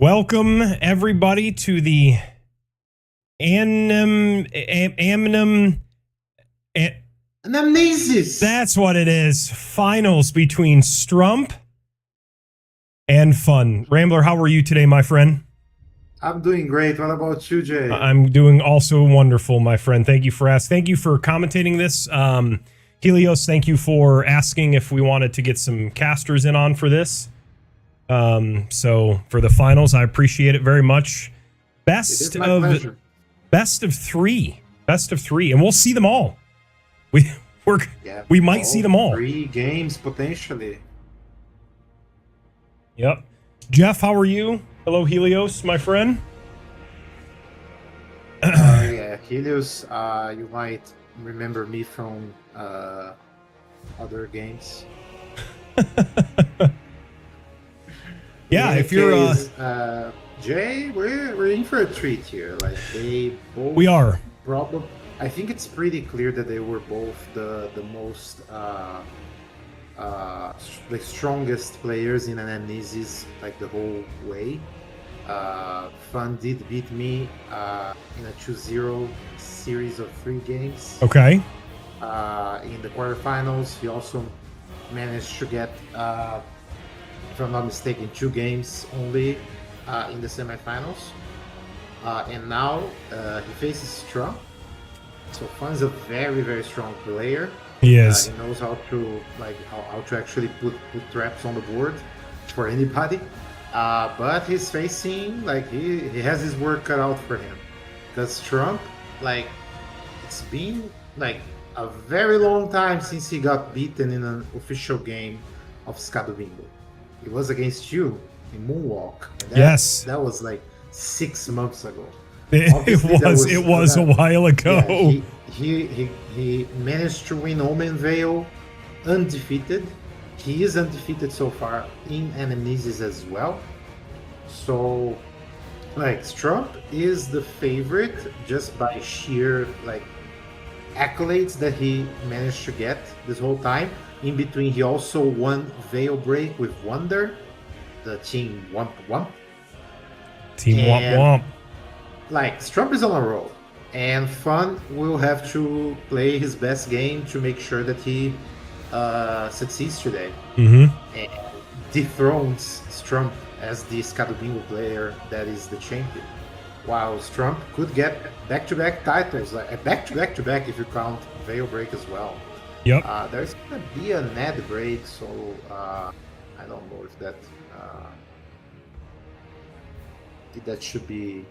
Welcome everybody to the Anamnesis. That's what it is. Finals between STRUMP and Fun. Rambler, how are you today, my friend? I'm doing great. What about you, Jay? I'm doing also wonderful, my friend. Thank you for asking. Thank you for commentating this. Helios, thank you for asking if we wanted to get some casters in on for this. So for the finals, I appreciate it very much. Best of three, and we'll see them all. We might see them all. 3 games potentially. Yep. Jeff, how are you? Hello, Helios, my friend. Yeah, Helios. You might remember me from other games. Yeah, if you're Jay, we're in for a treat here. Like they both. We are. Probably. I think it's pretty clear that they were both the most the strongest players in Anamnesis like the whole way. Fun did beat me in a 2-0 series of 3 games. Okay. In the quarterfinals, he also managed to get, if I'm not mistaken, 2 games only in the semifinals. And now he faces STRUMP. So Fun's a very, very strong player. He is. He knows how to how to actually put traps on the board for anybody. But he's facing he has his work cut out for him, because STRUMP, it's been a very long time since he got beaten in an official game of SCADUBINGO. It was against you in Moonwalk. Yes, that was 6 months ago. It was a while ago. Yeah, he managed to win Omen Veil undefeated. He is undefeated so far in Anamnesis as well. So, STRUMP is the favorite just by sheer accolades that he managed to get this whole time. In between, he also won Veil Break with Wonder, the Team Womp Womp. Team Womp Womp. STRUMP is on a roll, and Fun will have to play his best game to make sure that he succeeds today and dethrones STRUMP as the SCADUBINGO player that is the champion. While STRUMP could get back-to-back titles, back-to-back if you count Veil Break as well. Yep. There's gonna be a Ned break, so I don't know if that should be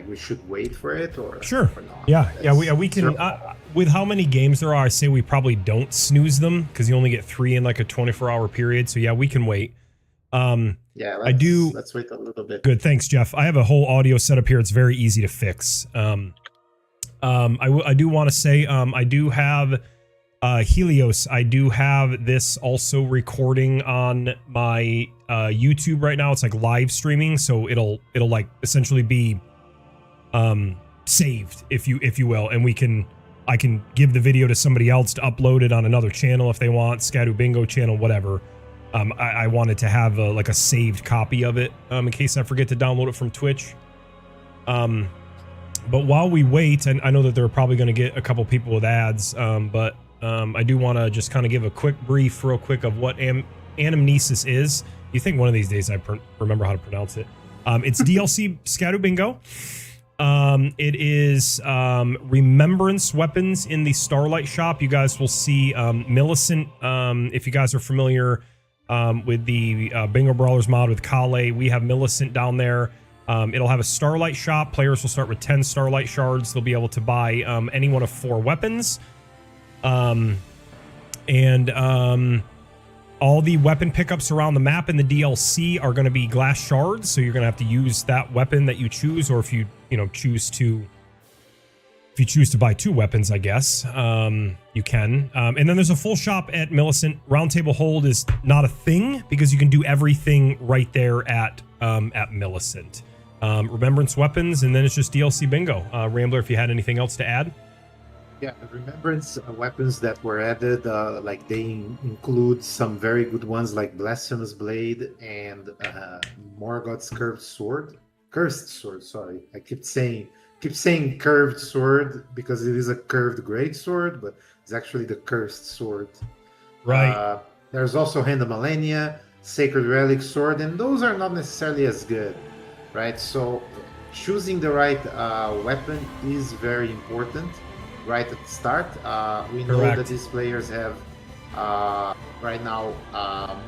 we should wait for it or sure. Or not. Yeah. We can. With how many games there are, I say we probably don't snooze them because you only get 3 in a 24-hour period. So yeah, we can wait. Yeah, let's wait a little bit. Good, thanks, Jeff. I have a whole audio setup here. It's very easy to fix. I do want to say I do have Helios. I do have this also recording on my YouTube right now. It's live streaming, so it'll essentially be saved, if you will, and I can give the video to somebody else to upload it on another channel if they want, SCADUBINGO channel, whatever. I wanted to have a saved copy of it in case I forget to download it from Twitch. But while we wait, and I know that they're probably going to get a couple people with ads, but I do want to just kind of give a quick brief real quick of what Anamnesis is. You think one of these days I remember how to pronounce it. It's DLC SCADUBINGO. It is Remembrance weapons in the Starlight shop. You guys will see Millicent. If you guys are familiar with the Bingo Brawlers mod with Kale, we have Millicent down there. It'll have a Starlight shop. Players will start with 10 Starlight shards. They'll be able to buy any one of 4 weapons. All the weapon pickups around the map in the DLC are going to be glass shards, so you're going to have to use that weapon that you choose, or if you choose to buy 2 weapons, I guess you can. And then there's a full shop at Millicent. Roundtable hold is not a thing because you can do everything right there at Millicent. Remembrance weapons, and then it's just DLC bingo. Rambler, if you had anything else to add. Yeah, the Remembrance weapons that were added, they include some very good ones like Blasphemous Blade and Morgoth's Curved Sword. Cursed sword. Sorry, I keep saying curved sword because it is a curved great sword, but it's actually the cursed sword. Right. There's also Hand of Millennia, Sacred Relic Sword, and those are not necessarily as good, right? So choosing the right weapon is very important right at the start. We know Correct. that these players have right now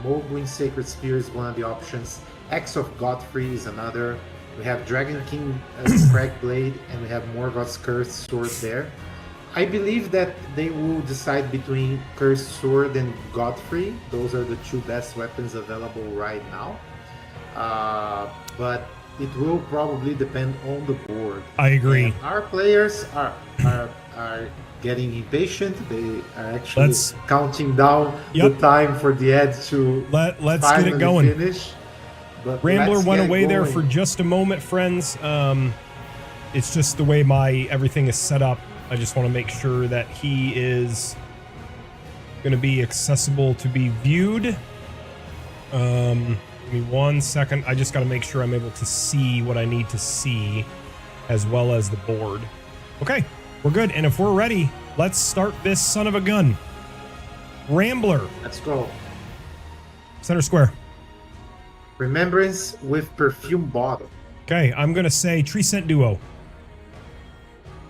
Mogwin Sacred Spear is one of the options. Axe of Godfrey is another. We have Dragon King Crag Blade, and we have Morgoth's Cursed Sword there. I believe that they will decide between Cursed Sword and Godfrey. Those are the two best weapons available right now. But it will probably depend on the board. I agree. And our players are getting impatient. They are actually counting down the time for the ad to let's get it going. Finish. But Rambler went away there for just a moment, friends. It's just the way everything is set up. I just want to make sure that he is going to be accessible to be viewed. Give me 1 second. I just got to make sure I'm able to see what I need to see, as well as the board. Okay, we're good. And if we're ready, let's start this son of a gun. Rambler. Let's go. Center square. Remembrance with Perfume Bottle. Okay, I'm going to say Tree Scent Duo.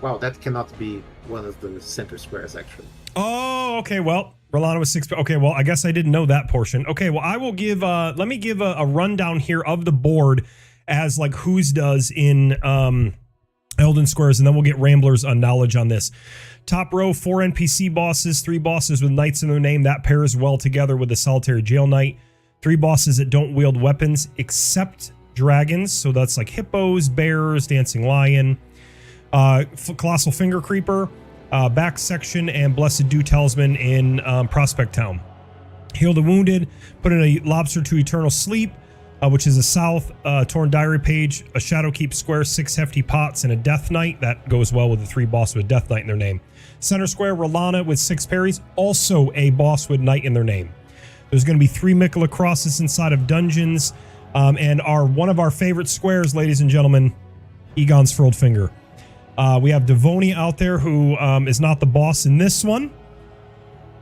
Wow, that cannot be one of the center squares, actually. Oh, okay. Well, Rolano was 6. Okay, well, I guess I didn't know that portion. Okay, well, I will give, let me give a rundown here of the board as like whose does in Elden Squares, and then we'll get Rambler's knowledge on this. Top row, 4 NPC bosses, 3 bosses with knights in their name. That pairs well together with the Solitary Jail Knight. 3 bosses that don't wield weapons except dragons. So that's like hippos, bears, dancing lion, Colossal Finger Creeper, back section, and Blessed Dew Talisman in Prospect Town. Heal the Wounded, put in a Lobster to Eternal Sleep, which is a South Torn Diary page, a Shadowkeep Square, 6 Hefty Pots, and a Death Knight. That goes well with the 3 bosses with Death Knight in their name. Center square, Rolana with 6 parries, also a boss with Knight in their name. There's going to be 3 Mikola Crosses inside of dungeons, and one of our favorite squares, ladies and gentlemen, Egon's Furled Finger. We have Devonia out there, who is not the boss in this one.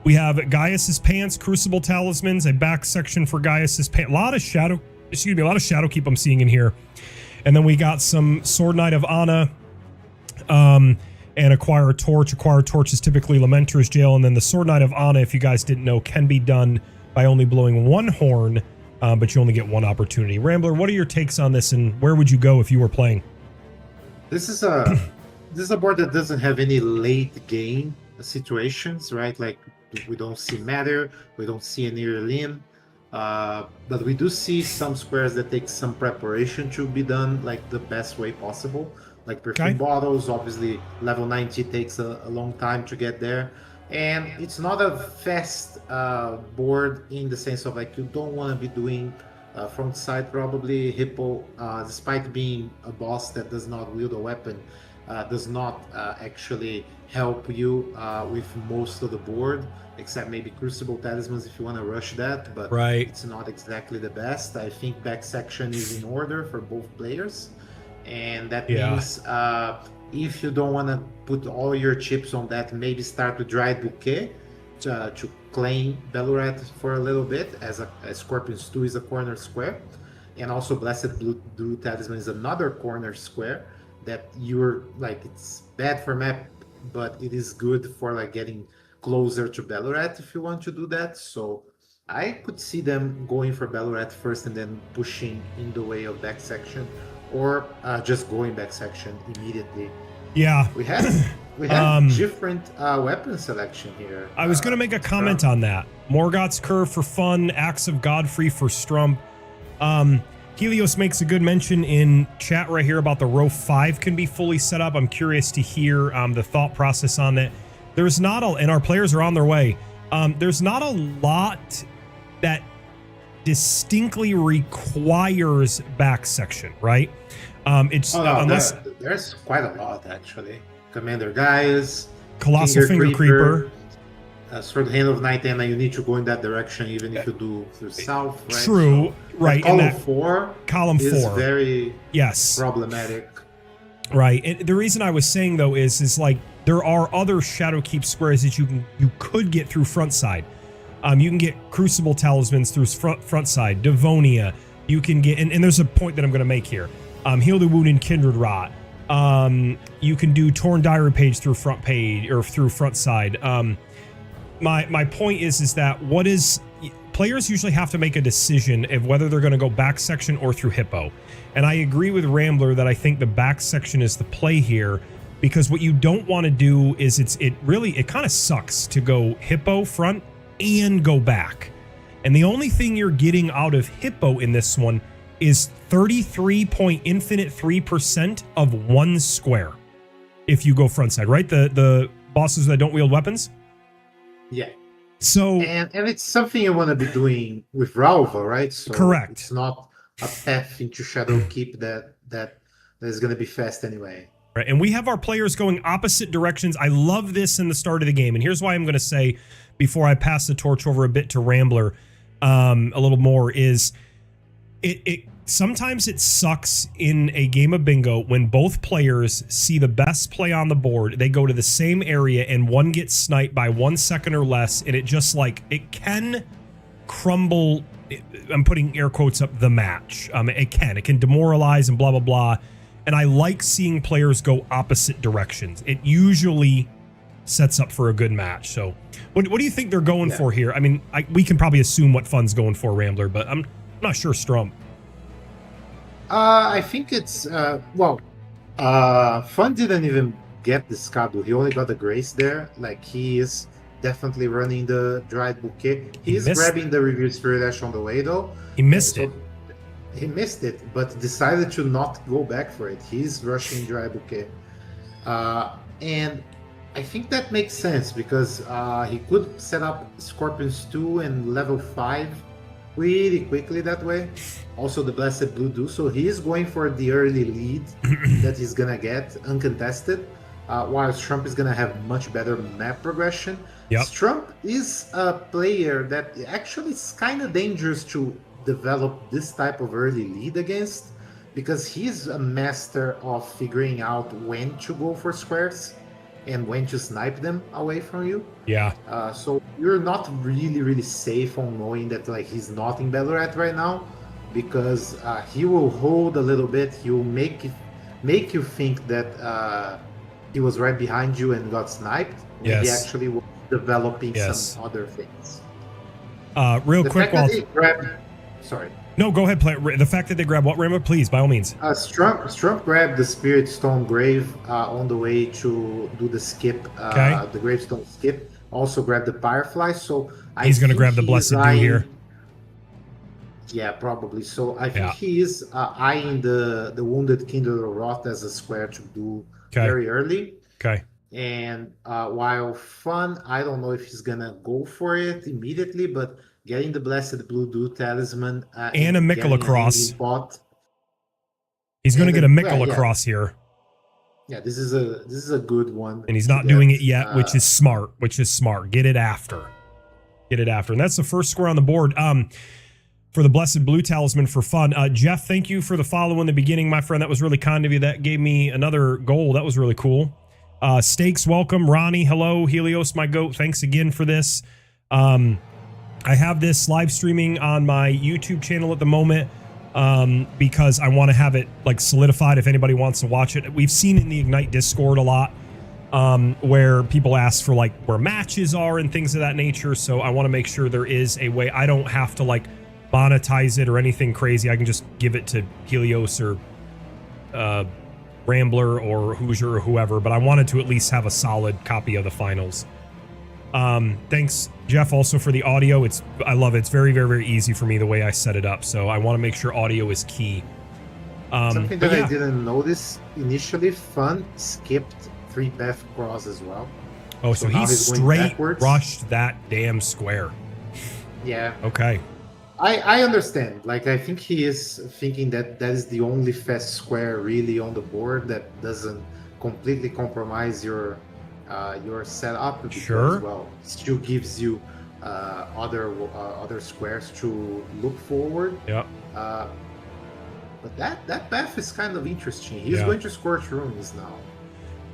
We have Gaius's Pants, Crucible Talismans, a back section for Gaius's Pants. A lot of Shadowkeep I'm seeing in here. And then we got some Sword Knight of Anna, and Acquire a Torch. Acquire a Torch is typically Lamenter's Jail. And then the Sword Knight of Anna, if you guys didn't know, can be done by only blowing 1 horn, but you only get 1 opportunity. Rambler, what are your takes on this, and where would you go if you were playing? This is a board that doesn't have any late game situations, right? Like we don't see Matter, we don't see an Limb, but we do see some squares that take some preparation to be done like the best way possible. Like Perfume Bottles, obviously level 90 takes a long time to get there. And it's not a fast board in the sense of like you don't want to be doing front side probably. Hippo, despite being a boss that does not wield a weapon, does not actually help you with most of the board, except maybe Crucible Talismans if you want to rush that, but it's not exactly the best. I think back section is in order for both players, and that means if you don't want to put all your chips on that, maybe start with Dried Bouquet to claim Belurat for a little bit, as Scorpion Stew is a corner square, and also Blessed Dew Talisman is another corner square that you're like, it's bad for map, but it is good for like getting closer to Belurat if you want to do that. So I could see them going for Belurat first and then pushing in the way of back section, or just going back section immediately. Yeah, we have different weapon selection here. I was going to make a comment on that. Morgoth's Curve for fun, Axe of Godfrey for Strump. Helios makes a good mention in chat right here about the row 5 can be fully set up. I'm curious to hear the thought process on that. There's not and our players are on their way. There's not a lot that distinctly requires back section, right? Unless there's quite a lot actually. Commander Gaius, Colossal Finger Creeper, Sword Hand of Night, and you need to go in that direction even if you do through south, right? True, So right. Column and that, 4 column is 4. very Yes. problematic. Right. And the reason I was saying though is like there are other Shadowkeep squares that you could get through front side. You can get Crucible Talismans through front side, Devonia. You can get, and there's a point that I'm going to make here. Heal the Wounded Kindred Rot. You can do Torn Diary Page through front page or through front side. My point is that players usually have to make a decision of whether they're going to go back section or through Hippo. And I agree with Rambler that I think the back section is the play here, because what you don't want to do is it kind of sucks to go Hippo front and go back. And the only thing you're getting out of Hippo in this one is 33.3% of one square if you go front side, right? The bosses that don't wield weapons? Yeah. So and it's something you want to be doing with Ralva, right? So correct. It's not a path into Shadowkeep that is going to be fast anyway. Right, and we have our players going opposite directions. I love this in the start of the game, and here's why I'm going to say, before I pass the torch over a bit to Rambler, a little more, is it sometimes it sucks in a game of bingo when both players see the best play on the board, they go to the same area, and one gets sniped by 1 second or less, and it just like, it can crumble, I'm putting air quotes up, the match. It can demoralize and blah, blah, blah. And I like seeing players go opposite directions. It usually sets up for a good match. So what do you think they're going for here? I mean, we can probably assume what Fun's going for, Rambler, but I'm not sure Strump. I think it's, Fun didn't even get the Scadu. He only got the Grace there. Like, he is definitely running the Dried Bouquet. He's grabbing the Revered Spirit Ash on the way, though. He missed it. He missed it, but decided to not go back for it. He's rushing Dry Bouquet. And I think that makes sense because he could set up Scorpions 2 and level 5 pretty quickly that way. Also the Blessed Blue Dew. So he's going for the early lead that he's going to get uncontested, while Strump is going to have much better map progression. Yep. Strump is a player that actually is kind of dangerous to develop this type of early lead against, because he's a master of figuring out when to go for squares and when to snipe them away from you. Yeah. So you're not really safe on knowing that like he's not in Ballarat right now, because he will hold a little bit. He will make you think that he was right behind you and got sniped. Yes. He actually was developing some other things. Real quick, while sorry. No, go ahead. Play the fact that they grab what, Rambo? Please, by all means. Strump grabbed the Spirit Stone Grave on the way to do the skip, the Gravestone skip. Also grabbed the Firefly. So he's going to grab the Blessed Dew here. Yeah, probably. So I think he is eyeing the Wounded Kindred Rot as a square to do very early. Okay. And while Fun, I don't know if he's gonna go for it immediately, but getting the Blessed Blue Dew Talisman and a Mikkel across. He's going to get a Mikkel across here. Yeah, this is a good one. And he's not doing it yet, which is smart. Get it after. And that's the first square on the board. For the Blessed Blue Talisman for Fun. Jeff, thank you for the follow in the beginning, my friend. That was really kind of you. That gave me another goal. That was really cool. Stakes, welcome. Ronnie, hello. Helios, my goat, thanks again for this. I have this live streaming on my YouTube channel at the moment because I want to have it like solidified if anybody wants to watch it. We've seen it in the Ignite Discord a lot where people ask for like where matches are and things of that nature. So I want to make sure there is a way. I don't have to like monetize it or anything crazy. I can just give it to Helios or Rambler or Hoosier or whoever, but I wanted to at least have a solid copy of the finals. Thanks, Jeff, also for the audio. I love it. It's very easy for me the way I set it up. So I want to make sure audio is key. Something that I didn't notice initially, Fun skipped 3-path cross as well. Oh, so he straight rushed that damn square. Yeah. Okay. I understand. Like, I think he is thinking that that is the only fast square really on the board that doesn't completely compromise your your setup because Sure. well, it still gives you other squares to look forward. Yeah. But that path is kind of interesting. He's Yeah. going to Scorch Ruins now.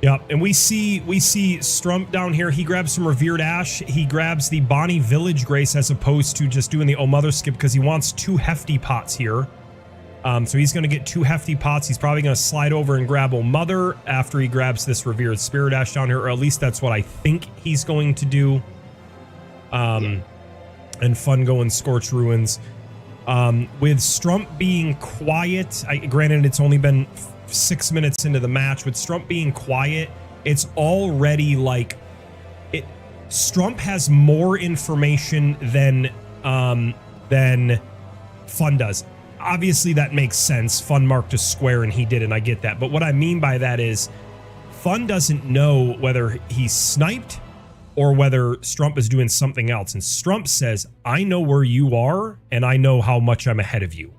Yeah, and we see Strump down here. He grabs some Revered Ash. He grabs the Bonnie Village Grace as opposed to just doing the Oh Mother skip because he wants 2 hefty pots here. So he's going to get 2 hefty pots. He's probably going to slide over and grab Oh Mother after he grabs this Revered Spirit Ash down here, or at least that's what I think he's going to do. And Fun going Scorch Ruins. With Strump being quiet, granted it's only been 6 minutes into the match. With Strump being quiet, it's already like Strump has more information than Fun does. Obviously that makes sense. Fun marked a square and he did, and I get that. But what I mean by that is Fun doesn't know whether he's sniped or whether Strump is doing something else. And Strump says, I know where you are and I know how much I'm ahead of you.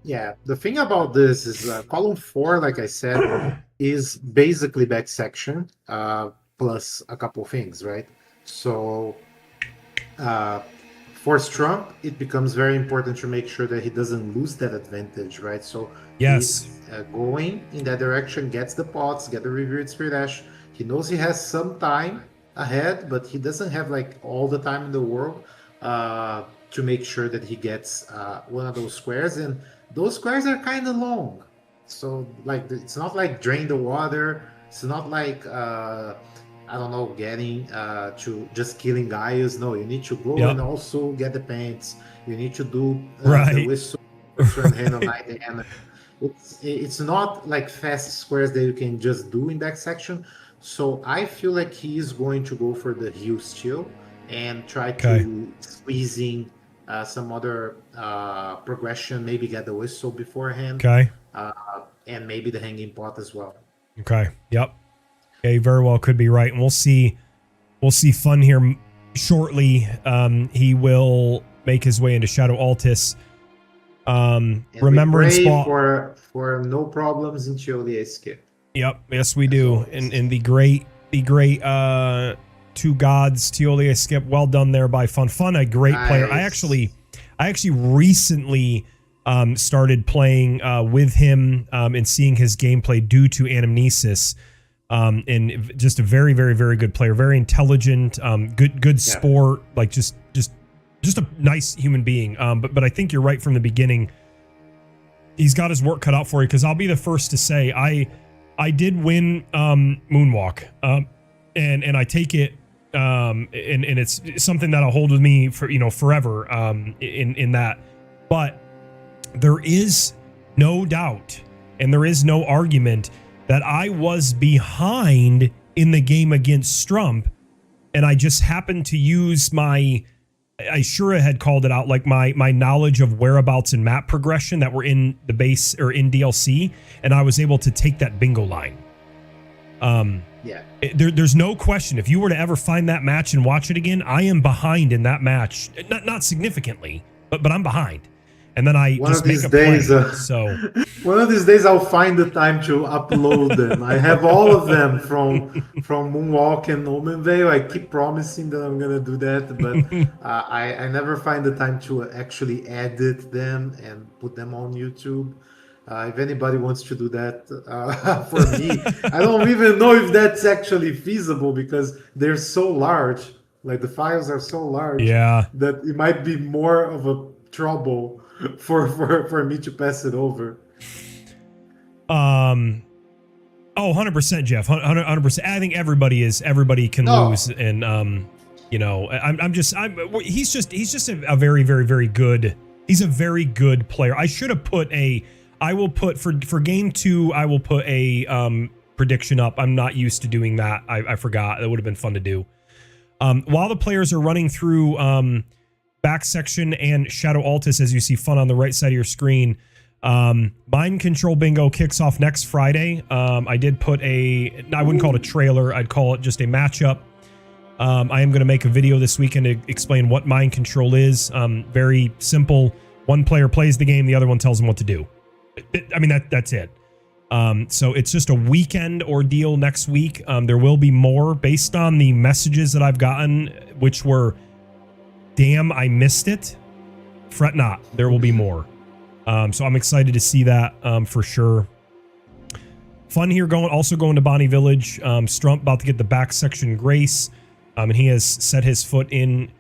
Yeah, the thing about this is column 4, like I said, is basically back section plus a couple things, right? So for Strump, it becomes very important to make sure that he doesn't lose that advantage, right? So yes, he's going in that direction, gets the pots, get the Revered Spirit Ash. He knows he has some time ahead, but he doesn't have like all the time in the world to make sure that he gets one of those squares. And those squares are kind of long. So like it's not like drain the water. It's not like I don't know, getting to just killing guys. No, you need to go and also get the pants. You need to do the whistle and hand on night hand. It's not like fast squares that you can just do in that section. So I feel like he is going to go for the heal steal and try to squeeze in some other progression, maybe get the whistle beforehand. And maybe the hanging pot as well. Okay. Yep. Okay, very well could be right. And we'll see Fun here shortly. He will make his way into Shadow Altis. Remembrance spot for no problems in Teolia skip. Yep, yes we do. In the great Two Gods Teolia skip. Well done there by Fun. Fun, a great player. I actually recently started playing with him and seeing his gameplay due to Anamnesis. And just a very, very, very good player, very intelligent, good sport, like just a nice human being. But I think you're right from the beginning. He's got his work cut out for you, because I'll be the first to say I did win Moonwalk, and I take it, and it's something that'll hold with me for forever. In that, but there is no doubt, and there is no argument that I was behind in the game against Strump, and I just happened to use I sure had called it out, like my knowledge of whereabouts and map progression that were in the base or in DLC, and I was able to take that bingo line. There's no question. If you were to ever find that match and watch it again, I am behind in that match. Not significantly, but I'm behind. And then I just make a play. So one of these days I'll find the time to upload them. I have all of them from Moonwalk and Omen Veil. I keep promising that I'm gonna do that, but I never find the time to actually edit them and put them on YouTube. If anybody wants to do that for me, I don't even know if that's actually feasible, because they're so large. Like the files are so large that it might be more of a trouble for me to pass it over. 100%, Jeff. 100%. I think everybody can lose, and he's just a very, very, very good. He's a very good player. I should have put for game 2, I will put a prediction up. I'm not used to doing that. I forgot. That would have been fun to do. While the players are running through back section and Shadow Altis, as you see Fun on the right side of your screen, Mind Control Bingo kicks off next Friday. I did put I wouldn't call it a trailer, I'd call it just a matchup. I am going to make a video this weekend to explain what Mind Control is. Very simple. One player plays the game, the other one tells them what to do. I mean, that's it. So it's just a weekend ordeal next week. There will be more based on the messages that I've gotten, which were, damn, I missed it. Fret not, there will be more. So I'm excited to see that for sure. Fun here also going to Bonnie Village. Strump about to get the back section grace. And he has set his foot in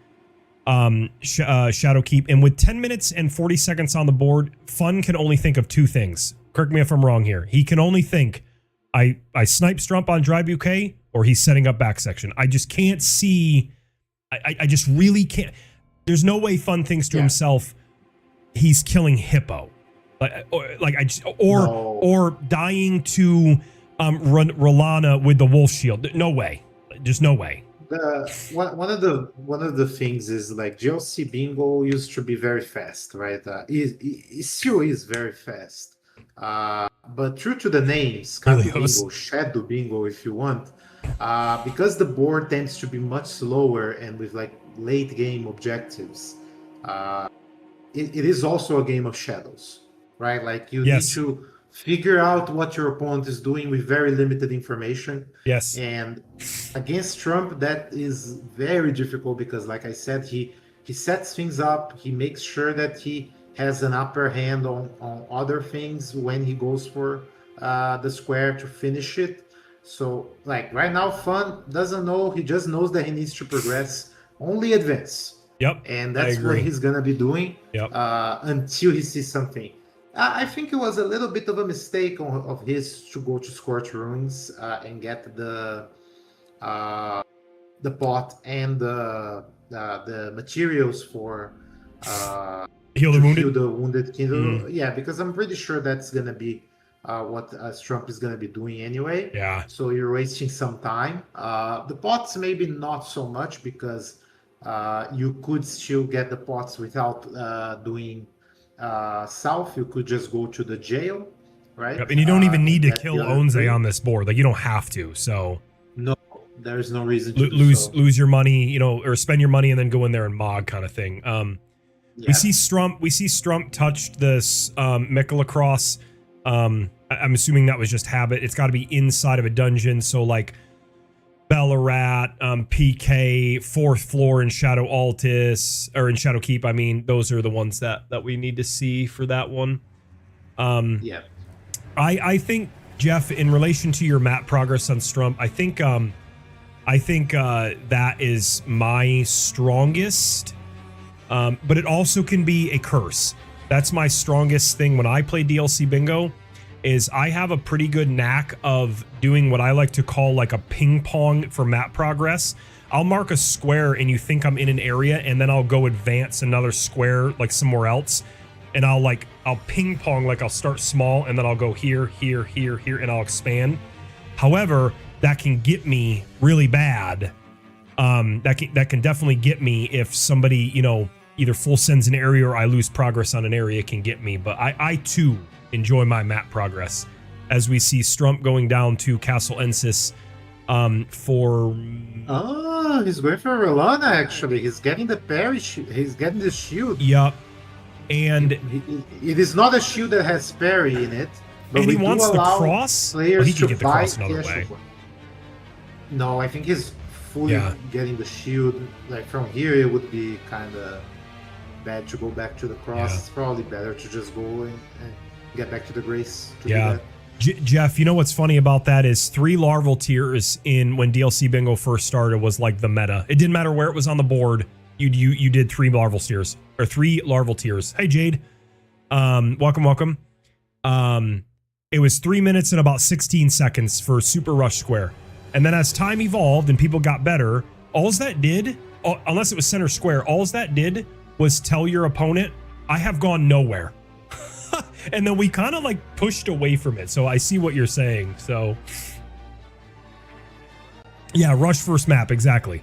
Shadowkeep. And with 10 minutes and 40 seconds on the board, Fun can only think of two things. Correct me if I'm wrong here. He can only think, I snipe Strump on Dry Bouquet, or he's setting up back section. I just can't see. I just really can't. There's no way Fun thinks to himself, he's killing Hippo. Or dying to Rolana with the wolf shield. No way. Just no way. One of the things is like GLC Bingo used to be very fast, right? It still is very fast. But true to the name, SCADUBINGO, Shadow Bingo, if you want, because the board tends to be much slower and with like late game objectives, it is also a game of shadows, right? Like you need to figure out what your opponent is doing with very limited information. Yes. And against Trump, that is very difficult because, like I said, he sets things up. He makes sure that he has an upper hand on other things when he goes for the square to finish it. So, like right now, Fun doesn't know. He just knows that he needs to progress, only advance. Yep. And that's what he's gonna be doing. Yep. Until he sees something. I think it was a little bit of a mistake of his to go to Scorch Ruins and get the pot and the materials for heal the wounded Kindle. Yeah, because I'm pretty sure that's gonna be what Strump is gonna be doing anyway. Yeah. So you're wasting some time. The pots maybe not so much because you could still get the pots without doing south. You could just go to the jail, right? Yep. And you don't even need to kill Onze on this board. Like you don't have to. So no, there's no reason to lose your money, or spend your money and then go in there and mog kind of thing. We see Strump touched this Mikula Cross. I'm assuming that was just habit. It's got to be inside of a dungeon. So like Ballarat, PK, 4th floor in Shadow Altis, or in Shadowkeep. I mean, those are the ones that we need to see for that one. I think, Jeff, in relation to your map progress on Strump, I think that is my strongest. But it also can be a curse. That's my strongest thing when I play DLC Bingo, is I have a pretty good knack of doing what I like to call like a ping pong for map progress. I'll mark a square and you think I'm in an area, and then I'll go advance another square like somewhere else, and I'll ping pong, like I'll start small and then I'll go here, here, here, here, and I'll expand. However, that can get me really bad. That can definitely get me if somebody, either full sends an area or I lose progress on an area, can get me. But I too enjoy my map progress, as we see Strump going down to Castle Ensis for... Oh, he's going for Rolana, actually. He's getting the parry, he's getting the shield. Yep. And it is not a shield that has parry in it. But and he wants the cross? Players he can get the cross another way. No, I think he's fully getting the shield. Like from here, it would be kind of bad to go back to the cross. It's probably better to just go and get back to the grace. To do that. Jeff, you know what's funny about that is 3 larval tiers when DLC Bingo first started was like the meta. It didn't matter where it was on the board. You did 3 larval tiers or 3 larval tiers. Hey Jade, welcome. It was 3 minutes and about 16 seconds for Super Rush Square. And then as time evolved and people got better, alls that did, unless it was center square, alls that did was tell your opponent, I have gone nowhere. And then we kind of like pushed away from it. So I see what you're saying. So yeah, rush first map. Exactly.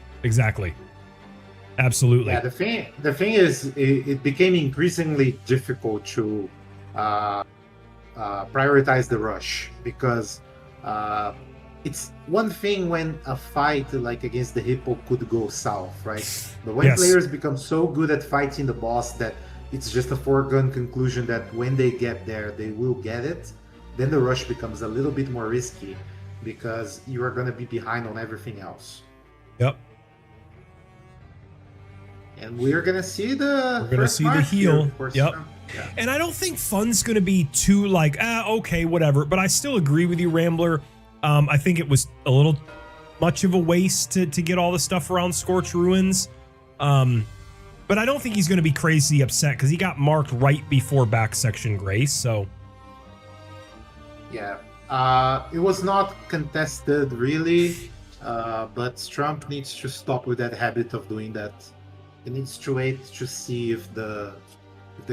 Absolutely. Yeah, the thing is, it became increasingly difficult to prioritize the rush, because it's one thing when a fight like against the Hippo could go south, right? But when players become so good at fighting the boss that it's just a foregone conclusion that when they get there, they will get it, then the rush becomes a little bit more risky because you are going to be behind on everything else. Yep. And we're going to see the We're going to see the heal. Yep. Yeah. And I don't think fun's going to be too like, okay, whatever. But I still agree with you, Rambler. I think it was a little much of a waste to get all the stuff around Scorch Ruins. But I don't think he's going to be crazy upset because he got marked right before back section Grace. So, yeah, it was not contested really, but Strump needs to stop with that habit of doing that. He needs to wait to see if the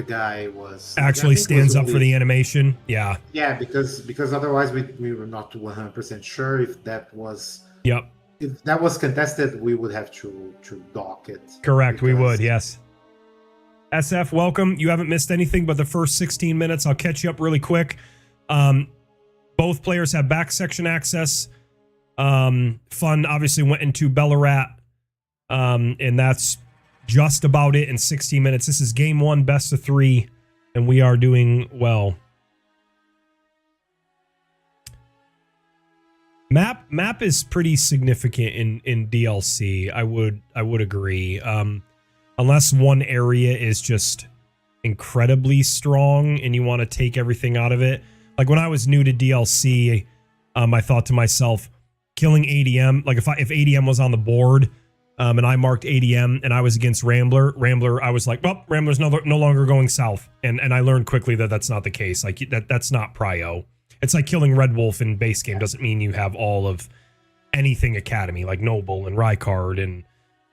guy was actually stands up for the animation. Yeah. Yeah, because otherwise we were not 100% sure if that was. Yep. If that was contested, we would have to dock it. Correct, we would, yes. SF, welcome. You haven't missed anything but the first 16 minutes. I'll catch you up really quick. Both players have back section access. Fun obviously went into Bellarat. And that's just about it in 16 minutes. This is game 1, best of 3, and we are doing well. Map is pretty significant in DLC. I would agree. Unless one area is just incredibly strong and you want to take everything out of it. Like when I was new to DLC, I thought to myself, killing ADM, like if ADM was on the board, and I marked ADM and I was against Rambler, I was like, well, Rambler's no longer going south. And I learned quickly that that's not the case. Like that's not prio. It's like killing Red Wolf in base game doesn't mean you have all of anything Academy, like Noble and Rykard and,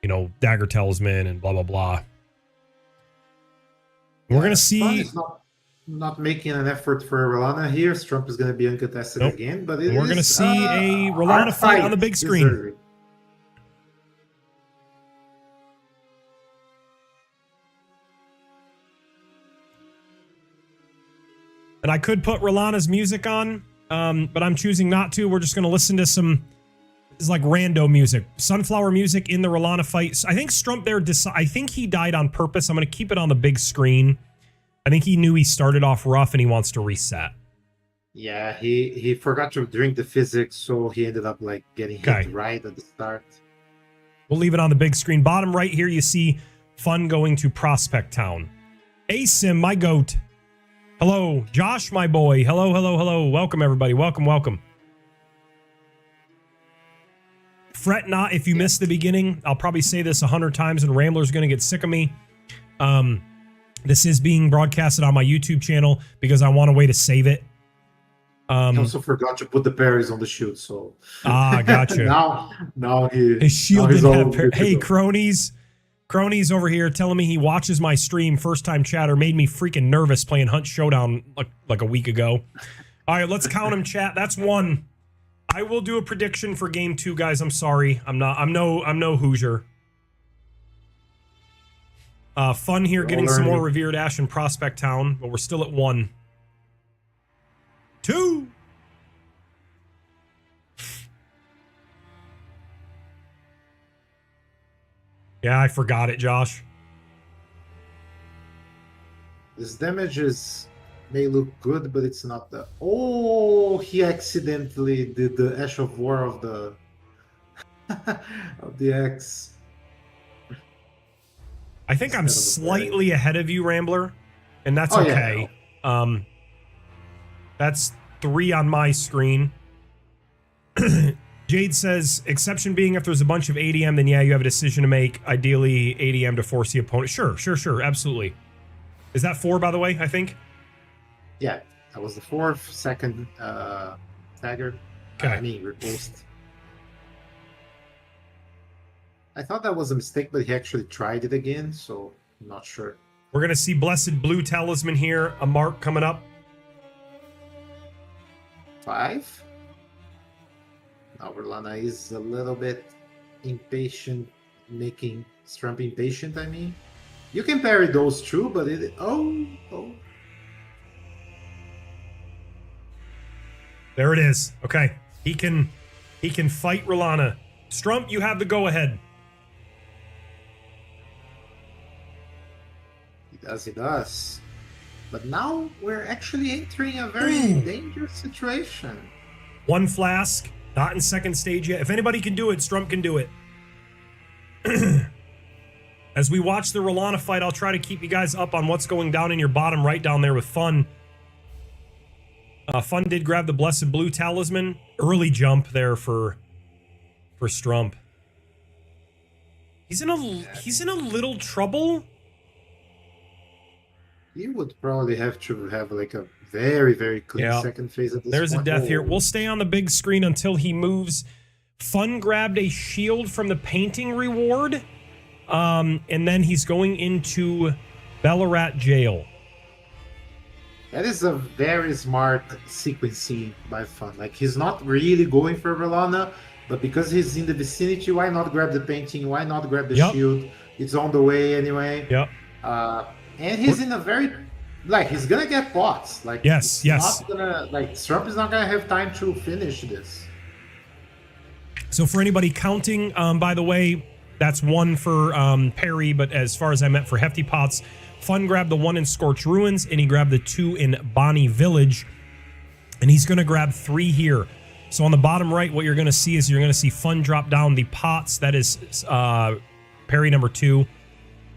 you know, Dagger Talisman and blah, blah, blah. We're going to see... Not making an effort for Rolana here. Strump is going to be uncontested again, but we're going to see a Rolana fight on the big screen. And I could put Rolana's music on, but I'm choosing not to. We're just going to listen to some, it's like rando music. Sunflower music in the Rolana fight. I think Strump there, I think he died on purpose. I'm going to keep it on the big screen. I think he knew he started off rough and he wants to reset. Yeah, he forgot to drink the physics, so he ended up like getting hit right at the start. We'll leave it on the big screen. Bottom right here, you see Fun going to Prospect Town. Asim, my goat. Hello, Josh, my boy. Hello, hello, hello. Welcome, everybody. Welcome, welcome. Fret not if you missed the beginning. I'll probably say this 100 times and Rambler's going to get sick of me. This is being broadcasted on my YouTube channel because I want a way to save it. I also forgot to put the parries on the shield, so... Gotcha. now his shield didn't have Hey, cronies. Cronies over here telling me he watches my stream. First time chatter made me freaking nervous playing Hunt Showdown like a week ago. All right, let's count them, chat. That's 1. I will do a prediction for game 2, guys. I'm sorry. I'm no Hoosier. Fun here getting some more Revered Ash in Prospect Town, but we're still at 1. 2. Yeah, I forgot it, Josh. This damage may look good, but it's not the... Oh, he accidentally did the Ash of War of the... of the X. I think I'm slightly ahead of you, Rambler, and that's okay. Yeah, no. That's 3 on my screen. Jade says, exception being if there's a bunch of ADM, then yeah, you have a decision to make. Ideally, ADM to force the opponent. Sure, absolutely. Is that 4, by the way, I think? Yeah, that was the 4th, second staggered. Okay. I mean, repulsed. I thought that was a mistake, but he actually tried it again, so I'm not sure. We're going to see Blessed Blue Talisman here, a mark coming up. 5. Now Rolana is a little bit impatient, making Strump impatient, I mean. You can parry those too, but it... Oh. There it is. Okay. He can fight Rolana. Strump, you have the go-ahead. He does. But now we're actually entering a very dangerous situation. One flask, not in second stage yet. If anybody can do it, Strump can do it. As we watch the Rolana fight, I'll try to keep you guys up on what's going down in your bottom right down there with Fun. Fun did grab the Blessed Blue Talisman. Early jump there for Strump. He's in a little trouble. He would probably have to have like a very, very clean second phase at this There's point. a death here. We'll stay on the big screen until he moves. Fun grabbed a shield from the painting reward. And then he's going into Ballarat jail. That is a very smart sequencing by Fun. Like, he's not really going for Rolana, but because he's in the vicinity, why not grab the painting? Why not grab the shield? It's on the way anyway. Yep. And he's in a very, like, he's gonna get pots. Like, yes. Not gonna, like, Strump is not gonna have time to finish this. So for anybody counting, by the way, that's one for Perry, but as far as I meant for Hefty Pots, Fun grabbed the one in Scorched Ruins, and he grabbed the two in Bonnie Village, and he's going to grab 3 here. So on the bottom right, what you're going to see is you're going to see Fun drop down the pots. That is Perry number 2.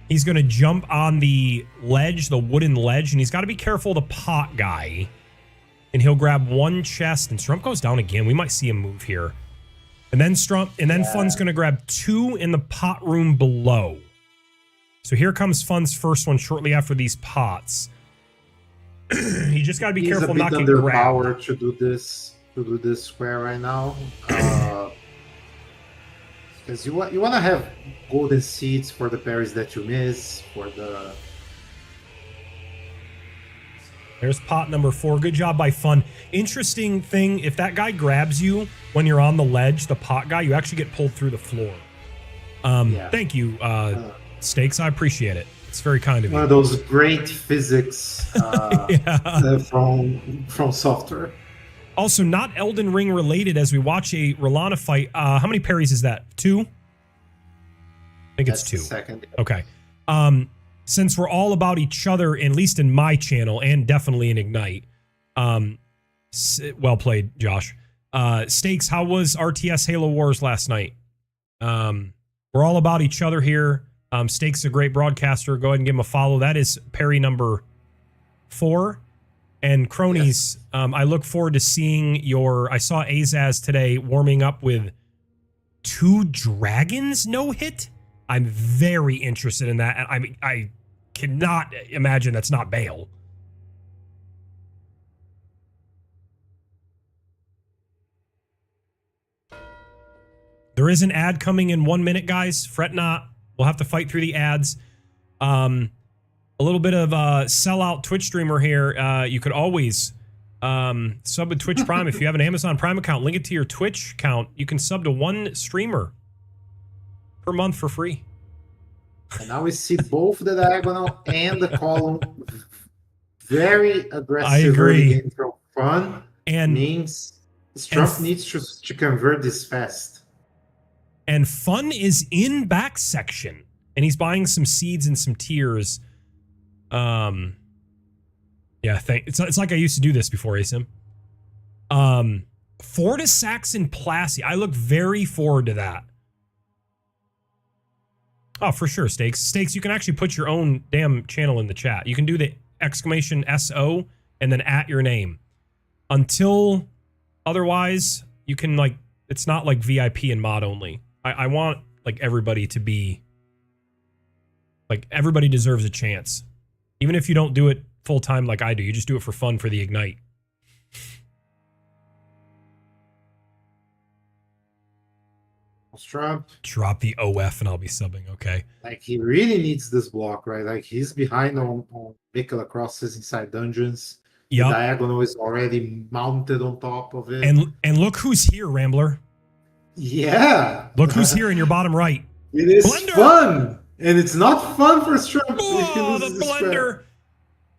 He's going to jump on the ledge, the wooden ledge, and he's got to be careful of the pot guy. And he'll grab 1 chest, and Strump goes down again. We might see him move here. And then Fun's going to grab 2 in the pot room below. So here comes Fun's first one shortly after these pots. You just got to be careful not to get grabbed. To do this square right now. Because you want to have golden seeds for the parries that you miss, for the... There's pot number 4. Good job by Fun. Interesting thing, if that guy grabs you when you're on the ledge, the pot guy, you actually get pulled through the floor. Thank you, Stakes. I appreciate it. It's very kind of you. One of those great physics from software. Also, not Elden Ring related, as we watch a Rolana fight. How many parries is that? 2? I think it's 2. Second. Okay. Since we're all about each other, at least in my channel and definitely in Ignite. Well played, Josh. Stakes, how was RTS Halo Wars last night? We're all about each other here. Stakes is a great broadcaster. Go ahead and give him a follow. That is Perry number 4. And Cronies, I look forward to seeing your... I saw Azaz today warming up with 2 dragons no-hit. I'm very interested in that. I mean, I cannot imagine that's not Bale. There is an ad coming in 1 minute, guys. Fret not. We'll have to fight through the ads. A little bit of a sellout Twitch streamer here. You could always sub with Twitch Prime. If you have an Amazon Prime account, link it to your Twitch account. You can sub to 1 streamer per month for free. And now we see both the diagonal and the column very aggressive. I agree. From Fun and means Strump needs to convert this fast. And Fun is in back section, and he's buying some seeds and some tears. Yeah, it's like I used to do this before, Asim. Fortis Saxon Plassey. I look very forward to that. Oh, for sure, Stakes. Stakes, you can actually put your own damn channel in the chat. You can do the exclamation SO and then at your name. Until otherwise, you can, like, it's not like VIP and mod only. I want, like, everybody to be, like, everybody deserves a chance. Even if you don't do it full time like I do, you just do it for fun for the Ignite. Strump. Drop the OF and I'll be subbing, okay? Like, he really needs this block, right? Like, he's behind on Mikala crosses inside dungeons. Yep. The diagonal is already mounted on top of it. And look who's here, Rambler. Yeah. Look who's here in your bottom right. It is Blender. Fun. And it's not fun for Strump. Oh, the Blender.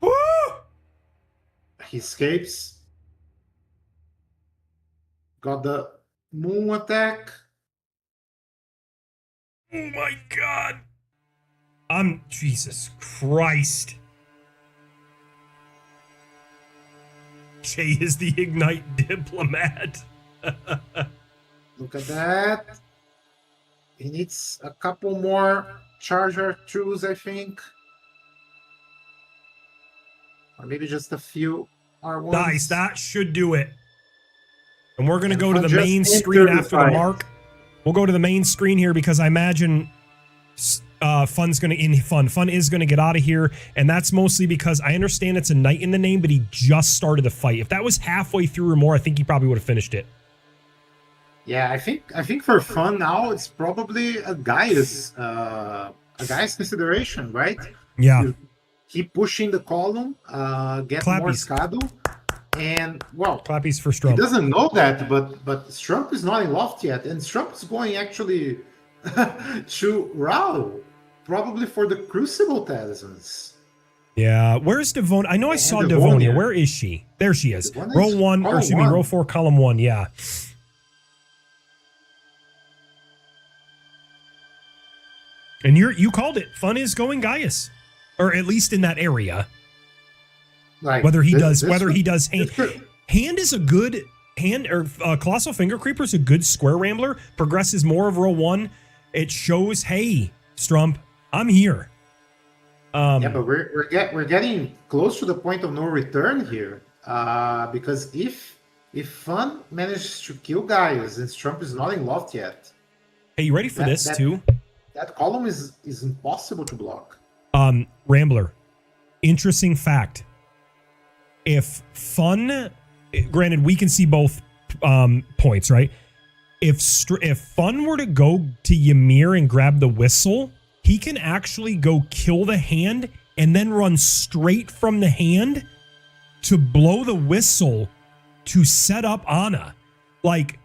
Woo! He escapes. Got the moon attack. Oh my God. Jesus Christ. Jay is the Ignite diplomat. Look at that. He needs a couple more charger trues, I think. Or maybe just a few R1s. Nice, that should do it. And we're going to go to Fun the just main entered screen the after the fight. mark. We'll go to the main screen here because I imagine Fun's going to Fun is going to get out of here, and that's mostly because I understand it's a knight in the name, but he just started the fight. If that was halfway through or more, I think he probably would have finished it. Yeah, I think for Fun now it's probably a guy's consideration, right? Yeah. You keep pushing the column, get more Clappies. SCADU, and well, Clappies for he Strump. doesn't know that, but Strump is not in loft yet, and Strump is going actually to Rao, probably for the Crucible Talismans. Yeah, where's Devonia? I know I saw Devonia. Where is she? There she is. Devonia Row is 1, or column excuse me, 1. row 4, column 1, yeah. And you called it. Fun is going Gaius. Or at least in that area. Like Whether he this does hand. Hand is a good hand, or Colossal Finger Creeper is a good square rambler. Progresses more of row 1. It shows, hey, Strump, I'm here. Yeah, but we're getting close to the point of no return here. Because if Fun manages to kill Gaius and Strump is not in loft yet, Hey, you ready for this too? that column is impossible to block. Rambler, interesting fact. If Fun, granted, we can see both points, right? If Fun were to go to Ymir and grab the whistle, he can actually go kill the hand and then run straight from the hand to blow the whistle to set up Ana. Like,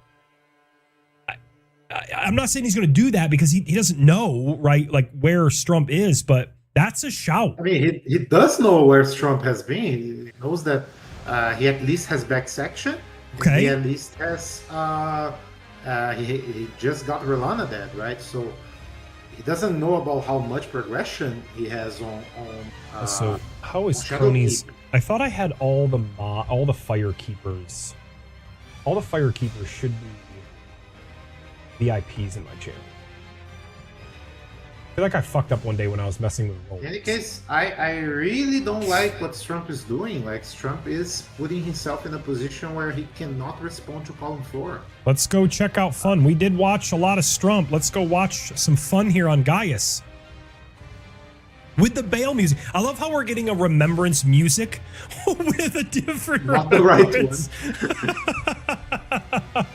I'm not saying he's going to do that because he doesn't know, right, like where Strump is, but that's a shout. I mean, he does know where Strump has been. He knows that he at least has back section. Okay. He at least has he just got Relana dead, right? So he doesn't know about how much progression he has on So how is Shadow Cronies? Keep. I thought I had all the fire keepers. All the fire keepers should be VIPs in my channel. I feel like I fucked up one day when I was messing with roles. In any case, I really don't like what Strump is doing. Like, Strump is putting himself in a position where he cannot respond to column 4. Let's go check out Fun. We did watch a lot of Strump. Let's go watch some Fun here on Gaius. With the Bale music. I love how we're getting a remembrance music with a different Not the right remembrance. one.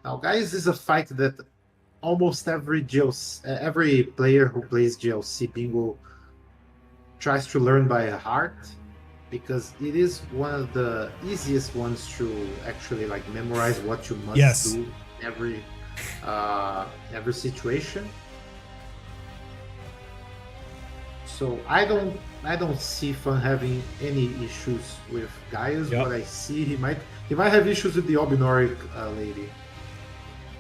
Now, Gaius is a fight that almost every player who plays GLC Bingo tries to learn by heart, because it is one of the easiest ones to actually like memorize what you must do in every situation. So I don't see Fun having any issues with Gaius, but I see he might have issues with the Obinoric lady.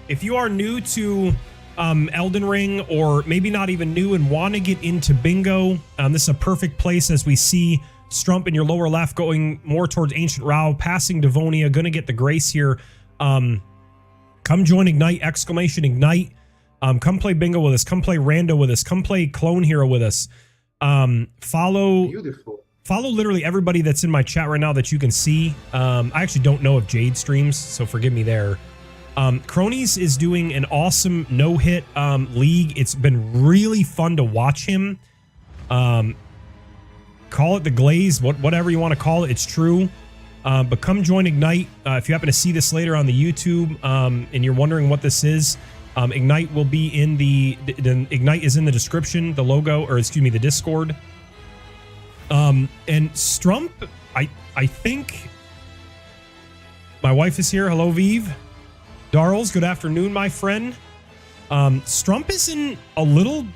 If you are new to Elden Ring, or maybe not even new and want to get into bingo, this is a perfect place as we see Strump in your lower left going more towards Ancient Rao, passing Devonia, going to get the grace here. Come join Ignite, exclamation Ignite. Come play bingo with us. Come play Rando with us. Come play Clone Hero with us. Follow literally everybody that's in my chat right now that you can see. I actually don't know if Jade streams, so forgive me there. Cronies is doing an awesome no-hit league. It's been really fun to watch him. Call it the glaze, whatever you want to call it. It's true. But come join Ignite. If you happen to see this later on the YouTube and you're wondering what this is, Ignite will be in the Ignite is in the description, the logo, or excuse me, the Discord. And Strump, I think my wife is here. Hello, Vive. Darls, good afternoon, my friend. Strump is in a little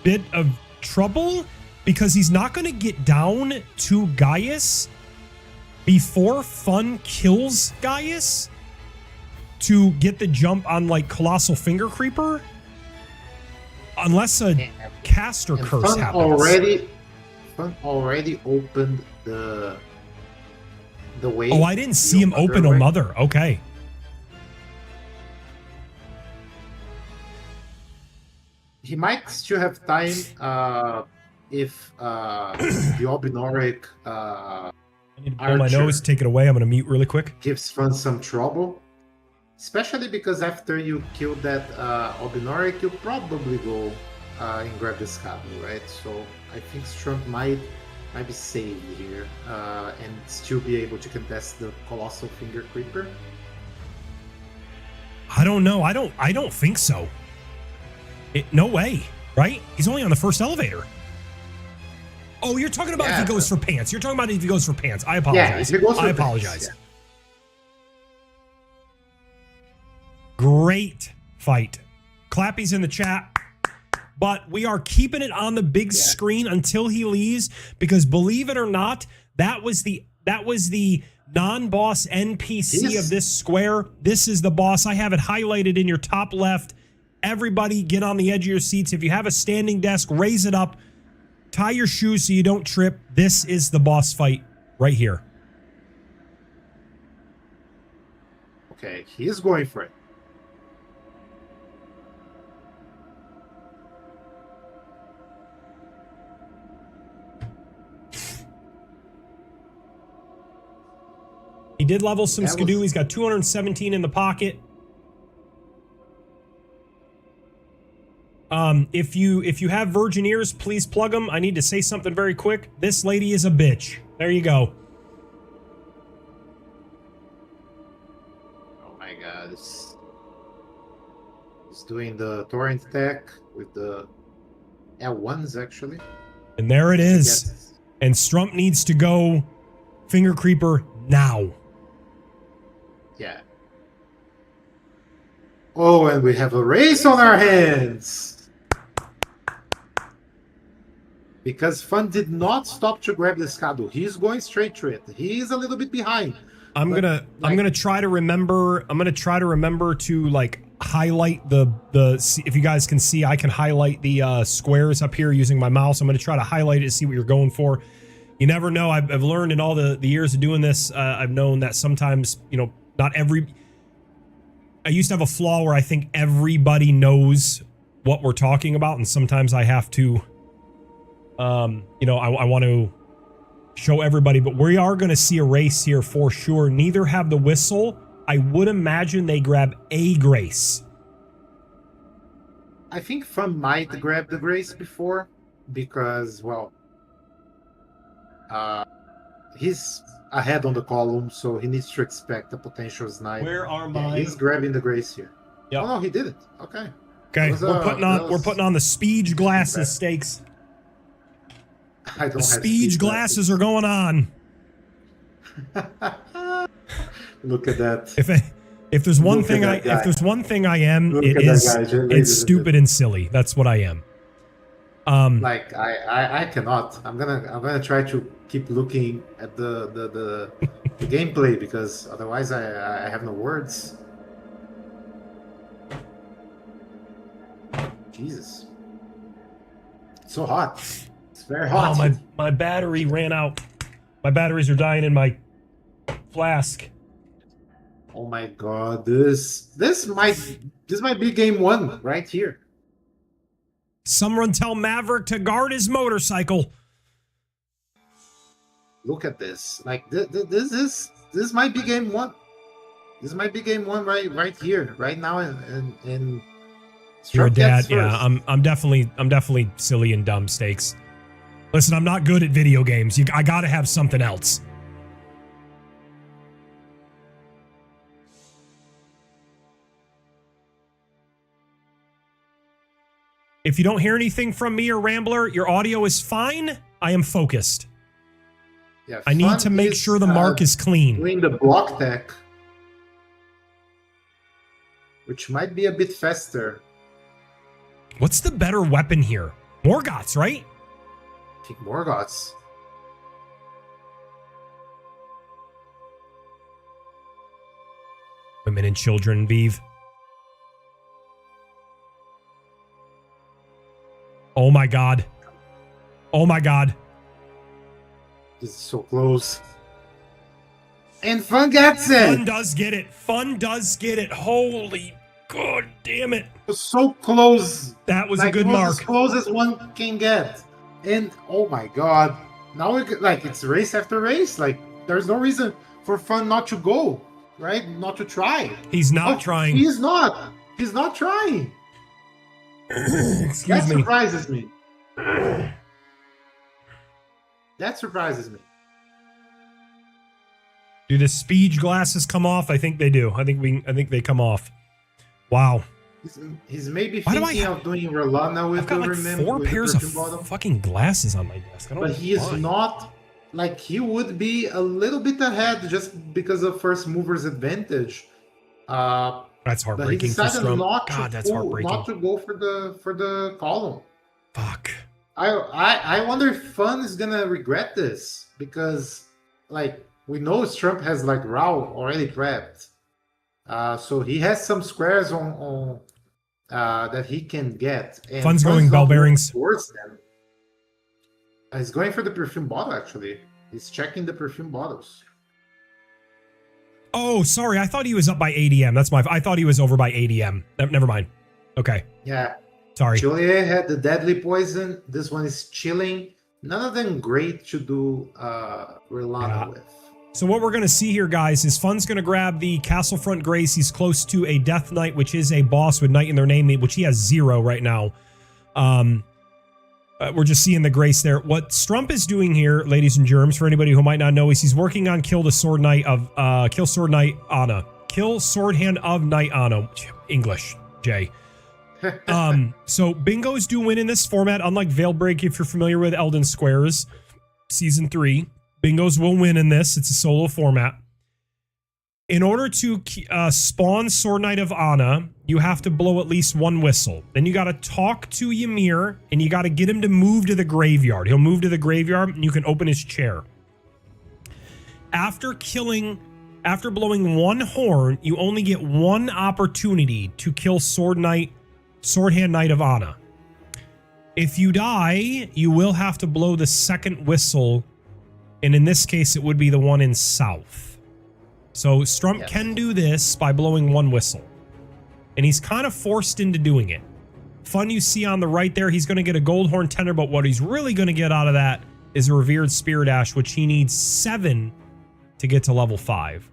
bit of trouble because he's not going to get down to Gaius before Fun kills Gaius to get the jump on like Colossal Finger Creeper, unless a caster curse happens. Fun already opened the the way. Oh, I didn't see him open way. O Mother. Okay. He might still have time if the Obinoric I need to blow my nose. Take it away. I'm going to mute really quick. gives Fun some trouble. Especially because after you kill that Obinoric, you probably go and grab the SCADU, right? So I think STRUMP might be saved here and still be able to contest the Colossal Finger Creeper. I don't know. I don't think so. No way, right? He's only on the first elevator. Oh, you're talking about if he goes for pants. You're talking about if he goes for pants. I apologize. Yeah, if he goes for I apologize. pants, yeah. Great fight. Clappy's in the chat. But we are keeping it on the big screen until he leaves, because believe it or not, that was the non-boss NPC of this square. This is the boss. I have it highlighted in your top left. Everybody get on the edge of your seats. If you have a standing desk, raise it up. Tie your shoes so you don't trip. This is the boss fight right here. Okay, he is going for it. He did level some SCADU. He's got 217 in the pocket. If you have virgin ears, please plug them. I need to say something very quick. This lady is a bitch. There you go. Oh my god. He's doing the torrent tech with the L1s actually. And there it is. And STRUMP needs to go Finger Creeper now. Yeah. Oh, and we have a race on our hands. Because Fun did not stop to grab the SCADU. He's going straight to it. He's a little bit behind. I'm gonna try to remember. I'm gonna try to remember to like highlight the if you guys can see, I can highlight the squares up here using my mouse. I'm gonna try to highlight it to see what you're going for. You never know. I've learned in all the years of doing this. I've known that sometimes, you know, not every. I used to have a flaw where I think everybody knows what we're talking about, and sometimes I have to. You know, I want to show everybody, but we are going to see a race here for sure. Neither have the whistle. I would imagine they grab a Grace. I think Fun might grab the Grace before because, well, he's ahead on the column, so he needs to expect a potential snipe. Where are my? He's grabbing the Grace here. Yep. Oh no, he didn't. Okay. Okay, we're putting on the speed glasses stakes. I don't the speed glasses are going on. Look at that. If there's one thing I am, it's stupid and silly. That's what I am. Like I cannot. I'm gonna try to keep looking at the gameplay because otherwise I have no words. Jesus. It's so hot. It's very hot. Oh, my battery ran out. My batteries are dying in my flask. Oh my god, this might be game one right here. Someone tell Maverick to guard his motorcycle. Look at this. Like this might be game one. This might be game one right here, right now, and you're a dad, yeah. I'm definitely silly and dumb stakes. Listen, I'm not good at video games. I gotta have something else. If you don't hear anything from me or Rambler, your audio is fine. I am focused. Yeah, I need to make sure the mark is clean. Doing the block tech, which might be a bit faster. What's the better weapon here? Morgoth's, right? I think Morgoth's. Women and children, Vive. Oh my god. Oh my god. This is so close. And Fun gets Fun it. does get it. Fun does get it. Holy god damn it. It was so close. That was Like, a good it was mark. as close as one can get. And oh my god. Now like it's race after race. Like there's no reason for Fun not to go, right? Not to try. He's not trying. He's not. He's not trying. Excuse That me. surprises me. That surprises me. Do the speed glasses come off? I think they do. I think they come off. Wow. He's maybe Why do I thinking of doing Rolana with I've got the like 4 pairs of fucking glasses on my desk. I don't But he is why. not like he would be a little bit ahead just because of first mover's advantage. That's But he heartbreaking for decided Strump. not God, to that's pull, heartbreaking. not to go for the column. Fuck. I wonder if Fun is gonna regret this because like we know Strump has like Rao already prepped. So he has some squares on that he can get. And Fun's going bell bearings. Towards them. He's going for the perfume bottle actually. He's checking the perfume bottles. Oh, sorry. I thought he was up by ADM. That's my. I thought he was over by ADM. Never mind. Okay. Yeah. Sorry. Juliet had the deadly poison. This one is chilling. None of them great to do Rolana with. So what we're going to see here, guys, is Fun's going to grab the Castlefront Grace. He's close to a Death Knight, which is a boss with Knight in their name, which he has 0 right now. We're just seeing the Grace there. What Strump is doing here, ladies and germs, for anybody who might not know, is he's working on Kill Sword Knight Anna. Kill Sword Hand of Knight Anna. English, Jay. So bingos do win in this format, unlike Veil Break if you're familiar with Elden Squares Season 3. Bingos will win in this. It's a solo format. In order to spawn Sword Knight of Anna, you have to blow at least 1 whistle. Then you got to talk to Ymir, and you got to get him to move to the graveyard. He'll move to the graveyard, and you can open his chair. After blowing 1 horn, you only get 1 opportunity to kill Sword Hand Knight of Anna. If you die, you will have to blow the 2nd whistle, and in this case, it would be the one in south. So Strump can do this by blowing 1 whistle. And he's kind of forced into doing it. Fun you see on the right there, he's going to get a gold horn tender, but what he's really going to get out of that is a revered spirit ash, which he needs 7 to get to level 5.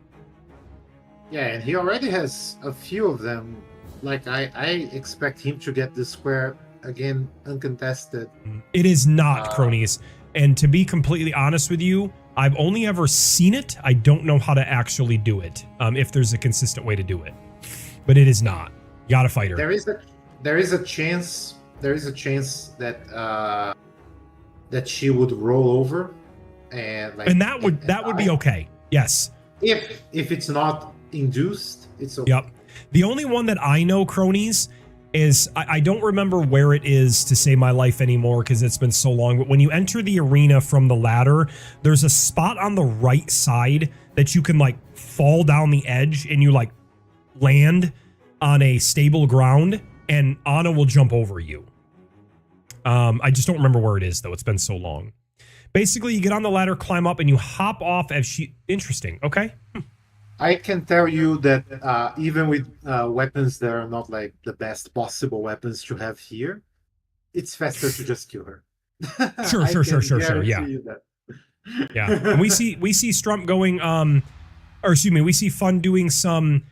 Yeah, and he already has a few of them. Like I expect him to get this square again uncontested. It is not, cronies. And to be completely honest with you, I've only ever seen it. I don't know how to actually do it. If there's a consistent way to do it, but it is not. You gotta fight her. There is a chance that that she would roll over, and that would be okay. Yes. If it's not induced, it's okay. Yep. The only one that I know, cronies, is I don't remember where it is to save my life anymore because it's been so long, but when you enter the arena from the ladder, there's a spot on the right side that you can like fall down the edge and you like land on a stable ground and Anna will jump over you. I just don't remember where it is though. It's been so long. Basically, you get on the ladder, climb up, and you hop off as she... Interesting. Okay. I can tell you that even with weapons that are not like the best possible weapons to have here, it's faster to just kill her. Sure. Yeah. Yeah. And we see Strump going, or excuse me, we see Fun doing some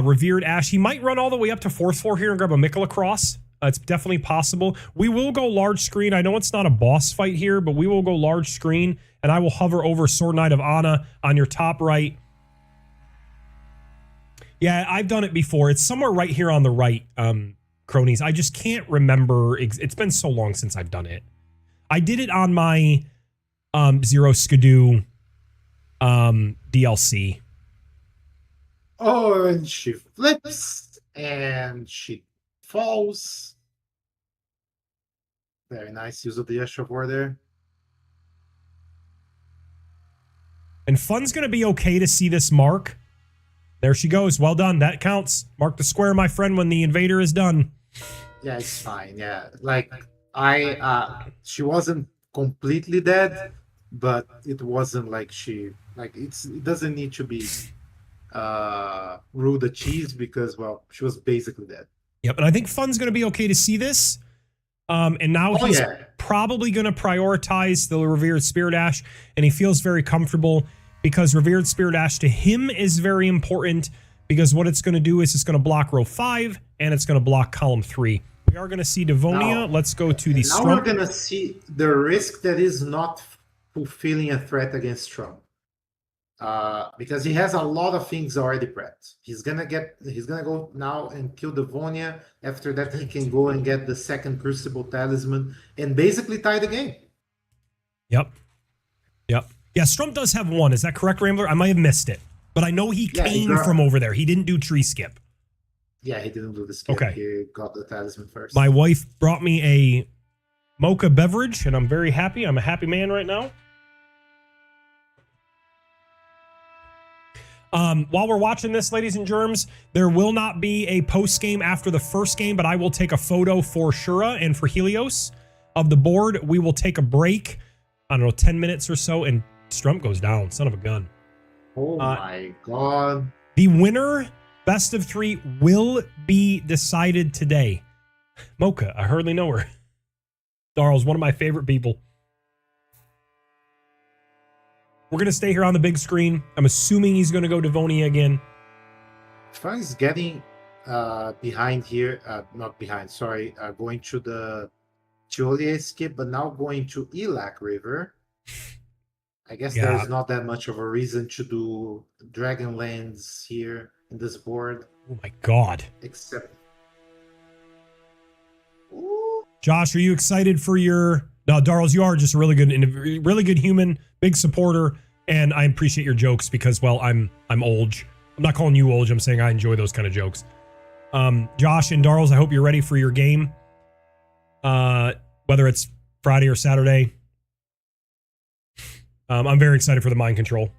revered ash. He might run all the way up to 4th floor here and grab a Mikula cross. It's definitely possible. We will go large screen. I know it's not a boss fight here, but we will go large screen, and I will hover over Sword Knight of Anna on your top right. Yeah, I've done it before. It's somewhere right here on the right, cronies. I just can't remember. It's been so long since I've done it. I did it on my Zero Skidoo DLC. Oh, and she flips and she falls. Very nice use of the Ash of War there. And Fun's going to be okay to see this mark. There she goes. Well done. That counts. Mark the square, my friend, when the invader is done. Yeah, it's fine. Yeah, like she wasn't completely dead, but it wasn't like she Like it doesn't need to be Rue the cheese because well she was basically dead. Yep, and I think Fun's going to be okay to see this. And now Oh he's yeah. probably going to prioritize the Revered Spirit Ash, and he feels very comfortable because Revered Spirit Ash to him is very important because what it's going to do is it's going to block row 5 and it's going to block column 3. We are going to see Devonia. Now, Let's go to the now we're Strump. gonna see the risk that is not fulfilling a threat against Trump. Because he has a lot of things already prepped. He's gonna go now and kill Devonia. After that, he can go and get the second Crucible Talisman and basically tie the game. Yep. Yep. Yeah, Strump does have one. Is that correct, Rambler? I might have missed it. But I know he came from over there. He didn't do tree skip. Yeah, he didn't do the skip. Okay. He got the talisman first. My wife brought me a mocha beverage, and I'm very happy. I'm a happy man right now. While we're watching this, ladies and germs, there will not be a post game after the first game, but I will take a photo for Shura and for Helios of the board. We will take a break, I don't know, 10 minutes or so, and Strump goes down. Son of a gun. Oh my god. The winner, best of 3, will be decided today. Mocha, I hardly know her. Darl's one of my favorite people. We're going to stay here on the big screen. I'm assuming he's going to go Devonia again. Fun is getting behind here. Not behind, sorry. Going to the Cholier skip, but now going to Elac River. I guess there's not that much of a reason to do Dragonlands here in this board. Oh my god. Except... Josh, are you excited for your... No, Darls, you are just a really good human, big supporter, and I appreciate your jokes because, well, I'm old. I'm not calling you old. I'm saying I enjoy those kind of jokes. Josh and Darls, I hope you're ready for your game. Whether it's Friday or Saturday. I'm very excited for the mind control.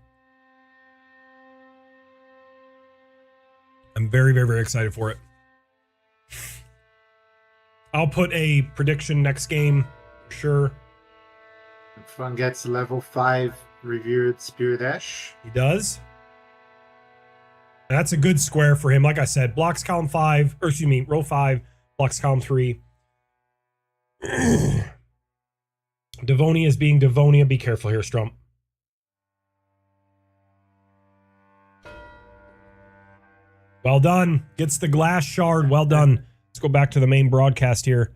I'm very, very, very excited for it. I'll put a prediction next game. Sure. Fun gets level 5 Revered Spirit Ash. He does. That's a good square for him. Like I said, blocks column 5, or excuse me, row 5, blocks column 3. Devonia is being Devonia. Be careful here, Strump. Well done. Gets the glass shard. Well done. Let's go back to the main broadcast here.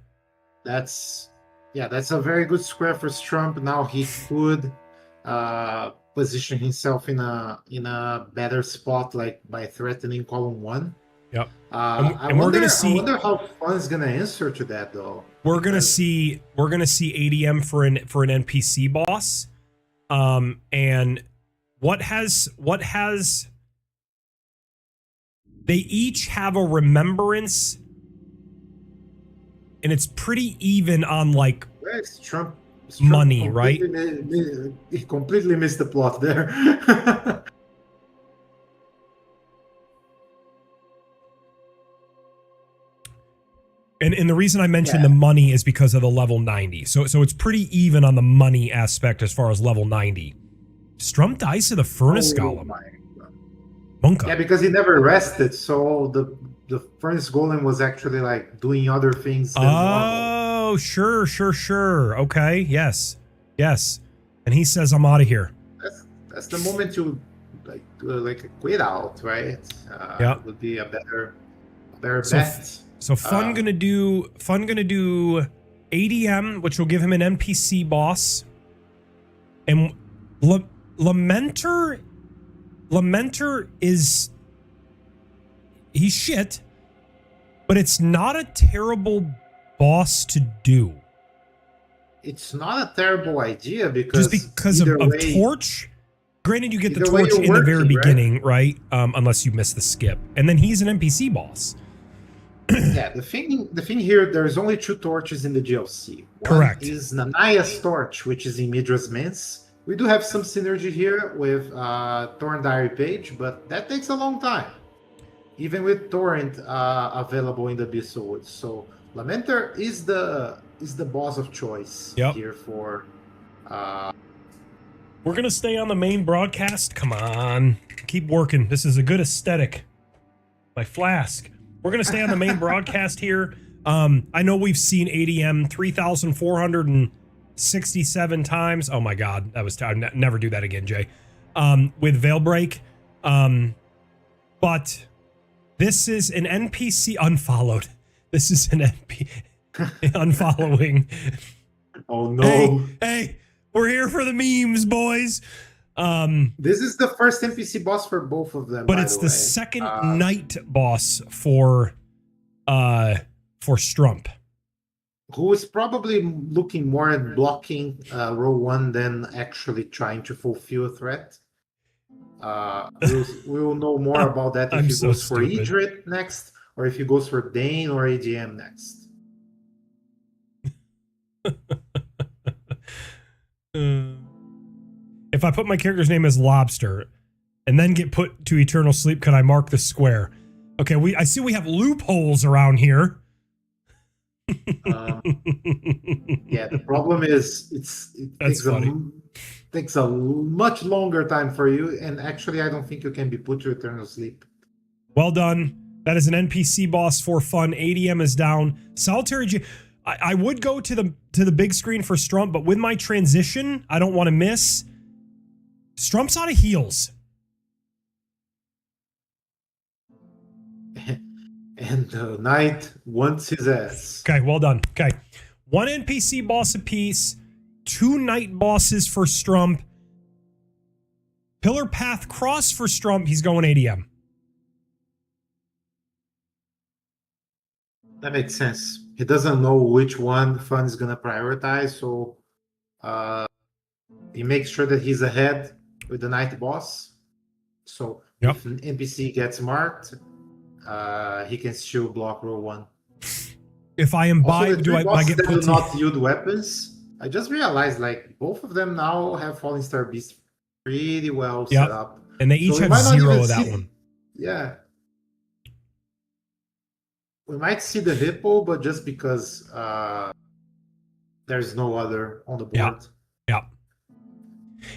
That's a very good square for Strump. Now he could position himself in a better spot, like by threatening column 1. Yep. I wonder how Fun is gonna answer to that though. We're gonna see ADM for an NPC boss. And what has they each have a remembrance, and it's pretty even on like Trump money, right? He completely missed the plot there. And the reason I mentioned the money is because of the level 90. So it's pretty even on the money aspect as far as level 90. Strump dies to the Furnace Golem. Monka. Yeah, because he never rested, so the Furnace Golem was actually like doing other things than normal. Sure. Okay, yes. And he says, I'm out of here. That's the moment to like quit out, right? Yeah. Would be a better bet. So Fun gonna do ADM, which will give him an NPC boss, and Lamenter is he's shit, but it's not a terrible boss to do. It's not a terrible idea because of Torch. Granted, you get the Torch in the very beginning, right? Unless you miss the skip, and then he's an NPC boss. Yeah, the thing here, there's only 2 torches in the DLC. Correct. One is Nanaya's torch, which is in Midra's Mins. We do have some synergy here with Torrent Diary Page, but that takes a long time, even with Torrent available in the Abyssal Woods. So Lamenter is the boss of choice here for We're going to stay on the main broadcast. Come on. Keep working. This is a good aesthetic. My flask. We're going to stay on the main broadcast here. I know we've seen ADM 3,467 times. Oh my God. That was never do that again, Jay. With Veilbreak. But this is an NPC unfollowed. This is an NPC unfollowing. Oh no. Hey, we're here for the memes, boys. This is the first NPC boss for both of them. But it's the second night boss for Strump. Who is probably looking more at blocking row 1 than actually trying to fulfill a threat. We'll know more about that if he goes for Idrit next, or if he goes for Dane or AGM next. If I put my character's name as Lobster and then get put to eternal sleep, can I mark the square? Okay, I see we have loopholes around here. Yeah, the problem is it takes a much longer time for you, and actually I don't think you can be put to eternal sleep. Well done. That is an NPC boss for fun. ADM is down. Solitary I would go to the big screen for Strump, but with my transition, I don't want to miss. Strump's out of heals. And the knight wants his ass. Okay, well done. Okay. 1 NPC boss apiece, 2 night bosses for Strump. Pillar Path Cross for Strump. He's going ADM. That makes sense. He doesn't know which one Fun is going to prioritize, so he makes sure that he's ahead with the night boss. So if an NPC gets marked, he can still block row 1. If I imbibe, do I get put do not yield weapons? I just realized, like, both of them now have Falling Star Beast pretty well set up. And they each have 0 of that one. Yeah. We might see the Hippo, but just because there's no other on the board. Yeah.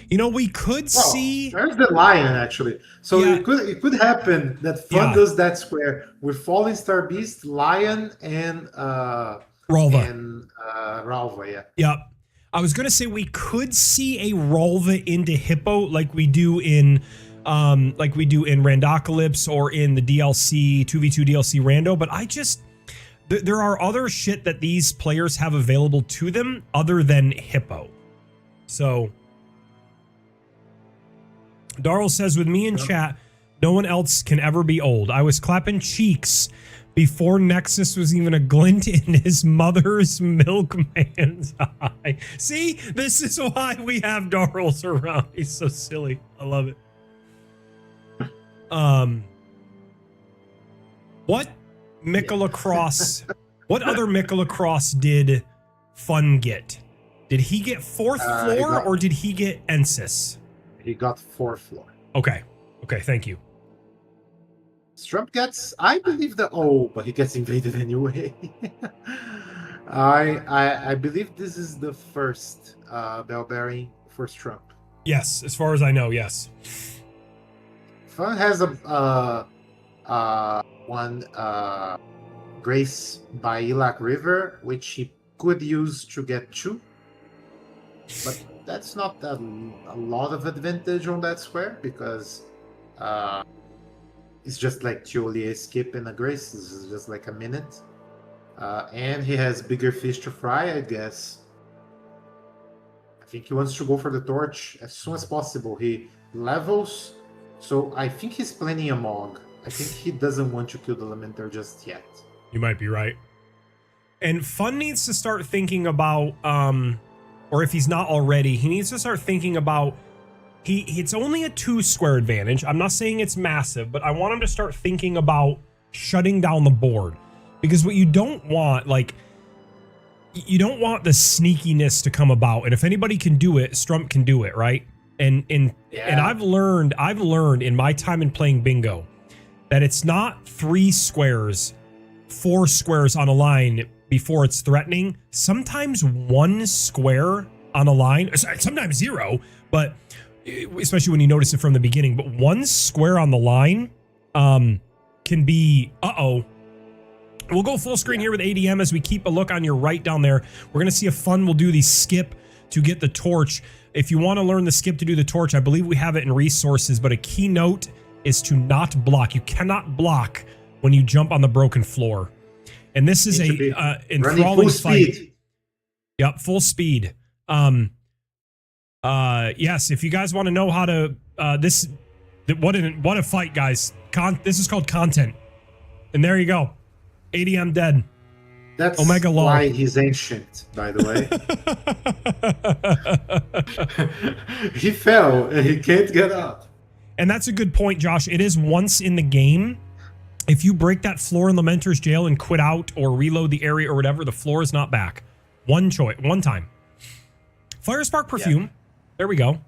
You know, we could see... There's the Lion, actually. So it could happen that Fun does that square with Falling Star Beast, Lion, and Ralva. And Ralva, yeah. Yep. I was going to say we could see a Ralva into Hippo like we do in Randocalypse or in the DLC 2v2 DLC Rando, but there are other shit that these players have available to them other than Hippo. So Darrell says, with me in chat, no one else can ever be old. I was clapping cheeks before Nexus was even a glint in his mother's milkman's eye. See, this is why we have Darrell's around. He's so silly. I love it. What Michalacross? What other Michalacross did Fun get? Did he get 4th floor or did he get Ensis? He got 4th floor. Okay, thank you. Strump gets, I believe but he gets invaded anyway. I believe this is the first bell bearing for Strump. Yes, as far as I know, yes. Fun has one Grace by Ilac River, which he could use to get 2. But that's not a lot of advantage on that square, because it's just like Tioli skip and a Grace. This is just like a minute. And he has bigger fish to fry, I guess. I think he wants to go for the torch as soon as possible. He levels, so I think he's planning a Mog. I think he doesn't want to kill the Lamenter just yet. You might be right. And Fun needs to start thinking about, or if he's not already, he needs to start thinking about, it's only a 2 square advantage. I'm not saying it's massive, but I want him to start thinking about shutting down the board. Because what you don't want, you don't want the sneakiness to come about. And if anybody can do it, Strump can do it, right? And I've learned in my time in playing bingo that it's not 3 squares, 4 squares on a line before it's threatening. Sometimes 1 square on a line. Sometimes 0, but especially when you notice it from the beginning. But 1 square on the line can be, We'll go full screen here with ADM as we keep a look on your right down there. We're going to see a fun. We'll do the skip to get the torch. If you want to learn the skip to do the torch, I believe we have it in resources, but a key note is to not block. You cannot block when you jump on the broken floor. And this is a enthralling fight. Speed. Yep, full speed. Yes, if you guys want to know how to what a fight, guys. This is called content. And there you go. ADM dead. That's Omega Law. why he's ancient, by the way. He fell and he can't get up. And that's a good point, Josh. It is once in the game. If you break that floor in Lamenter's jail and quit out or reload the area or whatever, the floor is not back. One time. Fire Spark Perfume. Yeah. There we go.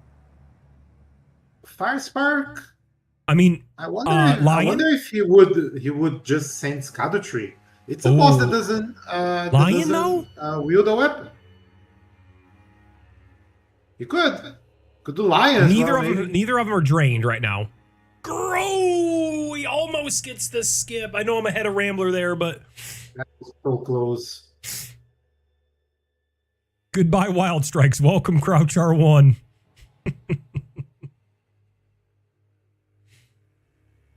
Fire Spark. I mean, I wonder if he would just send Scadutree. It's a boss that doesn't wield a weapon. He could do Lion. Neither of them are drained right now. Grow! He almost gets the skip. I know I'm ahead of Rambler there, but that was so close. Goodbye, Wild Strikes. Welcome, Crouch R1.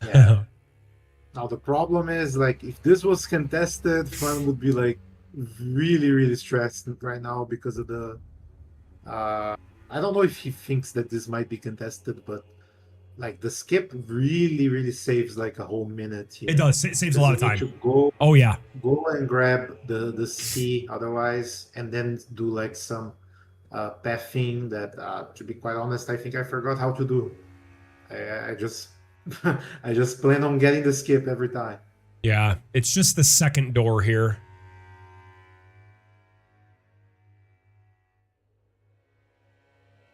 Yeah. Now the problem is, like, if this was contested, Fun would be like really, really stressed right now because of the. I don't know if he thinks that this might be contested, but like the skip really, really saves like a whole minute here. It does. It saves a lot of time. Go and grab the C otherwise, and then do like some pathing that, to be quite honest, I think I forgot how to do. I just I just plan on getting the skip every time. Yeah, it's just the second door here.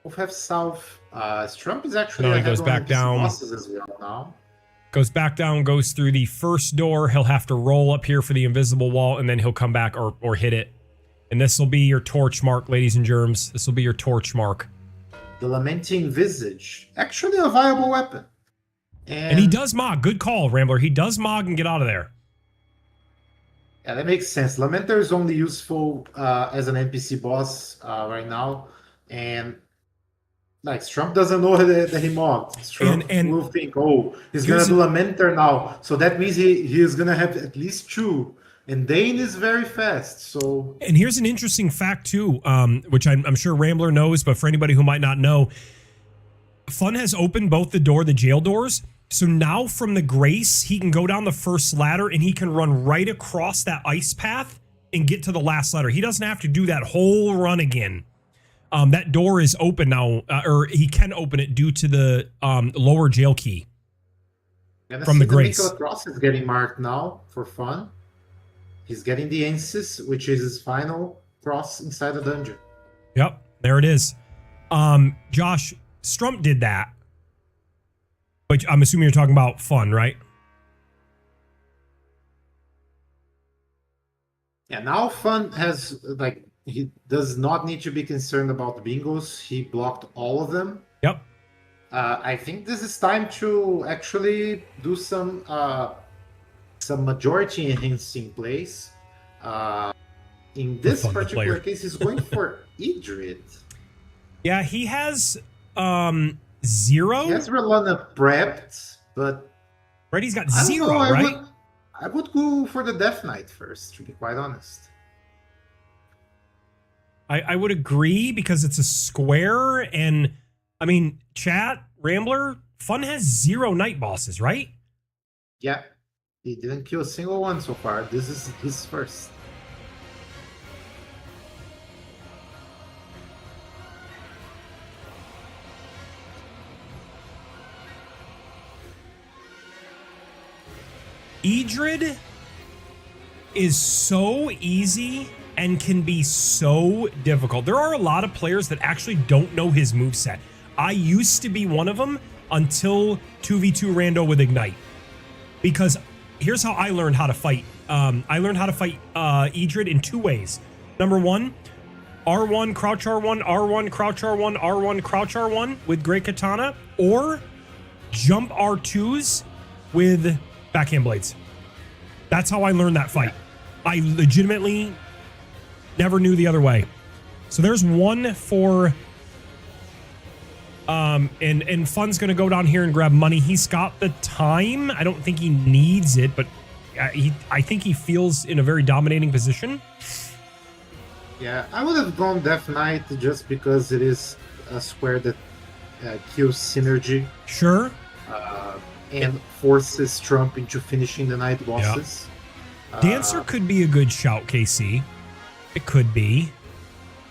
We'll have south. STRUMP is actually no, he goes back down. As well now. Goes back down, goes through the first door. He'll have to roll up here for the invisible wall, and then he'll come back or hit it. And this will be your torch mark, ladies and germs. This will be your torch mark. The Lamenting Visage. Actually a viable weapon. And he does Mog. Good call, Rambler. He does Mog and get out of there. Yeah, that makes sense. Lamenter is only useful as an NPC boss right now. And like, STRUMP doesn't know that he mogged. STRUMP will think, oh, he's going to do Lamenter now. So that means he is going to have at least 2. And Dane is very fast, so... And here's an interesting fact, too, which I'm sure Rambler knows, but for anybody who might not know, Fun has opened both the jail doors. So now from the Grace, he can go down the first ladder and he can run right across that ice path and get to the last ladder. He doesn't have to do that whole run again. That door is open now, or he can open it due to the lower jail key from the Grace. The cross is getting marked now for Fun. He's getting the Ansys, which is his final cross inside the dungeon. Yep, there it is. Josh, STRUMP did that. But I'm assuming you're talking about Fun, right? Yeah, now Fun has, like, he does not need to be concerned about bingos. He blocked all of them. Yep. I think this is time to actually do some majority enhancing plays. In this particular case, he's going for Idrid. Yeah, he has 0. He has Relana prepped, but right, he's got 0, right? I would go for the Death Knight first, to be quite honest. I would agree because it's a square, and I mean, chat, Rambler, Fun has 0 night bosses, right? Yeah. He didn't kill a single one so far. This is his first. Idrid is so easy and can be so difficult. There are a lot of players that actually don't know his moveset. I used to be one of them until 2v2 Rando with Ignite. Because here's how I learned how to fight. I learned how to fight Idrid in 2 ways. Number 1, R1, crouch R1, R1, crouch R1, R1, crouch R1 with Great Katana, or jump R2s with backhand blades. That's how I learned that fight. I legitimately never knew the other way. So there's one for and Fun's gonna go down here and grab money. He's got the time. I don't think he needs it, but I think he feels in a very dominating position. Yeah, I would have gone Death Knight just because it is a square that kills synergy. Sure. And forces STRUMP into finishing the night bosses. Yeah. Dancer could be a good shout, KC. It could be.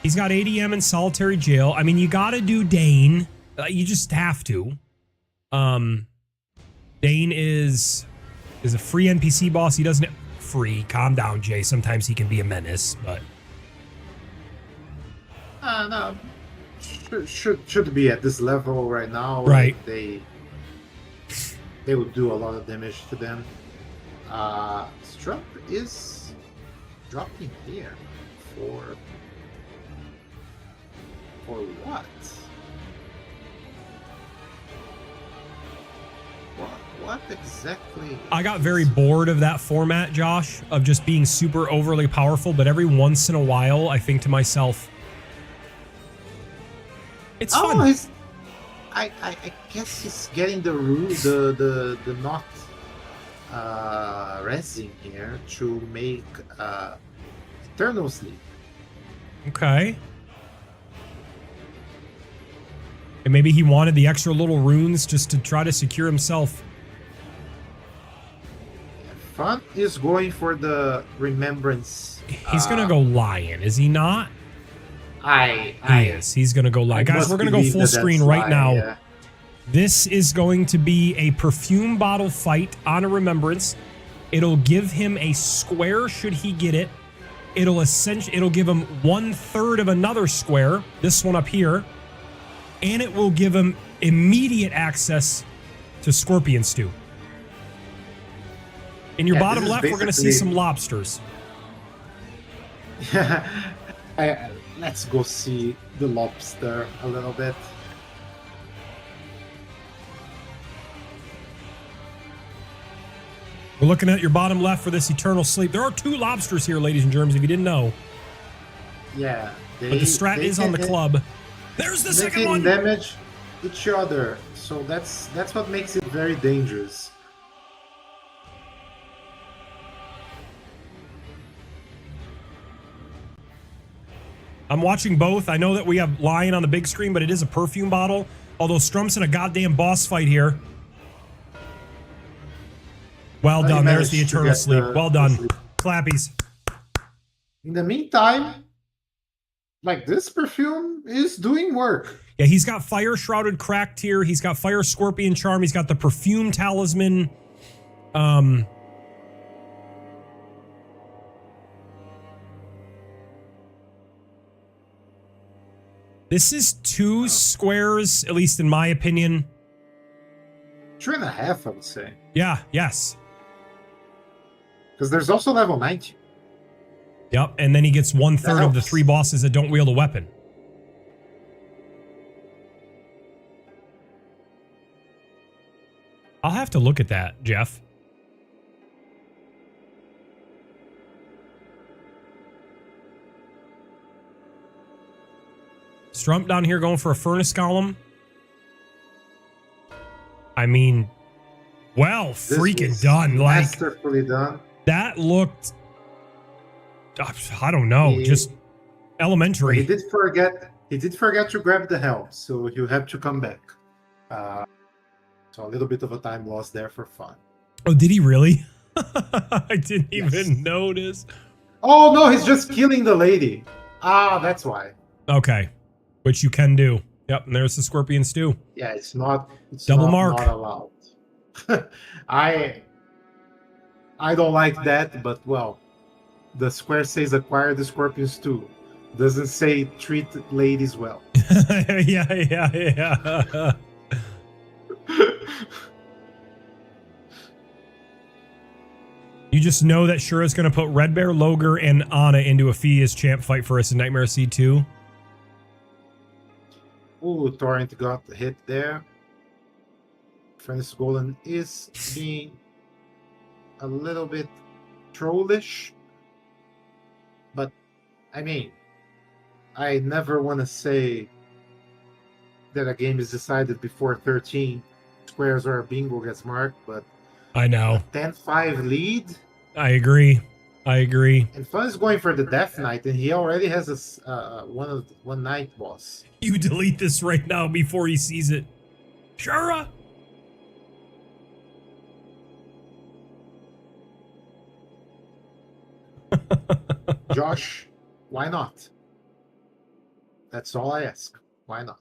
He's got ADM in solitary jail. I mean, you got to do Dane. You just have to. Dane is a free NPC boss. He doesn't free. Calm down, Jay. Sometimes he can be a menace, but no, should be at this level right now. Right. Like they would do a lot of damage to them. STRUMP is dropping here for what? What exactly? I got very bored of that format, Josh, of just being super overly powerful. But every once in a while, I think to myself, it's fun. I guess he's getting the not resin here to make Eternal Sleep. Okay. And maybe he wanted the extra little runes just to try to secure himself. Fun is going for the Remembrance. He's gonna go Lion, is he not? He is. He's gonna go Lion. Guys, we're gonna go full screen right now. Yeah. This is going to be a perfume bottle fight on a Remembrance. It'll give him a square should he get it. It'll give him 1/3 of another square, this one up here, and it will give him immediate access to Scorpion Stew. In your bottom left, we're going to see some lobsters. Yeah, let's go see the lobster a little bit. We're looking at your bottom left for this Eternal Sleep. There are 2 lobsters here, ladies and germs, if you didn't know. Yeah. But the strat is on the club. There's the second one! They can damage each other, so that's what makes it very dangerous. I'm watching both. I know that we have Lion on the big screen, but it is a perfume bottle. Although Strump's in a goddamn boss fight here. Well done. There's the Eternal Sleep. Well done. Clappies. In the meantime, like, this perfume is doing work. Yeah, he's got Fire Shrouded Cracked here. He's got Fire Scorpion Charm. He's got the Perfume Talisman. This is 2 squares, at least in my opinion. 3.5, I would say. Yeah, yes. Because there's also level 90. Yep, and then he gets 1/3 of the 3 bosses that don't wield a weapon. I'll have to look at that, Jeff. Strump down here going for a Furnace Golem. I mean, well, freaking done. Like, masterfully done. That looked, I don't know, just elementary. He did forget to grab the helm, so you have to come back. So a little bit of a time loss there for fun. Oh, did he really? I didn't even notice. Oh no, he's just killing the lady. Ah, that's why. Okay, which you can do. Yep, and there's the Scorpion Stew. Yeah, it's not double mark. Not allowed. I don't like that, but well, the square says acquire the Scorpion Stew. Doesn't say treat ladies well. yeah. You just know that Shura's going to put Red Bear, Loger, and Ana into a Phidias champ fight for us in Nightmare Seed 2. Ooh, Torrent got hit there. Francis Golden is being a little bit trollish. But, I mean, I never want to say that a game is decided before 13 squares or a bingo gets marked, but I know. 10-5 lead. I agree. And Fun is going for the Death Knight, and he already has a one night boss. You delete this right now before he sees it. Shura! Josh, why not? That's all I ask. Why not?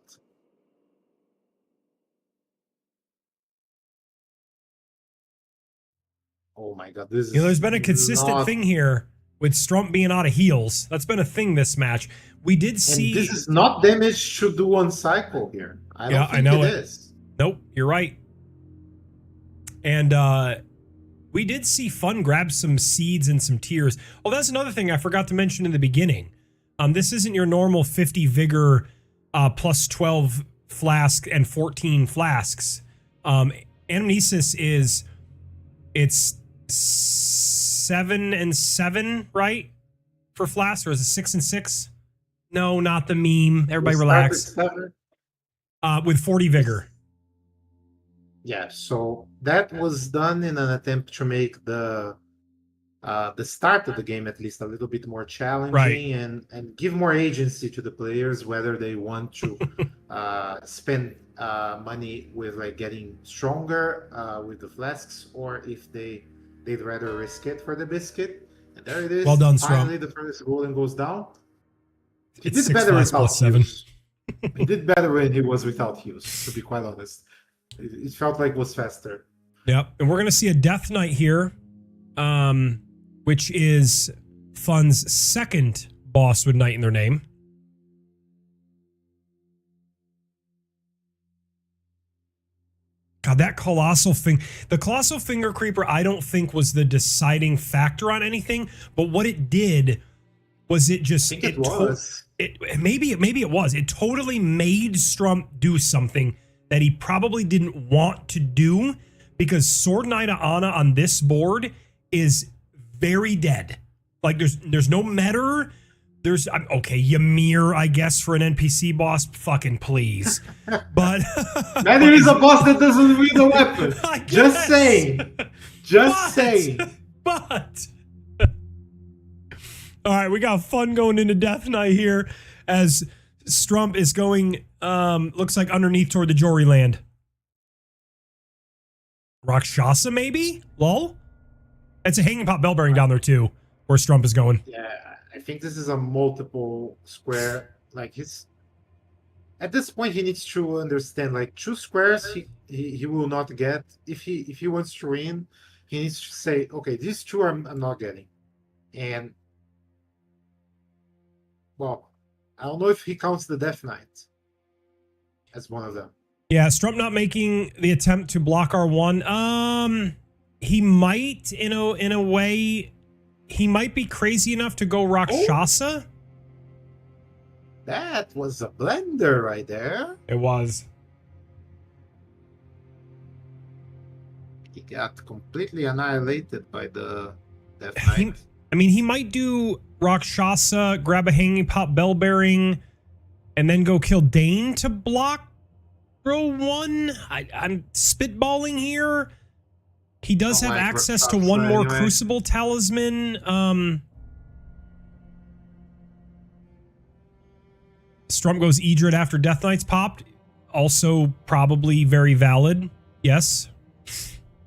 Oh my god, this is... There's been a consistent thing here with Strump being out of heals. That's been a thing this match. We did see... And this is not damage to do on cycle here. I don't think it is. Nope, you're right. And we did see Fun grab some seeds and some tears. Oh, that's another thing I forgot to mention in the beginning. This isn't your normal 50 vigor plus 12 flask and 14 flasks. Anamnesis is... It's 7 and 7, right? For flasks, or is it 6 and 6? No, not the meme. Everybody relax. With 40 vigor. Yeah, so that was done in an attempt to make the start of the game at least a little bit more challenging, right, and give more agency to the players, whether they want to spend money with like getting stronger with the flasks, or if they'd rather risk it for the biscuit. And there it is. Well done, Finally, Strom. the first golden goes down. He It's did better without 7. Hughes. He did better when he was without Hughes, to be quite honest. It felt like it was faster. Yep, and we're going to see a Death Knight here, which is Fun's second boss with Knight in their name. God, that Colossal the Colossal Finger Creeper, I don't think was the deciding factor on anything, but what it did was it just... I think it was. Maybe it was. It totally made Strump do something that he probably didn't want to do, because Sword Knight of Ana on this board is very dead. Like there's no meta. There's okay, Ymir, I guess, for an NPC boss. Fucking please. But Meta is a boss that doesn't wield a weapon. Just saying. Just saying. But all right, we got Fun going into Death Knight here as Strump is going, looks like underneath toward the Jory land. Rakshasa, maybe? Lol? It's a hanging pop bell bearing down there, too, where Strump is going. Yeah, I think this is a multiple square. Like, at this point, he needs to understand, like, 2 squares he will not get. If he wants to win, he needs to say, okay, these 2 I'm not getting. And, well, I don't know if he counts the Death Knight as one of them. Yeah, Strump not making the attempt to block R1. He might, in a way, he might be crazy enough to go Rakshasa. Oh, that was a blender right there. It was. He got completely annihilated by the Death Knight. He might do Rakshasa, grab a hanging pop bell bearing, and then go kill Dane to block row 1. I'm spitballing here. He does have access to one more Crucible Talisman. Strump goes Edred after Death Knight's popped. Also probably very valid. Yes.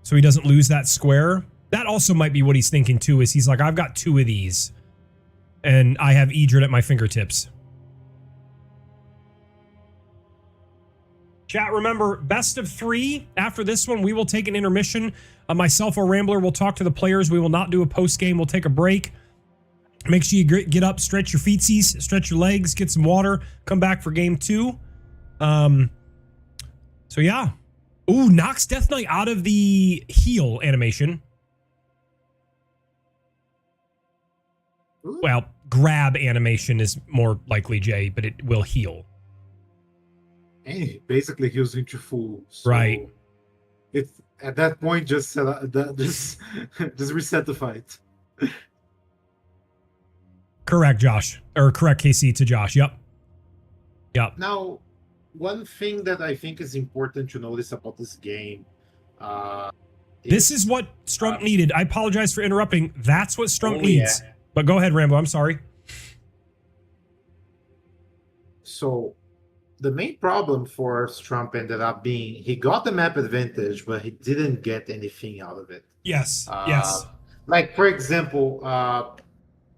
So he doesn't lose that square. That also might be what he's thinking too, is he's like, I've got 2 of these. And I have Edred at my fingertips. Chat, remember, best of 3. After this one, we will take an intermission. Myself or Rambler will talk to the players. We will not do a post-game. We'll take a break. Make sure you get up, stretch your feetsies, stretch your legs, get some water, come back for game 2. So yeah. Ooh, knocks Death Knight out of the heal animation. Well, grab animation is more likely J, but it will heal. And he basically heals into full. So Right. It's at that point just just reset the fight. Correct, Josh. Or correct, KC to Josh. Yep. Yep. Now, one thing that I think is important to notice about this game, this is what Strump needed. I apologize for interrupting. That's what Strump needs. Yeah. But go ahead, Rambo. I'm sorry. So the main problem for Strump ended up being he got the map advantage, but he didn't get anything out of it. Yes. Yes. Like, for example,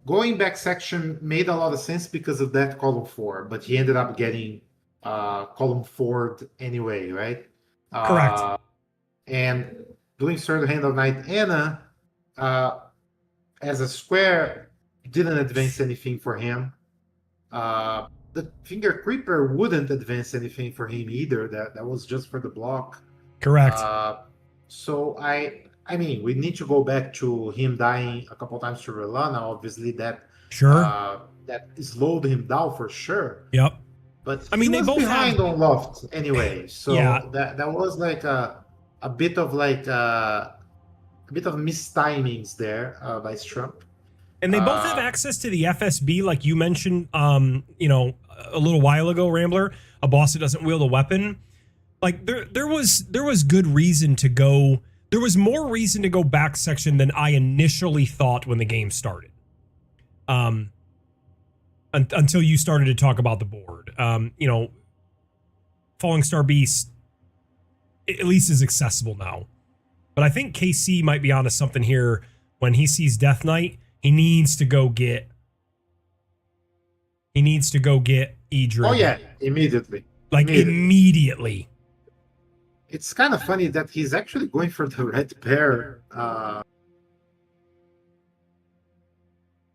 going back section made a lot of sense because of that column 4, but he ended up getting column 4 anyway, right? Correct. And doing Sword Hand of Knight Anna as a square didn't advance anything for him. The Finger Creeper wouldn't advance anything for him either. That was just for the block. Correct. So I mean, we need to go back to him dying a couple times to Relana. Obviously, that that slowed him down for sure. Yep. But I mean, he they was both behind on Loft anyway. So Yeah. that was like a bit of mistimings there by Strump. And they both have access to the FSB, like you mentioned, you know, a little while ago, Rambler, a boss that doesn't wield a weapon. Like there was good reason to go. There was more reason to go back section than I initially thought when the game started. Until you started to talk about the board. You know, Falling Star Beast at least is accessible now. But I think KC might be onto something here. When he sees Death Knight, he needs to go get Idris. Oh yeah, immediately. Like immediately. It's kind of funny that he's actually going for the red bear.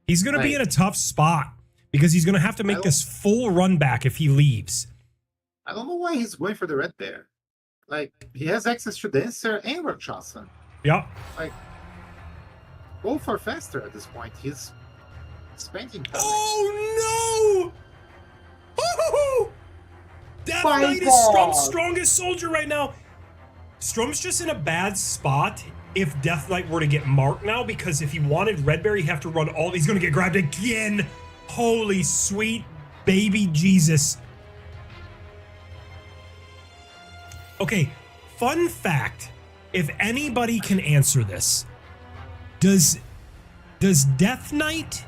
He's going to be in a tough spot because he's going to have to make this full run back if he leaves. I don't know why he's going for the red bear. Like, he has access to Dancer and Rakshasa. Yep. Like, both are faster at this point. He's spending time. Oh no! Oh! Death Knight is Strump's strongest soldier right now. Strump's just in a bad spot if Death Knight were to get marked now, because if he wanted Redberry, he'd have to run all. He's going to get grabbed again. Holy sweet baby Jesus. Okay, fun fact. If anybody can answer this, does Death Knight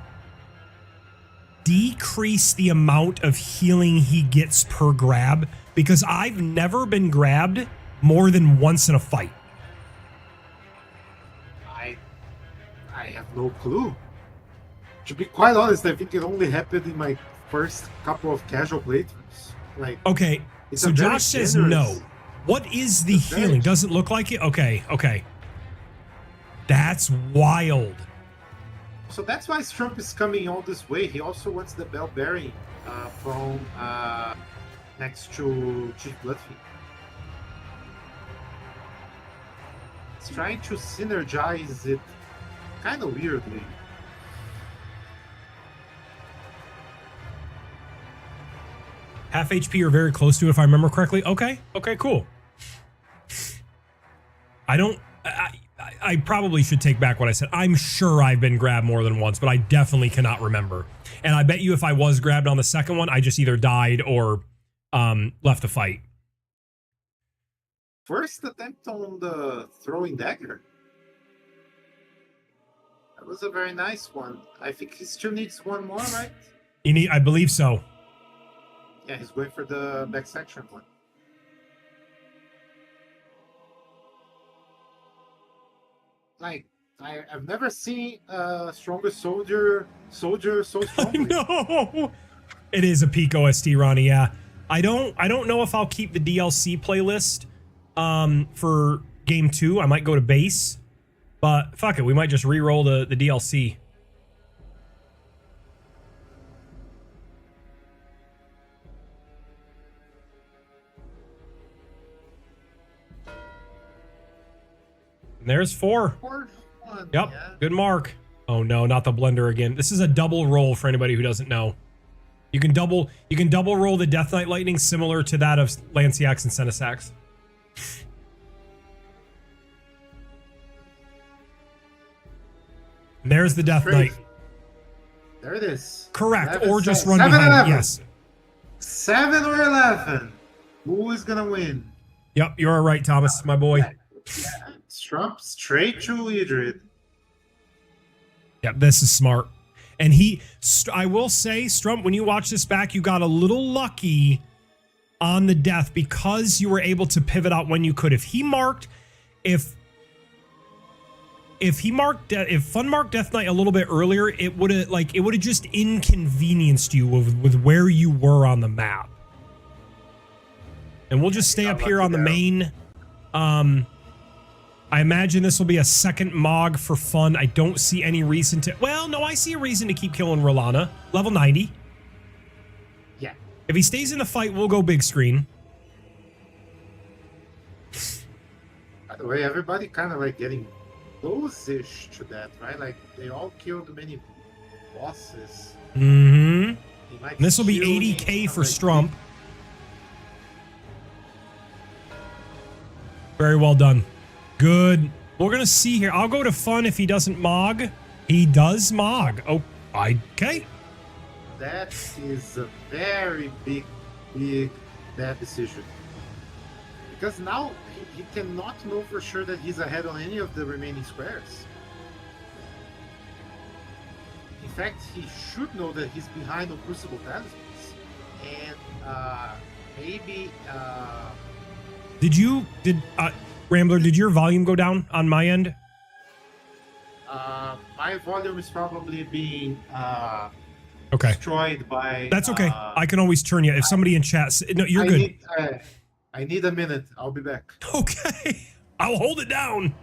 decrease the amount of healing he gets per grab? Because I've never been grabbed more than once in a fight. I have no clue. To be quite honest, I think it only happened in my first couple of casual playthroughs. Like, okay, so Josh says no. What is the healing? Doesn't look like it? Okay. That's wild. So that's why Strump is coming all this way. He also wants the bell bearing from next to Chief Bloodfiend. He's trying to synergize it kind of weirdly. Half HP or very close to it, if I remember correctly. Okay, cool. I probably should take back what I said. I'm sure I've been grabbed more than once, but I definitely cannot remember. And I bet you if I was grabbed on the second one, I just either died or left the fight. First attempt on the throwing dagger. That was a very nice one. I think he still needs one more, right? I believe so. Yeah, he's going for the back section one. Like, I've never seen a stronger soldier so strongly. No, it is a peak OST, Ronnie. Yeah, I don't know if I'll keep the DLC playlist for game 2. I might go to base, but fuck it, we might just re-roll the DLC. And there's 4. One, Yep, yeah. good mark. Oh no, not the blender again. This is a double roll for anybody who doesn't know. You can double roll the Death Knight Lightning similar to that of Lanciax and Senesax. There's the Death Knight. There it is. Correct. 11, or just 7, run behind 11. it. Yes. 7 or 11. Who is gonna win? Yep, you're right, Thomas, my boy. Strump straight to Idrid. Yep, this is smart. And I will say, Strump, when you watch this back, you got a little lucky on the death because you were able to pivot out when you could. If Fun marked Death Knight a little bit earlier, it would have just inconvenienced you with where you were on the map. And we'll just stay up here on the main. I imagine this will be a second Mog for fun. I don't see any reason to... Well, no, I see a reason to keep killing Rolana. Level 90. Yeah. If he stays in the fight, we'll go big screen. By the way, everybody kind of like getting close-ish to that, right? Like, they all killed many bosses. Mm-hmm. This will be 80k for Strump. Very well done. Good. We're going to see here. I'll go to fun if he doesn't Mog. He does Mog. Oh, okay. That is a very big bad decision. Because now he cannot know for sure that he's ahead on any of the remaining squares. In fact, he should know that he's behind on Crucible Talismans. And maybe... Rambler, did your volume go down on my end? My volume is probably being okay. destroyed by... That's okay. I can always turn you. If somebody in chat... No, you're good. I need a minute. I'll be back. Okay. I'll hold it down.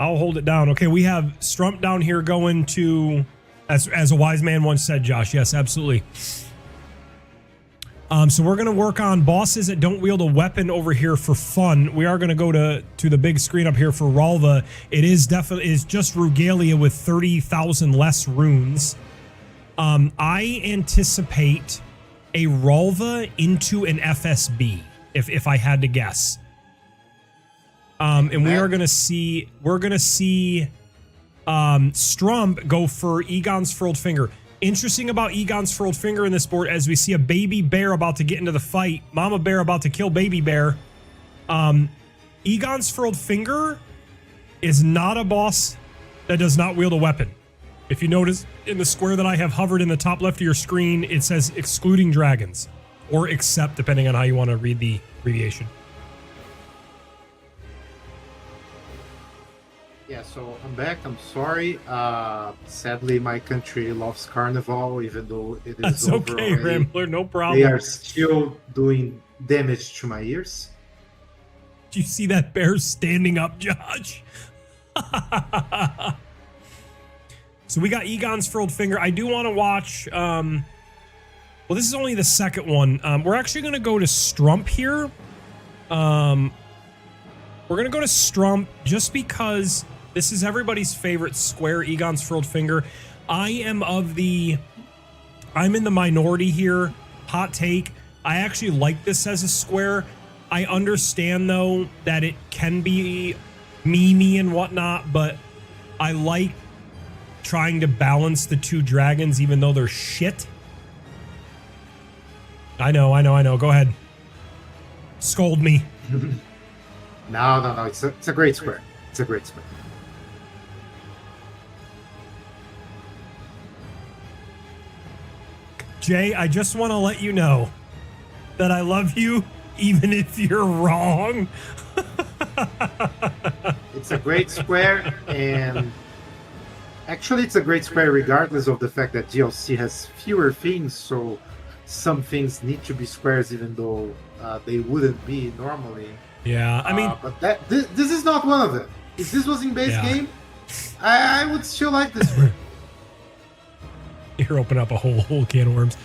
I'll hold it down. Okay, we have Strump down here going to... As a wise man once said, Josh. Yes, absolutely. So we're going to work on bosses that don't wield a weapon over here for fun. We are going to go to the big screen up here for Ralva. It is just Rugalia with 30,000 less runes. I anticipate a Ralva into an FSB, if I had to guess. And we're going to see Strump go for Egon's Furled Finger. Interesting about Egon's Furled Finger in this board, as we see a baby bear about to get into the fight. Mama bear about to kill baby bear. Egon's Furled Finger is not a boss that does not wield a weapon. If you notice in the square that I have hovered in the top left of your screen, it says excluding dragons, or except, depending on how you want to read the abbreviation. Yeah, so I'm back. I'm sorry. Sadly, my country loves Carnival, even though it is That's over okay, already. Rambler. No problem. They are still doing damage to my ears. Do you see that bear standing up, Josh? So we got Egon's Furled Finger. I do want to watch... well, this is only the second one. We're actually going to go to Strump here. We're going to go to Strump just because this is everybody's favorite square, Egon's Furled Finger. I'm in the minority here. Hot take. I actually like this as a square. I understand, though, that it can be memey and whatnot, but I like trying to balance the two dragons, even though they're shit. I know. Go ahead. Scold me. No. It's a great square. It's a great square. Jay, I just want to let you know that I love you, even if you're wrong. It's a great square, and actually it's a great square regardless of the fact that DLC has fewer things, so some things need to be squares even though they wouldn't be normally. Yeah, I mean... but this is not one of them. If this was in base game, I would still like this square. You're opening up a whole can of worms.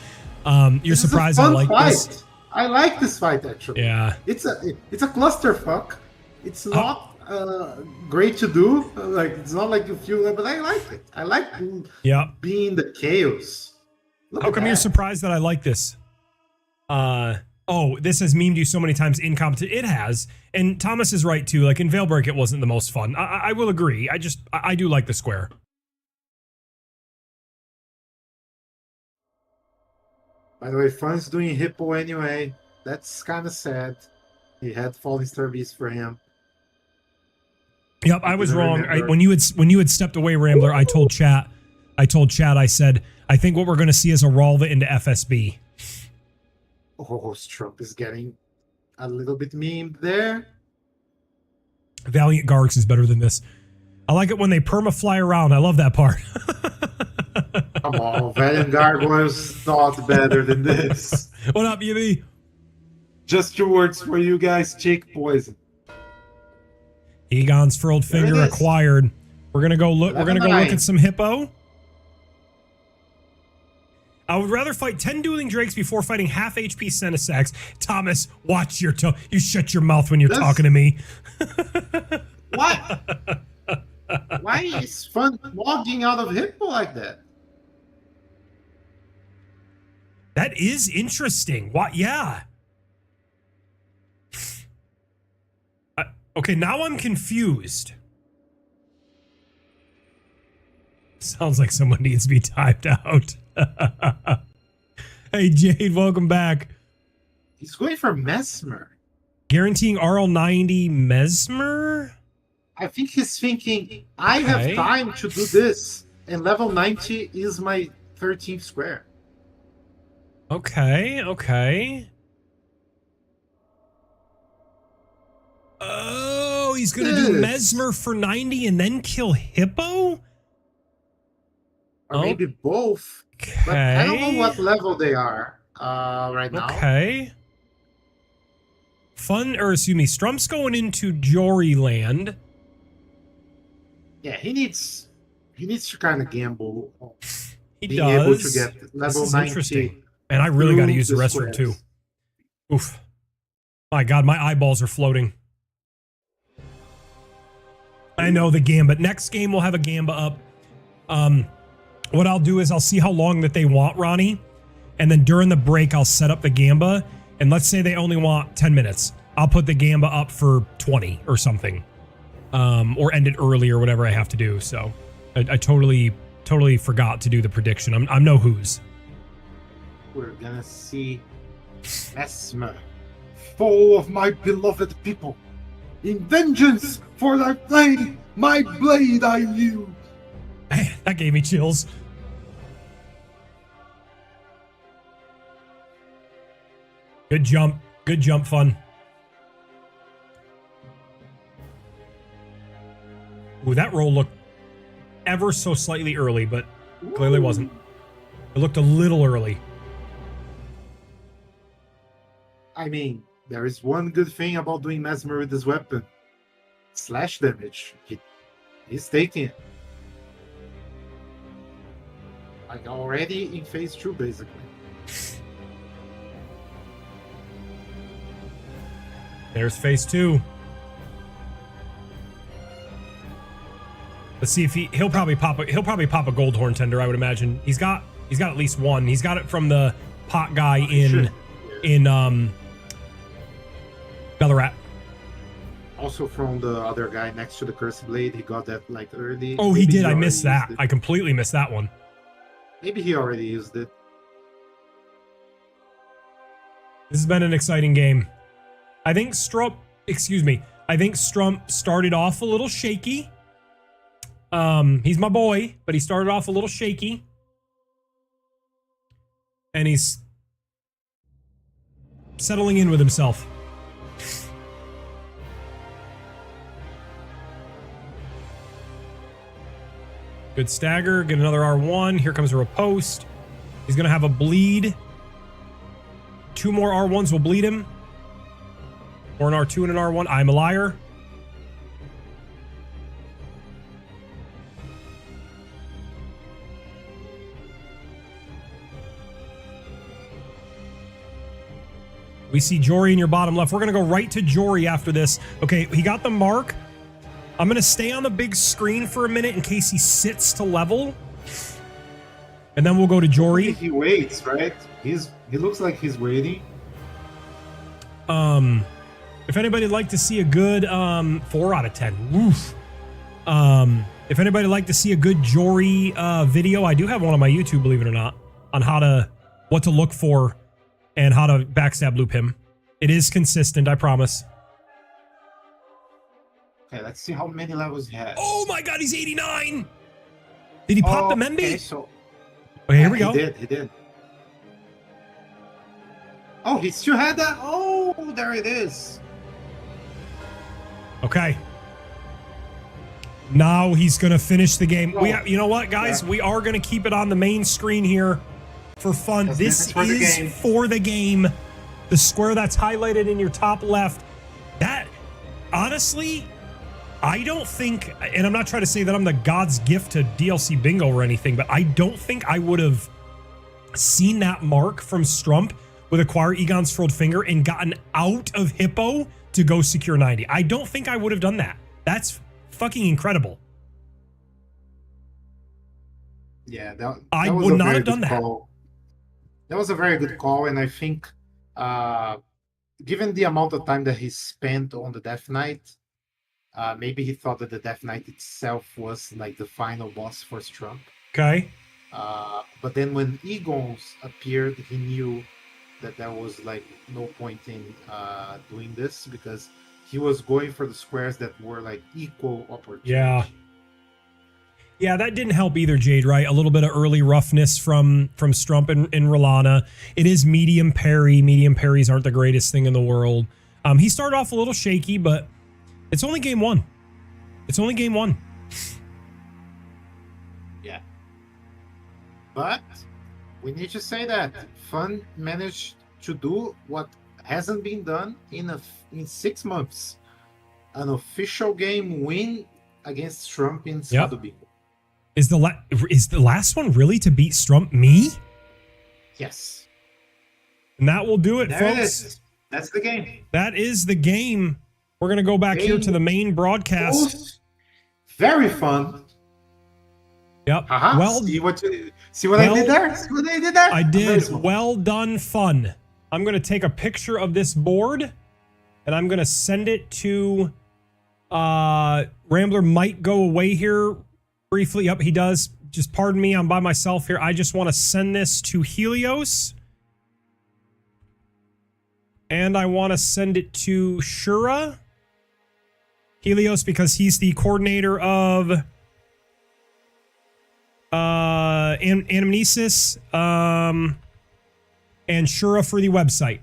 You're surprised I like this? I like this fight actually. Yeah. It's a clusterfuck. It's not great to do. Like it's not like you feel, but I like it. I like Yeah. being the chaos. Look How at come you're that. surprised that I like this? Oh, this has memed you so many times in competition. It has. And Thomas is right too. Like in Veilbreak, it wasn't the most fun. I will agree. I do like the square. By the way, Fun's doing Hippo anyway. That's kind of sad. He had Falling Star Beast for him. Yep, I was wrong. Remember. When you had stepped away, Rambler, I told chat, I said, I think what we're going to see is a Ralva into FSB. Oh, STRUMP is getting a little bit memed there. Valiant Gargs is better than this. I like it when they perma fly around. I love that part. Come on, Valiant Guard was not better than this. What up, Yumi? Just 2 words for you guys, chick poison. Egon's furled finger acquired. We're gonna go look. We're gonna go look at some hippo. I would rather fight 10 dueling drakes before fighting half HP Senesax. Thomas, watch your tone. You shut your mouth when you're talking to me. What? Why is Fun walking out of hippo like that? That is interesting. What? Yeah. Okay, now I'm confused. Sounds like someone needs to be typed out. Hey, Jade, welcome back. He's going for Mesmer. Guaranteeing RL90 Mesmer? I think he's thinking, I have time to do this, and level 90 is my 13th square. Okay, okay. Oh, he's gonna do Mesmer for 90 and then kill Hippo? Or maybe both. Okay. But I don't know what level they are right now. Okay. Strump's going into Jory Land. Yeah, he needs to kind of gamble. He being does. able to get level 90. Interesting. And I really got to use the restroom too. Oof. My God, my eyeballs are floating. I know the Gambit. Next game we'll have a Gamba up. What I'll do is I'll see how long that they want, Ronnie. And then during the break, I'll set up the Gamba. And let's say they only want 10 minutes. I'll put the Gamba up for 20 or something. Or end it early or whatever I have to do. So I totally forgot to do the prediction. I'm no who's. We're gonna see Mesmer, foe of my beloved people. In vengeance for thy blade, my blade I yield. Man, that gave me chills. Good jump. Good jump, Fun. Ooh, that roll looked ever so slightly early, but clearly wasn't. It looked a little early. I mean, there is one good thing about doing Mesmer with this weapon. Slash damage. He's taking it. Like already in phase 2, basically. There's phase 2. Let's see if he'll probably pop a gold horn tender, I would imagine. He's got at least one. He's got it from the pot guy in Bellarat. Also from the other guy next to the Cursed Blade, he got that like early. Oh, he did. I missed that. I completely missed that one. Maybe he already used it. This has been an exciting game. I think Strump started off a little shaky. He's my boy, but he started off a little shaky. And he's settling in with himself. Good stagger, get another R1. Here comes a riposte. He's gonna have a bleed. 2 more R1s will bleed him. Or an R2 and an R1. I'm a liar. We see Jory in your bottom left. We're going to go right to Jory after this. Okay, he got the mark. I'm going to stay on the big screen for a minute in case he sits to level. And then we'll go to Jory. He waits, right? He looks like he's waiting. If anybody'd like to see a good 4 out of 10. Woof. If anybody'd like to see a good Jory video, I do have one on my YouTube, believe it or not, on what to look for and how to backstab loop him. It is consistent, I promise. Okay, let's see how many levels he has. Oh my god, he's 89! Did he pop the Membe? Okay, so okay, here we go. He did. Oh, he still had that. Oh, there it is. Okay. Now he's going to finish the game. You know what, guys? Yeah. We are going to keep it on the main screen here for fun. This is for the game. The square that's highlighted in your top left. That, honestly, I don't think, and I'm not trying to say that I'm the God's gift to DLC bingo or anything, but I don't think I would have seen that mark from Strump with Acquire Egon's Furled Finger and gotten out of Hippo to go secure 90. I don't think I would have done that. That's fucking incredible. Yeah, that I would not have done that. That was a very good call, and I think given the amount of time that he spent on the Death Knight, maybe he thought that the Death Knight itself was like the final boss for Strump. Okay. But then when Egon's appeared, he knew that there was like no point in doing this because he was going for the squares that were like equal opportunity. Yeah, that didn't help either, Jade, right? A little bit of early roughness from Strump and Rolana. It is medium parry. Medium parries aren't the greatest thing in the world. He started off a little shaky, but it's only game one. It's only game one. Yeah. But we need to say that Fun managed to do what hasn't been done in 6 months. An official game win against Strump in SCADUBINGO. Is the last one really to beat Strump? Me? Yes. And that will do it, there folks. It is. That's the game. That is the game. We're going to go back here to the main broadcast. Very fun. Yep. Well, see what I did there? See what I did there? I did. Well done, fun. I'm going to take a picture of this board, and I'm going to send it to... Rambler might go away here briefly. Yep, he does. Just pardon me, I'm by myself here. I just want to send this to Helios. And I want to send it to Shura. Helios, because he's the coordinator of... Anamnesis, and Shura for the website.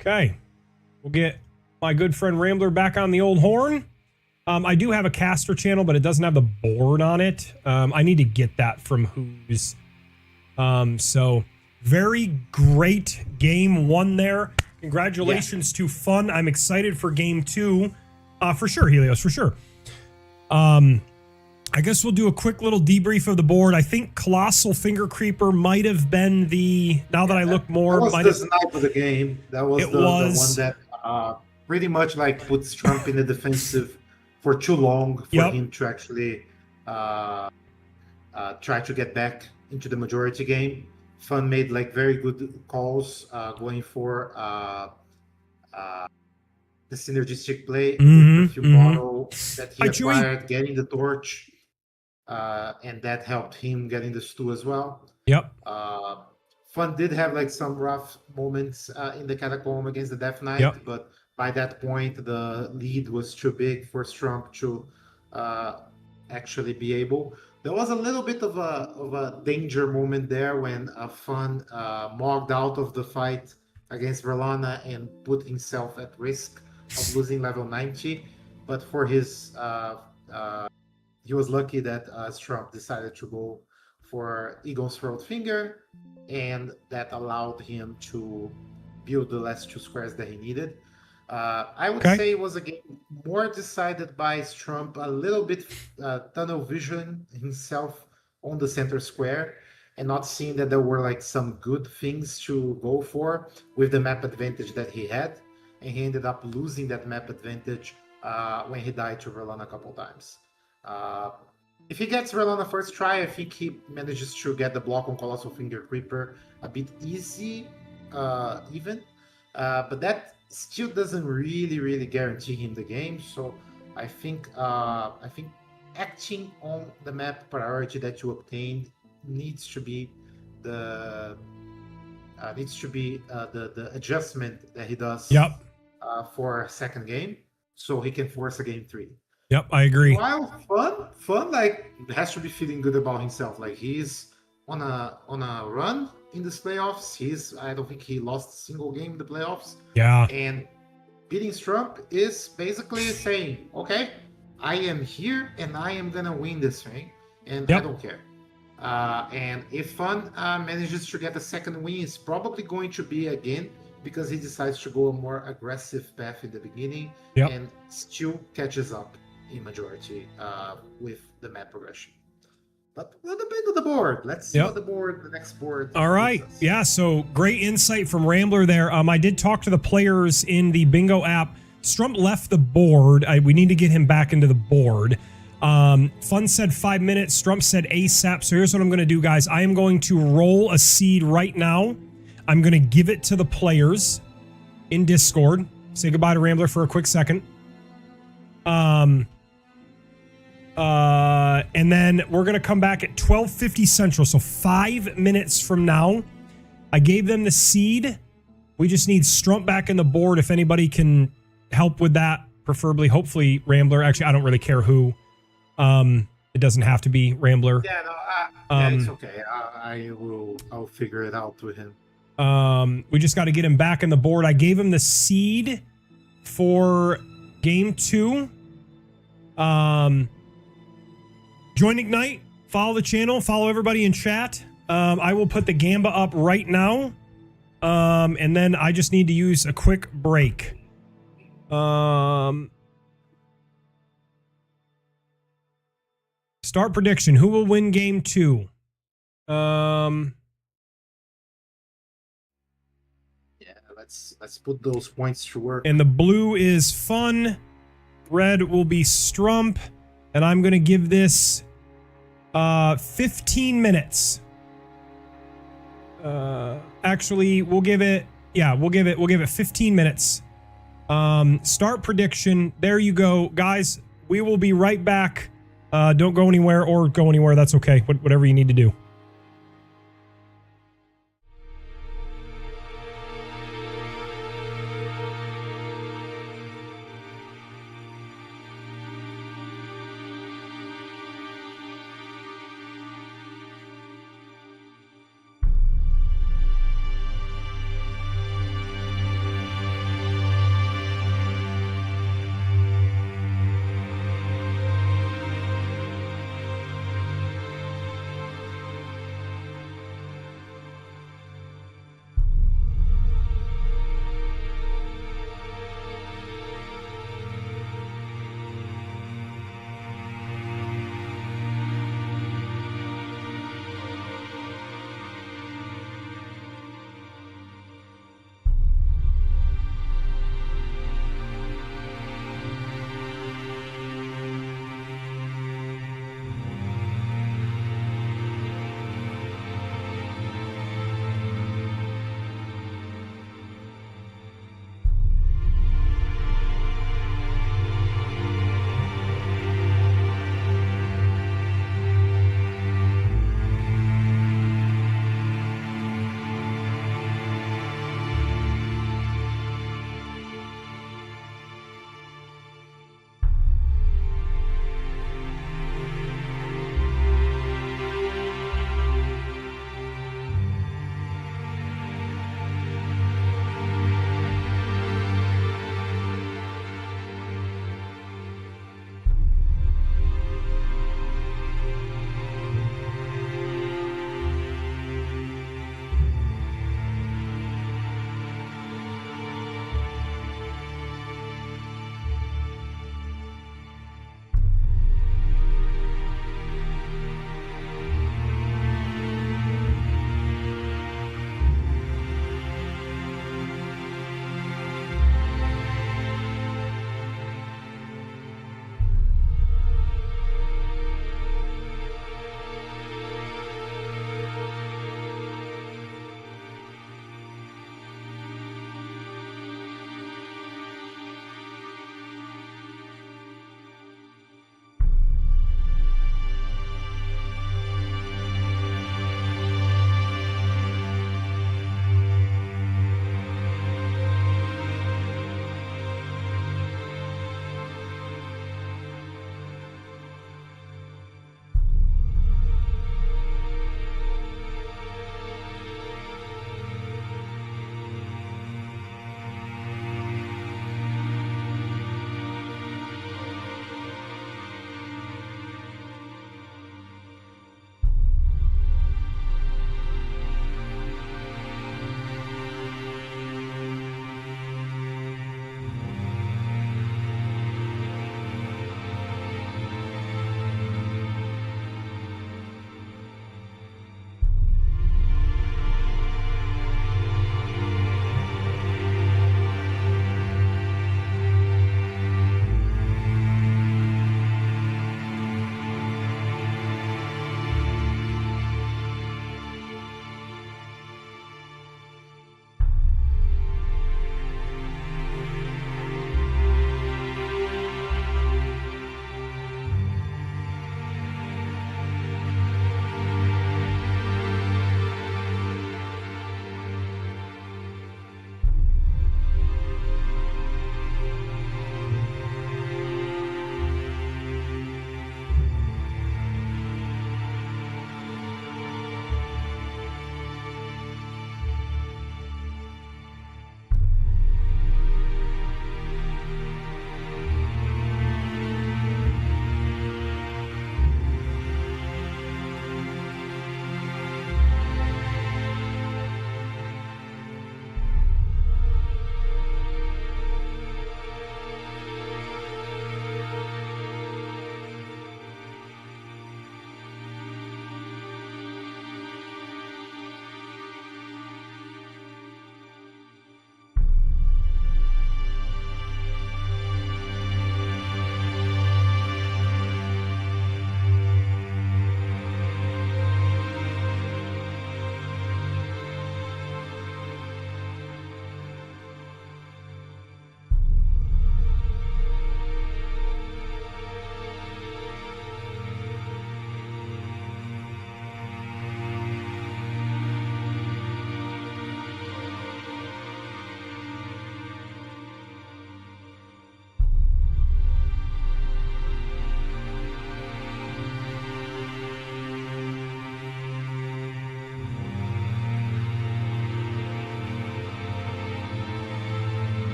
Okay. We'll get my good friend Rambler back on the old horn. I do have a caster channel, but it doesn't have the board on it. I need to get that from Who's. So, very great game one there. Congratulations to Fun. I'm excited for game 2. For sure, Helios, for sure. I guess we'll do a quick little debrief of the board. I think Colossal Finger Creeper might have been the... Now that I look more... That was the snipe of the game. That was the one that pretty much like puts Trump in the defensive for too long for him to actually try to get back into the majority game. Fun made like very good calls going for the synergistic play with the few bottle that he acquired, getting the torch, and that helped him getting the stew as well. Yep. Fun did have like some rough moments in the catacomb against the Death Knight, but by that point the lead was too big for Strump to actually be able. There was a little bit of a danger moment there when Fun mogged out of the fight against Verlana and put himself at risk of losing level 90, but for his he was lucky that Strump decided to go for Egon's Furled Finger, and that allowed him to build the last 2 squares that he needed. I would say it was a game more decided by Strump, a little bit tunnel vision himself on the center square, and not seeing that there were like some good things to go for with the map advantage that he had, and he ended up losing that map advantage when he died to Verlana a couple times. If he gets Verlana first try, I think he manages to get the block on Colossal Finger Creeper a bit easy, even. But that still doesn't really guarantee him the game. So I think acting on the map priority that you obtained needs to be the the adjustment that he does. Yep. For a second game, so he can force a game 3. Yep, I agree. While fun, like has to be feeling good about himself. Like he's on a run in this playoffs. I don't think he lost a single game in the playoffs. Yeah. And beating Strump is basically saying, okay, I am here and I am gonna win this thing, and I don't care. And if Fun manages to get a second win, it's probably going to be again because he decides to go a more aggressive path in the beginning and still catches up in majority with the map progression. But we'll depend on the board. Let's see what the next board. All right. Yeah. So great insight from Rambler there. I did talk to the players in the bingo app. Strump left the board. We need to get him back into the board. Fun said 5 minutes. Strump said ASAP. So here's what I'm going to do, guys. I am going to roll a seed right now. I'm going to give it to the players in Discord. Say goodbye to Rambler for a quick second. And then we're going to come back at 12:50 Central. So 5 minutes from now, I gave them the seed. We just need Strump back in the board. If anybody can help with that, preferably, hopefully Rambler. Actually, I don't really care who. It doesn't have to be Rambler. Yeah, no, it's okay. I'll figure it out with him. We just got to get him back in the board. I gave him the seed for game 2. Join Ignite, follow the channel, follow everybody in chat. I will put the Gamba up right now. And then I just need to use a quick break. Start prediction. Who will win game 2? Let's put those points to work. And the blue is Fun. Red will be Strump. And I'm going to give this 15 minutes. Actually, we'll give it 15 minutes. Start prediction. There you go, guys. We will be right back. Don't go anywhere or go anywhere. That's okay. Whatever you need to do.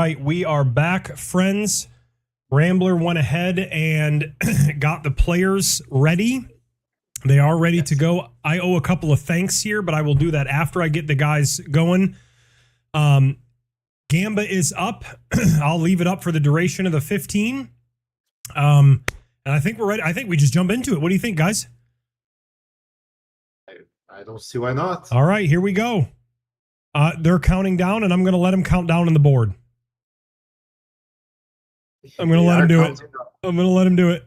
right, we are back, friends. Rambler went ahead and got the players ready. They are ready to go. I owe a couple of thanks here, but I will do that after I get the guys going. Gamba is up. I'll leave it up for the duration of the 15. And I think we're ready. I think we just jump into it. What do you think, guys? I don't see why not. All right, here we go. They're counting down, and I'm going to let them count down on the board. I'm going to let them do it. I'm going to let them do it.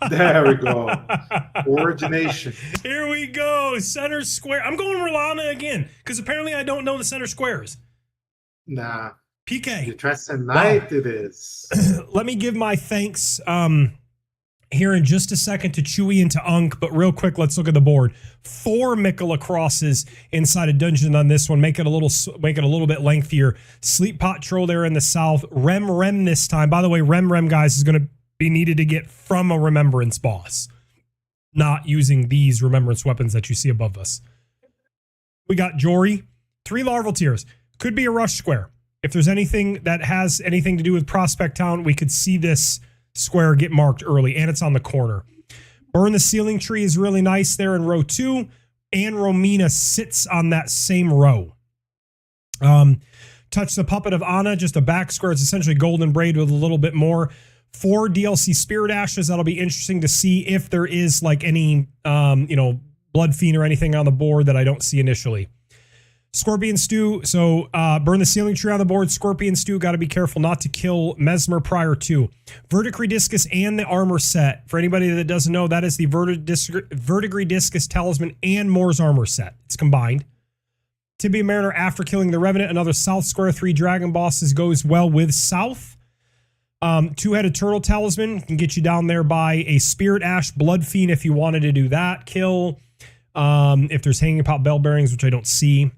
There we go. Coordination. Here we go. Center square. I'm going Rolana again because apparently I don't know the center squares. Nah. PK. You trust a knight it is. Let me give my thanks here in just a second to Chewy and to Unk, but real quick, let's look at the board. 4 Mikola crosses inside a dungeon on this one. Make it a little bit lengthier. Sleep Pot Troll there in the south. Rem this time. By the way, Rem guys is going to be needed to get from a remembrance boss, not using these remembrance weapons that you see above us. We got Jory, 3 larval tiers. Could be a rush square. If there's anything that has anything to do with Prospect Town, we could see this square get marked early, and it's on the corner. Burn the Ceiling Tree is really nice there in row 2, and Romina sits on that same row. Touch the Puppet of Anna, just a back square. It's essentially Golden Braid with a little bit more. 4 DLC Spirit Ashes. That'll be interesting to see if there is like any, Blood Fiend or anything on the board that I don't see initially. Scorpion Stew. So burn the Ceiling Tree on the board. Scorpion Stew. Got to be careful not to kill Mesmer prior to. Verdigris Discus and the armor set. For anybody that doesn't know, that is the Verdigris Discus Talisman and Moore's armor set. It's combined. Tibia Mariner after killing the Revenant. Another South Square 3 Dragon Bosses goes well with South. 2-headed Turtle Talisman can get you down there by a Spirit Ash Blood Fiend if you wanted to do that kill. If there's Hanging Pot Bell Bearings, which I don't see.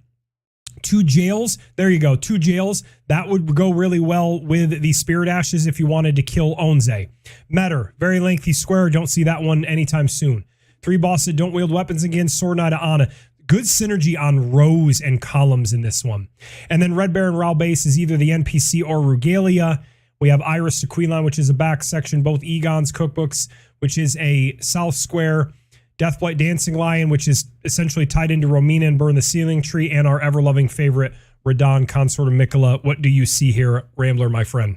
2 Jails. There you go. 2 Jails. That would go really well with the Spirit Ashes if you wanted to kill Onze. Metter. Very lengthy square. Don't see that one anytime soon. 3 bosses that don't wield weapons again. Sword Knight of Anna. Good synergy on rows and columns in this one. And then Red Baron Rao Base is either the NPC or Rugalia. We have Iris to Queenline, which is a back section. Both Egon's Cookbooks, which is a South Square. Deathblight Dancing Lion, which is essentially tied into Romina and Burn the Ceiling Tree. And our ever-loving favorite, Radon, Consort of Mikola. What do you see here, Rambler, my friend?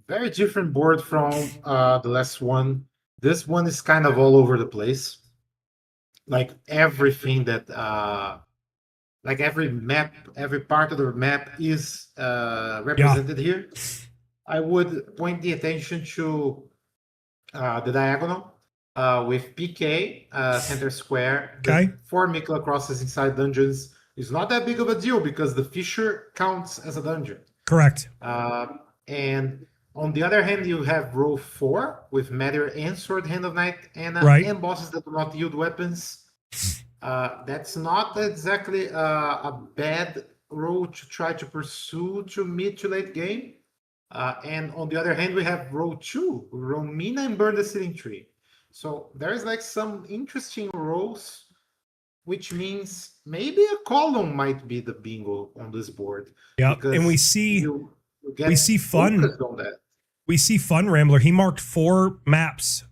Very different board from the last one. This one is kind of all over the place. Like everything that... like every map, every part of the map is represented here. I would point the attention to the diagonal with PK, center square. Okay. 4 Mikola crosses inside dungeons is not that big of a deal because the fissure counts as a dungeon. Correct. And on the other hand, you have row 4 with Matter and Sword Hand of Night Anna and bosses that do not yield weapons. That's not exactly a bad row to try to pursue to mid to late game. And on the other hand, we have row 2, Romina and Burn the Ceiling Tree. So there's like some interesting rows, which means maybe a column might be the bingo on this board. Yeah, and we see fun. On that. We see fun, Rambler. He marked 4 maps.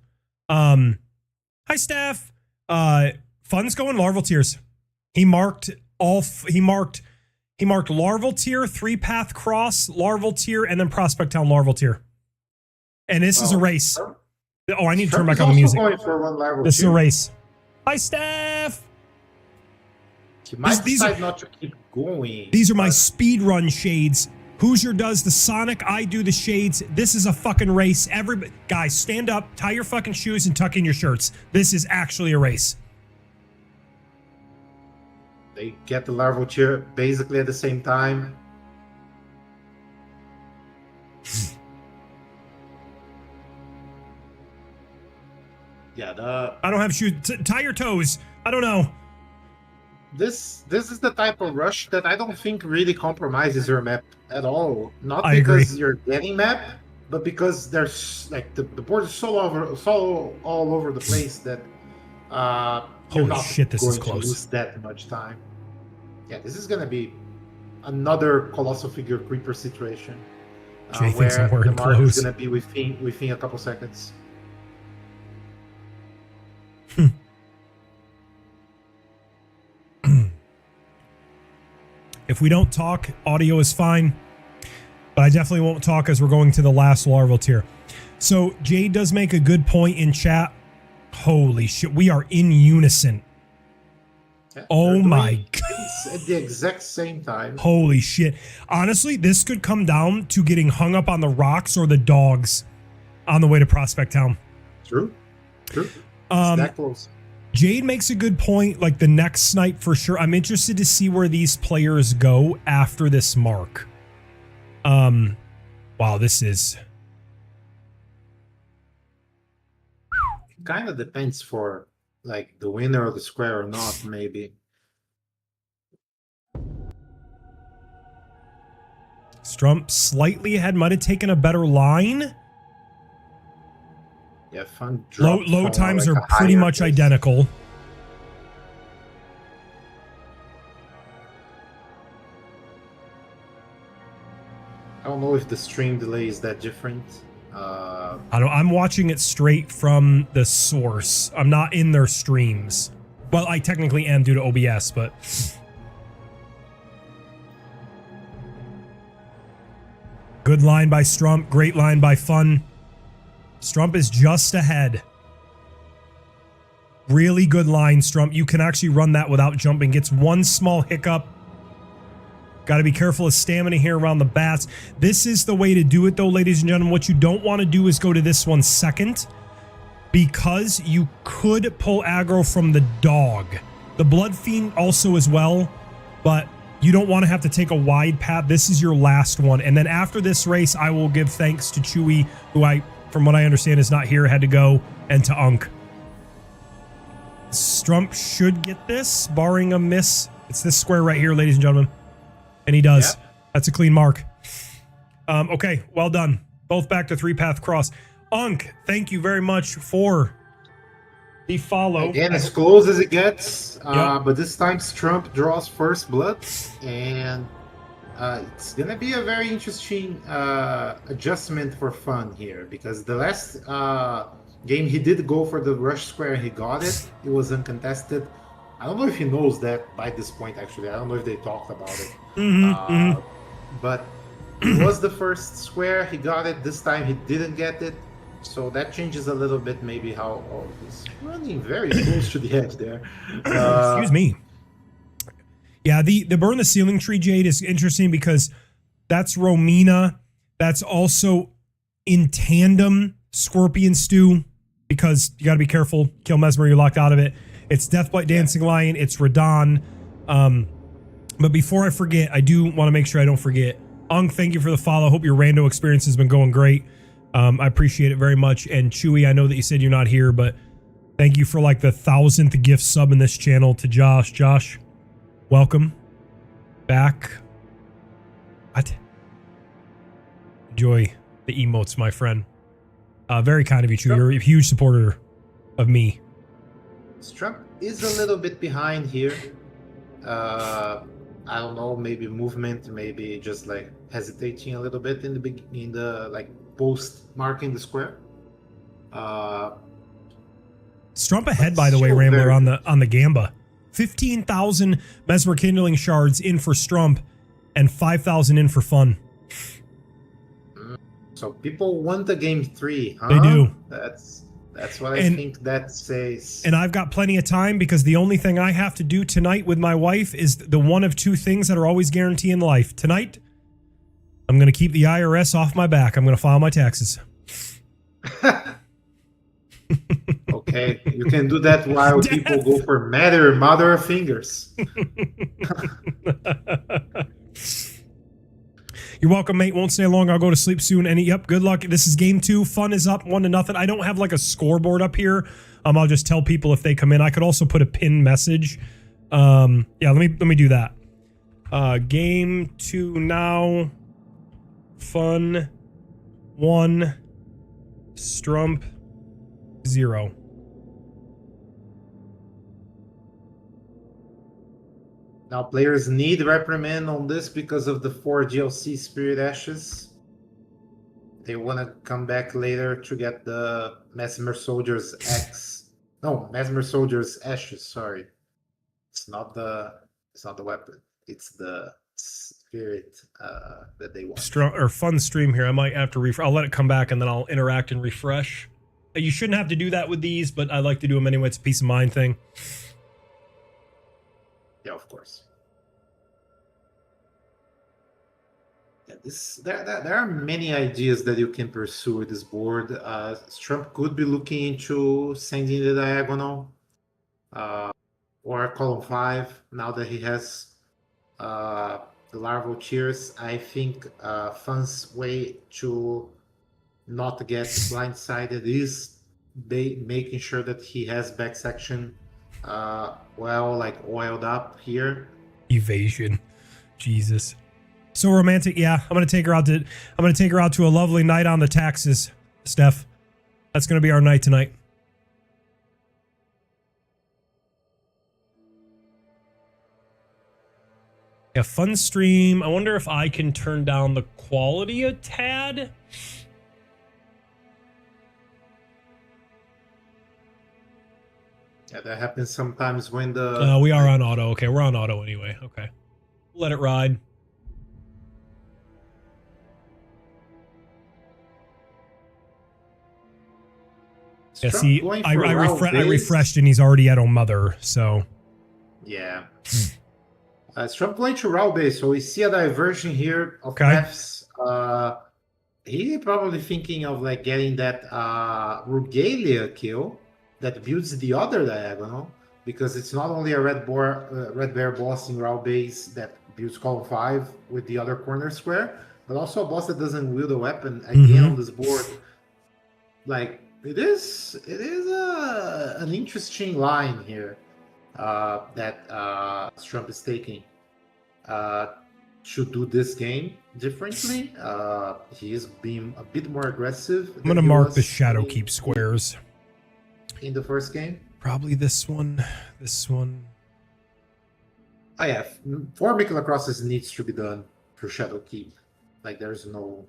Hi, staff. Fun's going Larval Tiers. He marked Larval Tier, 3-path cross, Larval Tier, and then Prospect Town Larval Tier. And this is a race. Oh, I need to turn back on the music. This is a race. Hi, staff. You might decide not to keep going. These are my speed run shades. Hoosier does the Sonic, I do the shades. This is a fucking race. Everybody, guys, stand up, tie your fucking shoes, and tuck in your shirts. This is actually a race. They get the larval tier basically at the same time. Yeah, I don't have shoes. Tie your toes. I don't know. This is the type of rush that I don't think really compromises your map at all. Not I because agree. you're getting map, but because there's like the board is all over the place that You're Holy not shit, this is going to close. lose that much time. Yeah, this is gonna be another colossal figure creeper situation. Jay thinks I'm Where the wearing mark is clothes. gonna be within a couple seconds. If we don't talk, audio is fine. But I definitely won't talk as we're going to the last larval tier. So Jade does make a good point in chat. Holy shit, we are in unison. Yeah, Oh they're my doing god. things at the exact same time. Holy shit. Honestly, this could come down to getting hung up on the rocks or the dogs on the way to Prospect Town. True. It's that close. Jade makes a good point, like the next snipe for sure. I'm interested to see where these players go after this mark. Wow, this is... It kind of depends for like the winner of the square or not, maybe. Strump slightly ahead, might have taken a better line. Yeah, fun Low times are pretty much identical. I don't know if the stream delay is that different. I'm watching it straight from the source. I'm not in their streams. Well, I technically am due to OBS, but... Good line by Strump. Great line by Fun. Strump is just ahead. Really good line, Strump. You can actually run that without jumping. Gets one small hiccup. Got to be careful of stamina here around the bats. This is the way to do it, though, ladies and gentlemen. What you don't want to do is go to this one second, because you could pull aggro from the dog. The Blood Fiend also as well, but you don't want to have to take a wide path. This is your last one. And then after this race, I will give thanks to Chewy, who from what I understand, is not here, had to go, and to Unk. Strump should get this, barring a miss. It's this square right here, ladies and gentlemen. And he does. Yep. That's a clean mark. Okay, well done. Both back to 3-path cross. Unk, thank you very much for the follow. Again, as close as it gets, Yep. but this time Strump draws first blood, and it's gonna be a very interesting adjustment for Fun here, because the last game he did go for the rush square and he got it. It was uncontested. I don't know if he knows that by this point, actually. I don't know if they talked about it. But it was the first square. He got it. This time he didn't get it. So that changes a little bit maybe how... Oh, he's running very close to the edge there. Excuse me. Yeah, the burn the ceiling tree, Jade, is interesting because that's Romina. That's also in tandem Scorpion Stew, because you got to be careful. Kill Mesmer, you're locked out of it. It's Deathblight Dancing Lion. It's Radon. But before I forget, I do want to make sure I don't forget. Ung, thank you for the follow. Hope your rando experience has been going great. I appreciate it very much. And Chewy, I know that you said you're not here, but thank you for like the 1,000th gift sub in this channel to Josh. Josh, welcome back. What? Enjoy the emotes, my friend. Very kind of you, Chewy. You're a huge supporter of me. Strump is a little bit behind here. I don't know, maybe movement, maybe just like hesitating a little bit in the like post marking the square. Strump ahead, by the way, Rambler, on the Gamba. 15,000 Mesmer Kindling shards in for Strump and 5,000 in for Fun. So people want the game 3, huh? They do. That's what I think that says. And I've got plenty of time, because the only thing I have to do tonight with my wife is the one of two things that are always guaranteed in life. Tonight, I'm going to keep the IRS off my back. I'm going to file my taxes. Okay, you can do that while people go for mother fingers. You're welcome, mate. Won't stay long. I'll go to sleep soon. And yep, good luck. This is game 2. Fun is up 1-0. I don't have like a scoreboard up here. I'll just tell people if they come in. I could also put a pin message. Yeah, let me do that. Game 2 now. Fun 1. Strump 0. Now players need reprimand on this because of the 4 GLC Spirit Ashes. They want to come back later to get the Mesmer Soldier's X. No, Mesmer Soldier's Ashes, sorry. It's not the weapon. It's the spirit that they want. Fun stream here. I might have to I'll let it come back and then I'll interact and refresh. You shouldn't have to do that with these, but I like to do them anyway. It's a peace of mind thing. Yeah, of course. Yeah, there are many ideas that you can pursue with this board. STRUMP could be looking into sending the diagonal or column 5 now that he has the larval cheers. I think Fun's way to not get blindsided is making sure that he has back section well, like oiled up here. Evasion, Jesus, so romantic. Yeah, I'm gonna take her out to a lovely night on the taxes, Steph. That's gonna be our night tonight. Yeah, fun stream. I wonder if I can turn down the quality a tad. Yeah, that happens sometimes when the... we are on auto. Okay, we're on auto anyway. Okay. Let it ride. Yeah, see, I refreshed and he's already at mother, so... Yeah. STRUMP playing to raw base, so we see a diversion here of F's. He probably thinking of like getting that Regalia kill that builds the other diagonal, because it's not only a red bear boss in raw base that builds column 5 with the other corner square, but also a boss that doesn't wield a weapon again on this board. Like it is an interesting line here that STRUMP is taking to do this game differently. He is being a bit more aggressive. I'm gonna mark the Shadow Keep squares in the first game. Probably this one. This one. Oh yeah, 4 Mikula crosses needs to be done for Shadow Keep. Like there's no...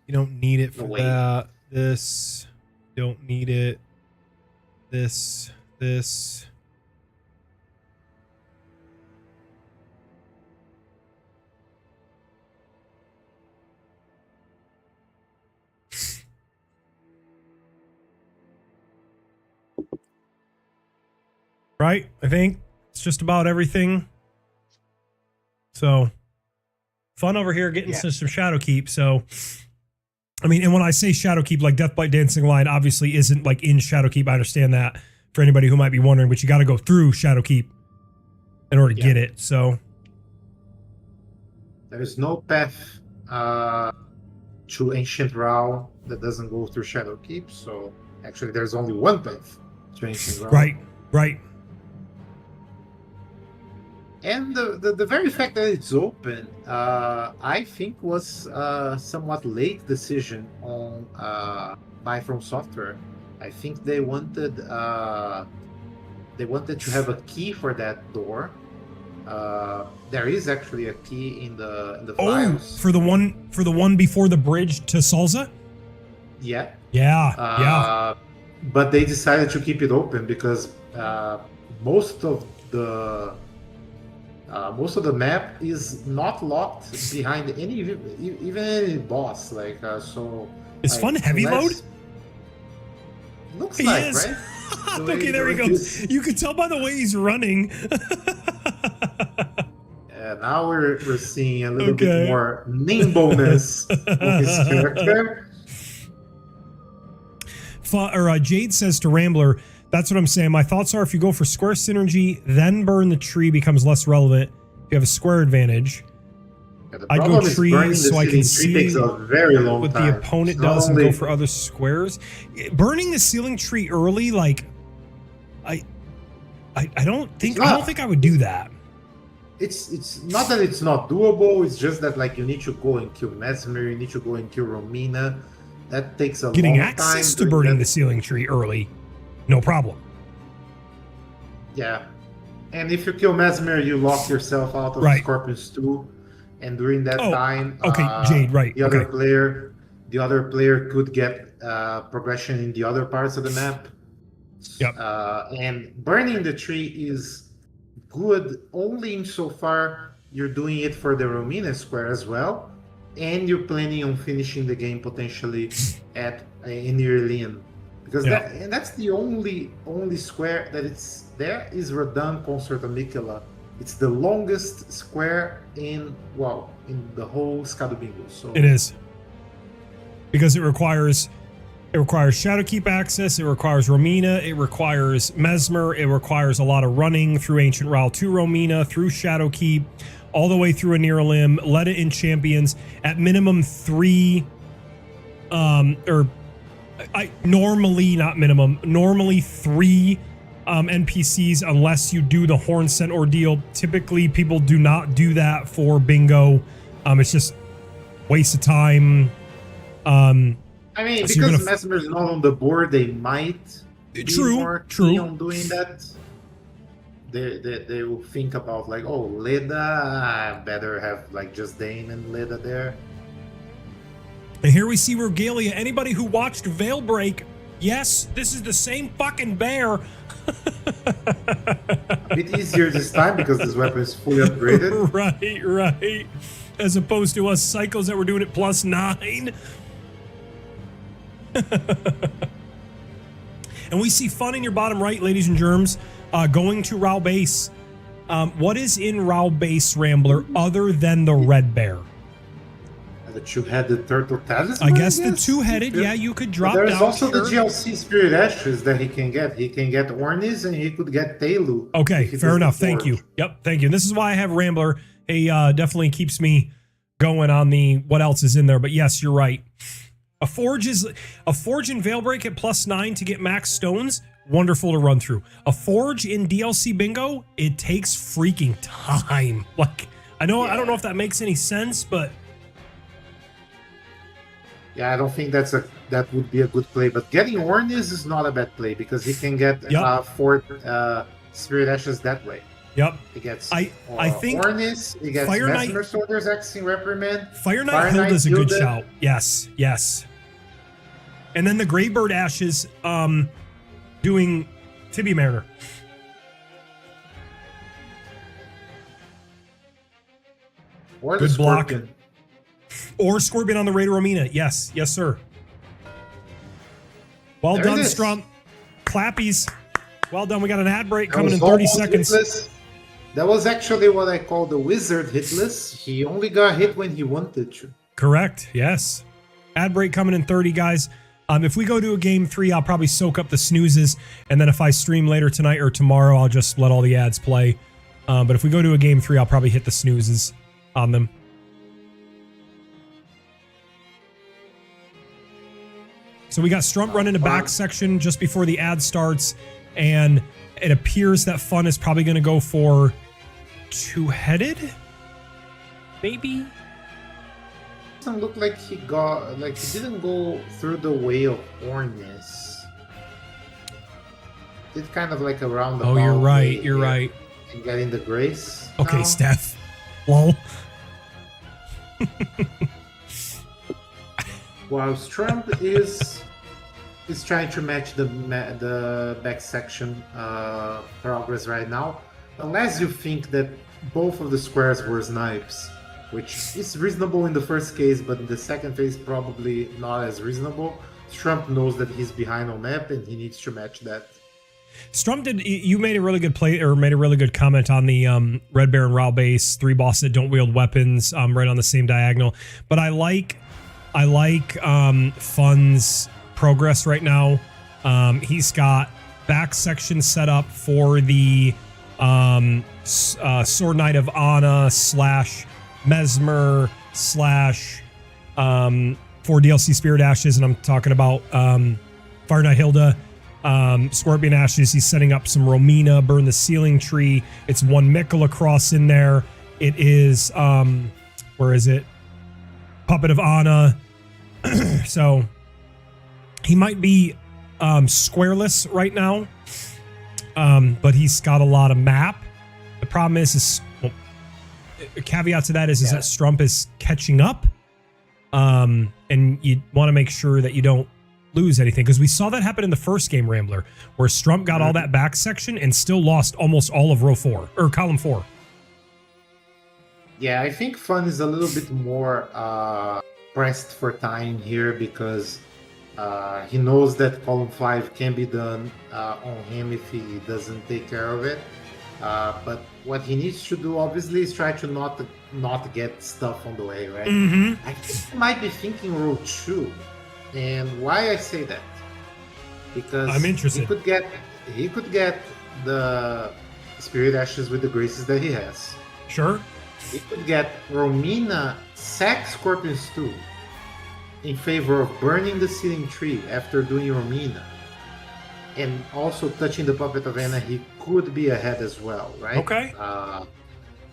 You don't need it for that. This. Don't need it. This. Right? I think it's just about everything. So fun over here getting some Shadow Keep. So I mean, and when I say Shadow Keep, like Deathbite Dancing Line obviously isn't like in Shadow Keep. I understand that for anybody who might be wondering, but you got to go through Shadow Keep in order to get it. So there's no path to Ancient Raw that doesn't go through Shadow Keep. So actually there's only one path to Ancient Raw. Right. And the very fact that it's open, I think was a somewhat late decision on by From Software. I think they wanted to have a key for that door. There is actually a key in the files. For the one before the bridge to Salza? Yeah. Yeah. But they decided to keep it open because most of the map is not locked behind even any boss. Like so. Is Fun heavy load? Looks he like, is. Right? Okay, there he goes. You can tell by the way he's running. Yeah, now we're seeing a little bit more nimbleness of his character. Jade says to Rambler, that's what I'm saying. My thoughts are if you go for square synergy, then burn the tree becomes less relevant. If you have a square advantage, I'd go trees so I can see takes a very long what the opponent does and go for other squares. Burning the ceiling tree early, like I don't think I would do that. It's not that it's not doable. It's just that like you need to go and kill Mesmer, you need to go and kill Romina. That takes a long time. Getting access to burning the ceiling tree early, no problem. Yeah, And if you kill Mesmer, you lock yourself out of Right. Scorpions too. And during that Oh, time, okay, Jade, right, the other okay. player could get progression in the other parts of the map. Yep. And burning the tree is good only insofar you're doing it for the Romina square as well, and you're planning on finishing the game potentially in Irlian, because Yeah. that's the only square that it's there is Radan Concert of Mikela. It's the longest square in the whole SCADUBINGO. So It is. Because it requires Shadowkeep access, it requires Romina, it requires Mesmer, it requires a lot of running through Ancient Ral to Romina, through Shadowkeep, all the way through a near limb, let it in champions, at minimum 3 normally 3 NPCs unless you do the Horn Scent ordeal. Typically people do not do that for bingo. It's just waste of time. I mean, so because Mesmer is not on the board, they might be more keen on doing that. They will think about like, oh, Leda, I better have like just Dane and Leda there. And here we see Regalia. Anybody who watched Veilbreak, yes, this is the same fucking bear. A bit easier this time because this weapon is fully upgraded. Right. As opposed to us cycles that were doing it +9. And we see fun in your bottom right, ladies and germs, going to Rao base. What is in Rao base, Rambler, other than the red bear? The two-headed turtle talisman. I guess the two-headed, yeah, you could drop down. There's also the GLC Spirit Ashes that he can get. He can get Ornis and he could get Telu. Okay, fair enough. Thank you. Yep, thank you. And this is why I have Rambler. He definitely keeps me going on the what else is in there. But yes, you're right. A forge in Veilbreak at +9 to get max stones. Wonderful to run through. A forge in DLC bingo, it takes freaking time. Like, I don't know if that makes any sense, but yeah, I don't think that would be a good play. But getting Ornis is not a bad play because he can get 4 Spirit Ashes that way. Yep. He gets I think Ornis, he gets Fire Knight, Mesmer Soldier's Axing Reprimand. Fire Knight Hilda's a good shout. Yes. And then the Greybird Ashes doing Tibia Mariner. Or the Scorpion. Block. Or Scorpion on the Raider Romina. Yes, sir. Well done, Strump. Clappies. Well done. We got an ad break coming in 30 seconds. Hitless. That was actually what I call the wizard hitless. He only got hit when he wanted to. Correct. Yes. Ad break coming in 30, guys. If we go to a game 3, I'll probably soak up the snoozes. And then if I stream later tonight or tomorrow, I'll just let all the ads play. But if we go to a game 3, I'll probably hit the snoozes on them. So we got Strump running a back section just before the ad starts, and it appears that Fun is probably going to go for two-headed, maybe. Doesn't look like he didn't go through the way of Ornis. Did kind of like a roundabout. Oh, you're right. You're right. And getting the grace. Okay, Steph. Lol. While Strump is trying to match the back section progress right now, unless you think that both of the squares were snipes, which is reasonable in the first case, but in the second phase probably not as reasonable. Strump knows that he's behind on map and he needs to match that. Strump you made a really good play, or made a really good comment on the Red Baron Rao base, 3 bosses that don't wield weapons, right on the same diagonal. But I like Fun's progress right now. He's got back section set up for the Sword Knight of Anna / Mesmer / 4 DLC Spirit Ashes, and I'm talking about Fire Knight Hilda, Scorpion Ashes. He's setting up some Romina, Burn the Ceiling Tree. It's 1 Mikkel across in there. It is where is it? Puppet of Anna. So he might be squareless right now, but he's got a lot of map. problem is well, a caveat to that is that Strump is catching up. And you want to make sure that you don't lose anything, because we saw that happen in the first game, Rambler, where Strump got all that back section and still lost almost all of row 4 or column 4. Yeah, I think Fun is a little bit more pressed for time here because he knows that column 5 can be done on him if he doesn't take care of it. But what he needs to do, obviously, is try to not get stuff on the way, right? I think he might be thinking row 2. And why I say that? Because I'm interested. He could get the Spirit Ashes with the graces that he has. Sure. He could get Romina sack Scorpion's 2 in favor of burning the Sealing Tree after doing Romina. And also touching the Puppet of Anna, he could be ahead as well, right? Okay.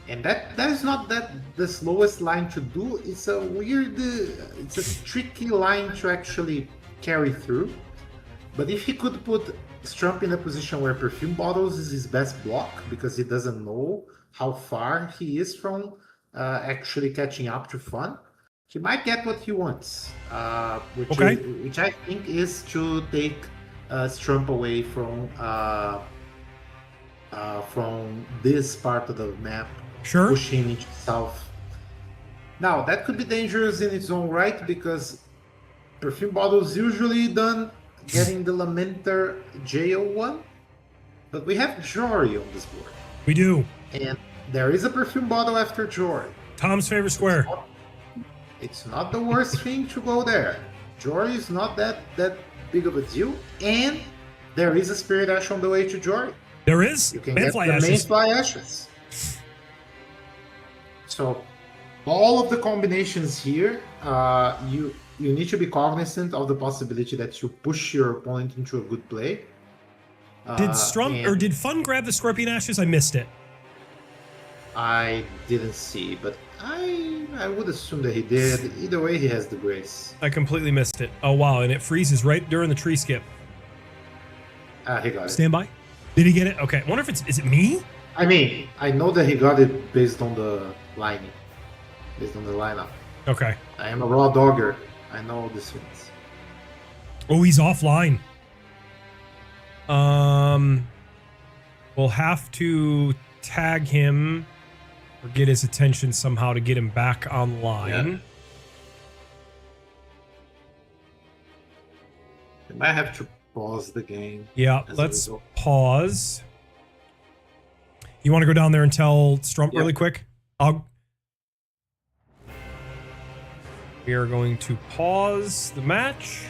And that is not the slowest line to do. It's a weird, it's a tricky line to actually carry through. But if he could put Strump in a position where Perfume Bottles is his best block, because he doesn't know how far he is from actually catching up to Fun, he might get what he wants. Which I think is to take Strump away from this part of the map. Sure. Pushing into south. Now, that could be dangerous in its own right because Perfume Bottles usually done getting the Lamenter jail one, but we have Jory on this board. We do. And there is a Perfume Bottle after Jory. Tom's favorite square. It's not the worst thing to go there. Jory is not that big of a deal, and there is a Spirit Ash on the way to Jory. There is? You can get the Manfly Ashes. So, all of the combinations here, you need to be cognizant of the possibility that you push your opponent into a good play. Did Strump or did Fun grab the Scorpion Ashes? I missed it. I didn't see, but I would assume that he did. Either way, he has the grace. I completely missed it. Oh wow, and it freezes right during the tree skip. He got it. Stand by. Did he get it? Okay. I wonder if is it me? I mean, I know that he got it based on the lining, based on the lineup. Okay. I am a raw dogger. I know this ones. Oh, he's offline. We'll have to tag him or get his attention somehow to get him back online. Yeah. We might have to pause the game. Yeah, let's pause. You want to go down there and tell Strump really quick? We are going to pause the match.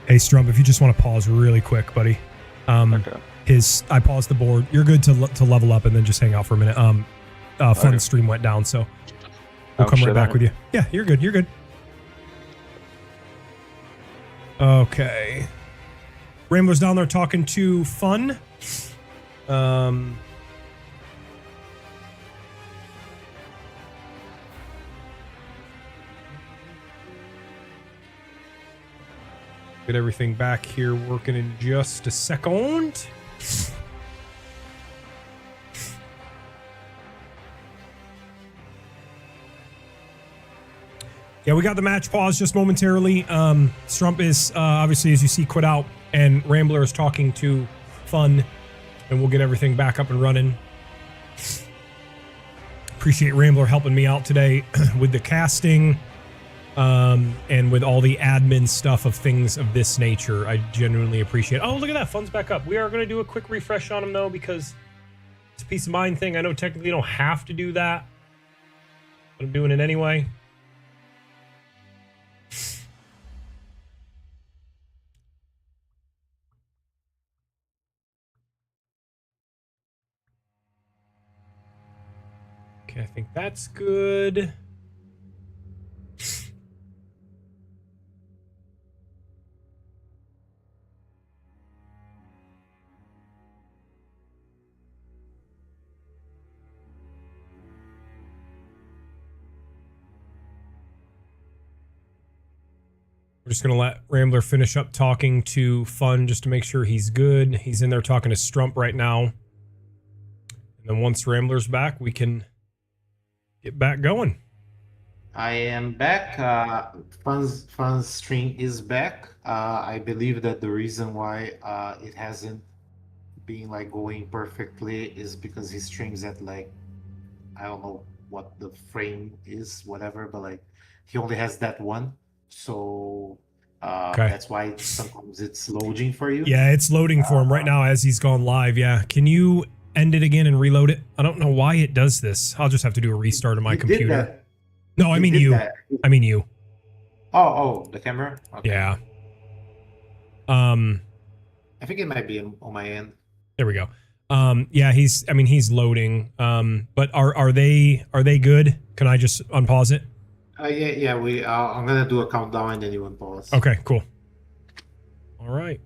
Hey, Strump, if you just want to pause really quick, buddy. Okay. I paused the board. You're good to level up and then just hang out for a minute. Fun stream went down, so we'll come right back with you. Yeah, you're good. You're good. Okay. Rambler's down there talking to Fun. Get everything back here working in just a second. Yeah, we got the match paused just momentarily. Strump is obviously, as you see, quit out, and Rambler is talking to Fun, and we'll get everything back up and running. Appreciate Rambler helping me out today with the casting and with all the admin stuff of things of this nature. I genuinely appreciate it. Oh, look at that. Fun's back up. We are going to do a quick refresh on him, though, because it's a peace of mind thing. I know technically you don't have to do that, but I'm doing it anyway. Okay, I think that's good. We're just going to let Rambler finish up talking to Fun just to make sure he's good. He's in there talking to Strump right now. And then once Rambler's back, we can get back going. I am back. Fun's stream is back. I believe that the reason why it hasn't been like going perfectly is because he streams at like, I don't know what the frame is, whatever, but like he only has that one. So that's why sometimes it's loading for you. Yeah, it's loading for him right now as he's gone live. Yeah. Can you end it again and reload it? I don't know why it does this. I'll just have to do a restart of my computer. No, I mean you. I mean you. Oh, the camera? Okay. Yeah. I think it might be on my end. There we go. Yeah, he's loading. But are they good? Can I just unpause it? Yeah, I'm gonna do a countdown and then you unpause. Okay, cool. All right.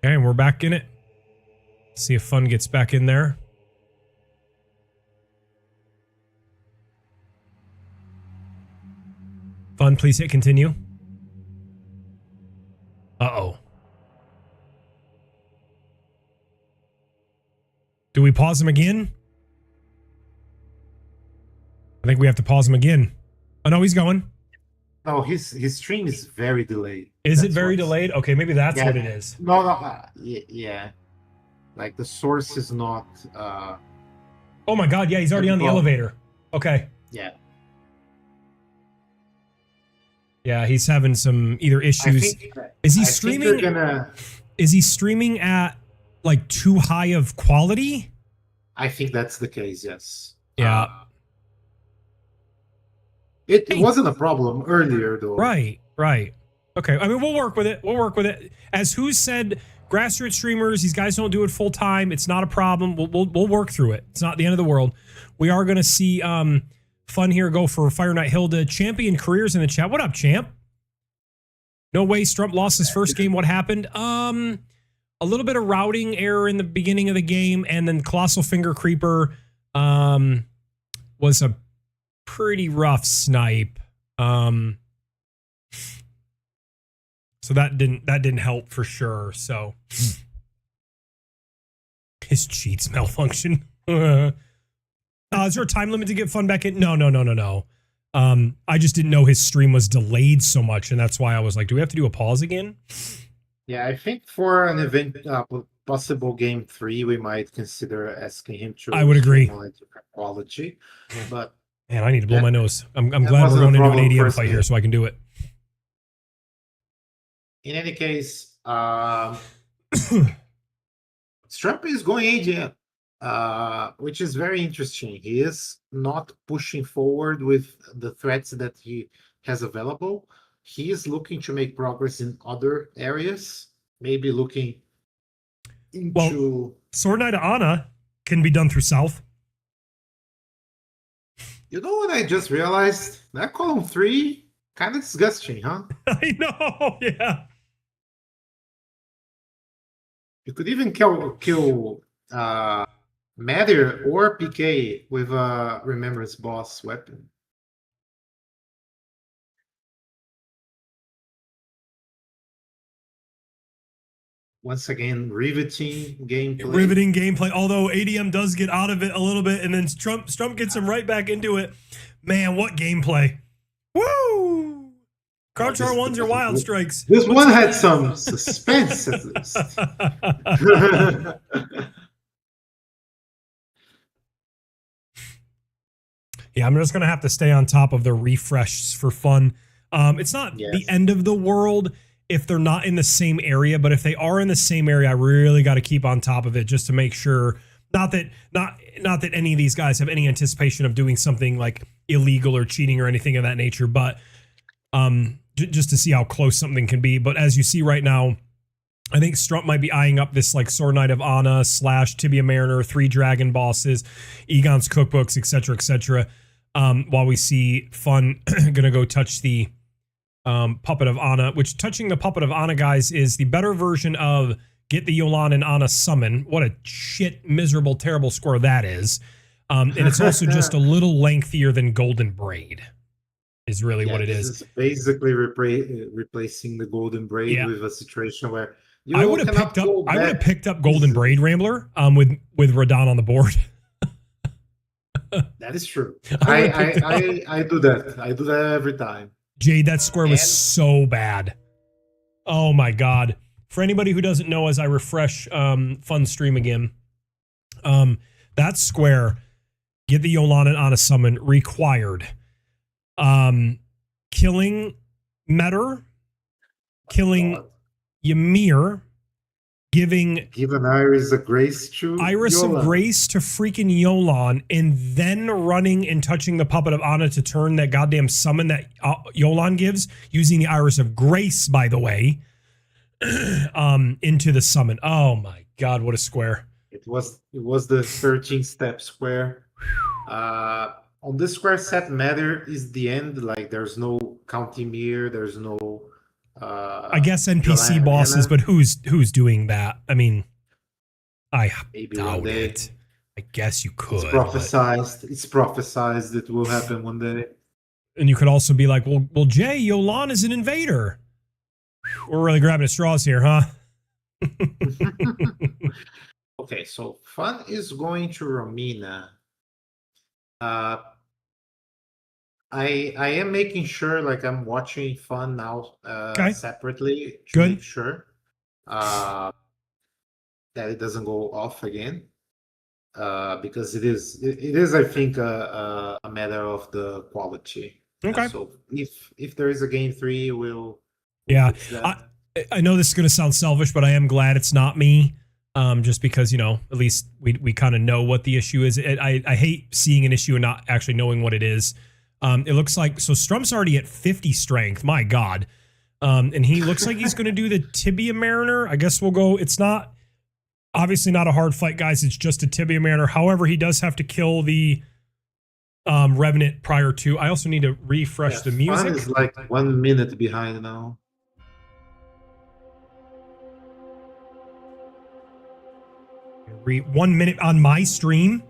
Okay, and we're back in it. See if Fun gets back in there. Fun, please hit continue. Uh-oh. Do we pause him again? I think we have to pause him again. Oh, no, he's going. No, his stream is very delayed. Is it very delayed? Okay, maybe that's what it is. No, yeah. Like the source is not... Oh my god, yeah, he's already on the elevator. Okay. Yeah. Yeah, he's having some either issues. Is he streaming? Is he streaming at like too high of quality? I think that's the case, yes. Yeah. It wasn't a problem earlier, though. Right. Okay, I mean, we'll work with it. As Who said, grassroots streamers, these guys don't do it full time. It's not a problem. We'll work through it. It's not the end of the world. We are going to see Fun here go for Fire Knight Hilda. Champion Careers in the chat. What up, champ? No way Strump lost his first game. What happened? A little bit of routing error in the beginning of the game, and then Colossal Finger Creeper was a pretty rough snipe. So that didn't help for sure. So his cheats malfunction. Is there a time limit to get Fun back in? No. I just didn't know his stream was delayed so much, and that's why I was like, do we have to do a pause again? Yeah, I think for an event, possible game 3, we might consider asking him to... I would agree. Quality, but... Man, I need to blow my nose. I'm glad we're going into an ADM fight here so I can do it. In any case, Strump is going ADM. Which is very interesting. He is not pushing forward with the threats that he has available. He is looking to make progress in other areas, maybe looking into... Well, Sword Knight of Ana can be done through South. You know what I just realized? That column 3, kind of disgusting, huh? I know, yeah. You could even kill Matter or PK with a Remembrance Boss weapon. Once again, riveting gameplay. Although ADM does get out of it a little bit, and then Strump gets him right back into it. Man, what gameplay! Woo! Crouch R1s are wild strikes. This one had some suspense at least. Yeah, I'm just going to have to stay on top of the refresh for Fun. It's not the end of the world if they're not in the same area, but if they are in the same area, I really got to keep on top of it just to make sure. Not that any of these guys have any anticipation of doing something like illegal or cheating or anything of that nature, but just to see how close something can be. But as you see right now, I think Strump might be eyeing up this like Sword Knight of Ana / Tibia Mariner, 3 dragon bosses, Egon's cookbooks, etc. While we see Fun gonna go touch the Puppet of Ana, which touching the Puppet of Ana, guys, is the better version of get the Yolan and Ana summon. What a shit, miserable, terrible square that is. And it's also just a little lengthier than Golden Braid, is really what it is. This is basically replacing the Golden Braid with a situation where I would have picked up Golden Braid Rambler with Radon on the board. That is true. I do that. I do that every time. Jade, that square was so bad. Oh my god. For anybody who doesn't know, as I refresh Fun Stream again, that square, get the Yolan and Ana summon, required. Killing Metter, killing Ymir, giving Iris a grace to Iris Yolan. of Grace to freaking Yolan, and then running and touching the puppet of Ana to turn that goddamn summon that Yolan gives, using the Iris of Grace, by the way, into the summon. Oh my god, what a square. It was the 13-step square. On this square set, Matter is the end. Like, there's no County Mirror, there's no I guess NPC bosses, but who's doing that? I mean, I doubt it. I guess you could. It's prophesized it will happen one day. And you could also be like, well, Jay, Yolan is an invader. We're really grabbing at straws here, huh? Okay, so Fun is going to Romina. I am making sure, like, I'm watching Fun now separately to make sure that it doesn't go off again, because it is I think a matter of the quality. Okay. So if there is a game 3, we'll fix that. I know this is going to sound selfish, but I am glad it's not me. Just because, you know, at least we kind of know what the issue is. I hate seeing an issue and not actually knowing what it is. It looks like, so Strump's already at 50 strength. My God. And he looks like he's going to do the Tibia Mariner. I guess we'll go. It's not, obviously not a hard fight, guys. It's just a Tibia Mariner. However, he does have to kill the Revenant prior to. I also need to refresh the music. Fun is like 1 minute behind now. One minute on my stream.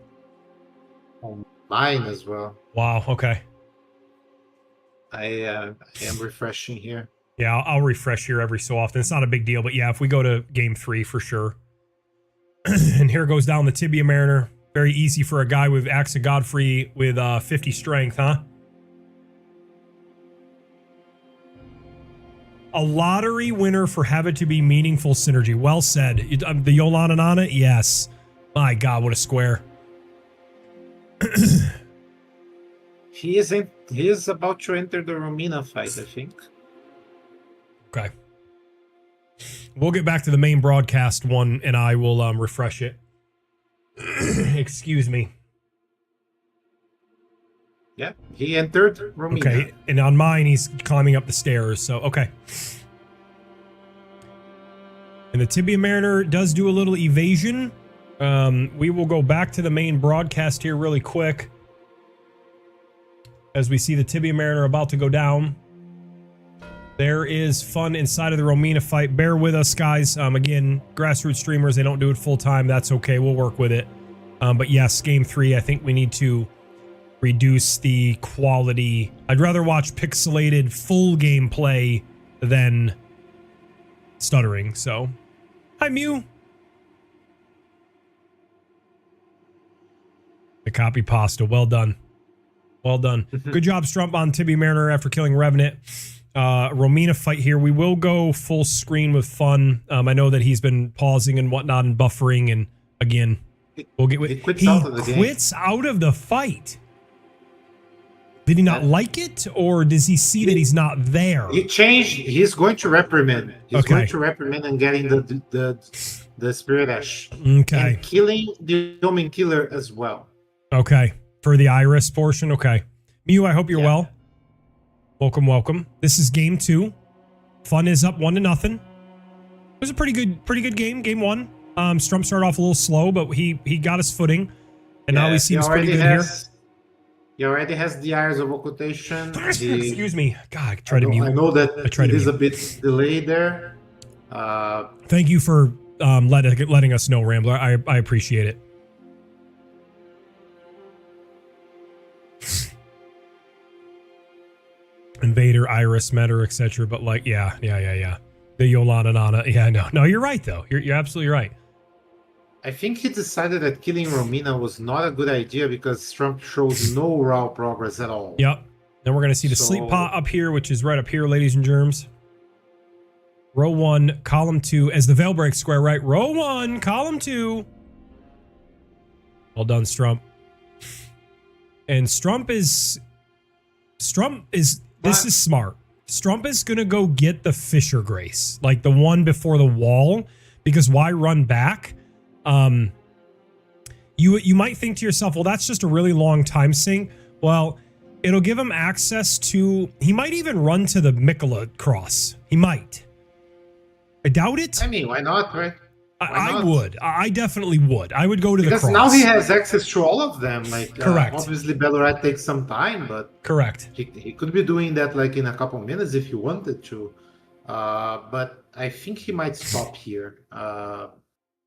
On mine as well. Wow. Okay. I am refreshing here. Yeah, I'll refresh here every so often. It's not a big deal, but yeah, if we go to game 3 for sure. And here goes down the Tibia Mariner. Very easy for a guy with Axe of Godfrey with 50 strength, huh? A lottery winner for have it to be meaningful synergy. Well said. The Yolan and Ana? Yes. My God, what a square. He is about to enter the Romina fight, I think. Okay. We'll get back to the main broadcast one, and I will refresh it. Excuse me. Yeah, he entered Romina. Okay, and on mine, he's climbing up the stairs, so okay. And the Tibia Mariner does do a little evasion. We will go back to the main broadcast here really quick, as we see the Tibia Mariner about to go down. There is Fun inside of the Romina fight. Bear with us, guys. Again, grassroots streamers, they don't do it full time. That's okay. We'll work with it. But yes, game 3, I think we need to reduce the quality. I'd rather watch pixelated full gameplay than stuttering. So, hi, Mew. The copy pasta. Well done. Well done. Good job, Strump, on Tibia Mariner after killing Revenant. Romina fight here. We will go full screen with Fun. I know that he's been pausing and whatnot and buffering, and again, we'll get with. He quits out of the fight. Did he not like it, or does he see that he's not there? He changed. He's going to reprimand. He's going to reprimand and getting the Spirit Ash. Okay. And killing the Omen Killer as well. Okay. For the Iris portion. Okay. Mew, I hope you're well. Welcome, welcome. This is game 2. Fun is up 1-0. It was a pretty good game. Game 1. Strump started off a little slow, but he got his footing, and now he seems pretty good here. He already has the Eyes of Occultation. Excuse me. God, I tried to mute. I know that it is a bit delayed there. Thank you for letting us know, Rambler. I appreciate it. Invader, Iris, Metter, etc. But like, yeah. The Yolanda Nana. Yeah, no, you're right though. You're absolutely right. I think he decided that killing Romina was not a good idea because Strump shows no raw progress at all. Yep. Then we're gonna see the sleep pot up here, which is right up here, ladies and germs. Row 1, column 2, as the veil breaks square right. Row 1, column 2. Well done, Strump. And Strump is this is smart. Strump is gonna go get the Fisher Grace, like the one before the wall, because why run back? You might think to yourself, well, that's just a really long time sink. Well, it'll give him access to, he might even run to the Mikola cross. He might. I doubt it. I mean, why not, right? I would. I definitely would. I would go to the cross. Because now he has access to all of them. Like, correct. Obviously, Ballarat takes some time, but correct. He could be doing that like in a couple minutes if he wanted to. But I think he might stop here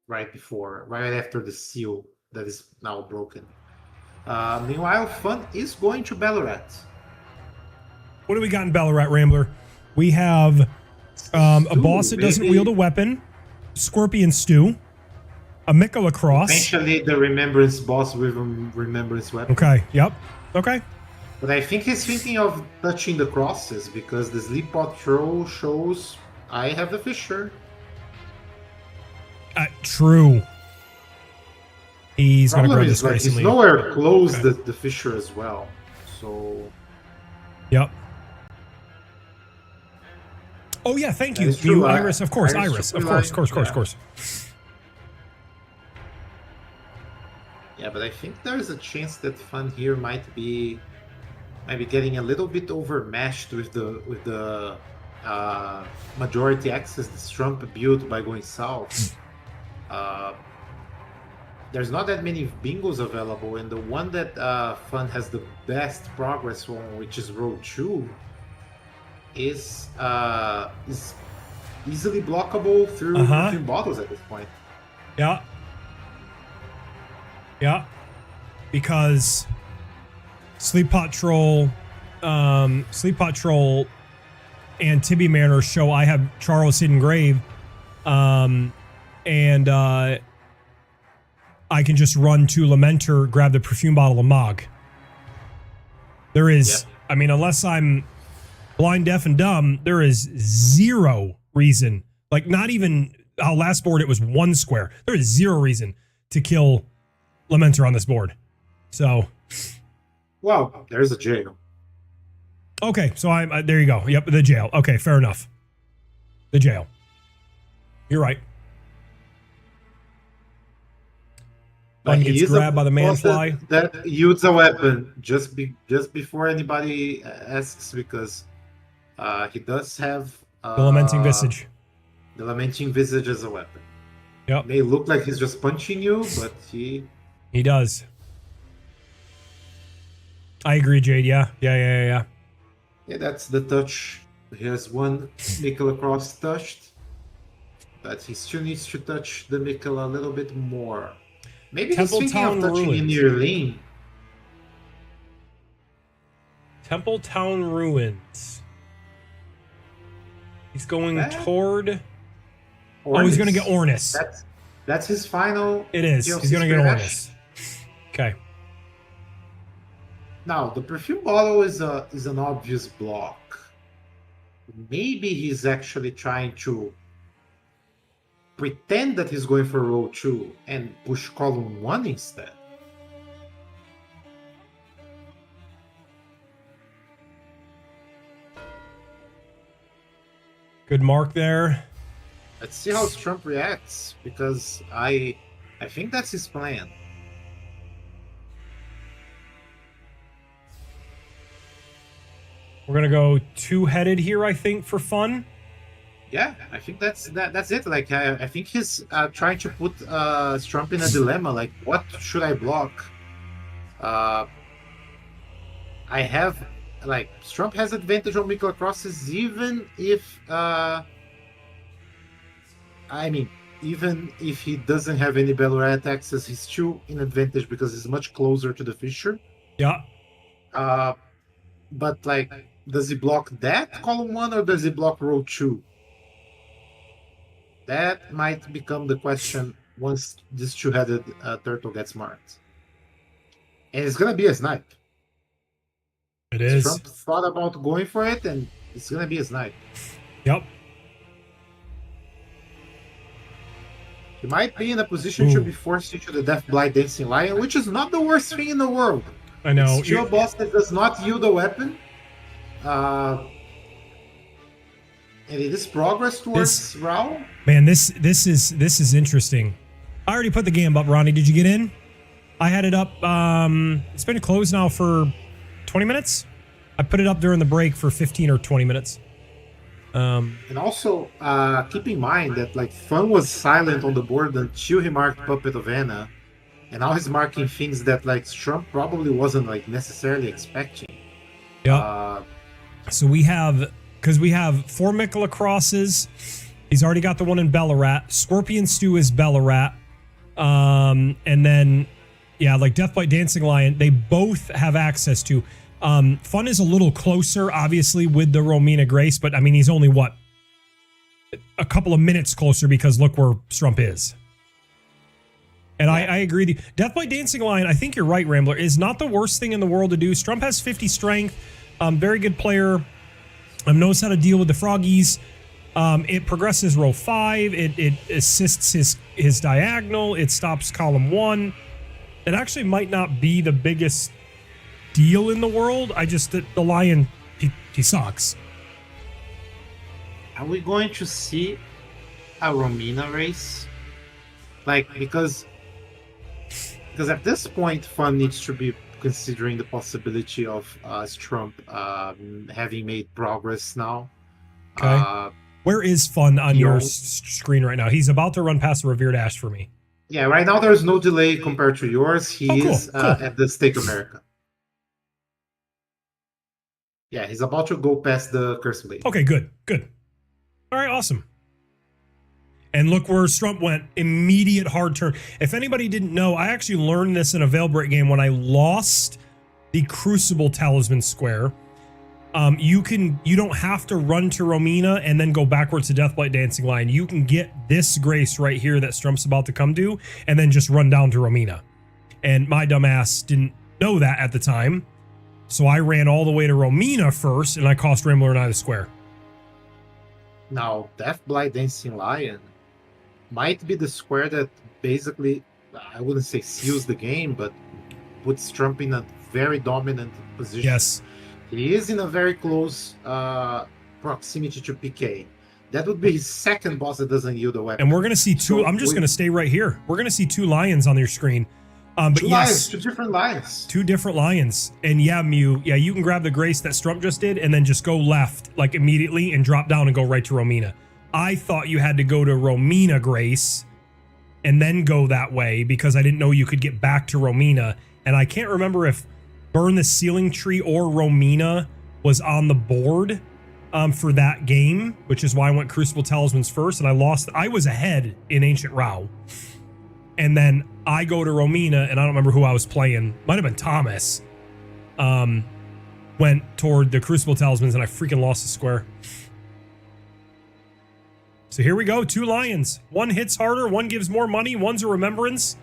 right after the seal that is now broken. Meanwhile, Fun is going to Ballarat. What do we got in Ballarat, Rambler? We have a boss that doesn't wield a weapon, Scorpion Stew, a Mikola cross. Eventually, the Remembrance boss with a Remembrance weapon. Okay, yep, okay. But I think he's thinking of touching the crosses because the Sleep Pot throw shows I have the Fisher. True. He's going to grab this like he's nowhere close the Fisher as well. So. Yep. Oh yeah, thank you. You Iris, of course, Iris, of course. Yeah, but I think there's a chance that Fun here might be getting a little bit overmatched with the majority access the Strump built by going south. There's not that many bingos available, and the one that Fun has the best progress on, which is row 2, is easily blockable through bottles at this point. Yeah. Because Sleep Pot Troll, and Tibby Manor show I have Charles Hidden Grave, and I can just run to Lamenter, grab the perfume bottle of Mog. There is, I mean, unless I'm blind, deaf, and dumb, there is zero reason, like not even how last board it was 1 square. There is zero reason to kill Lamenter on this board. So. Well, there's a jail. Okay, so I'm there you go. Yep, the jail. Okay, fair enough. The jail. You're right. One gets grabbed by the manfly. That uses a weapon just before anybody asks, because he does have the Lamenting Visage. The Lamenting Visage as a weapon. Yep. It may look like he's just punching you, but he does. I agree, Jade. Yeah. Yeah, that's the touch. He has one Mikola cross touched, but he still needs to touch the Mikola a little bit more. Maybe Temple he's thinking Town of touching in your lane. Temple Town Ruins. He's going toward. Ornis. Oh, he's going to get Ornis. That's his final. It is. DLC he's going to get smash. Ornis. Okay. Now the perfume bottle is an obvious block. Maybe he's actually trying to pretend that he's going for row 2 and push column 1 instead. Good mark there. Let's see how Strump reacts, because I think that's his plan. We're gonna go 2-headed here, I think, for fun. Yeah, I think that's it. Like I think he's trying to put Strump in a dilemma. Like, what should I block? I have Strump has advantage on Mikola crosses, even if I mean even if he doesn't have any Ballarat access, he's still in advantage because he's much closer to the fissure. Yeah. But like, does he block that column 1 or does he block row 2? That might become the question once this two-headed turtle gets marked. And it's gonna be a snipe. It is. Trump thought about going for it, and it's gonna be a snipe. Yep. He might be in a position to be forced into the Death Blight Dancing Lion, which is not the worst thing in the world. I know. It's still a boss that does not yield a weapon. And it is progress towards Rao. Man, this is interesting. I already put the game up, Ronnie. Did you get in? I had it up. It's been closed now for 20 minutes. I put it up during the break for 15 or 20 minutes. And also, keep in mind that like Fun was silent on the board until he marked Puppet of Anna, and now he's marking things that like Strump probably wasn't like necessarily expecting. Yeah. So we have, because we have 4 Mikula crosses. He's already got the one in Ballarat. Scorpion Stew is Ballarat. And then, yeah, like Deathbite Dancing Lion, they both have access to. Fun is a little closer, obviously, with the Romina Grace, but I mean, he's only, what, a couple of minutes closer because look where Strump is. And I agree. Deathbite Dancing Lion, I think you're right, Rambler, is not the worst thing in the world to do. Strump has 50 strength, very good player, knows how to deal with the froggies. It progresses row 5, it assists his diagonal, it stops column 1. It actually might not be the biggest deal in the world. The lion, he sucks. Are we going to see a Romina race? Like, because at this point, Fun needs to be considering the possibility of Strump having made progress now. Okay. Where is Fun on your screen right now? He's about to run past the Revered Ash for me. Yeah, right now there's no delay compared to yours. He is at the Stake America. Yeah, he's about to go past the Curse Blade. Okay, good. All right, awesome. And look where Strump went. Immediate hard turn. If anybody didn't know, I actually learned this in a Veilbright game when I lost the Crucible Talisman Square. You don't have to run to Romina and then go backwards to Deathblight Dancing Lion. You can get this Grace right here that Strump's about to come to, and then just run down to Romina. And my dumbass didn't know that at the time. So I ran all the way to Romina first, and I cost Rambler and I the square. Now, Deathblight Dancing Lion might be the square that basically, I wouldn't say seals the game, but puts Trump in a very dominant position. Yes. He is in a very close proximity to PK. That would be his second boss that doesn't yield a weapon. And we're going to see two. I'm just going to stay right here. We're going to see 2 lions on your screen. But two lions, 2 different lions. 2 different lions. And yeah, Mew, yeah, you can grab the Grace that Strump just did and then just go left, like immediately, and drop down and go right to Romina. I thought you had to go to Romina Grace and then go that way because I didn't know you could get back to Romina. And I can't remember if Burn the Sealing Tree or Romina was on the board for that game, which is why I went Crucible Talismans first, and I lost. I was ahead in Ancient Rao. And then I go to Romina, and I don't remember who I was playing. Might have been Thomas. Went toward the Crucible Talismans, and I freaking lost the square. So here we go, 2 lions. One hits harder, one gives more money, one's a remembrance.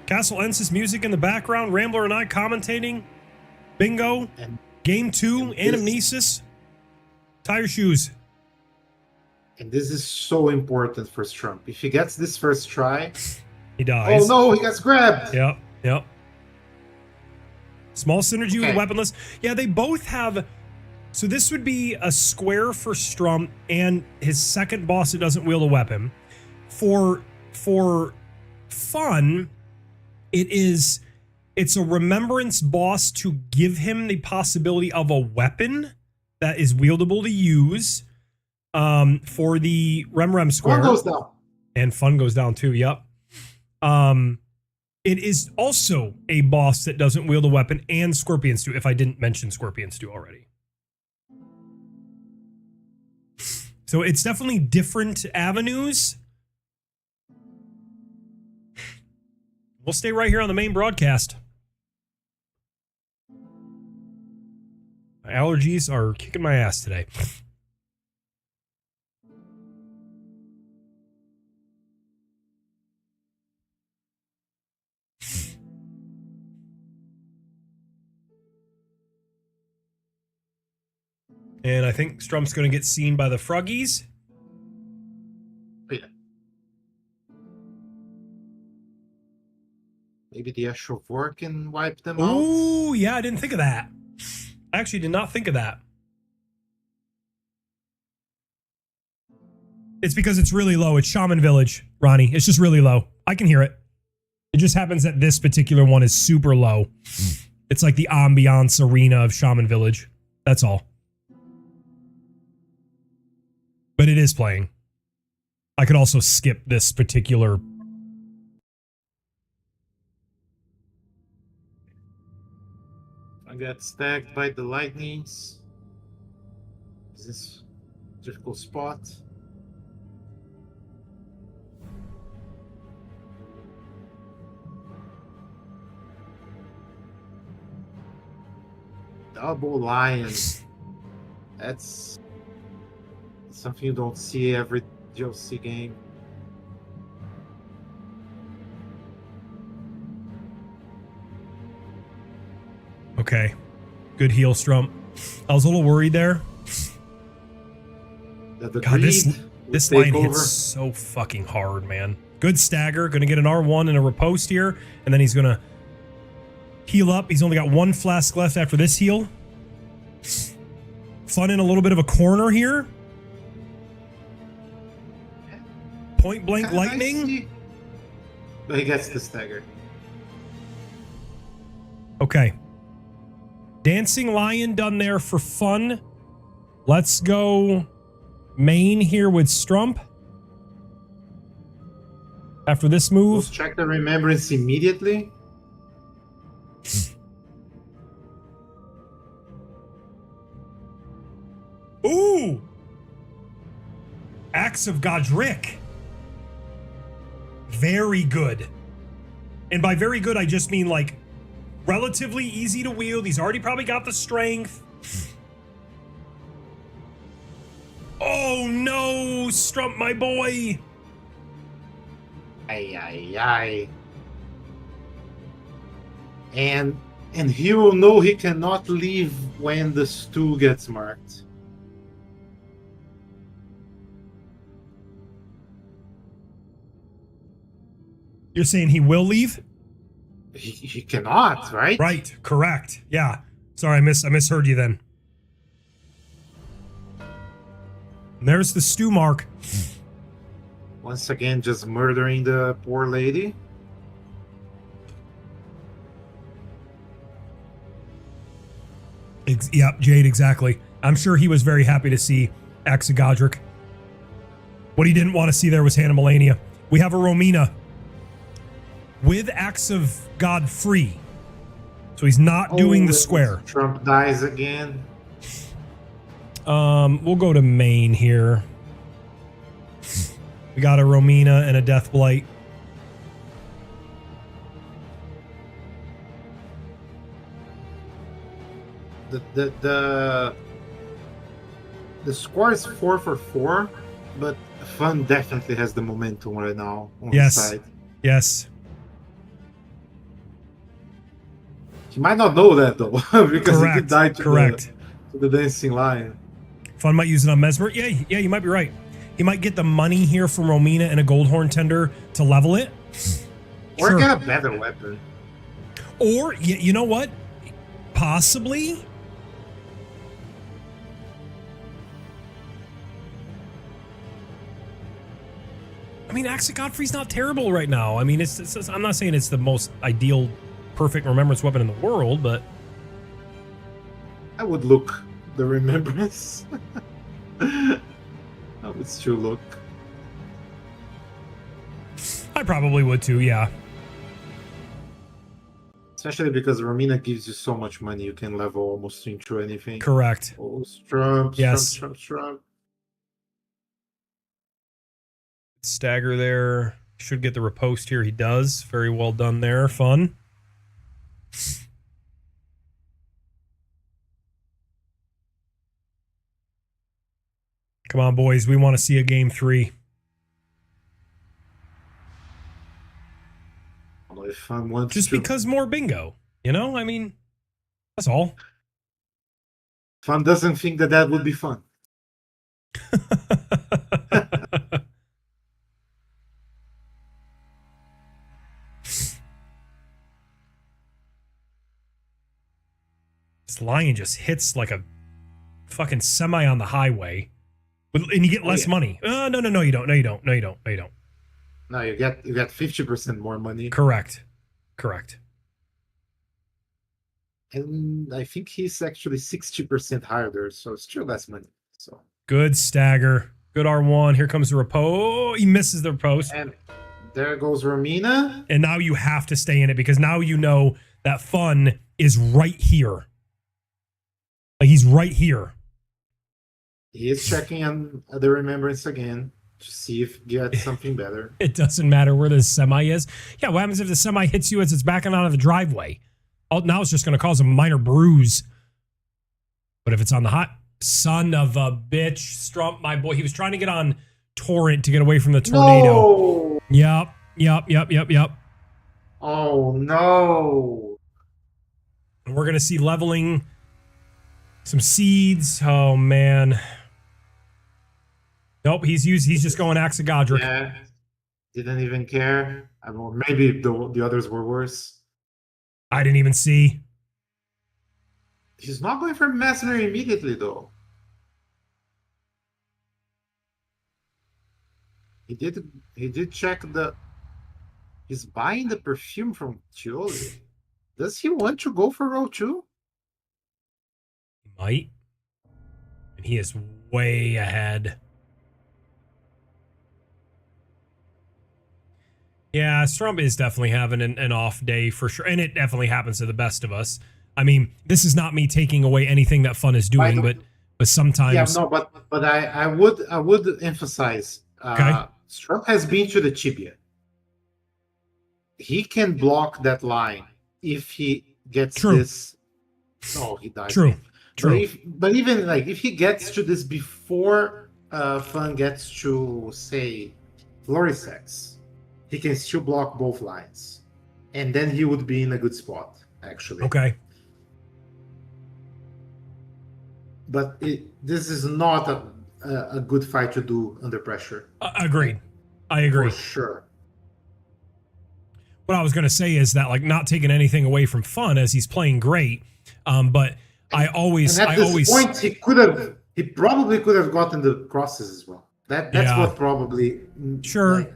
Castle Ensis music in the background, Rambler and I commentating. Bingo. And Game 2, Anamnesis. Tie your shoes. And this is so important for Strump. If he gets this first try, he dies. Oh no, he gets grabbed. Yep. Small synergy with weaponless. Yeah, they both have. So this would be a square for Strump and his second boss that doesn't wield a weapon. For Fun, it's a remembrance boss to give him the possibility of a weapon that is wieldable to use. For the Rem square. Fun goes down. And Fun goes down too, yep. It is also a boss that doesn't wield a weapon and Scorpion Stew, if I didn't mention Scorpion Stew already. So it's definitely different avenues. We'll stay right here on the main broadcast. My allergies are kicking my ass today. And I think Strump's going to get seen by the Froggies. Yeah. Maybe the Ashore can wipe them out. Ooh, yeah, I didn't think of that. I actually did not think of that. It's because it's really low. It's Shaman Village, Ronnie. It's just really low. I can hear it. It just happens that this particular one is super low. It's like the ambiance arena of Shaman Village. That's all. But it is playing. I could also skip this particular. I got stacked by the lightnings. Is this a difficult spot? Double lion. That's something you don't see every DLC game. Okay. Good heal, Strump. I was a little worried there. God, this line hits so fucking hard, man. Good stagger. Gonna get an R1 and a riposte here. And then he's gonna heal up. He's only got one flask left after this heal. Fun in a little bit of a corner here. Point blank lightning. But he gets the stagger. Okay. Dancing Lion done there for fun. Let's go main here with Strump. After this move. Let's check the remembrance immediately. Ooh! Axe of Godric. Very good. And by very good, I just mean like relatively easy to wield. He's already probably got the strength. Oh no, Strump, my boy. Ay, ay, ay. And he will know he cannot leave when the stew gets marked. You're saying he will leave? He cannot, right? Right, correct. Yeah. Sorry, I misheard you then. And there's the stew mark. Once again, just murdering the poor lady. Yep, Jade, exactly. I'm sure he was very happy to see Axe of Godric. What he didn't want to see there was Hannah Melania. We have a Romina with Axe of God free. So he's not doing the square. Trump dies again. We'll go to main here. We got a Romina and a Death Blight. The score is 4 for 4, but Fun definitely has the momentum right now on his side. Yes. He might not know that though, because he did die to the dancing lion. Fun might use it on Mesmer. Yeah, you might be right. He might get the money here from Romina and a Goldhorn Tender to level it. Or get a better weapon. Or, you know what? Possibly. I mean, Axe of Godfrey's not terrible right now. I mean, it's I'm not saying it's the most ideal, perfect remembrance weapon in the world, but I would look the remembrance. I would still look. I probably would too, yeah. Especially because Romina gives you so much money, you can level almost into anything. Correct. Oh, Strump, yes. Strump. Stagger there. Should get the riposte here. He does. Very well done there. Fun. Come on, boys. We want to see a game 3. If Fun wants Just to. because more bingo. You know? I mean, that's all. Fun doesn't think that that would be fun. This lion just hits like a fucking semi on the highway. And you get less money. No, you don't. No, you don't. No, you don't. No, you don't. No, you get 50% more money. Correct. And I think he's actually 60% higher there, so still less money. So good stagger. Good R1. Here comes the repose. He misses the repose. And there goes Romina. And now you have to stay in it because now you know that Fun is right here. Like he's right here. He is checking on the remembrance again to see if he gets something better. It doesn't matter where the semi is. Yeah, what happens if the semi hits you as it's backing out of the driveway? Oh, now it's just going to cause a minor bruise. But if it's on the hot, son of a bitch, Strump, my boy, he was trying to get on Torrent to get away from the tornado. No! Yep. Oh, no. And we're going to see leveling, some seeds. Oh, man. Nope, he's just going Axe of Godric. Yeah, didn't even care. I mean, maybe the others were worse. I didn't even see. He's not going for Mercenary immediately, though. He did check the... He's buying the perfume from Chioli. Does he want to go for row 2? He might. And he is way ahead. Yeah, Strump is definitely having an off day for sure. And it definitely happens to the best of us. I mean, this is not me taking away anything that Fun is doing, but sometimes... Yeah, no, but I would emphasize, okay. Strump has been to the tibia. He can block that line if he gets this... Oh, he died. True. But even like if he gets to this before Fun gets to, say, Florisex, he can still block both lines. And then he would be in a good spot, actually. Okay. But this is not a good fight to do under pressure. Agreed. I agree. For sure. What I was going to say is that, like, not taking anything away from Fun as he's playing great, but I always... And at this point, he probably could have gotten the crosses as well. That's what probably... Sure. Like,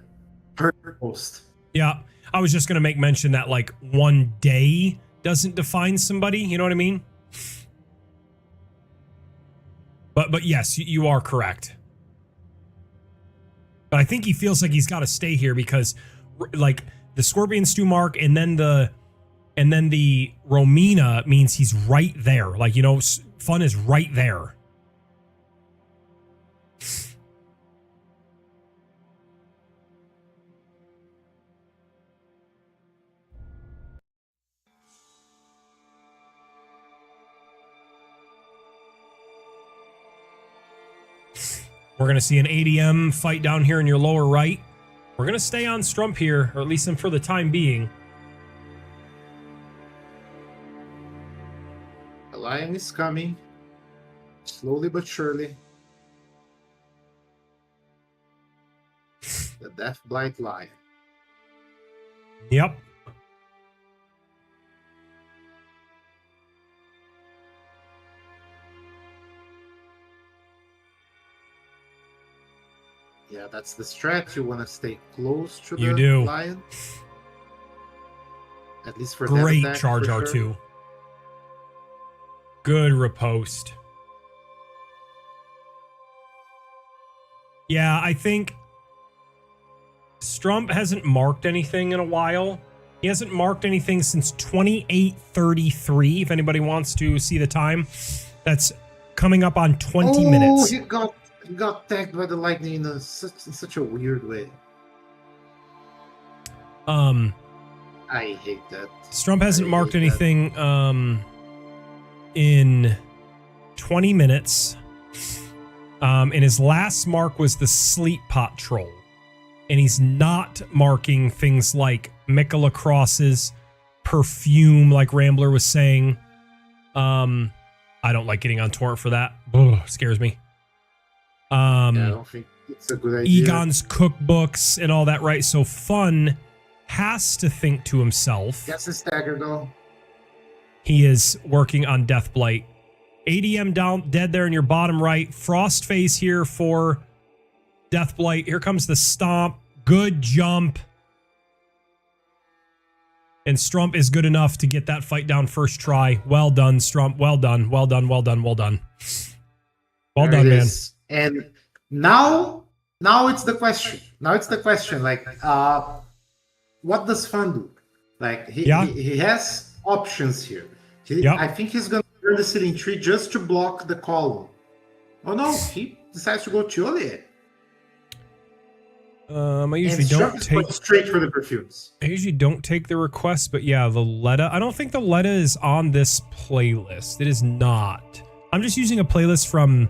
hurt most. Yeah, I was just going to make mention that like one day doesn't define somebody, you know what I mean? But yes, you are correct. But I think he feels like he's got to stay here because like the Scorpion Stew mark and then the Romina means he's right there. Like, you know, Fun is right there. We're going to see an ADM fight down here in your lower right. We're going to stay on Strump here, or at least for the time being. The lion is coming. Slowly but surely. The Death Blight Lion. Yep. Yeah, that's the strat. You want to stay close to You the do. lion. At least for Great that attack, charge for R2. sure. Good riposte. Yeah, I think Strump hasn't marked anything in a while. He hasn't marked anything since 28:33. If anybody wants to see the time, that's coming up on 20 minutes. He got tagged by the lightning in such a weird way. I hate that. Strump hasn't marked anything in 20 minutes. And his last mark was the sleep pot troll. And he's not marking things like Mikola Cross's perfume, like Rambler was saying. I don't like getting on torrent for that. Ugh, scares me. Yeah, I don't think it's a good idea. Egon's cookbooks and all that, right? So Fun has to think to himself. That's a stagger, though. He is working on Deathblight. ADM down, dead there in your bottom right. Frost phase here for Deathblight. Here comes the stomp. Good jump. And Strump is good enough to get that fight down first try. Well done, Strump. Well done. Well done. Well done. Well done. Well done, man. And now it's the question. Like, what does Fun do? Like, he has options here. I think he's going to turn the ceiling tree just to block the column. Oh no, he decides to go Chiole. I usually don't take straight for the perfumes. I usually don't take the request, but yeah, the Letta. I don't think the Letta is on this playlist. It is not. I'm just using a playlist from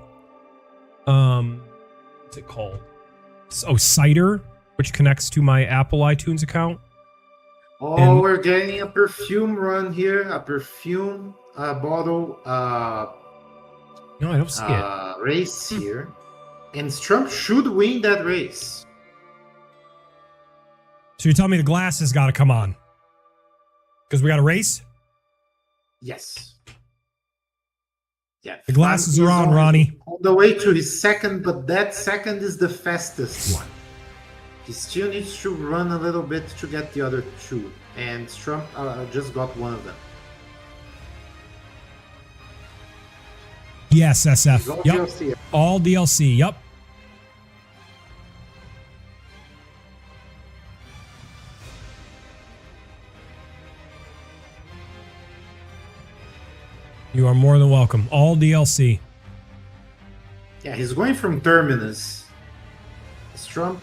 what's it called? Oh, Cider, which connects to my Apple iTunes account. Oh, And we're getting a perfume run here, a perfume bottle no, I don't see it. Race here. And Strump should win that race. So you're telling me the glass has got to come on? Because we got a race? Yes. Yeah. The glasses are on, Ronnie. On the way to his second, but that second is the fastest one. He still needs to run a little bit to get the other two. And Strump just got one of them. Yes, SF. All Yep. DLC. All DLC. Yep. You are more than welcome. All DLC. Yeah, he's going from Terminus. Strump's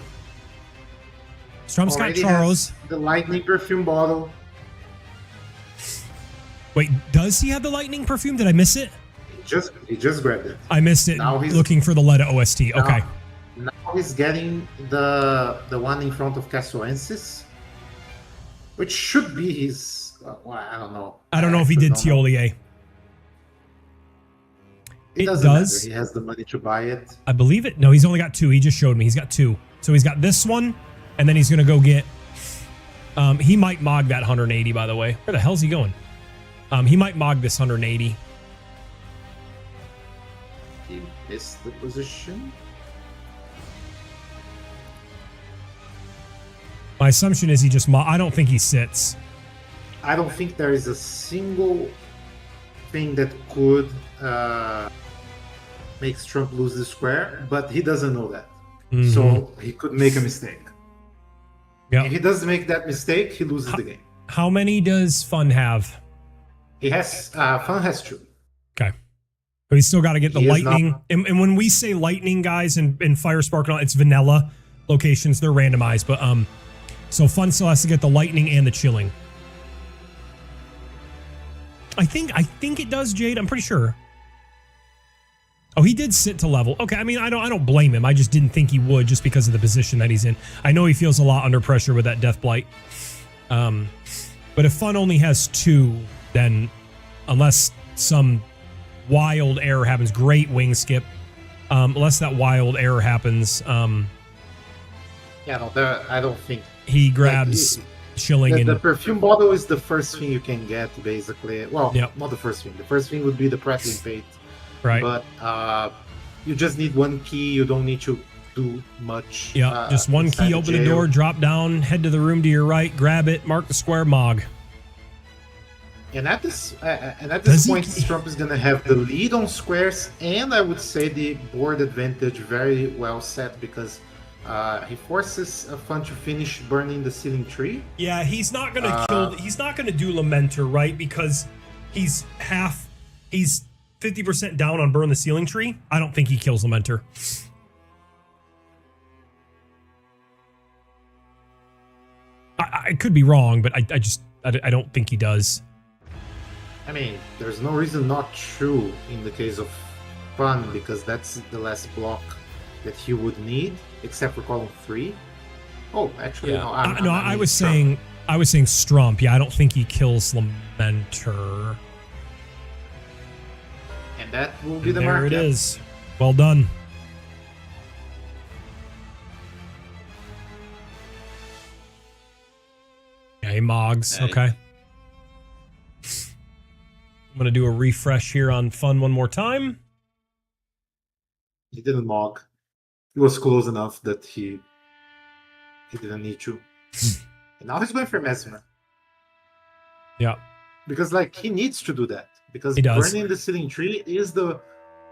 got Charles. The lightning perfume bottle. Wait, does he have the lightning perfume? Did I miss it? He just grabbed it. I missed it. Now he's looking for the Letta OST. Okay. Now he's getting the one in front of Cassoensis, which should be his. Well, I don't know. I don't know if he did Tiolier. It doesn't matter. He has the money to buy it. I believe it. No, he's only got two. He just showed me. He's got two. So he's got this one, and then he's going to go get... he might mog that 180, by the way. Where the hell's he going? He might mog this 180. He missed the position. My assumption is he just... I don't think he sits. I don't think there is a single thing that could make Strump lose the square, but he doesn't know that. Mm-hmm. So he could make a mistake. Yeah. If he doesn't make that mistake, he loses the game. How many does Fun have? He has Fun has two. Okay. But he's still got to get the lightning. And when we say lightning, guys, and Fire Spark, it's vanilla locations. They're randomized. But so Fun still has to get the lightning and the chilling. I think it does, Jade. I'm pretty sure. Oh, he did sit to level. Okay, I mean, I don't blame him. I just didn't think he would just because of the position that he's in. I know he feels a lot under pressure with that Death Blight. But if Fun only has two, then unless some wild error happens, great wing skip. Unless that wild error happens, yeah, no, I don't think he grabs chilling. The perfume bottle is the first thing you can get, basically. Well, not the first thing. The first thing would be the Prattling Pate. Right. But you just need one key. You don't need to do much. Yeah, just one key, open the door, drop down, head to the room to your right, grab it, mark the square, mog. And at this point, Strump is going to have the lead on squares, and I would say the board advantage very well set because he forces Fun to finish burning the ceiling tree. Yeah, he's not going to kill. He's not going to do Lamenter, right? Because he's 50% down on burn the ceiling tree. I don't think he kills Lamenter. I could be wrong, but I don't think he does. I mean, there's no reason not true in the case of Fun, because that's the last block that he would need, except for column 3. Oh, actually, no. I was saying Strump. Yeah, I don't think he kills Lamenter. And that will be the there mark. There it is. Well done. Okay, Moggs. Okay. I'm going to do a refresh here on Fun one more time. He didn't Mog. He was close enough that he didn't need to. And now he's going for Mesmer. Yeah. Because, like, he needs to do that. Because he does. burning the ceiling tree is the...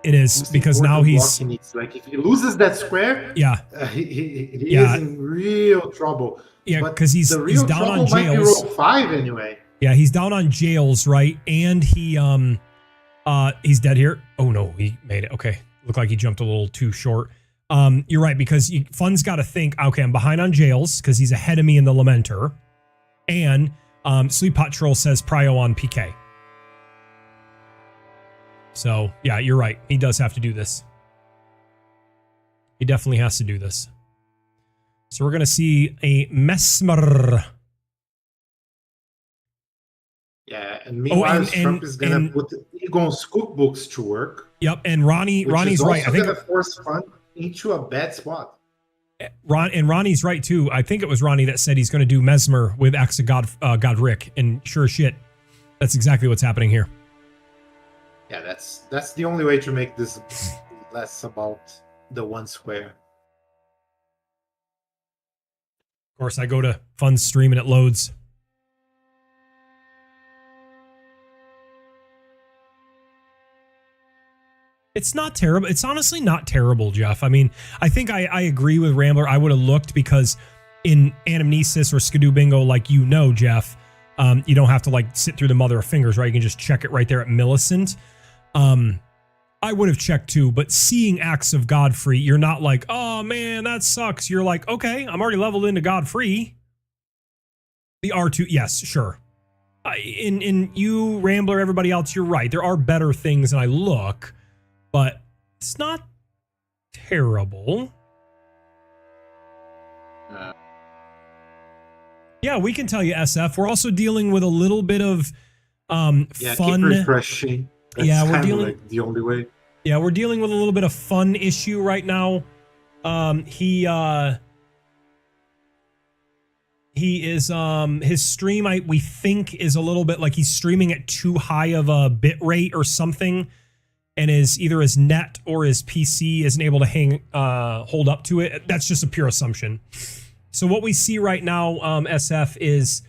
It is, because now he's... He needs. Like, if he loses that square, yeah, he is in real trouble. Yeah, because he's down on jails. Might be roll 5 anyway. Yeah, he's down on jails, right? And he's dead here. Oh no, he made it. Okay, looked like he jumped a little too short. You're right, because Fun's got to think. Okay, I'm behind on jails because he's ahead of me in the Lamenter, and Sleep Hot Troll says Prio on PK. So yeah, you're right. He does have to do this. He definitely has to do this. So we're gonna see a Mesmer. Yeah, and meanwhile, Trump is gonna put Egon's cookbooks to work. Yep, and Ronnie's right. I think gonna force Fun into a bad spot. Ronnie's right too. I think it was Ronnie that said he's going to do Mesmer with Axe of Godric, and sure as shit, that's exactly what's happening here. Yeah, that's the only way to make this less about the one square. Of course, I go to Fun's stream and it loads. It's not terrible. It's honestly not terrible, Jeff. I mean, I think I agree with Rambler. I would have looked because in Anamnesis or SCADUBINGO, like you know, Jeff, you don't have to like sit through the mother of fingers, right? You can just check it right there at Millicent. I would have checked too, but seeing Axe of Godfrey, you're not like, oh man, that sucks. You're like, okay, I'm already leveled into Godfrey. The R2, yes, sure. In you, Rambler, everybody else, you're right. There are better things, and I look. But it's not terrible. Yeah, we can tell you, SF. We're also dealing with a little bit of fun. Keep refreshing. That's we're dealing like the only way. Yeah, we're dealing with a little bit of fun issue right now. He is his stream we think is a little bit like he's streaming at too high of a bit rate or something. And either his net or his PC isn't able to hold up to it. That's just a pure assumption. So what we see right now, SF, is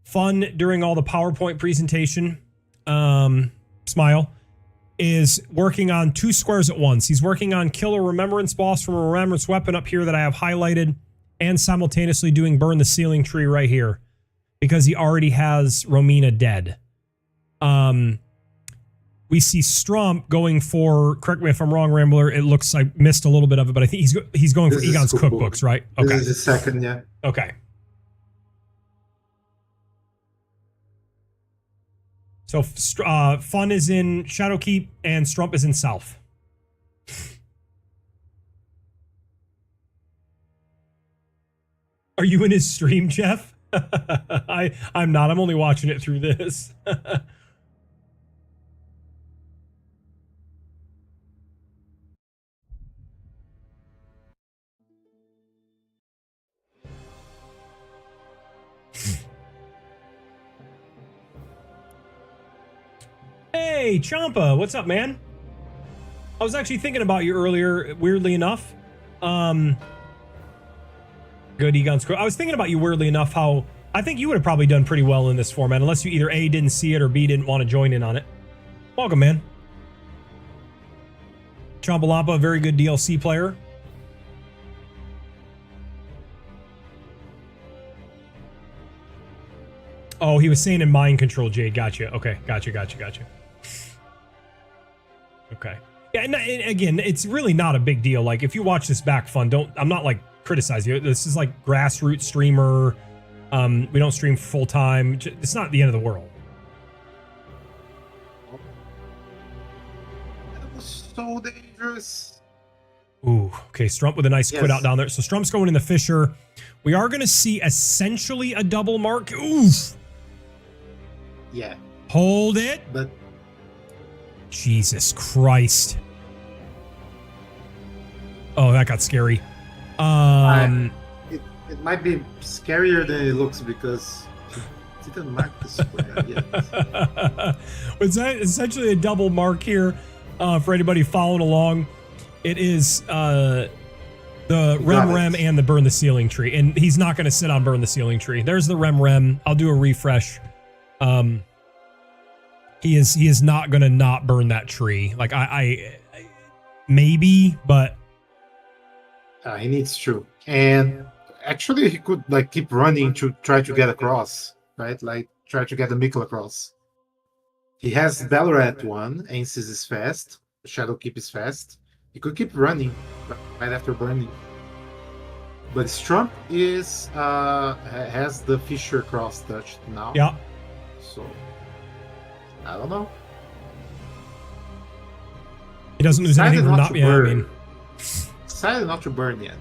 Fun during all the PowerPoint presentation. Smile is working on 2 squares at once. He's working on kill a remembrance boss from a remembrance weapon up here that I have highlighted, and simultaneously doing burn the ceiling tree right here because he already has Romina dead. We see Strump going for, correct me if I'm wrong, Rambler, it looks I missed a little bit of it, but I think he's going for Egon's cookbooks, right? Okay. This is the second, yeah. Okay. So Fun is in Shadowkeep and Strump is in South. Are you in his stream, Jeff? I'm not. I'm only watching it through this. Hey, Champa, what's up, man? I was actually thinking about you earlier, weirdly enough. Good, Egon's cool. I was thinking about you weirdly enough, how I think you would have probably done pretty well in this format, unless you either A, didn't see it, or B, didn't want to join in on it. Welcome, man. Champa-Lampa, a very good DLC player. Oh, he was saying in mind control, Jade. Gotcha. Okay, gotcha. Okay. Yeah, and again, it's really not a big deal. Like, if you watch this back, Fun, I'm not like criticizing you. This is like grassroots streamer. We don't stream full time. It's not the end of the world. That was so dangerous. Ooh, okay. Strump with a nice quit Yes. out down there. So Strump's going in the Fisher. We are going to see essentially a double mark. Oof. Yeah, Hold it. but Jesus Christ. Oh, that got scary. it might be scarier than it looks because he didn't mark the square yet. It's essentially a double mark here for anybody following along. It is the Rem and the burn the ceiling tree. And he's not going to sit on burn the ceiling tree. There's the Rem. I'll do a refresh. He is not going to not burn that tree. Like I maybe, but He needs to. And actually, he could like keep running to try to get across, right? Like try to get the Mikkel across. He has Ballarat 1, Ensis is fast, Shadowkeep is fast. He could keep running right after burning. But Strump is has the Fisher cross touched now. yeah. So I don't know. He doesn't lose anything from not. to Yeah, I burn. mean, Decided not to burn yet.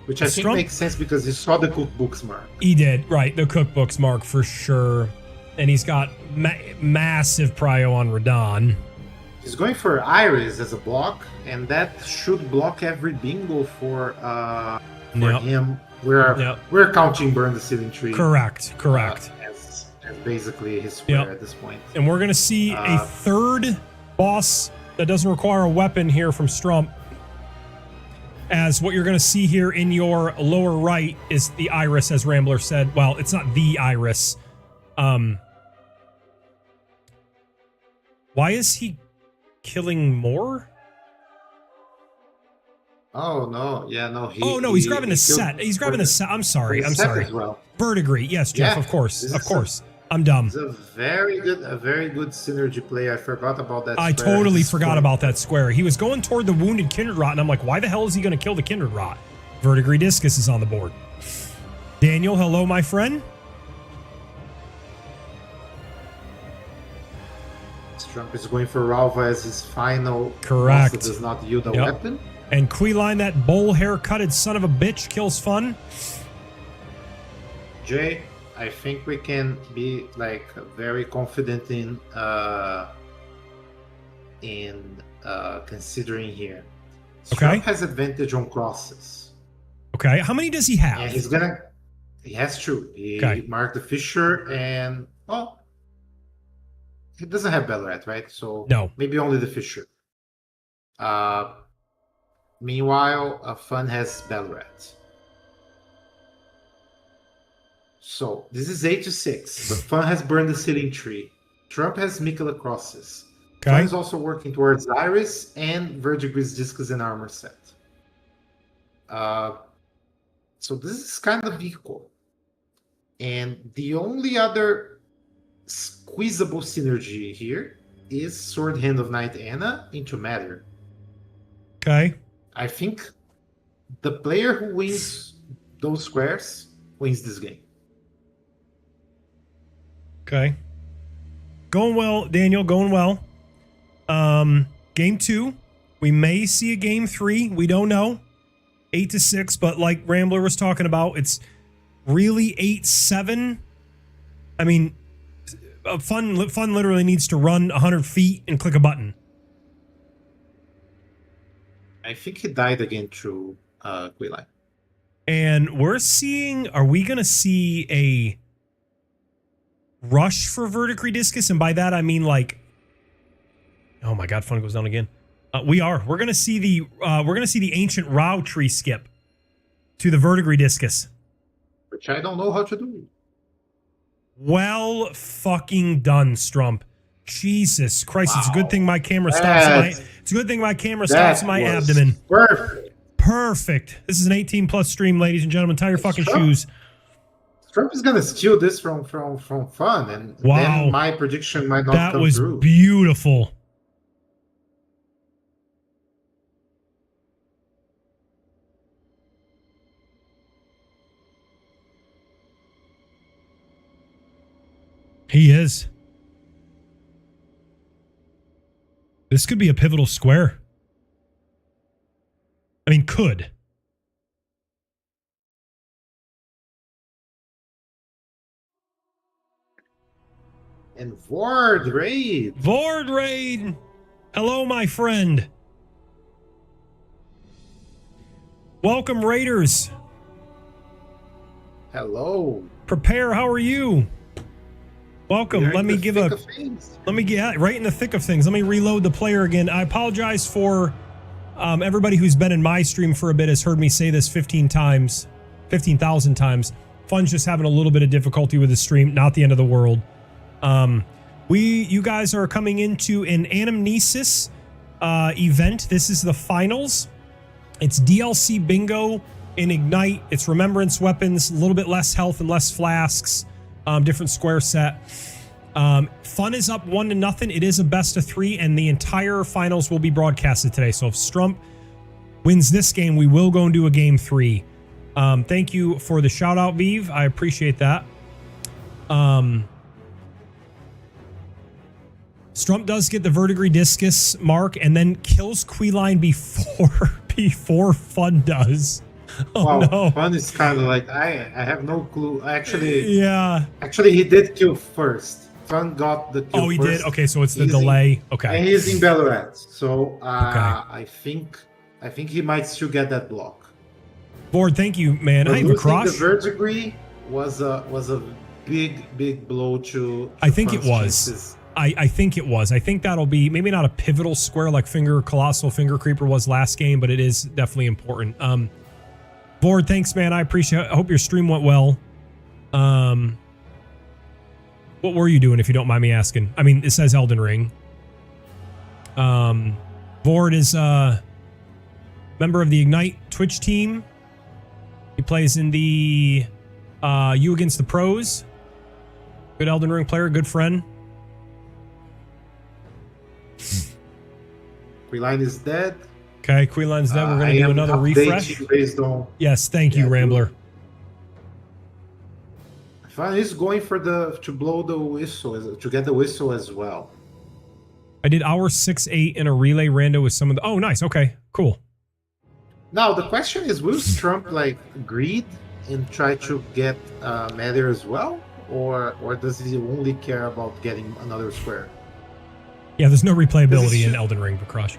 Which I think Strump- makes sense because he saw the cookbooks mark. he did right. The cookbooks mark for sure, and he's got massive prio on Radon. He's going for Iris as a block, and that should block every bingo for Yep. him. We're counting burn the ceiling tree. Correct. As basically his square Yep. at this point. And we're gonna see a third boss that doesn't require a weapon here from Strump. As what you're gonna see here in your lower right is the Iris, as Rambler said. Well, it's not the Iris. Why is he killing more? Oh no, yeah, no. He's grabbing the set. He's grabbing the set. I'm sorry. As well. Verdigris. Yes, Jeff. Yeah, of course. this Of is course. I'm dumb. It's a very good synergy play. I forgot about that. I square. totally This forgot point. about that square. He was going toward the wounded Kindred Rot, and I'm like, why the hell is he going to kill the Kindred Rot? Verdigris Discus is on the board. Daniel, hello, my friend. Trump is going for Ralva as his final. Correct. That does not yield a Yep. weapon. And Queeline, that bowl hair-cutted son of a bitch, kills fun. Jay, I think we can be like very confident in considering here. Okay. Trump has advantage on crosses. Okay, how many does he have? And he has two. He Okay. marked the Fisher and he doesn't have Ballarat, right? So No. maybe only the Fisher. Meanwhile, Fun has Ballarat. So this is 8-6, but Fun has burned the ceiling tree. Trump has Mikela crosses. Fun Okay. is also working towards Iris and Verdigris Discus and armor set. So this is kind of equal. And the only other squeezable synergy here is Sword Hand of Night Anna into Matter. Okay. I think the player who wins those squares wins this game. Okay. Going well, Daniel, going well. Game 2. We may see a game 3. We don't know. 8-6, but like Rambler was talking about, it's really 8-7. I mean, Fun literally needs to run 100 feet and click a button. I think he died again through Quayline. And we're seeing, are we going to see a rush for Verdigris Discus? And by that, I mean like, oh my God, Fun goes down again. We're going to see the Ancient Rao tree skip to the Verdigris Discus. Which I don't know how to do. Well fucking done, Strump. Jesus Christ, Wow. it's a good thing my camera stops it's a good thing my camera stops my was abdomen. Perfect. Perfect. This is an 18+ stream, ladies and gentlemen. Tie your fucking shoes. Trump is gonna steal this from Fun, and Wow. then my prediction might not That come was through. beautiful. He is. This could be a pivotal square. I mean, could. And Vord Raid. Vord Raid. Hello, my friend. Welcome, Raiders. Hello. Prepare. How are you? Welcome. Let me give a. Let me get right in the thick of things. Let me reload the player again. I apologize for everybody who's been in my stream for a bit has heard me say this 15,000 times. Fun's just having a little bit of difficulty with the stream. Not the end of the world. You guys are coming into an Anamnesis event. This is the finals. It's DLC bingo in Ignite. It's remembrance weapons, a little bit less health and less flasks. Different square set. Fun is up 1-0. It is a best of 3, and the entire finals will be broadcasted today. So if Strump wins this game, we will go and do a game 3. Thank you for the shout out, Vive. I appreciate that. Strump does get the verdigris discus mark and then kills Queeline before Fun does. Oh, wow, no. Fun is kind of like, I have no clue. Actually, yeah. Actually, he did kill first. Fun got the kill Oh, he first. did? Okay, so it's the delay. Okay. And he's in Ballarat. So okay. I think he might still get that block. Board, thank you, man. But I have a crush. The verdigris was a big blow to I think it Fun's was. chances. I think it was. I think that'll be maybe not a pivotal square like Colossal Finger Creeper was last game, but it is definitely important. Board, thanks, man. I appreciate it. I hope your stream went well. What were you doing, if you don't mind me asking? I mean, it says Elden Ring. Board is a member of the Ignite Twitch team. He plays in the You Against the Pros. Good Elden Ring player, good friend. Queeline is dead. Okay, Queeline's dead. We're going to do another refresh. Based on, yes, thank you, Rambler. Fun is going for to blow the whistle, to get the whistle as well. I did hour 6-8 in a relay rando with some of the. Oh, nice. Okay, cool. Now the question is, will Strump like greed and try to get Matter as well, or does he only care about getting another square? Yeah, there's no replayability in Elden Ring, but Crush.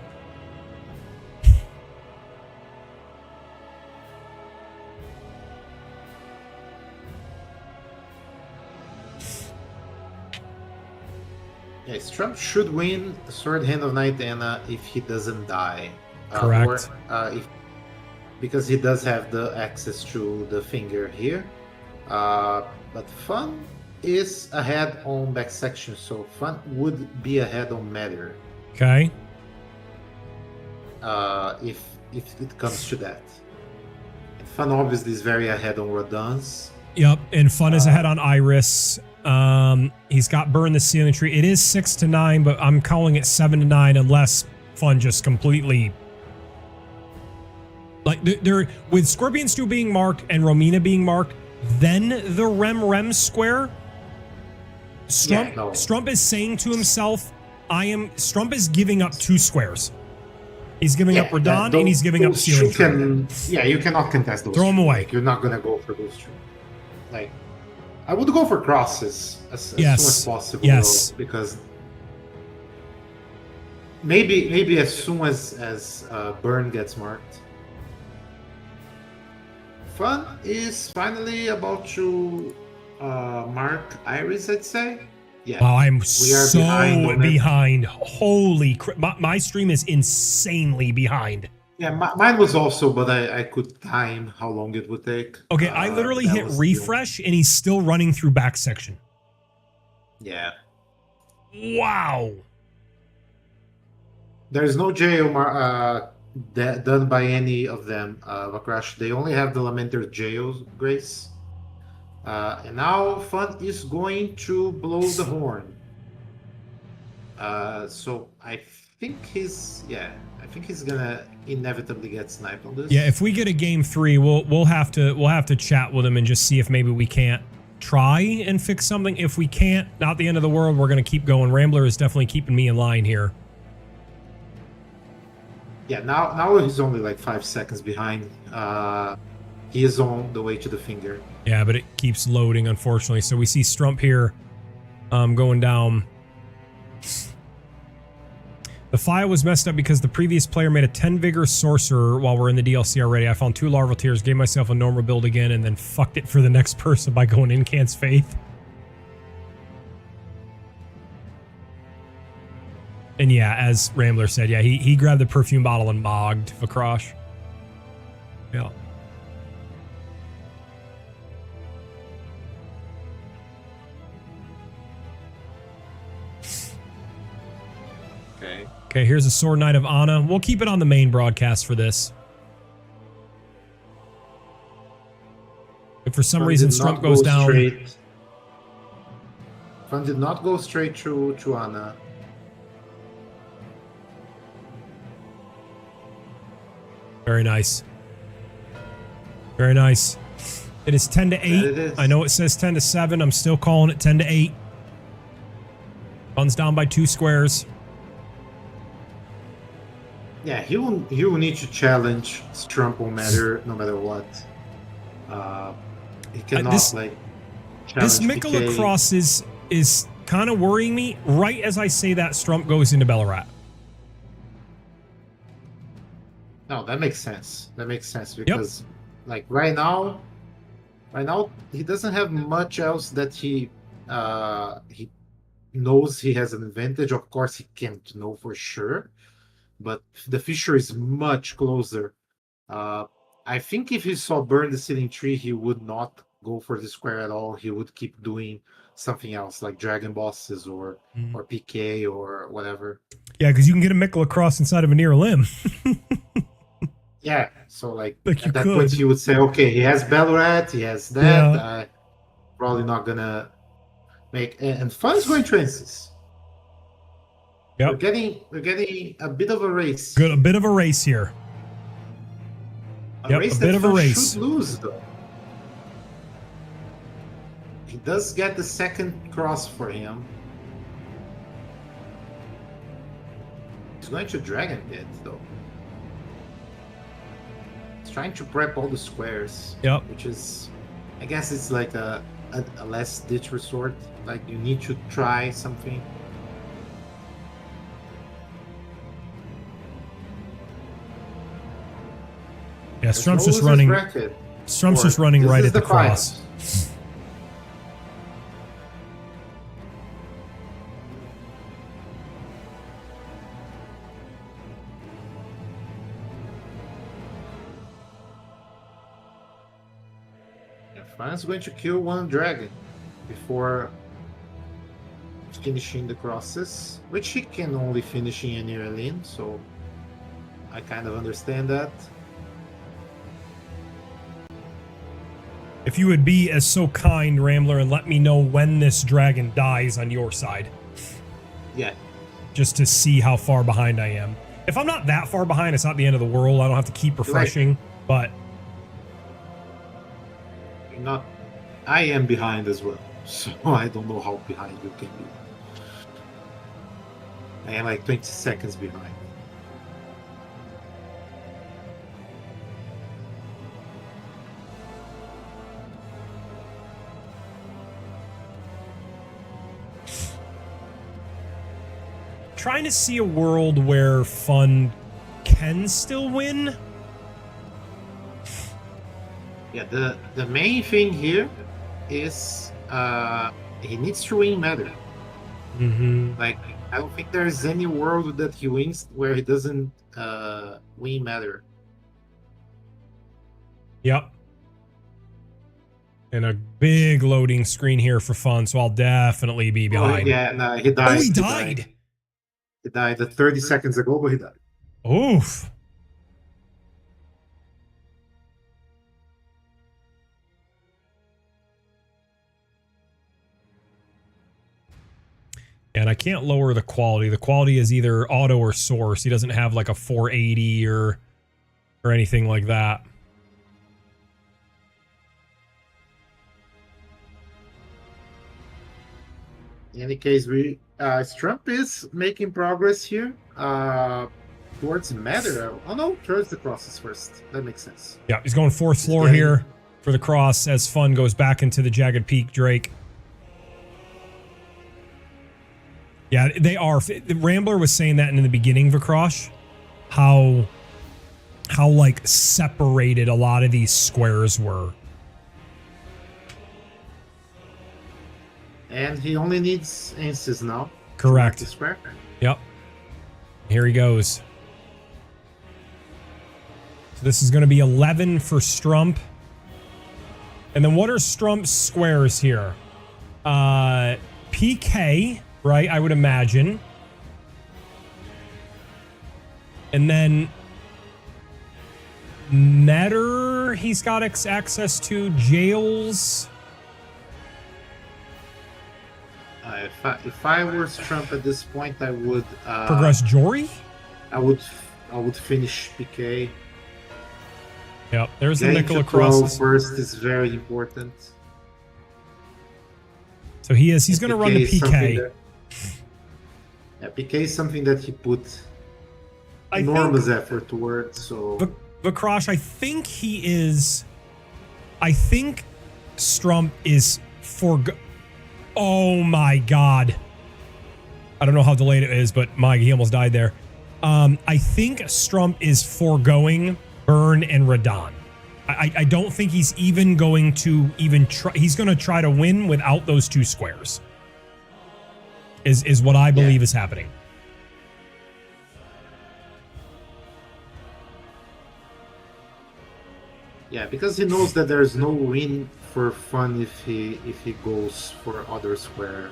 Yeah, Strump should win Sword Hand of Night Anna if he doesn't die. Correct. Because he does have the access to the finger here. But Fun is ahead on back section, so Fun would be ahead on Matter. Okay. If it comes to that. And Fun obviously is very ahead on Rodon's. Yep, and Fun is ahead on Iris. He's got Burn the Ceiling Tree. It is 6-9, but I'm calling it 7-9 unless Fun just completely. Like they're with Scorpion Stew being marked and Romina being marked, then the Rem square. Strump is saying to himself, Strump is giving up 2 squares. He's giving up Radon and he's giving up Ceiling Tree. You cannot contest those. Throw them away. Like, you're not gonna go for those 2. Like, I would go for crosses as soon as possible. Yes. Though, because maybe as soon as Burn gets marked. Fun is finally about to mark Iris, I'd say. Yeah. Wow, I'm so behind. Holy crap. My stream is insanely behind. Yeah, mine was also, but I could time how long it would take. Okay, I literally hit refresh and he's still running through back section. Yeah. Wow. There's no jail done by any of them, Vakrash. They only have the Lamenter's jail, Grace. And now Fun is going to blow the horn. So I think he's gonna inevitably get sniped on this. Yeah, if we get a game 3, we'll have to chat with him and just see if maybe we can't try and fix something. If we can't, not the end of the world. We're going to keep going. Rambler is definitely keeping me in line here. Yeah, now he's only like 5 seconds behind. He is on the way to the finger. Yeah, but it keeps loading, unfortunately. So we see Strump here going down. The file was messed up because the previous player made a 10 Vigor Sorcerer while we're in the DLC already. I found 2 Larval Tears, gave myself a normal build again, and then fucked it for the next person by going Incant's Faith. And yeah, as Rambler said, yeah, he grabbed the perfume bottle and mogged Vakrosh. Yeah. Okay, here's a Sword Knight of Ana. We'll keep it on the main broadcast for this. If for some reason Strump goes down... Fun did not go straight to Ana. Very nice. Very nice. It is 10 to 8. I know it says 10 to 7. I'm still calling it 10 to 8. Fun's down by 2 squares. Yeah, he will need to challenge Strump no matter what. He cannot challenge this Mikula cross is kind of worrying me. Right as I say that, Strump goes into Bellarat. No, that makes sense. That makes sense because, like right now, he doesn't have much else that he knows he has an advantage. Of course, he can't know for sure, but the fissure is much closer. I think if he saw Burn the Sealing Tree, he would not go for the square at all. He would keep doing something else like Dragon Bosses or PK or whatever. Yeah, because you can get a Mikula cross inside of a near limb. Yeah, so like at that point you would say, okay, he has Ballarat, he has that. Probably not gonna make. And Fun's going Trances. Yep. We're getting a bit of a race. Good, a bit of a race here. A bit of a race. Should lose though. He does get the second cross for him. He's going to Dragon Pit though. Trying to prep all the squares, which is, I guess it's like a last ditch resort. Like you need to try something. Yeah, Strump's just running. Strump's just running right at the cross. Fan's going to kill one dragon before finishing the crosses, which he can only finish in an near lane, so I kind of understand that. If you would be as so kind, Rambler, and let me know when this dragon dies on your side. Yeah. Just to see how far behind I am. If I'm not that far behind, it's not the end of the world. I don't have to keep refreshing, but... Not, I am behind as well, so I don't know how behind you can be. I am like 20 seconds behind. Trying to see a world where Fun can still win. Yeah, the main thing here is he needs to win Matter. Like, I don't think there's any world that he wins where he doesn't win Matter. Yep. And a big loading screen here for Fun, so I'll definitely be behind. Yeah, no, he died. Oh, he died? He died 30 seconds ago, but he died. Oof. And I can't lower the quality. The quality is either auto or source. He doesn't have like a 480 or anything like that. In any case, we Strump is making progress here towards Matter. Oh no, towards the crosses first. That makes sense. Yeah, he's going fourth floor here for the cross as Fun goes back into the Jagged Peak Drake. Yeah, they are. Rambler was saying that in the beginning, Vakrosh, how like separated a lot of these squares were. And he only needs aces now. Correct. Square. Yep. Here he goes. So this is going to be 11 for Strump. And then what are Strump's squares here? PK, right? I would imagine. And then Netter, he's got access to jails. If I were Strump at this point, I would Progress Jory? I would finish PK. Yep, there's the Getting nickel to across. 12 first is very important. So he's going to run the PK. Yeah, PK is something that he put enormous effort towards. So Vakrosh, I think Strump is oh my god. I don't know how delayed it is, but he almost died there. I think Strump is foregoing Burn and Radon. I don't think he's even going to try. He's going to try to win without those two squares. Is what I believe is happening. Yeah, because he knows that there's no win for Fun if he goes for other square,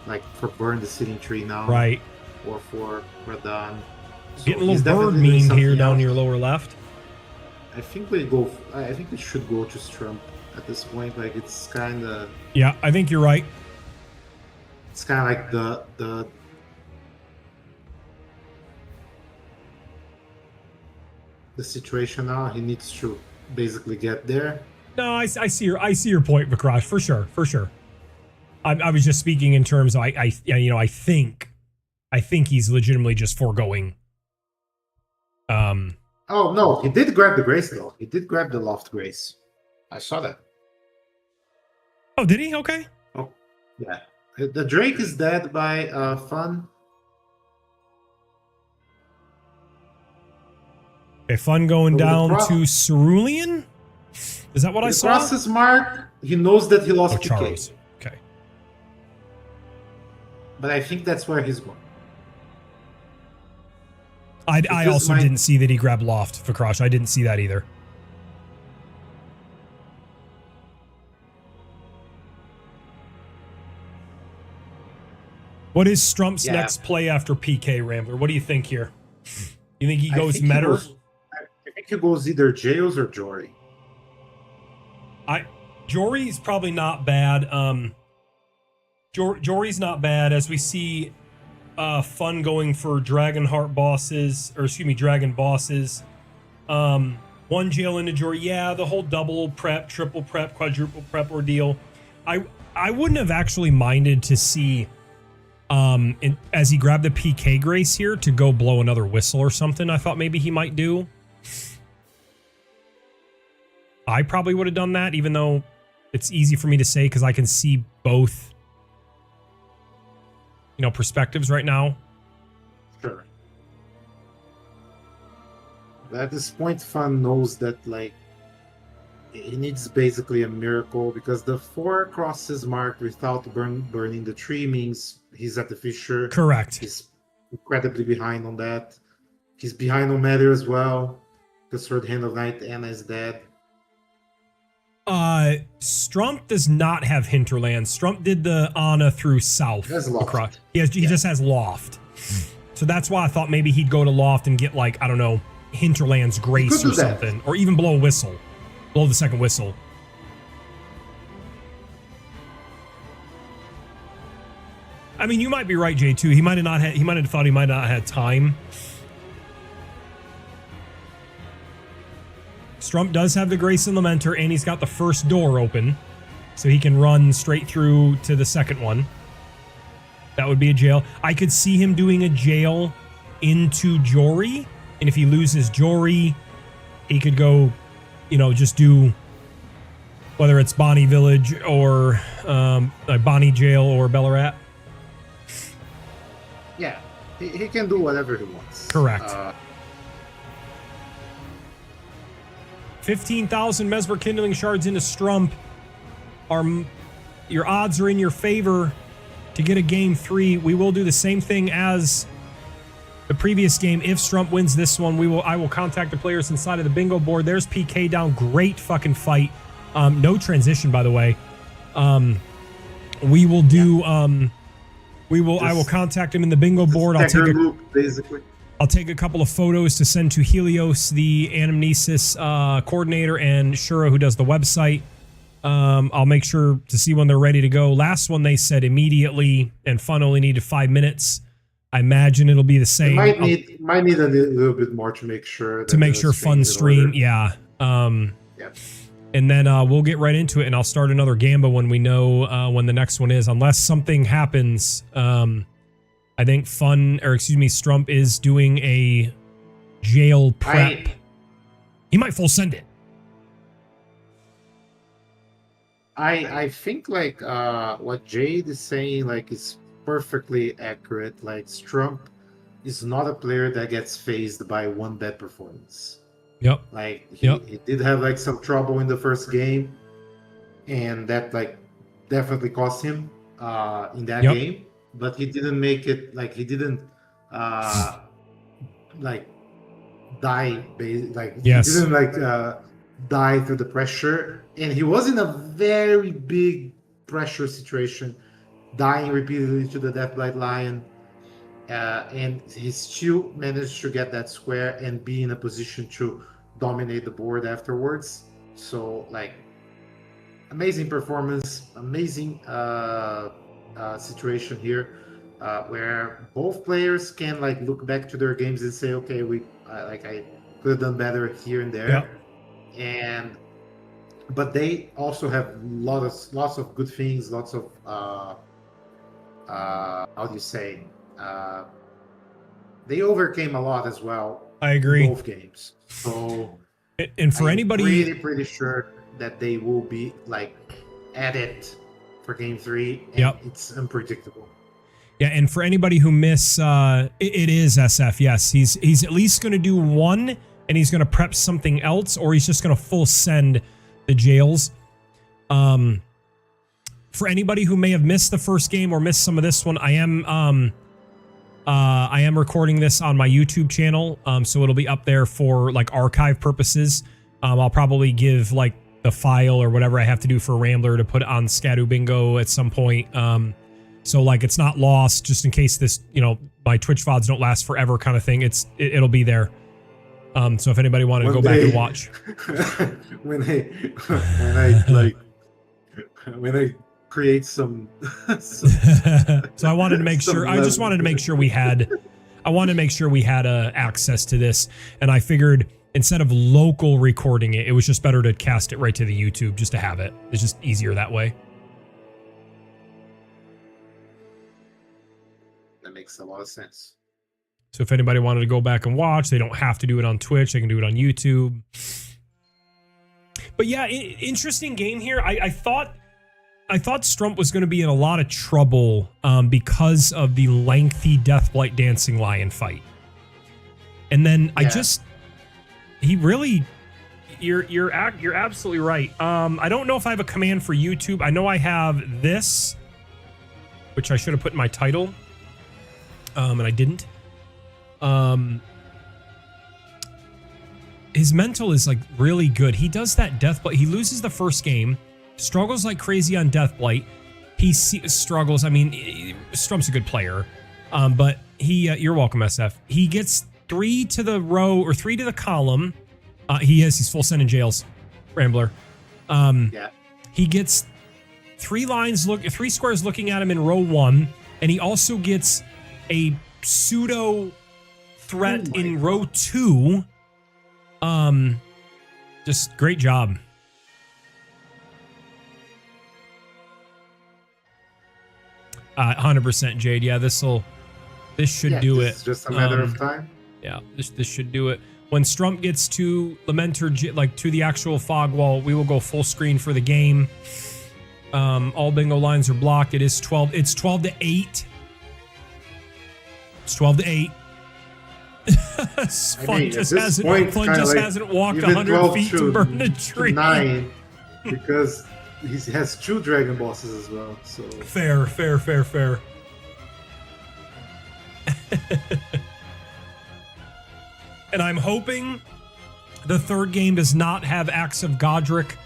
like for Burn the Sitting Tree now, Right. Or for Radon. So Getting a little bird mean here down your lower left. I think we should go to Strump at this point. Like it's kind of. Yeah, I think you're right. It's kind of like the situation now. He needs to basically get there. No, I see your point, Vakrosh, for sure. I was just speaking in terms of I think he's legitimately just foregoing. Oh no, he did grab the Grace though. He did grab the Loft Grace. I saw that. Oh, did he? Okay. Oh, yeah. The Drake is dead by Fun. Okay, Fun going down to Cerulean? Is that what I saw? Across his mark, he knows that he lost PK. Charles. Okay. But I think that's where he's going. I also didn't see that he grabbed Loft for Crush. I didn't see that either. What is Strump's next play after PK, Rambler? What do you think here? You think he goes Metter? I think he goes either Jails or Jory. Jory's probably not bad. Jory's not bad, as we see Fun going for Dragon Heart bosses, or excuse me, Dragon bosses. One jail into Jory. Yeah, the whole double prep, triple prep, quadruple prep ordeal. I wouldn't have actually minded to see as he grabbed the PK Grace here to go blow another whistle or something. I thought maybe he might do. I probably would have done that, even though it's easy for me to say because I can see both, perspectives right now. Sure. But at this point, Fun knows that, he needs basically a miracle because the 4 crosses marked without burning the tree means he's at the fissure. Correct. He's incredibly behind on that. He's behind on Matter as well. The Third Hand of Night Anna is dead. Strump does not have Hinterland. Strump did the Anna through South. He has Loft. He just has Loft. So that's why I thought maybe he'd go to Loft and get Hinterland's Grace or something. Or even blow a whistle. Blow the second whistle. I mean, you might be right, J2. He might have thought he might not have had time. Strump does have the Grace and Lamenter, and he's got the first door open, so he can run straight through to the second one. That would be a jail. I could see him doing a jail into Jory. And if he loses Jory, he could go, you know, just do whether it's Bonnie Village or Bonnie Jail or Ballarat. Yeah, he can do whatever he wants. Correct. 15,000 Mesmer Kindling Shards into Strump. Your odds are in your favor to get a game 3. We will do the same thing as the previous game. If Strump wins this one, I will contact the players inside of the bingo board. There's PK down. Great fucking fight. No transition, by the way. We will do. I will contact him in the bingo board. I'll take a couple of photos to send to Helios, the anamnesis coordinator, and Shura, who does the website. I'll make sure to see when they're ready to go. Last one they said immediately, and Fun only needed 5 minutes. I imagine it'll be the same. Might need a little bit more to make sure. Fun stream, yeah. Yeah. And then we'll get right into it, and I'll start another Gamba when we know when the next one is, unless something happens. I think Strump is doing a jail prep. He might full send it. I think like what Jade is saying like is perfectly accurate. Like Strump is not a player that gets phased by one bad performance. Yep. Like he did have like some trouble in the first game, and that like definitely cost him in that game. But he didn't make it like he didn't like die. Like he didn't like die through the pressure, and he was in a very big pressure situation, dying repeatedly to the Deathblight Lion. And he still managed to get that square and be in a position to dominate the board afterwards. So, like, amazing performance, amazing situation here, where both players can like look back to their games and say, okay, I could have done better here and there, but they also have lots of good things, lots of how do you say? They overcame a lot as well. I agree. In both games. So, and for anybody, pretty sure that they will be like at it for game 3. And it's unpredictable. Yeah, and for anybody who miss, it is SF. Yes, he's at least going to do one, and he's going to prep something else, or he's just going to full send the jails. For anybody who may have missed the first game or missed some of this one, I am recording this on my YouTube channel, so it'll be up there for like archive purposes. I'll probably give like the file or whatever I have to do for Rambler to put on SCADUBINGO at some point. So like it's not lost, just in case this, you know, my Twitch VODs don't last forever kind of thing. It'll be there. So if anybody wanted to go back and watch. when I create some so I wanted to make sure I wanted to make sure we had access to this, and I figured instead of local recording it was just better to cast it right to the YouTube just to have it. It's just easier that way. That makes a lot of sense. So if anybody wanted to go back and watch, they don't have to do it on Twitch, they can do it on YouTube. But yeah, interesting game here. I thought Strump was going to be in a lot of trouble because of the lengthy Deathblight Dancing Lion fight. And then you're absolutely right. I don't know if I have a command for YouTube. I know I have this, which I should have put in my title, and I didn't. His mental is like really good. He does that Deathblight. He loses the first game, struggles like crazy on Deathblight. He struggles. I mean, Strump's a good player, but you're welcome, SF. He gets 3 to the row or 3 to the column. He's full send in jails, Rambler. He gets 3 squares looking at him in row 1, and he also gets a pseudo threat in row 2. Just great job. 100% Jade. Yeah, this should do it. It's just a matter of time. Yeah, this should do it. When Strump gets to Lamenter, like to the actual fog wall, we will go full screen for the game. All bingo lines are blocked. It is 12. It's 12 to 8. It's 12 to 8. Fun just hasn't walked 100 feet to burn a tree. 9, because he has 2 dragon bosses as well. So fair. And I'm hoping the third game does not have Axe of Godric,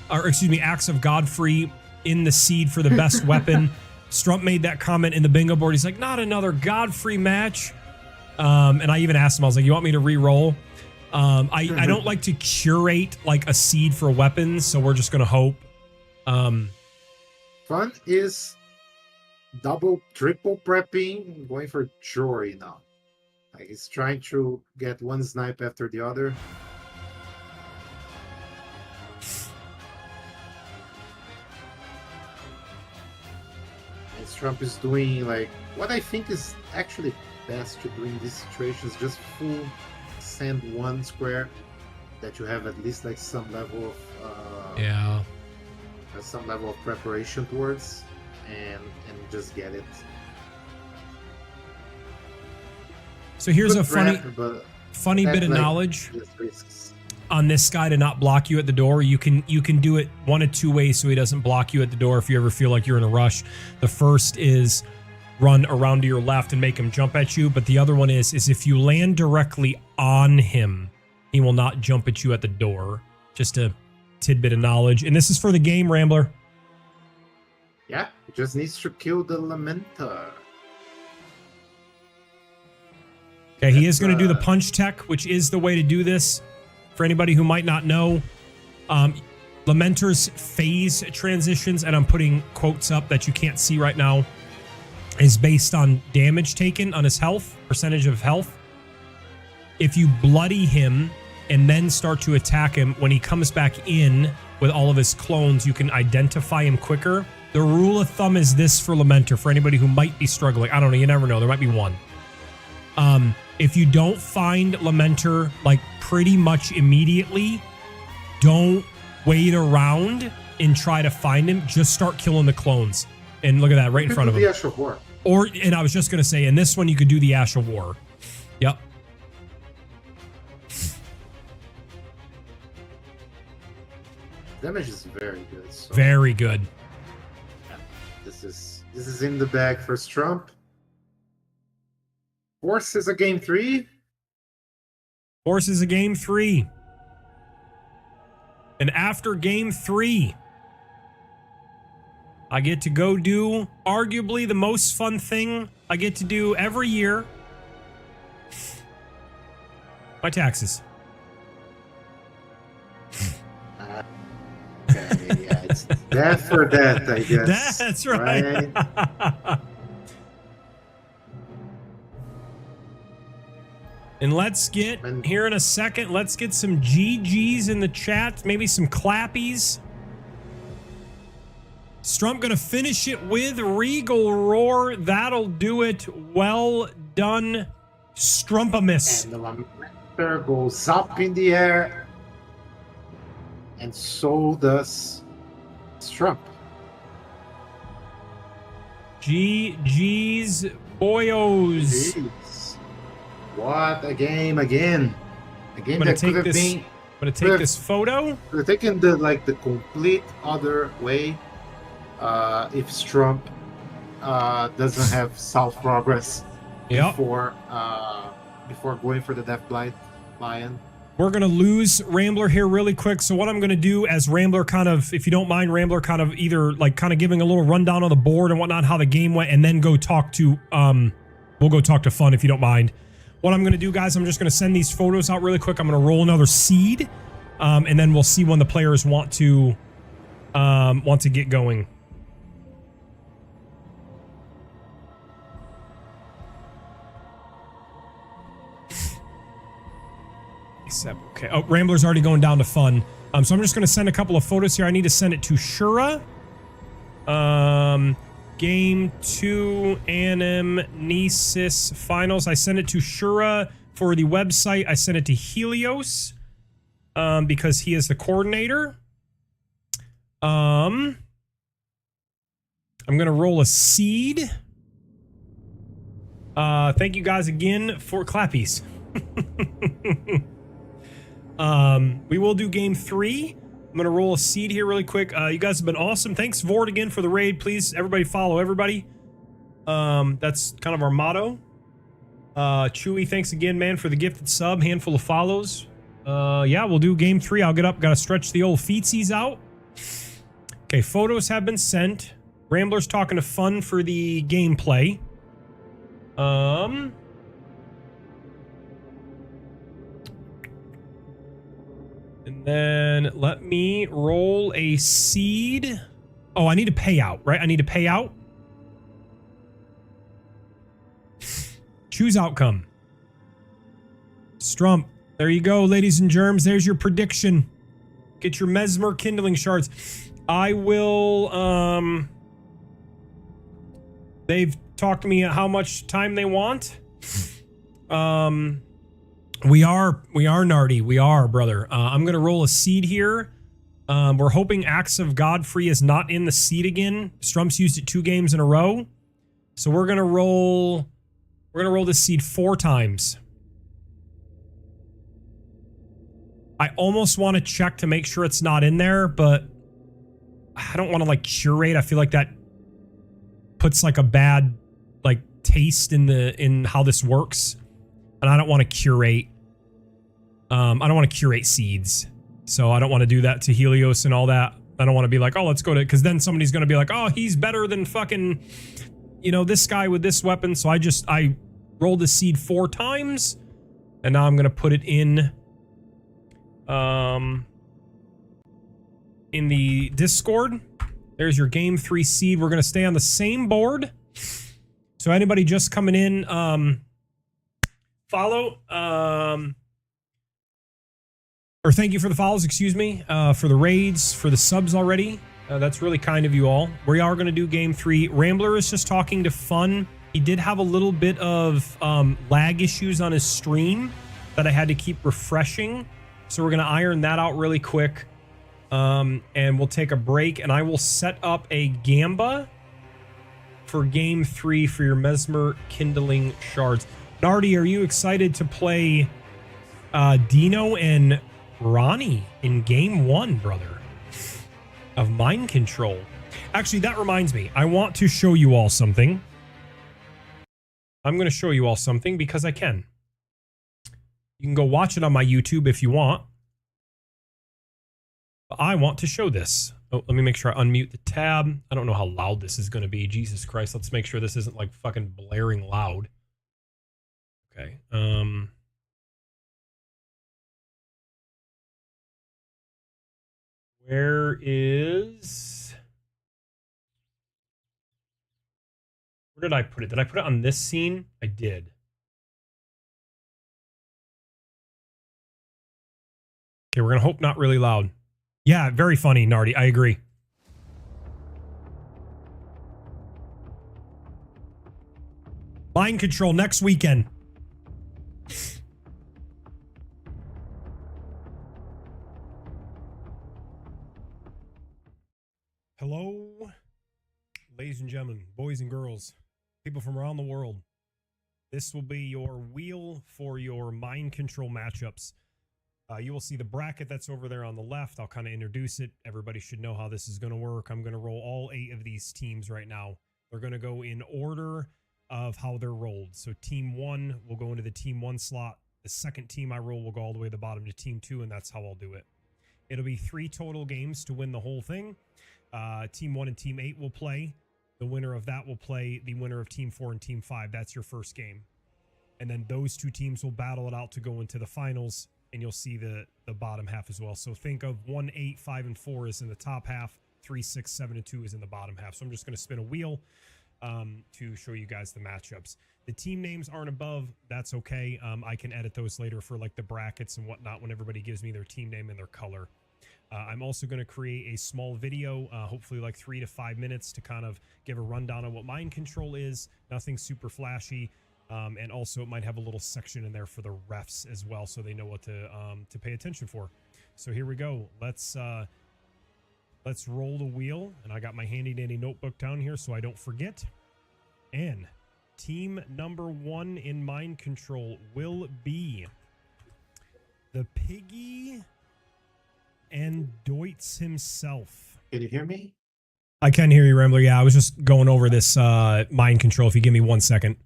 or excuse me, Axe of Godfrey in the seed for the best weapon. Strump made that comment in the bingo board. He's like, not another Godfrey match. And I even asked him, I was like, you want me to re-roll? I don't like to curate like a seed for weapons, so we're just gonna hope. Fun is double, triple prepping, going for Jory now. Like he's trying to get one snipe after the other. And Strump is doing like what I think is actually best to do in these situations, just full send one square that you have at least like some level of some level of preparation towards, and just get it. So here's a funny bit of knowledge on this guy to not block you at the door. You can do it one of 2 ways so he doesn't block you at the door if you ever feel like you're in a rush. The first is run around to your left and make him jump at you, but the other one is if you land directly on him, he will not jump at you at the door. Just a tidbit of knowledge. And this is for the game, Rambler. Yeah, he just needs to kill the Lamenter. Okay, he is going to do the punch tech, which is the way to do this. For anybody who might not know, Lamenter's phase transitions, and I'm putting quotes up that you can't see right now, is based on damage taken on his health, percentage of health. If you bloody him and then start to attack him, when he comes back in with all of his clones, you can identify him quicker. The rule of thumb is this for Lamenter, for anybody who might be struggling. I don't know, you never know, there might be one. If you don't find Lamenter like pretty much immediately, don't wait around and try to find him. Just start killing the clones. And look at that right in front of him. The Ash of War. And I was just going to say, in this one, you could do the Ash of War. Yep. Damage is very good. So. Very good. Yeah, this is in the bag for Strump. Force is a game 3. Force is a game 3. And after game 3, I get to go do arguably the most fun thing I get to do every year. My taxes. Okay, yeah, it's that for that, I guess. That's right. And let's get, here in a second, let's get some GGs in the chat, maybe some clappies. Strump gonna finish it with Regal Roar. That'll do it. Well done, Strumpamus. And the Lamenter goes up in the air. And so does Strump. GG's boyos. Jeez. What a game again. A game that could have been... I'm gonna take this photo. Could have taken the complete other way if Strump doesn't have South Progress before going for the Death Lion. We're going to lose Rambler here really quick. So what I'm going to do as Rambler kind of, if you don't mind, Rambler kind of either like kind of giving a little rundown on the board and whatnot, how the game went, and then go talk to, we'll go talk to Fun if you don't mind. What I'm going to do, guys, I'm just going to send these photos out really quick. I'm going to roll another seed, and then we'll see when the players want to get going. Okay. Oh, Rambler's already going down to Fun. So I'm just going to send a couple of photos here. I need to send it to Shura. Game 2 Anamnesis Finals. I sent it to Shura for the website. I sent it to Helios because he is the coordinator. I'm going to roll a seed. Thank you guys again for clappies. We will do game 3. I'm going to roll a seed here really quick. You guys have been awesome. Thanks, Vord, again for the raid. Please, everybody follow everybody. That's kind of our motto. Chewy, thanks again, man, for the gifted sub. Handful of follows. Yeah, we'll do game 3. I'll get up. Got to stretch the old feetsies out. Okay, photos have been sent. Rambler's talking to Fun for the gameplay. And then let me roll a seed. Oh, I need a payout, right? I need a payout. Choose outcome. Strump. There you go, ladies and germs. There's your prediction. Get your Mesmer kindling shards. I will, they've talked to me at how much time they want. We are Nardy. We are, brother. I'm going to roll a seed here. We're hoping Axe of Godfrey is not in the seed again. Strump's used it 2 games in a row. So we're going to roll this seed 4 times. I almost want to check to make sure it's not in there, but I don't want to like curate. I feel like that puts like a bad like taste in how this works. And I don't want to curate. I don't want to curate seeds. So I don't want to do that to Helios and all that. I don't want to be like, oh, let's go to, because then somebody's going to be like, oh, he's better than fucking, you know, this guy with this weapon. So I rolled the seed 4 times. And now I'm going to put it in the Discord. There's your game 3 seed. We're going to stay on the same board. So anybody just coming in, follow, or thank you for the follows, excuse me, for the raids, for the subs already. That's really kind of you all. We are going to do game 3. Rambler is just talking to Fun. He did have a little bit of lag issues on his stream that I had to keep refreshing. So we're going to iron that out really quick. And we'll take a break, and I will set up a Gamba for game 3 for your Mesmer kindling shards. Nardi, are you excited to play Dino and Ronnie in game 1, brother, of Mind Control? Actually, that reminds me. I want to show you all something. I'm going to show you all something because I can. You can go watch it on my YouTube if you want. But I want to show this. Oh, let me make sure I unmute the tab. I don't know how loud this is going to be. Jesus Christ. Let's make sure this isn't like fucking blaring loud. Okay. Where did I put it? Did I put it on this scene? I did. Okay, we're gonna hope not really loud. Yeah, very funny, Nardi. I agree. Mind Control next weekend. Hello, ladies and gentlemen, boys and girls, people from around the world. This will be your wheel for your Mind Control matchups. You will see the bracket that's over there on the left. I'll kind of introduce it. Everybody should know how this is going to work. I'm going to roll all 8 of these teams right now. They're going to go in order of how they're rolled. So team 1 will go into the team 1 slot. The second team I roll will go all the way to the bottom to team 2, and that's how I'll do it. It'll be 3 total games to win the whole thing. Team 1 and Team 8 will play. The winner of that will play the winner of Team 4 and Team 5. That's your first game. And then those 2 teams will battle it out to go into the finals, and you'll see the bottom half as well. So think of 1, 8, 5, and 4 is in the top half. 3, 6, 7, and 2 is in the bottom half. So I'm just going to spin a wheel to show you guys the matchups. The team names aren't above. That's okay. I can edit those later for like the brackets and whatnot when everybody gives me their team name and their color. I'm also going to create a small video, hopefully like 3 to 5 minutes, to kind of give a rundown on what mind control is. Nothing super flashy. And also it might have a little section in there for the refs as well, so they know what to pay attention for. So here we go. Let's roll the wheel. And I got my handy dandy notebook down here so I don't forget. And team number 1 in mind control will be the Piggy and Deutz himself. Can you hear me? I can hear you, Rambler. Yeah, I was just going over this mind control. If you give me 1 second.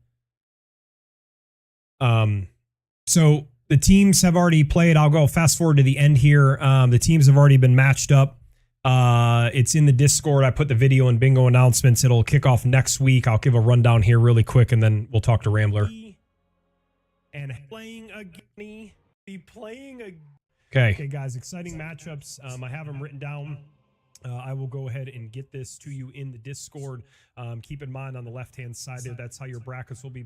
So the teams have already played. I'll go fast forward to the end here. The teams have already been matched up. It's in the Discord. I put the video and bingo announcements. It'll kick off next week. I'll give a rundown here really quick, and then we'll talk to Rambler. And playing again. Okay, guys, exciting matchups. I have them written down. I will go ahead and get this to you in the Discord. Keep in mind on the left-hand side there, that's how your brackets will be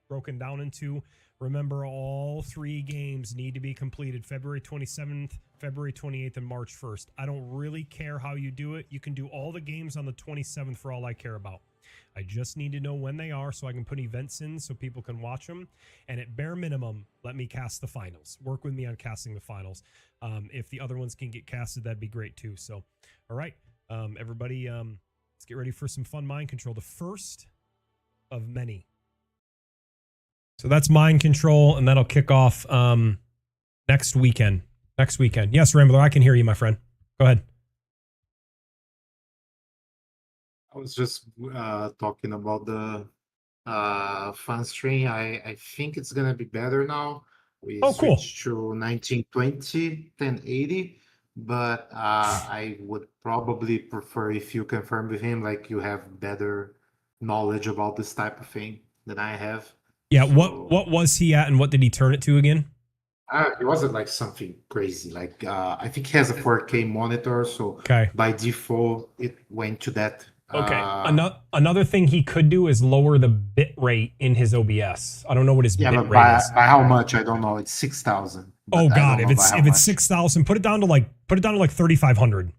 broken down into. Remember, all 3 games need to be completed February 27th, February 28th, and March 1st. I don't really care how you do it. You can do all the games on the 27th for all I care about. I just need to know when they are so I can put events in so people can watch them. And at bare minimum, let me cast the finals. Work with me on casting the finals. If the other ones can get casted, that'd be great too. So, all right, everybody, let's get ready for some fun mind control. The first of many. So that's mind control, and that'll kick off next weekend. Yes, Rambler, I can hear you, my friend. Go ahead. I was just talking about the fan stream. I think it's gonna be better now. We cool. switched to 1920, 1080, but I would probably prefer if you confirm with him, like you have better knowledge about this type of thing than I have. Yeah, So, what was he at, and what did he turn it to again? it wasn't like something crazy. Like I think he has a 4K monitor, so Okay. by default it went to that. Okay. Another thing he could do is lower the bit rate in his OBS. I don't know what his Yeah, bit but rate is. by how much? I don't know. It's 6,000. Oh God, if it's 6,000, put it down to like 3,500,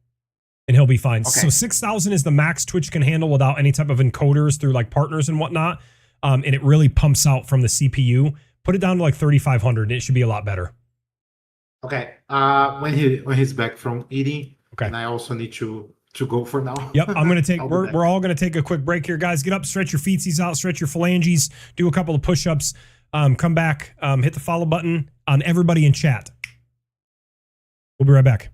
and he'll be fine. Okay. So 6,000 is the max Twitch can handle without any type of encoders through like partners and whatnot. And it really pumps out from the CPU. Put it down to like 3,500, and it should be a lot better. Okay. When he's back from eating, Okay. and I also need to go for now. Yep, I'm gonna take. I'll be we're back. we're all gonna take a quick break here, guys. Get up, stretch your feetsies out, stretch your phalanges, do a couple of push-ups. Come back, hit the follow button on everybody in chat. We'll be right back.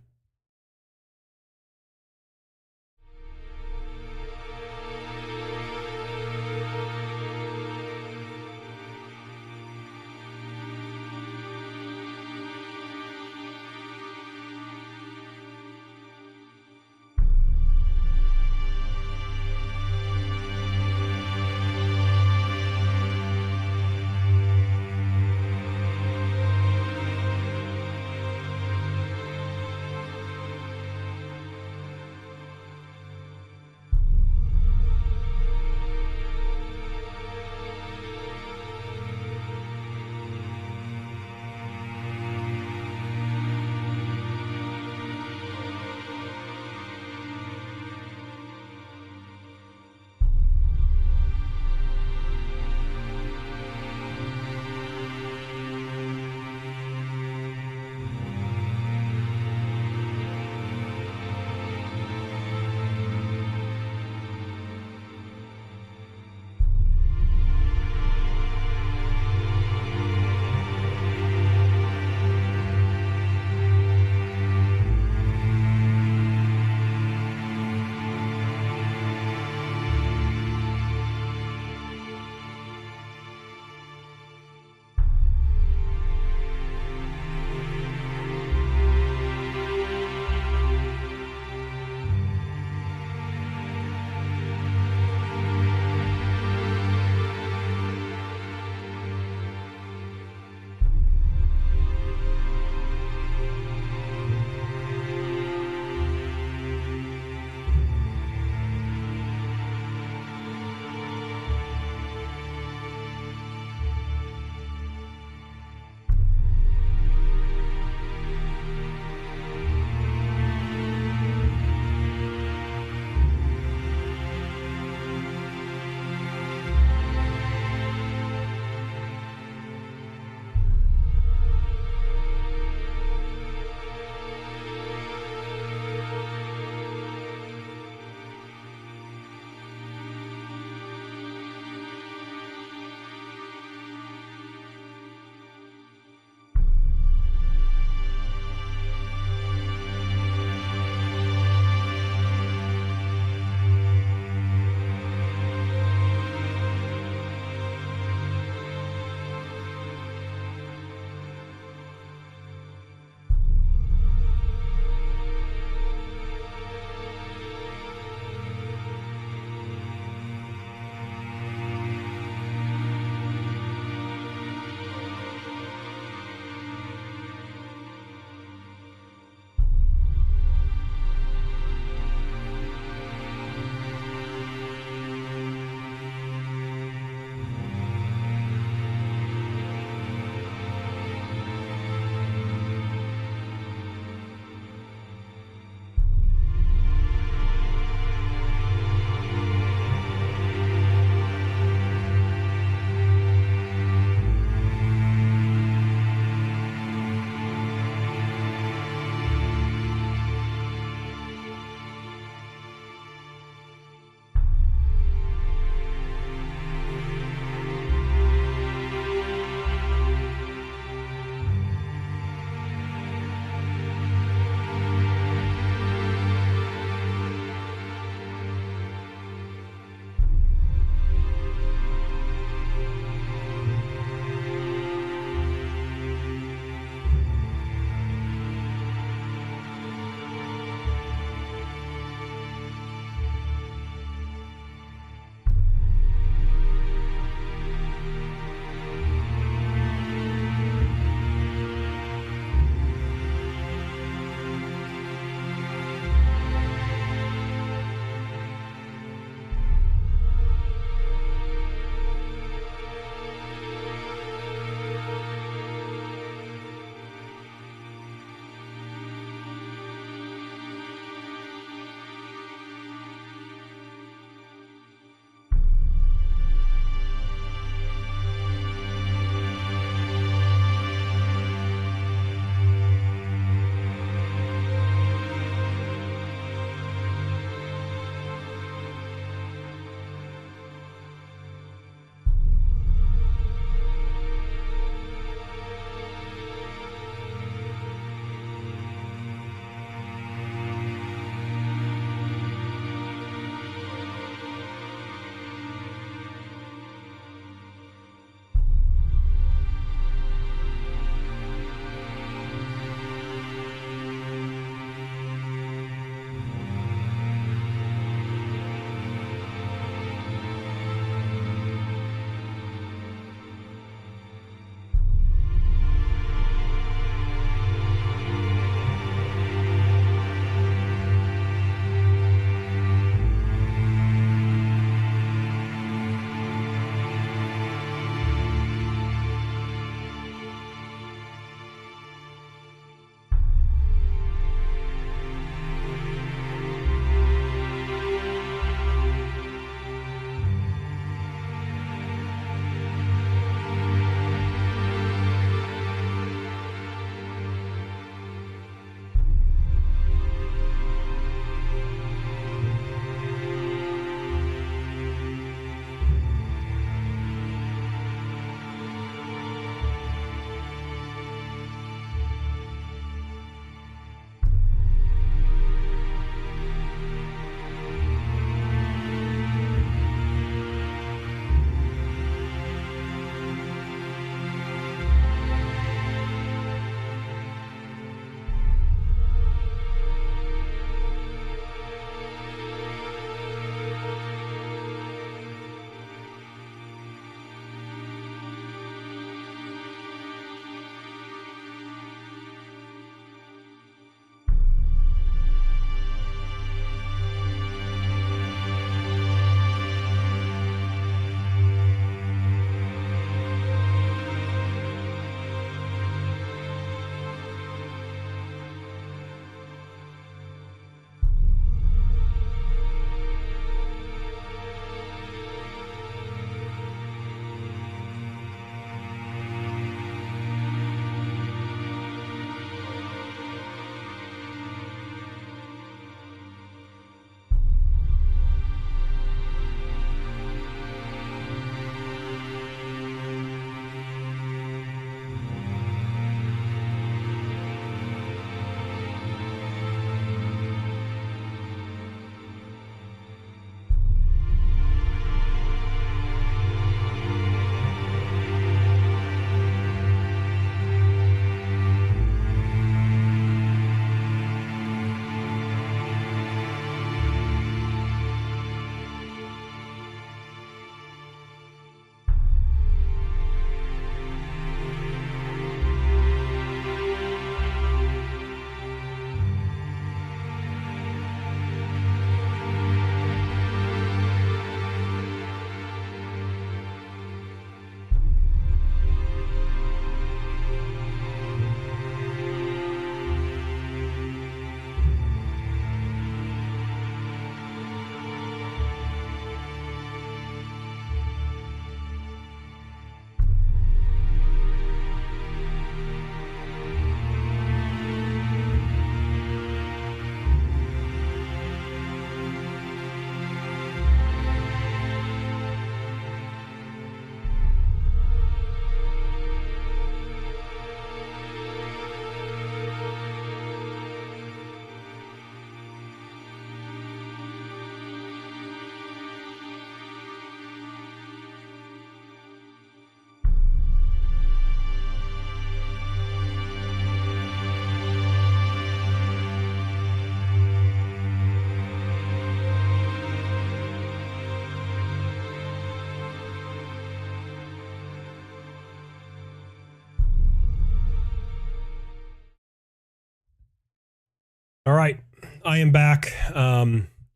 All right, I am back.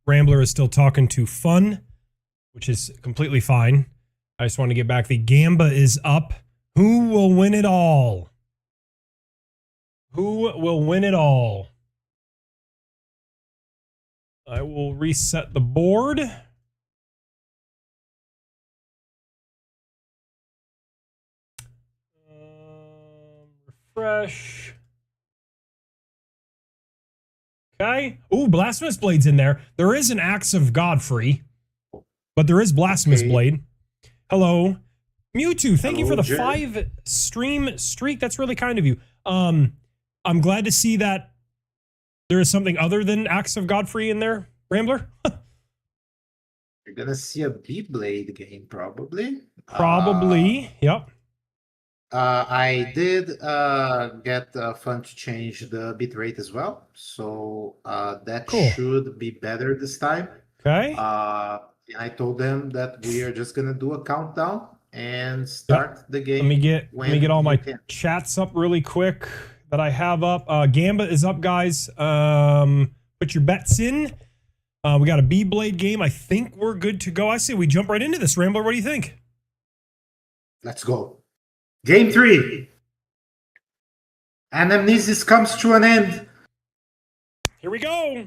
Rambler is still talking to Fun, which is completely fine. I just want to get back. The Gamba is up. Who will win it all? Who will win it all? I will reset the board. Refresh. Okay. Ooh, Blasphemous Blade's in there. There is an Axe of Godfrey, but there is Blasphemous Blade. Hello. Mewtwo, thank you for the Jerry. 5 stream streak. That's really kind of you. I'm glad to see that there is something other than Axe of Godfrey in there, Rambler. You're gonna see a B-Blade game, probably. Probably. Yep. I did get Fun to change the bitrate as well, so that Cool. should be better this time. Okay. I told them that we are just gonna do a countdown and start the game. Let me get all my chats up really quick that I have up. Gamba is up, guys. Put your bets in. We got a B-Blade game. I think we're good to go. I say we jump right into this. Rambler, what do you think? Let's go. Game 3. Anamnesis comes to an end. Here we go.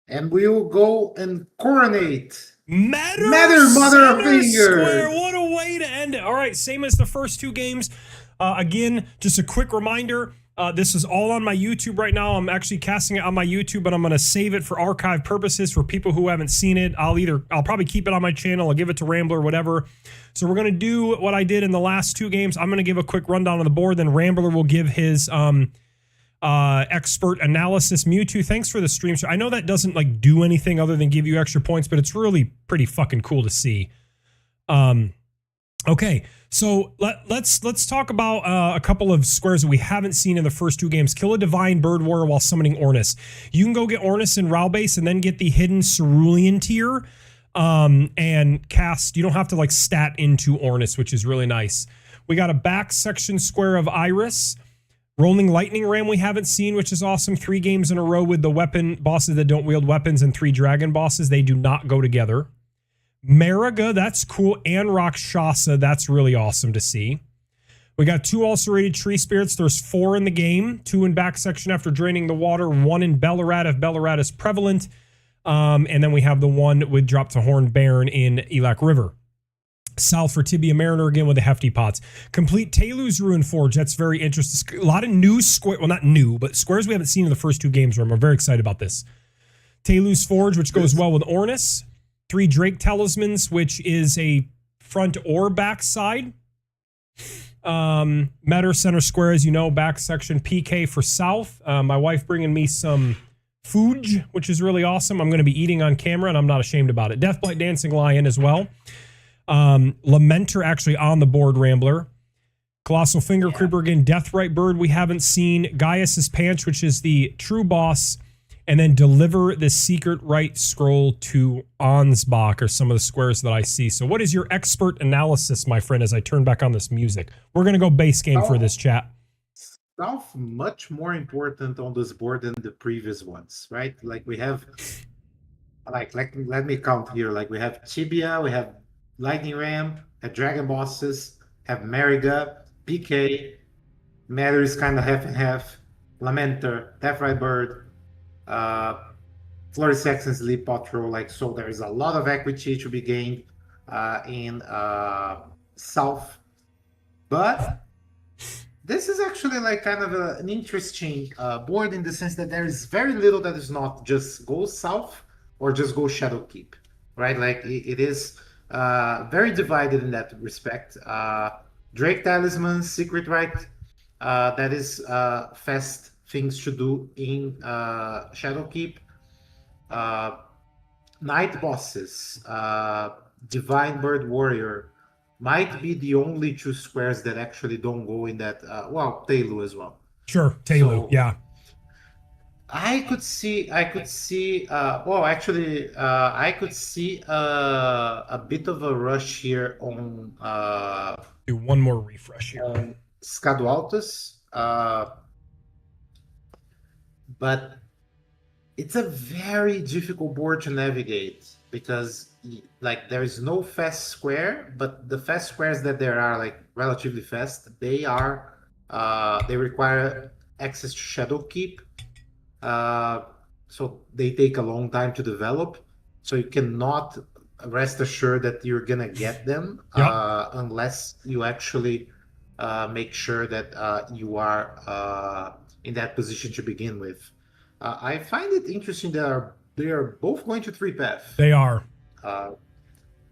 And we will go and coronate. Matter Mother Finger. What a way to end it. All right, same as the first 2 games. Again, just a quick reminder. This is all on my YouTube right now. I'm actually casting it on my YouTube, but I'm going to save it for archive purposes for people who haven't seen it. I'll probably keep it on my channel. I'll give it to Rambler, whatever. So we're going to do what I did in the last 2 games. I'm going to give a quick rundown of the board. Then Rambler will give his expert analysis. Mewtwo, thanks for the stream. I know that doesn't like do anything other than give you extra points, but it's really pretty fucking cool to see. Okay, so let's talk about a couple of squares that we haven't seen in the first 2 games. Kill a Divine Bird Warrior while summoning Ornus. You can go get Ornus in Ral base and then get the hidden Cerulean tier and cast. You don't have to like stat into Ornus, which is really nice. We got a back section square of Iris. Rolling Lightning Ram we haven't seen, which is awesome. 3 games in a row with the weapon bosses that don't wield weapons and 3 dragon bosses. They do not go together. Mariga, that's cool, and Rakshasa, that's really awesome to see. We got 2 ulcerated tree spirits. There's 4 in the game, 2 in back section after draining the water, 1 in Bellarat if Bellarat is prevalent, and then we have the 1 with Drop to Horn Baron in Elac River. South for Tibia Mariner again with the hefty pots. Complete Talu's Ruin Forge. That's very interesting. A lot of new square, well, not new, but squares we haven't seen in the first 2 games. I'm very excited about this. Talu's Forge, which goes well with Ornus. 3 Drake Talismans, which is a front or back side. Matter Center Square, as you know, back section. PK for South. My wife bringing me some food, which is really awesome. I'm going to be eating on camera, and I'm not ashamed about it. Deathblight Dancing Lion as well. Lamenter actually on the board, Rambler. Colossal Finger Creeper again. Deathrite Bird we haven't seen. Gaius's Pants, which is the true boss. And then deliver the secret right scroll to Ansbach are some of the squares that I see. So what is your expert analysis, my friend, as I turn back on this music? We're going to go base game for this chat. South much more important on this board than the previous ones, right? Like we have, like let me count here. Like we have Tibia, we have Lightning Ram, have Dragon Bosses, have Mariga, PK, Matter is kind of half and half, Lamenter, Deathrite Bird, Flurry Sex and Sleep Patrol. Like, so there is a lot of equity to be gained in South, but this is actually like kind of an interesting board in the sense that there is very little that is not just go South or just go Shadowkeep, right? Like it is very divided in that respect. Drake Talisman, Secret Right, that is fast things to do in Shadowkeep. Night Bosses, Divine Bird Warrior might be the only 2 squares that actually don't go in that. Well, Talu as well. Sure, Talu, So, yeah. I could see. Well, actually, I could see a bit of a rush here on. Do one more refresh here. On SCADUBINGO. But It's a very difficult board to navigate because like there is no fast square, but the fast squares that there are like relatively fast, they require access to shadow keep. Uh, so they take a long time to develop. So you cannot rest assured that you're gonna get them Yep. unless you actually make sure that you are in that position to begin with. I find it interesting that they are both going to three path. They are. Uh,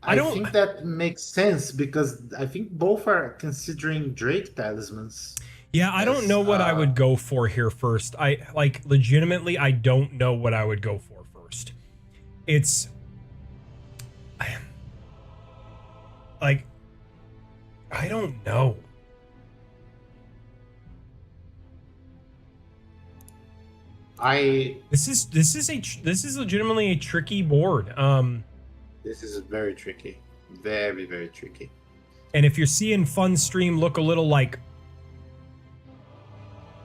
I I don't. think that makes sense because I think both are considering Drake talismans Yeah, I don't as know what I would go for here first. I like legitimately, I don't know what I would go for first. It's like I don't know. I. This is legitimately a tricky board. This is very tricky, very very tricky. And if you're seeing Fun Stream look a little like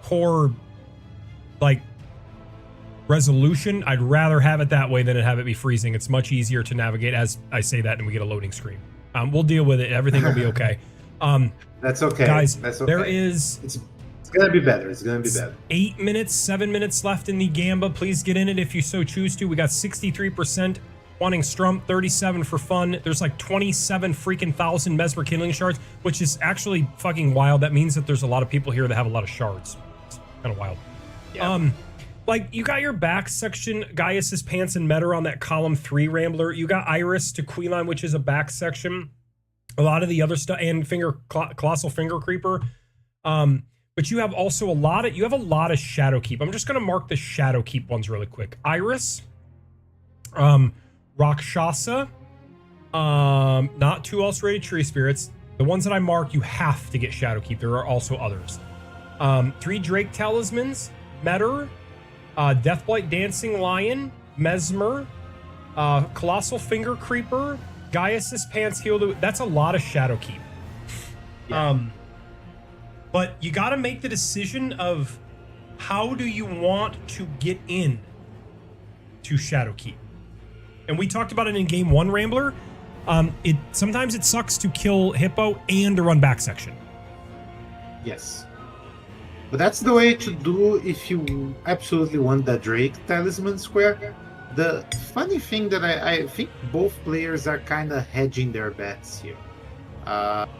poor, like resolution, I'd rather have it that way than have it be freezing. It's much easier to navigate as I say that and we get a loading screen. We'll deal with it. Everything will be okay. That's okay, Guys. That's okay. There is. It's gonna be better. It's gonna be better. 8 minutes, 7 minutes left in the Gamba. Please get in it if you so choose to. We got 63% wanting Strump, 37 for fun. There's like 27 freaking thousand Mesmer Kindling shards, which is actually fucking wild. That means that there's a lot of people here that have a lot of shards. It's kind of wild. Yeah. Like you got your back section, Gaius's Pants and Meta on that column 3 Rambler. You got Iris to Queeline, which is a back section. A lot of the other stuff and Colossal Finger Creeper. But you have also a lot of Shadow Keep. I'm just gonna mark the Shadow Keep ones really quick. Iris, Rakshasa, not 2 ulcerated tree spirits. The ones that I mark, you have to get Shadow Keep. There are also others. 3 Drake Talismans, Metter, Deathblight Dancing Lion, Mesmer, Colossal Finger Creeper, Gaius's Pants Heal. That's a lot of Shadow Keep. Yeah. But you got to make the decision of how do you want to get in to Shadow Keep. And we talked about it in game 1, Rambler. Sometimes it sucks to kill Hippo and to run back section. Yes. But that's the way to do if you absolutely want that Drake Talisman square. The funny thing that I think both players are kind of hedging their bets here.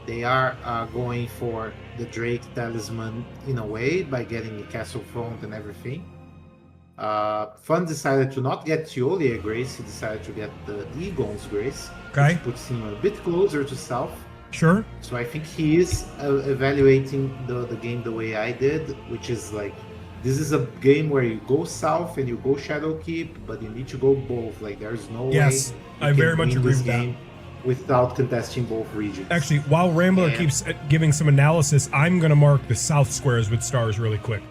They are going for the Drake Talisman in a way by getting the Castle Front and everything. Fun decided to not get Tiolia Grace, he decided to get the Egon's Grace, Okay. which puts him a bit closer to south. Sure. So I think he is evaluating the game the way I did, which is like, this is a game where you go south and you go Shadow Keep, but you need to go both. Like there's no way Yes, you I can very much win agree this with that. game without contesting both regions. Actually, while Rambler Yeah. keeps giving some analysis, I'm going to mark the south squares with stars really quick.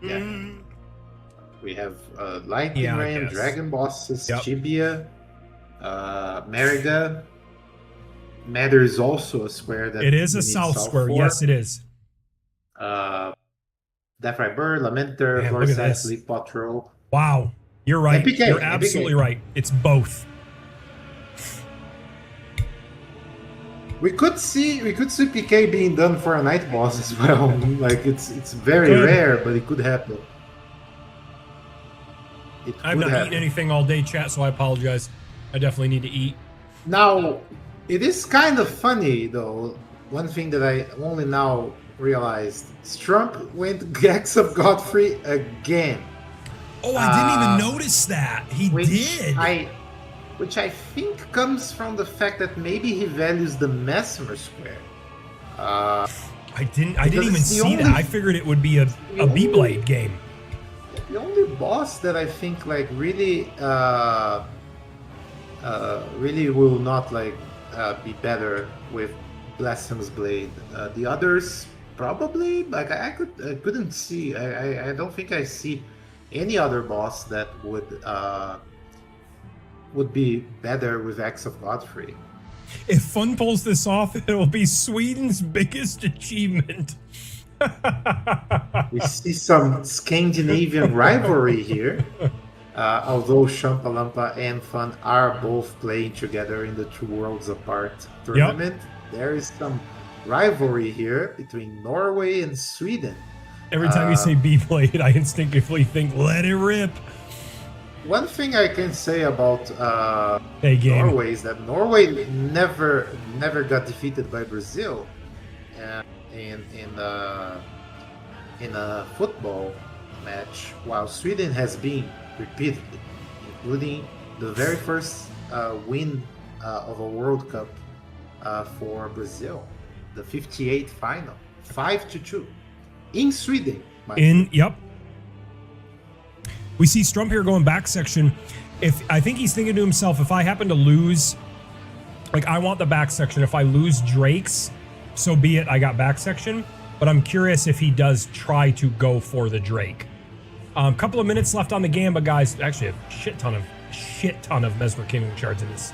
Yeah. We have Lightning Yeah, I Ram, guess. Dragon Bosses, Yep. Tibia, Mariga. Matter is also a square that It is you a need south square. for. Yes, it is. Deathray Bird, Lamenter, Man, look at Florset, this. Leaf Potro. Wow. You're right. Epic A, You're Epic absolutely A. right. It's both. We could see PK being done for a night boss as well. Like it's very Good. rare, but it could happen. It I've could not happen. eaten anything all day, chat, so I apologize. I definitely need to eat. Now, it is kind of funny though. One thing that I only now realized: Strump went Gex of Godfrey again. Oh, I didn't even notice that. He did. Which I think comes from the fact that maybe he values the Mesmer square. I didn't even it's the see that. only- I figured it would be a B-Blade game. The only boss that I think like really really will not like be better with Blasphemous Blade. The others probably like I couldn't see. I don't think I see any other boss that would be better with Axe of Godfrey. If Fun pulls this off, it will be Sweden's biggest achievement. We see some Scandinavian rivalry here. Although Shampalampa and Fun are both playing together in the Two Worlds Apart tournament, there is some rivalry here between Norway and Sweden. Every time you say B played, I instinctively think, let it rip. One thing I can say about Norway is that Norway never got defeated by Brazil in a football match, while Sweden has been repeatedly, including the very first win of a World Cup for Brazil, the '58 final, 5-2 in Sweden. Yep. We see Strump here going back section. I think he's thinking to himself, if I happen to lose, like I want the back section. If I lose Drake's, so be it. I got back section. But I'm curious if he does try to go for the Drake. Couple of minutes left on the Gamba, guys. Actually, a shit ton of Mesmer King shards in this.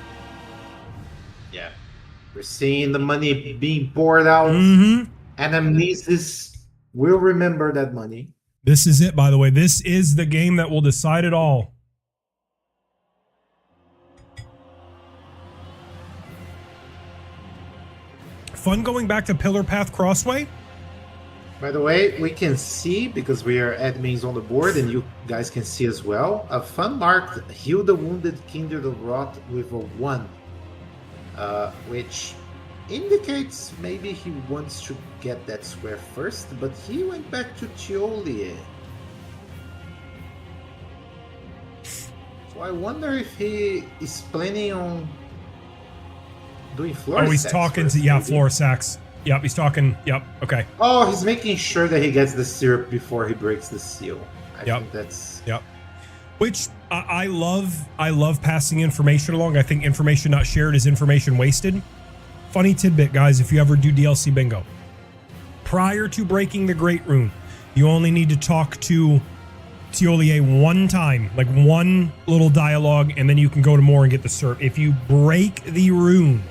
Yeah, we're seeing the money being poured out. Anamnesis will remember that money. This is it, by the way. This is the game that will decide it all. Fun going back to Pillar Path Crossway. By the way, we can see, because we are admins on the board, and you guys can see as well, a Fun marked Heal the Wounded Kindred of Rot with a 1, which indicates maybe he wants to get that square first, but he went back to Tiolier. So I wonder if he is planning on doing floor he's sacks talking first, to, yeah, maybe. floor sacks. Yep, he's talking, yep, okay. Oh, he's making sure that he gets the syrup before he breaks the seal. I think that's... Yep. Which I love passing information along. I think information not shared is information wasted. Funny tidbit, guys, if you ever do DLC bingo. Prior to breaking the Great Rune, you only need to talk to Tiolier one time, like one little dialogue, and then you can go to more and get the syrup. If you break the rune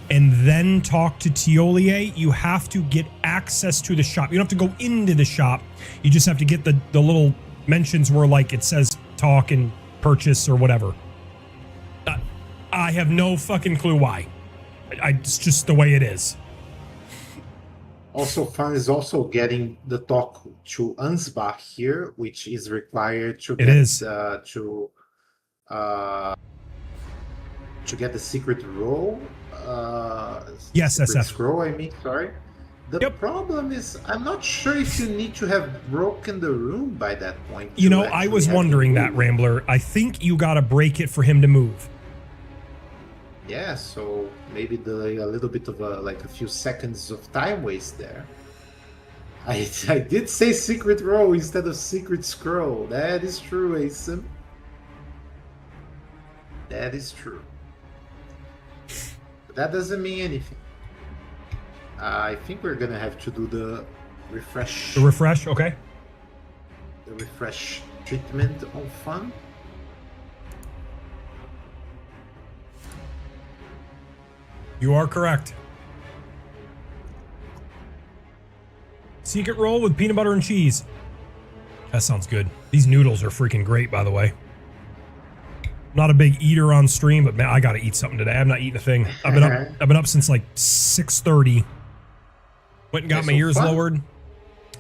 and then talk to Tiolier, you have to get access to the shop. You don't have to go into the shop. You just have to get the little mentions where like it says talk and purchase or whatever. I have no fucking clue why. It's just the way it is. Also, Fun is also getting the talk to Ansbach here, which is required to get to get the secret roll. Yes, secret SF. scroll. I mean, sorry. The problem is, I'm not sure if you need to have broken the room by that point. You know, I was wondering that, Rambler. I think you got to break it for him to move. Yeah, so maybe a little bit of a few seconds of time waste there. I did say secret row instead of secret scroll. That is true, Asim. That is true. But that doesn't mean anything. I think we're gonna have to do the refresh. The refresh, okay. The refresh treatment on Fun. You are correct. Secret roll with peanut butter and cheese. That sounds good. These noodles are freaking great, by the way. Not a big eater on stream, but man, I gotta eat something today. I'm not eating a thing. I've been up since like 6:30. Went and got my ears lowered.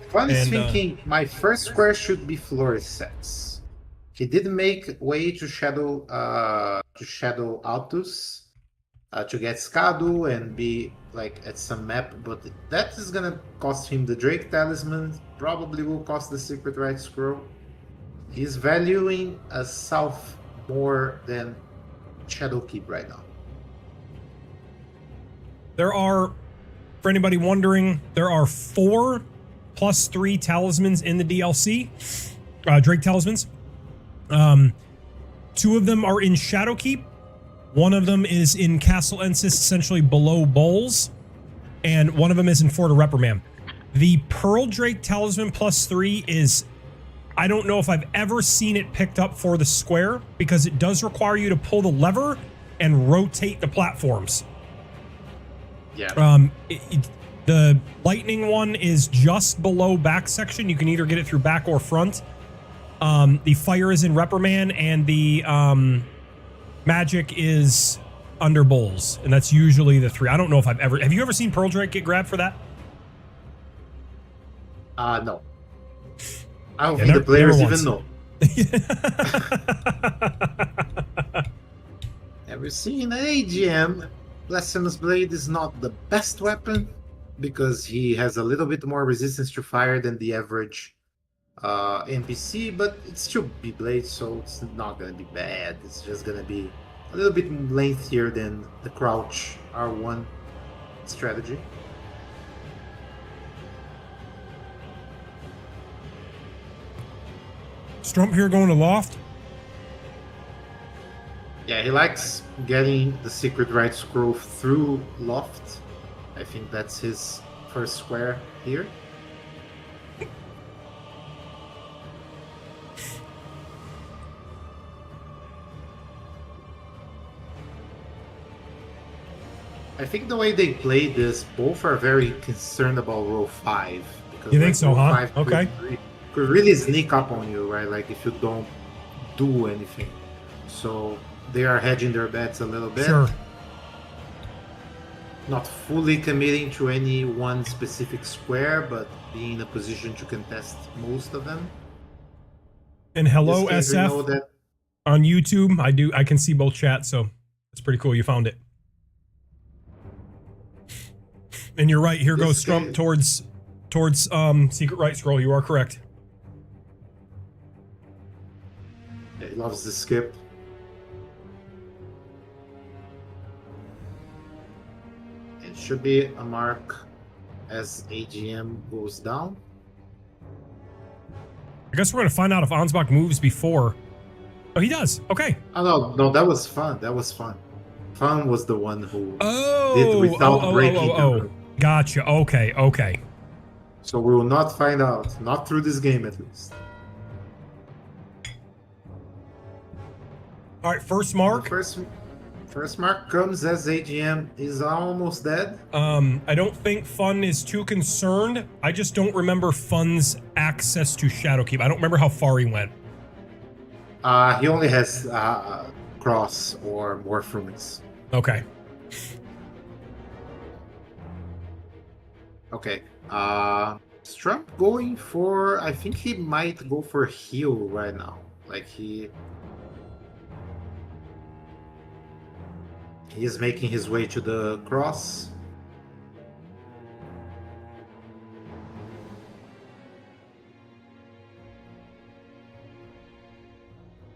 Fun is thinking my first square should be floor sets. He didn't make way to shadow Altus. To get Scadu and be like at some map, but that is gonna cost him the Drake Talisman, probably will cost the Secret Right Scroll. He's valuing a South more than Shadowkeep right now. There are, for anybody wondering, there are 4+3 talismans in the DLC, Drake Talismans. 2 of them are in Shadowkeep. One of them is in Castle Ensis, essentially below Bowls, and one of them is in Fort of Reprimand. The Pearl Drake Talisman +3 is, I don't know if I've ever seen it picked up for the square, because it does require you to pull the lever and rotate the platforms. Yeah. The lightning one is just below back section. You can either get it through back or front. The fire is in reprimand, and the magic is under bowls, and that's usually the three. I don't know if have you ever seen Pearl Drake get grabbed for that? No. I don't think the players even know. Have you seen an AGM? Blasphemous Blade is not the best weapon because he has a little bit more resistance to fire than the average NPC, but it's still B-Blade, so it's not gonna be bad. It's just gonna be a little bit lengthier than the crouch R1 strategy. Strump here going to loft. Yeah, he likes getting the secret right scroll through loft. I think that's his first square here. I think the way they play this, both are very concerned about row 5. Because you think so, huh? Okay. Could really sneak up on you, right? Like if you don't do anything. So they are hedging their bets a little bit. Sure. Not fully committing to any one specific square, but being in a position to contest most of them. And hello, SF on YouTube. I can see both chats, so it's pretty cool. You found it. And you're right. Here goes Strump towards secret right scroll. You are correct. Yeah, he loves the skip. It should be a mark as AGM goes down. I guess we're going to find out if Ansbach moves before. Oh, he does. Okay. Oh, no, that was fun. That was fun. Fun was the one who did without breaking the room. Gotcha. Okay, okay. So we will not find out. Not through this game, at least. All right, first mark. First mark comes as AGM is almost dead. I don't think Fun is too concerned. I just don't remember Fun's access to Shadowkeep. I don't remember how far he went. He only has cross or more runes. Okay. Okay. Strump going for... I think he might go for heal right now. Like he is making his way to the cross.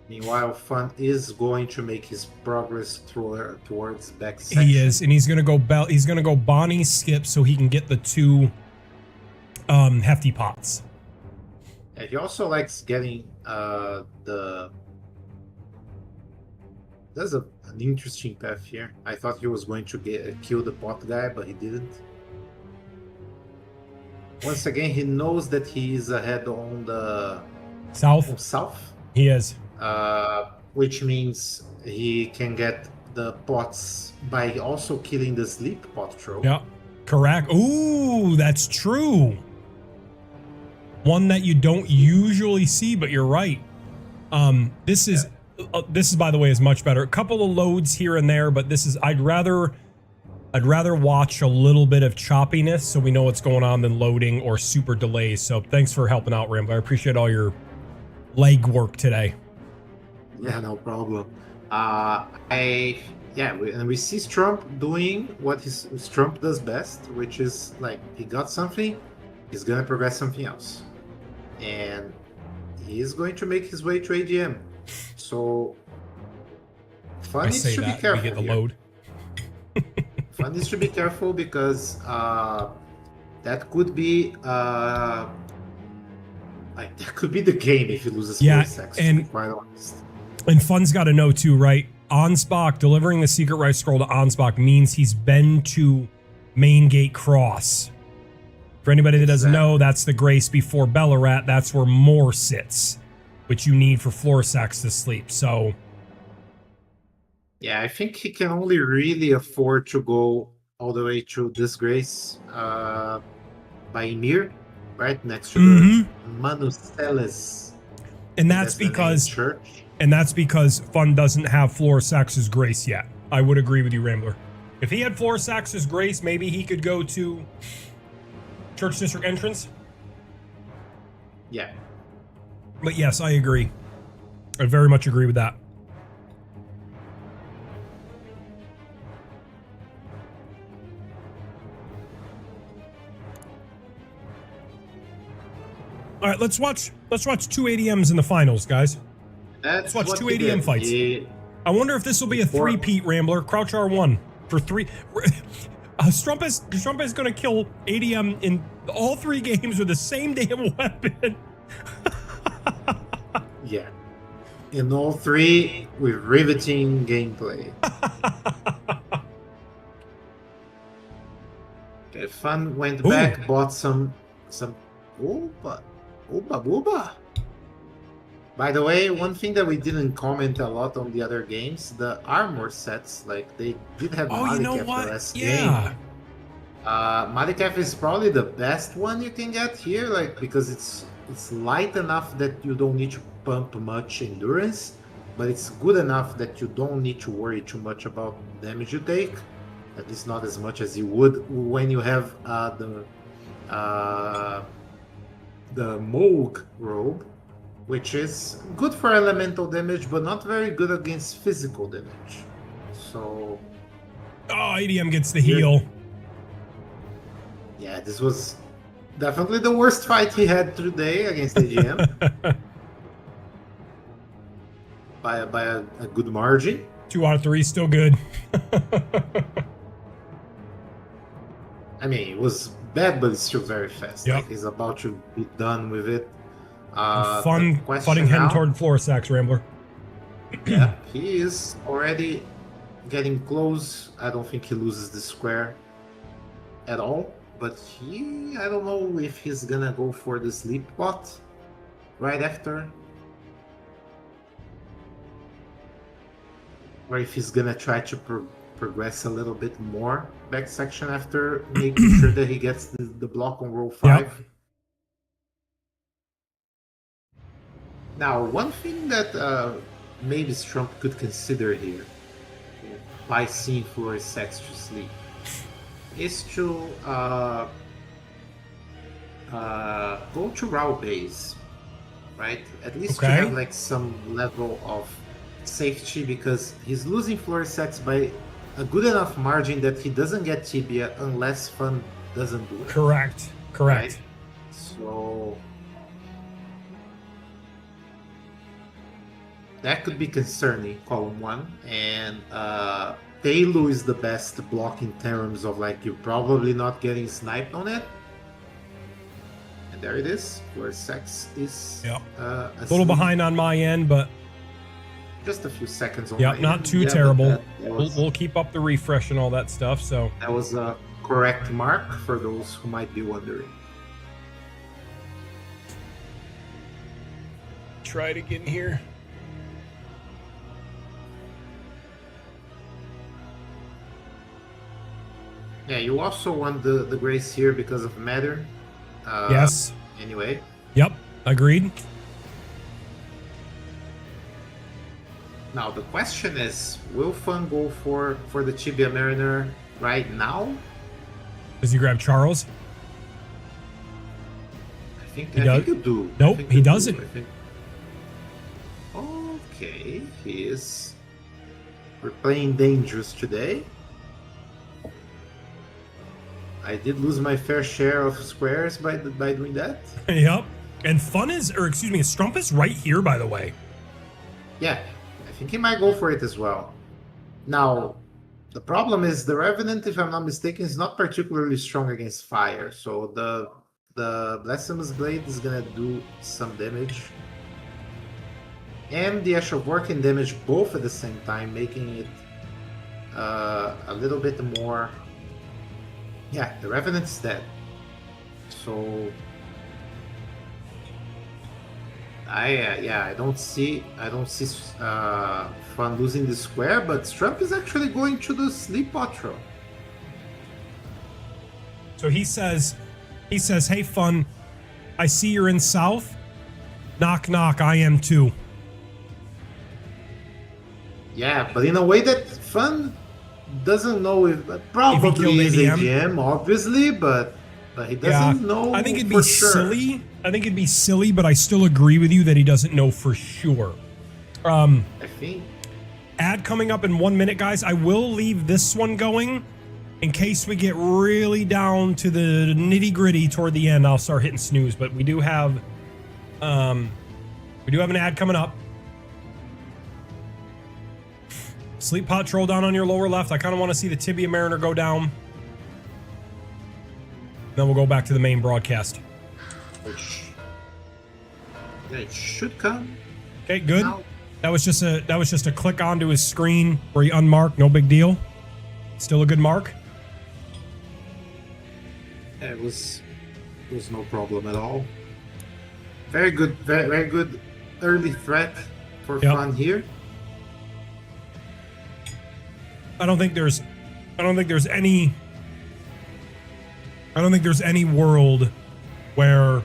Meanwhile, Fun is going to make his progress towards back section. He is, and he's gonna go Bonnie skip so he can get the 2 hefty pots. Yeah, he also likes getting the... There's an interesting path here. I thought he was going to kill the pot guy, but he didn't. Once again, he knows that he is ahead on the south. He is. Which means he can get the pots by also killing the sleep pot troll. Yeah, correct. Ooh, that's true. One that you don't usually see, but you're right. This is by the way is much better. A couple of loads here and there, but this is I'd rather watch a little bit of choppiness so we know what's going on than loading or super delays. So thanks for helping out, Rambo. I appreciate all your leg work today. Yeah, no problem. And we see Strump doing what Strump does best, which is like he got something, he's gonna progress something else, and he's going to make his way to AGM. So Fun needs to be careful. We get the load. Fun needs to be careful because that could be that could be the game if he loses sex. To be quite honest. And Fun's got to know too, right? Ansbach delivering the secret right scroll to Ansbach means he's been to Main Gate Cross. For anybody that doesn't know, that's the Grace before Bellarat. That's where Moore sits, which you need for floor sacks to sleep. So, yeah, I think he can only really afford to go all the way through Disgrace by Ymir, right next to Mhm. the Manusteles. And that's the name because church. Fun doesn't have Florisax's Grace yet. I would agree with you, Rambler. If he had Florisax's Grace, maybe he could go to Church District entrance. Yeah. But yes, I agree. I very much agree with that. All right, let's watch two ADMs in the finals, guys. Let's watch two ADM fights. I wonder if this will be a three-peat, Rambler. Crouch R1 for 3. Strump is going to kill ADM in all 3 games with the same damn weapon. Yeah. In all 3 with riveting gameplay. Okay, Fun went back, bought some Ooba Booba. By the way, one thing that we didn't comment a lot on the other games, the armor sets, like they did have Malikef the last game. Malikef is probably the best one you can get here, like because it's light enough that you don't need to pump much endurance, but it's good enough that you don't need to worry too much about damage you take. At least not as much as you would when you have the Moog robe, which is good for elemental damage, but not very good against physical damage. So... Oh, ADM gets the heal. Yeah, this was definitely the worst fight he had today against AGM. by a good margin. 2 out of 3, still good. I mean, it was bad, but it's still very fast. Yep. Like, he's about to be done with it. Funning him toward Florisax, Rambler. Yeah, he is already getting close. I don't think he loses the square at all. But I don't know if he's gonna go for the sleep bot right after. Or if he's gonna try to progress a little bit more back section after making sure that he gets the block on roll 5. Yep. Now, one thing that maybe Strump could consider here, by seeing Florisax to sleep, is to go to Rao base, right? At least to have like some level of safety, because he's losing Florisax by a good enough margin that he doesn't get Tibia unless Fun doesn't do it. Correct. Right? So that could be concerning, column 1. And Teilu is the best block in terms of like you're probably not getting sniped on it. And there it is, where Sex is a little behind on my end, but just a few seconds on my end. Not too terrible. We'll keep up the refresh and all that stuff. So that was a correct mark for those who might be wondering. Try it again here. Yeah, you also won the Grace here because of Matter. Yes. Anyway. Yep, agreed. Now the question is, will Fun go for the Tibia Mariner right now? Does he grab Charles? I think you do. Nope, he doesn't. Okay, we're playing dangerous today. I did lose my fair share of squares by doing that. Yep. And Strump is right here, by the way. Yeah, I think he might go for it as well. Now, the problem is the Revenant, if I'm not mistaken, is not particularly strong against fire. So the Blasphemous Blade is gonna do some damage. And the Ash of War can damage both at the same time, making it a little bit more... Yeah, the Revenant's dead. So I don't see Fun losing the square, but Strump is actually going to the sleep outro. So he says, hey, Fun, I see you're in South. Knock, knock, I am too. Yeah, but in a way that Fun doesn't know if probably is AGM, obviously, but he doesn't know. I think it'd be silly. I think it'd be silly, but I still agree with you that he doesn't know for sure. I think. Ad coming up in 1 minute, guys. I will leave this one going in case we get really down to the nitty gritty toward the end. I'll start hitting snooze, but we do have an ad coming up. Sleep pot troll down on your lower left. I kind of want to see the Tibia Mariner go down. Then we'll go back to the main broadcast. Yeah, it should come. Okay, good. Now. That was just a click onto his screen where he unmarked. No big deal. Still a good mark. Yeah, it was no problem at all. Very good, very good early threat for Fun here. I don't think there's any world where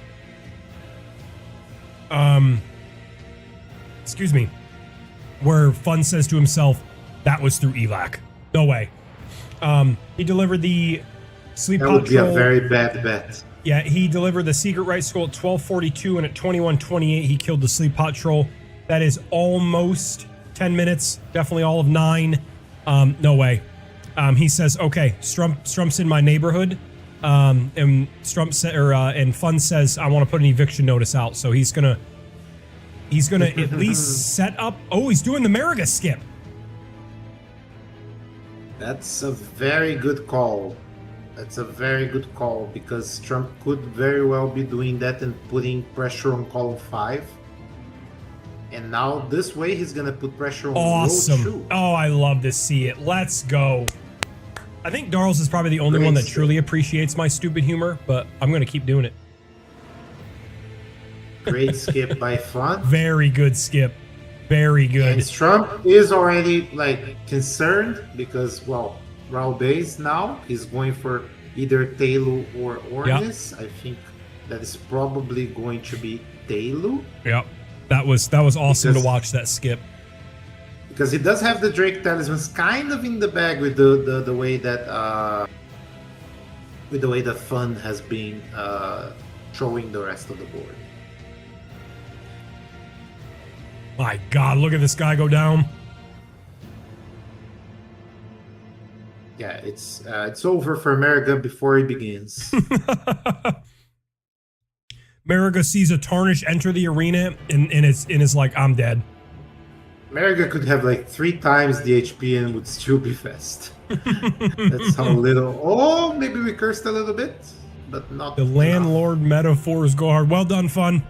where Fun says to himself, that was through ELAC. No way. He delivered the sleep pot. That would be a very bad bet. Yeah, he delivered the secret right skull at 12:42, and at 21:28 he killed the sleep pot troll. That is almost 10 minutes, definitely all of 9. No way. He says, okay, Strump's in my neighborhood. And Strump and Fun says, I want to put an eviction notice out. So he's gonna at least set up. Oh, he's doing the Mariga skip. That's a very good call. That's a very good call because Trump could very well be doing that and putting pressure on column 5. And now this way he's gonna put pressure on row 2. Oh, I love to see it. Let's go. I think Darls is probably the only one that truly appreciates my stupid humor, but I'm gonna keep doing it. Great skip by Fun. Very good skip. Very good. And Trump is already concerned because Raul base now he's going for either Tailu or Ornis. Yep. I think that is probably going to be Tailu. Yep. That was awesome to watch that skip. Because he does have the Drake talismans kind of in the bag with the way that Fun has been showing the rest of the board. My God, look at this guy go down. Yeah, it's over for Mariga before he begins. Mariga sees a Tarnish enter the arena and is like, I'm dead. Mariga could have 3 times the HP and would still be fast. That's how little. Oh, maybe we cursed a little bit, but not the landlord metaphors go hard. Well done, Fun.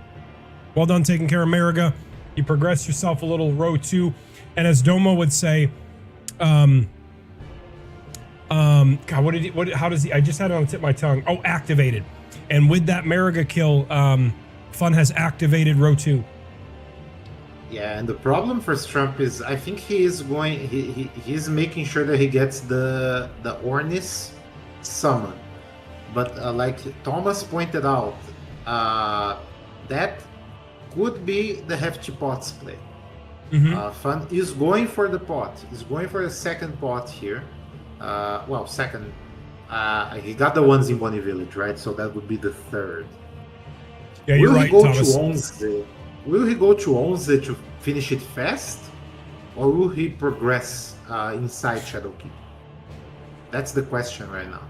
Well done taking care of Mariga. You progressed yourself a little row 2. And as Domo would say, God, how does he, I just had it on the tip of my tongue. Oh, activated. And with that Mariga kill, Fun has activated row 2. Yeah, and the problem for Strump is I think he is he's making sure that he gets the Ornis summon. But like Thomas pointed out, that could be the hefty pots play. Mm-hmm. Fun is going for the pot. He's going for the second pot here. Second. He got the ones in Bonnie Village, right? So that would be the third. Yeah, you're right, Thomas. Will he go to Onze to finish it fast? Or will he progress inside Shadowkeep? That's the question right now.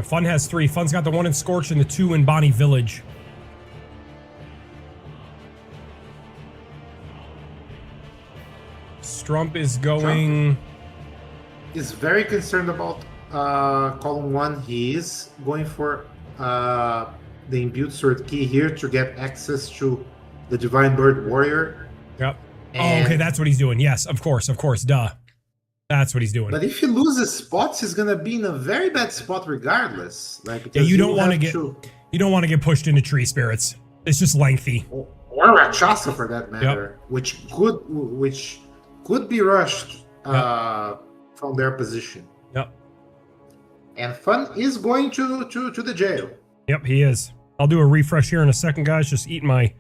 Fun has 3. Fun's got the 1 in Scorch and the 2 in Bonnie Village. Strump is going... is very concerned about column 1. He is going for the imbued sword key here to get access to the Divine Bird Warrior. Yep. And okay, that's what he's doing. Yes, of course, duh. That's what he's doing. But if he loses spots, he's gonna be in a very bad spot regardless. Yeah, you don't want to get pushed into tree spirits. It's just lengthy. Or Rakshasa for that matter, yep. which could be rushed from their position. Yep. And Fun is going to the jail. Yep, he is. I'll do a refresh here in a second, guys. Just eating my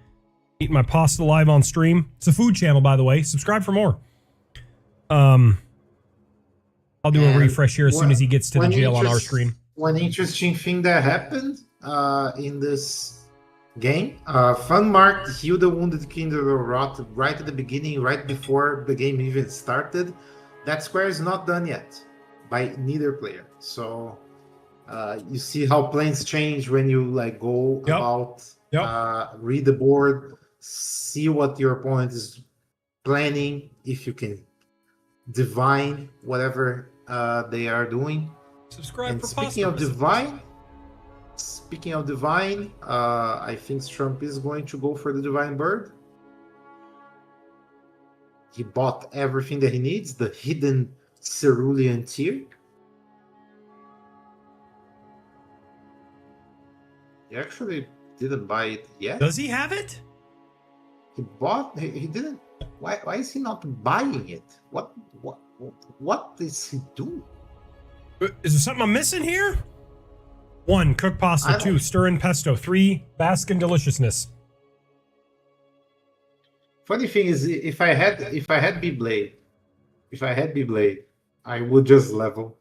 pasta live on stream. It's a food channel, by the way. Subscribe for more. I'll do a refresh here as soon as he gets to the jail on our screen. One interesting thing that happened in this game, Fun marked Heal the Wounded King of Rot right at the beginning, right before the game even started. That square is not done yet by neither player. So you see how plans change when you like go about read the board, see what your opponent is planning, if you can divine whatever they are doing. Subscribe and for speaking of divine, I think STRUMP is going to go for the divine bird. He bought everything that he needs, the hidden cerulean tear. He actually didn't buy it yet. Does he have it? He bought. He didn't. Why is he not buying it? What does he do? Is there something I'm missing here? 1. Cook pasta. 2. Stir in pesto. 3. Bask in deliciousness. Funny thing is, if I had B-Blade, I would just level.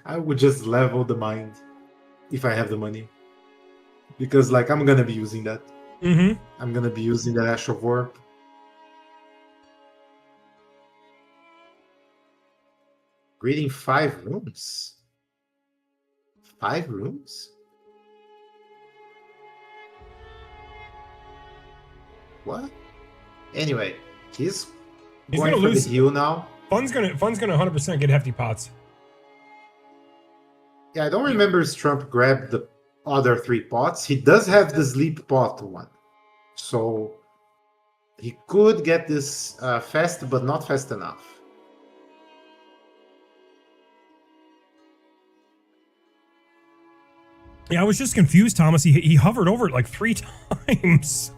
I would just level the mind if I have the money, because like I'm gonna be using that. I'm gonna be using that Ash of Warp. Reading 5 rooms. 5 rooms? What? Anyway, he's going gonna for lose. the heal now. Fun's gonna 100% get hefty pots. Yeah, I don't remember STRUMP grabbed the other 3 pots. He does have the sleep pot one, so he could get this fast, but not fast enough. Yeah, I was just confused, Thomas. He hovered over it like 3 times.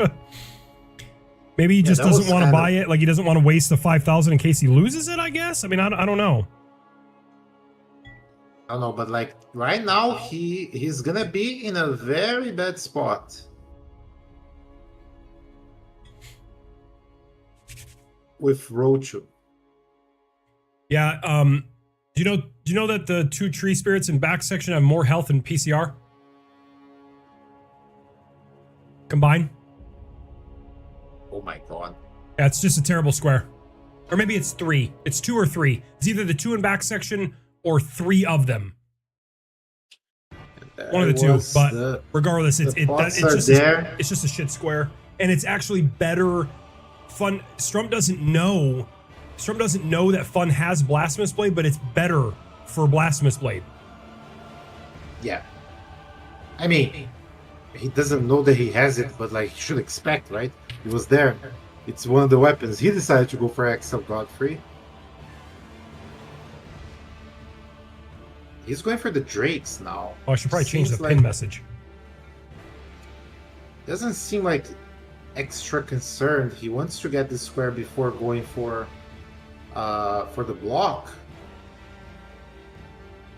Maybe he just doesn't want to buy it. Like he doesn't want to waste the 5,000 in case he loses it, I guess. I mean, I don't know. I don't know, but like right now he's gonna be in a very bad spot. With Rochu. Yeah, do you know that the 2 tree spirits in back section have more health than PCR? Combined? Oh my god. Yeah, it's just a terrible square. Or maybe it's 3. It's 2 or 3. It's either the 2 in back section or 3 of them. One of the 2. But regardless, it's just a shit square. And it's actually better. Fun. STRUMP doesn't know that Fun has Blasphemous Blade, but it's better for Blasphemous Blade. Yeah. I mean, he doesn't know that he has it, but like he should expect, right? It was there. It's one of the weapons. He decided to go for Axel Godfrey. He's going for the Drakes now. Oh, I should probably change the pin message. Doesn't seem like extra concerned. He wants to get the square before going for the block.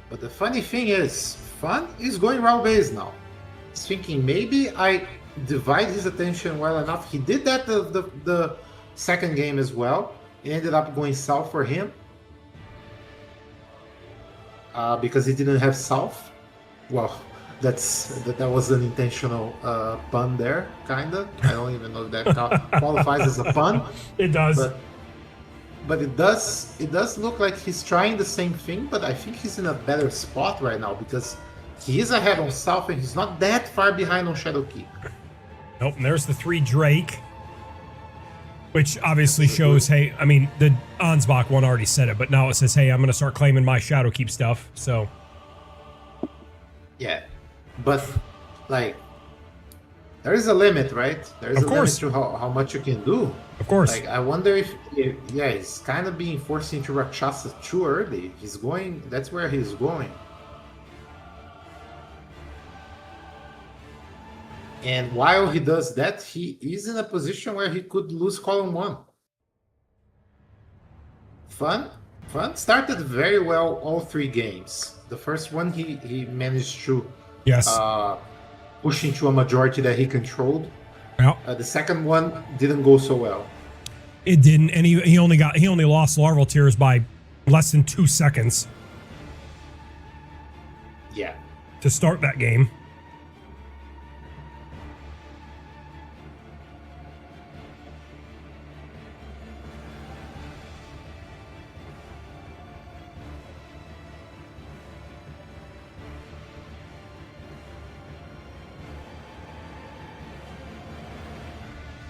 But the funny thing is, Fun is going raw base now. He's thinking maybe I divide his attention well enough. He did that the second game as well. It ended up going south for him. Because he didn't have south. Well, that was an intentional pun there, kinda. I don't even know if that qualifies as a pun. It does. But it does look like he's trying the same thing, but I think he's in a better spot right now because he is ahead on south and he's not that far behind on Shadowkeep. Nope, and there's the 3 Drake. Which obviously shows, hey, I mean, the Ansbach one already said it, but now it says, hey, I'm going to start claiming my Shadowkeep stuff, so. Yeah, but, like, there is a limit, right? There is a limit to how much you can do. Of course. Like, I wonder if he's kind of being forced into Rakshasa too early. That's where he's going. And while he does that, he is in a position where he could lose column 1. Fun started very well all 3 games. The first one he managed to Yes. push into a majority that he controlled. Yeah. The second one didn't go so well. It didn't, and he only lost larval tears by less than 2 seconds. Yeah. To start that game.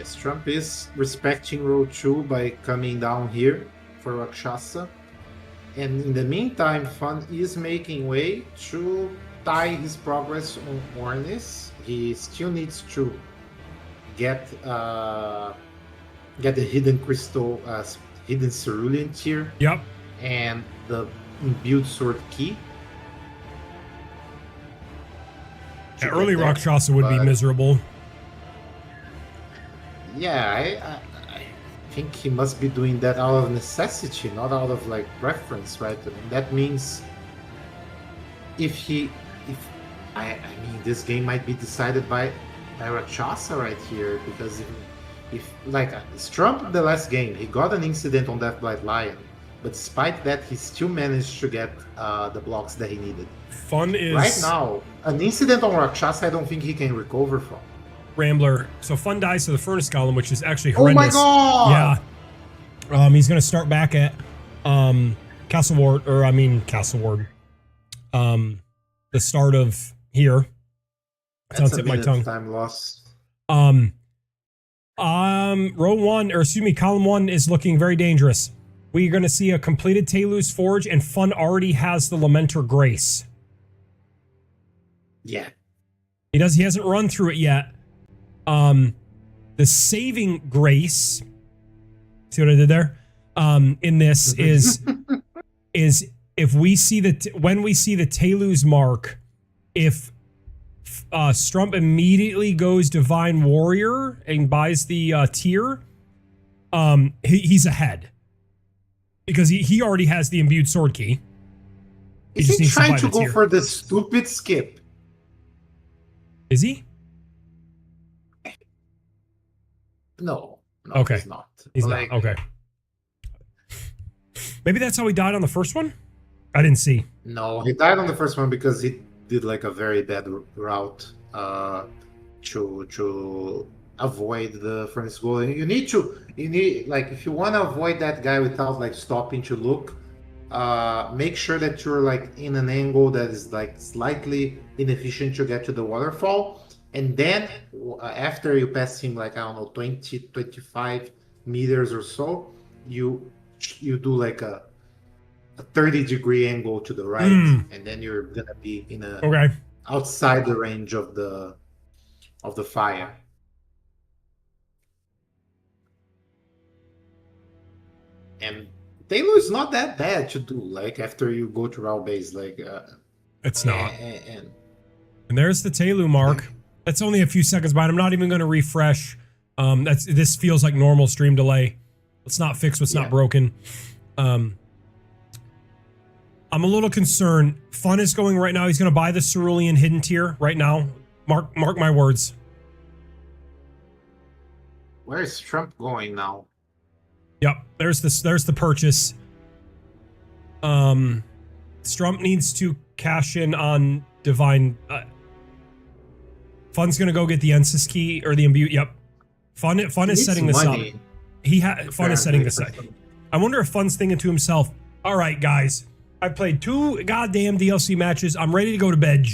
STRUMP is respecting row 2 by coming down here for Rakshasa. And in the meantime, Fun is making way to tie his progress on Ornis. He still needs to get the hidden crystal, hidden cerulean tier. Yep. And the imbued sword key. Yeah, early Rakshasa would be miserable. Yeah, I think he must be doing that out of necessity, not out of like preference, right? I mean, that means I mean, this game might be decided by Rakshasa right here, because if like STRUMP the last game, he got an incident on that Blight Lion, but despite that, he still managed to get the blocks that he needed. Fun is right now an incident on Rakshasa. I don't think he can recover from. Rambler. So Fun dies to the Furnace Golem, which is actually horrendous. Oh my god! Yeah. He's going to start back at Castle Ward. The start of here. That's a minute my tongue. Time lost. Row 1, or excuse me, column 1 is looking very dangerous. We're going to see a completed Telu's Forge, and Fun already has the Lamenter Grace. Yeah. He hasn't run through it yet. The saving grace, see what I did there? In this is if we see when we see the Telu's mark, if STRUMP immediately goes Divine Warrior and buys the tier, he's ahead. Because he already has the imbued sword key. Is he trying to go for the stupid skip? Is he? No, okay. He's not. He's not. Okay. Maybe that's how he died on the first one? I didn't see. No, he died on the first one because he did like a very bad route to avoid the Furnace Golem. You need like, if you want to avoid that guy without like stopping to look, make sure that you're like in an angle that is like slightly inefficient to get to the waterfall. And then after you pass him, like, I don't know, 20, 25 meters or so, you do like a 30-degree angle to the right, and then you're gonna be in outside the range of the fire. And Taylor is not that bad to do, like, after you go to Raw base, like it's not. And there's the Telu mark. That's only a few seconds behind. I'm not even going to refresh. This feels like normal stream delay. Let's not fix what's not broken. I'm a little concerned. Fun is going right now. He's going to buy the Cerulean hidden tier right now. Mark my words. Where is STRUMP going now? Yep, there's the purchase. STRUMP needs to cash in on Divine. Fun's gonna go get the Ensis key or the imbue. Yep, Fun is setting this up. Fun is setting this up. I wonder if Fun's thinking to himself, "All right, guys, I've played 2 goddamn DLC matches. I'm ready to go to bed.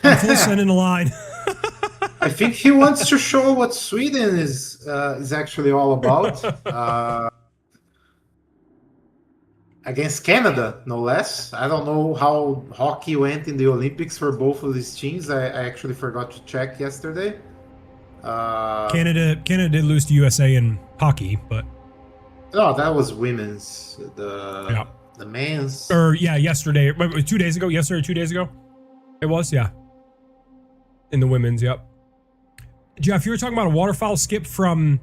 I'm full send in the line." I think he wants to show what Sweden is actually all about. Against Canada, no less. I don't know how hockey went in the Olympics for both of these teams. I actually forgot to check yesterday. Canada did lose to USA in hockey, but no, that was women's. The men's. Or yesterday, 2 days ago. Yesterday, 2 days ago. It was in the women's. Yep. Jeff, you were talking about a waterfowl skip from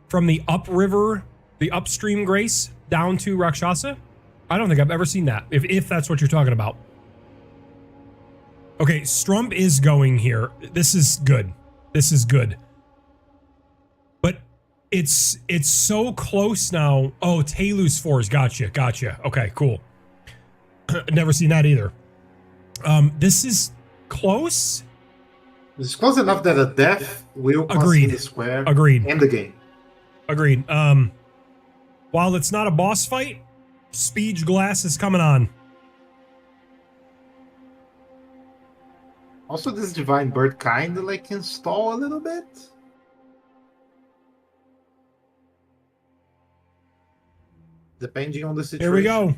the upriver, the upstream Grace down to Rakshasa. I don't think I've ever seen that, if that's what you're talking about. Okay, Strump is going here. This is good. This is good. But it's so close now. Oh, Taylor's Force. Gotcha. Okay, cool. Never seen that either. This is close. It's close enough that a death will concede the square. Agreed. End the game. Agreed. While it's not a boss fight, Speed Glass is coming on. Also, this Divine Bird kind of like can stall a little bit. Depending on the situation. Here we go.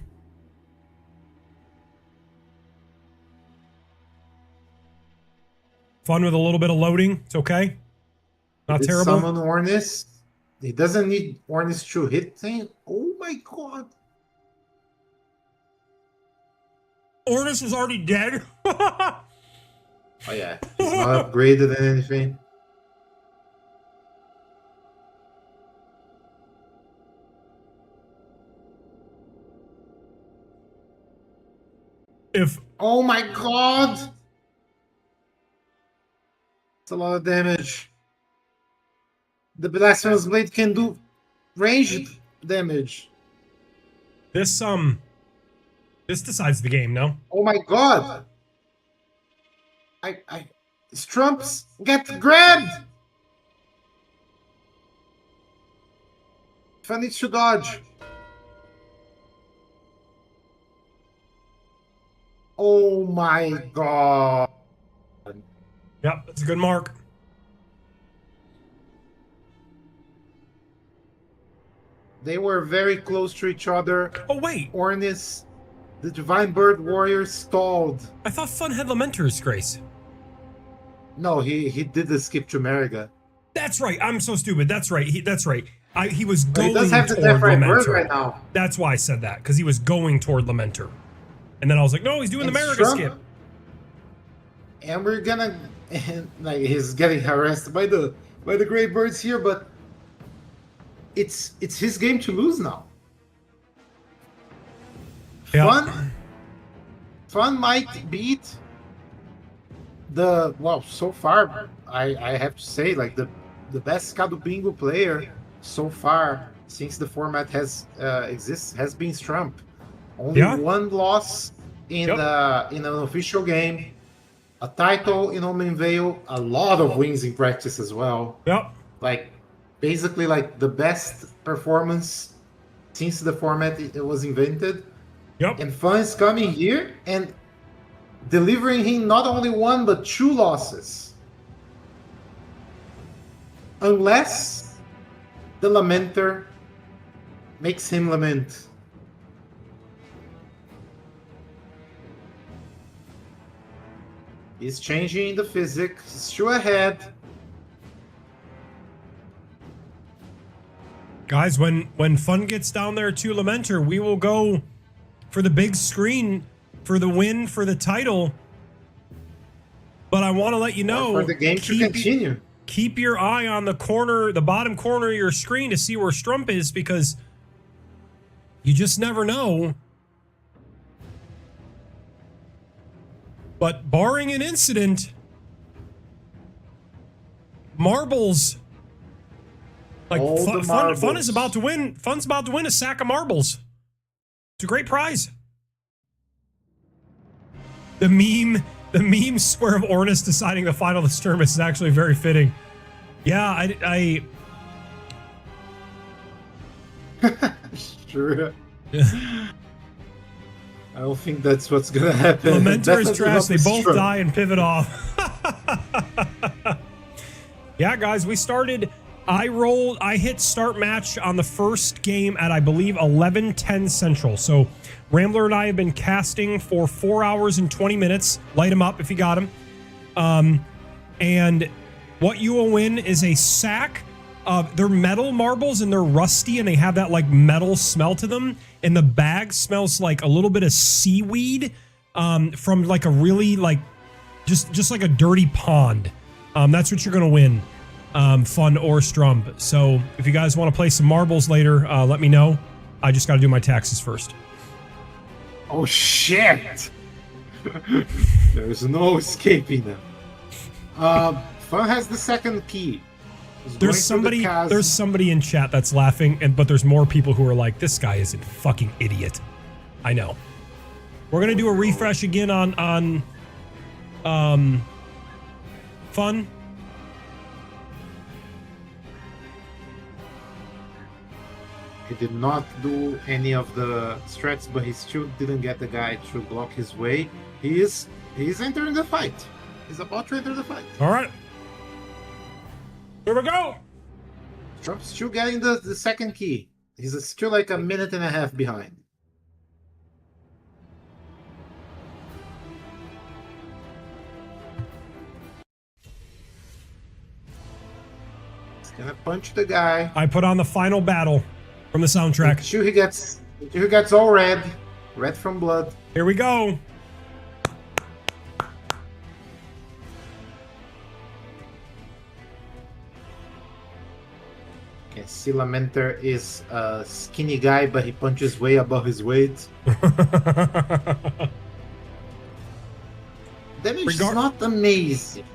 Fun with a little bit of loading. It's okay. Not terrible. Summon Ornis. He doesn't need Ornis to hit thing. Oh my god. Ornis is already dead. Oh yeah. He's not upgraded than anything. Oh my god! It's a lot of damage. The Blasphemous Blade can do ranged damage. This decides the game, no? Oh my god! Strumps get grabbed! If I need to dodge. Oh my god. Yep, that's a good mark. They were very close to each other. Oh, wait. Ornis, the Divine Bird Warrior stalled. I thought Fun had Lamenter's Grace. No, he did the skip to Mariga. That's right. I'm so stupid. That's right. That's right. He was going toward Lamenter. Right now. That's why I said that, because he was going toward Lamenter. And then I was like, no, he's doing the Mariga skip. And we're gonna, like, he's getting harassed by the Grey Birds here, but it's his game to lose now. Yeah. Fun might beat so far I have to say, like, the best SCADUBINGO player so far since the format has been STRUMP. Only one loss in in an official game, a title in Omen Veil, a lot of wins in practice as well. Yep. Like, basically, like, the best performance since the format it was invented. Yep. And Fun is coming here and delivering him not only one but two losses. Unless the Lamenter makes him lament. He's changing the physics. He's still ahead. Guys, when Fun gets down there to Lamenter, we will go for the big screen for the win for the title. But I want to let you know, for the game to continue. Keep your eye on the corner, the bottom corner of your screen to see where Strump is, because you just never know. But barring an incident, marbles. Like Fun is about to win. Fun's about to win a sack of marbles. It's a great prize. The meme square of Ornis deciding the final disturbance is actually very fitting. Yeah, Sure. I don't think that's what's gonna happen. Lamenter is trash. They both die and pivot off. Yeah, guys, we started. I hit start match on the first game at, I believe, 11:10 Central. So Rambler and I have been casting for 4 hours and 20 minutes. Light them up if you got them. And what you will win is a sack of, they're metal marbles and they're rusty and they have that like metal smell to them. And the bag smells like a little bit of seaweed from like a really like, just like a dirty pond. That's what you're going to win. Fun or Strump. So if you guys want to play some marbles later, let me know. I just got to do my taxes first. Oh shit! There's no escaping them. Fun has the second key. He's going There's through the somebody. chasm. There's somebody in chat that's laughing, but there's more people who are like, "This guy is a fucking idiot." I know. We're gonna do a refresh again on Fun. He did not do any of the strats, but he still didn't get the guy to block his way. He's entering the fight. He's about to enter the fight. All right. Here we go. Trump's still getting the second key. He's still like a minute and a half behind. He's gonna punch the guy. I put on the final battle from the soundtrack. Until he gets all red from blood. Here we go. Can see Lamenter is a skinny guy, but he punches way above his weight. Damage is not amazing.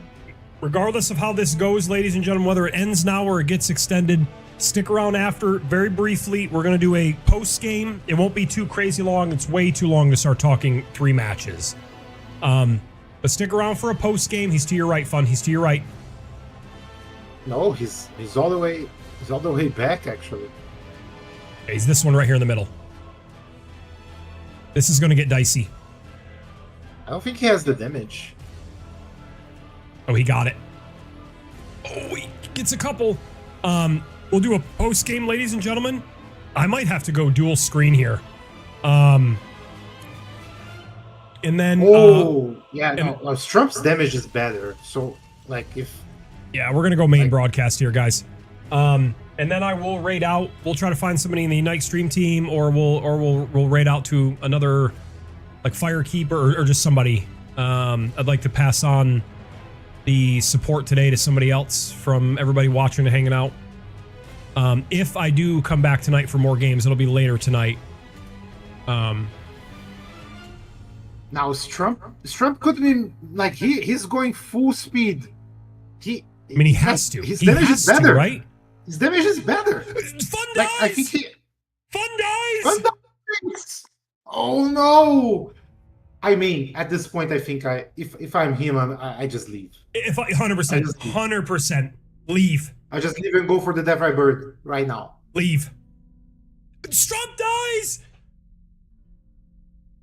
Regardless of how this goes, ladies and gentlemen, whether it ends now or it gets extended, stick around after. Very briefly, we're going to do a post game. It won't be too crazy long. It's way too long to start talking 3 matches. But stick around for a post game. He's to your right, Fun. He's to your right. No, he's all the way. He's all the way back, actually. He's this one right here in the middle. This is going to get dicey. I don't think he has the damage. Oh, he got it. Oh, he gets a couple. We'll do a post game, ladies and gentlemen. I might have to go dual screen here. And then no, Strump's damage is better. So like yeah, we're gonna go main broadcast here, guys. And then I will raid out. We'll try to find somebody in the Unite stream team, or we'll raid out to another like Firekeeper or just somebody. I'd like to pass on the support today to somebody else from everybody watching and hanging out. If I do come back tonight for more games, it'll be later tonight. Now Strump could be like he's going full speed. I mean, he has to. His he damage has is better, to, right? His damage is better. Fun Like, dies. I think Fun dies. Fun dies. Oh no! I mean, at this point, I think if I'm him, I just leave. If 100%, leave. I just leave and go for the Death Eye Bird right now. Leave. Strump dies.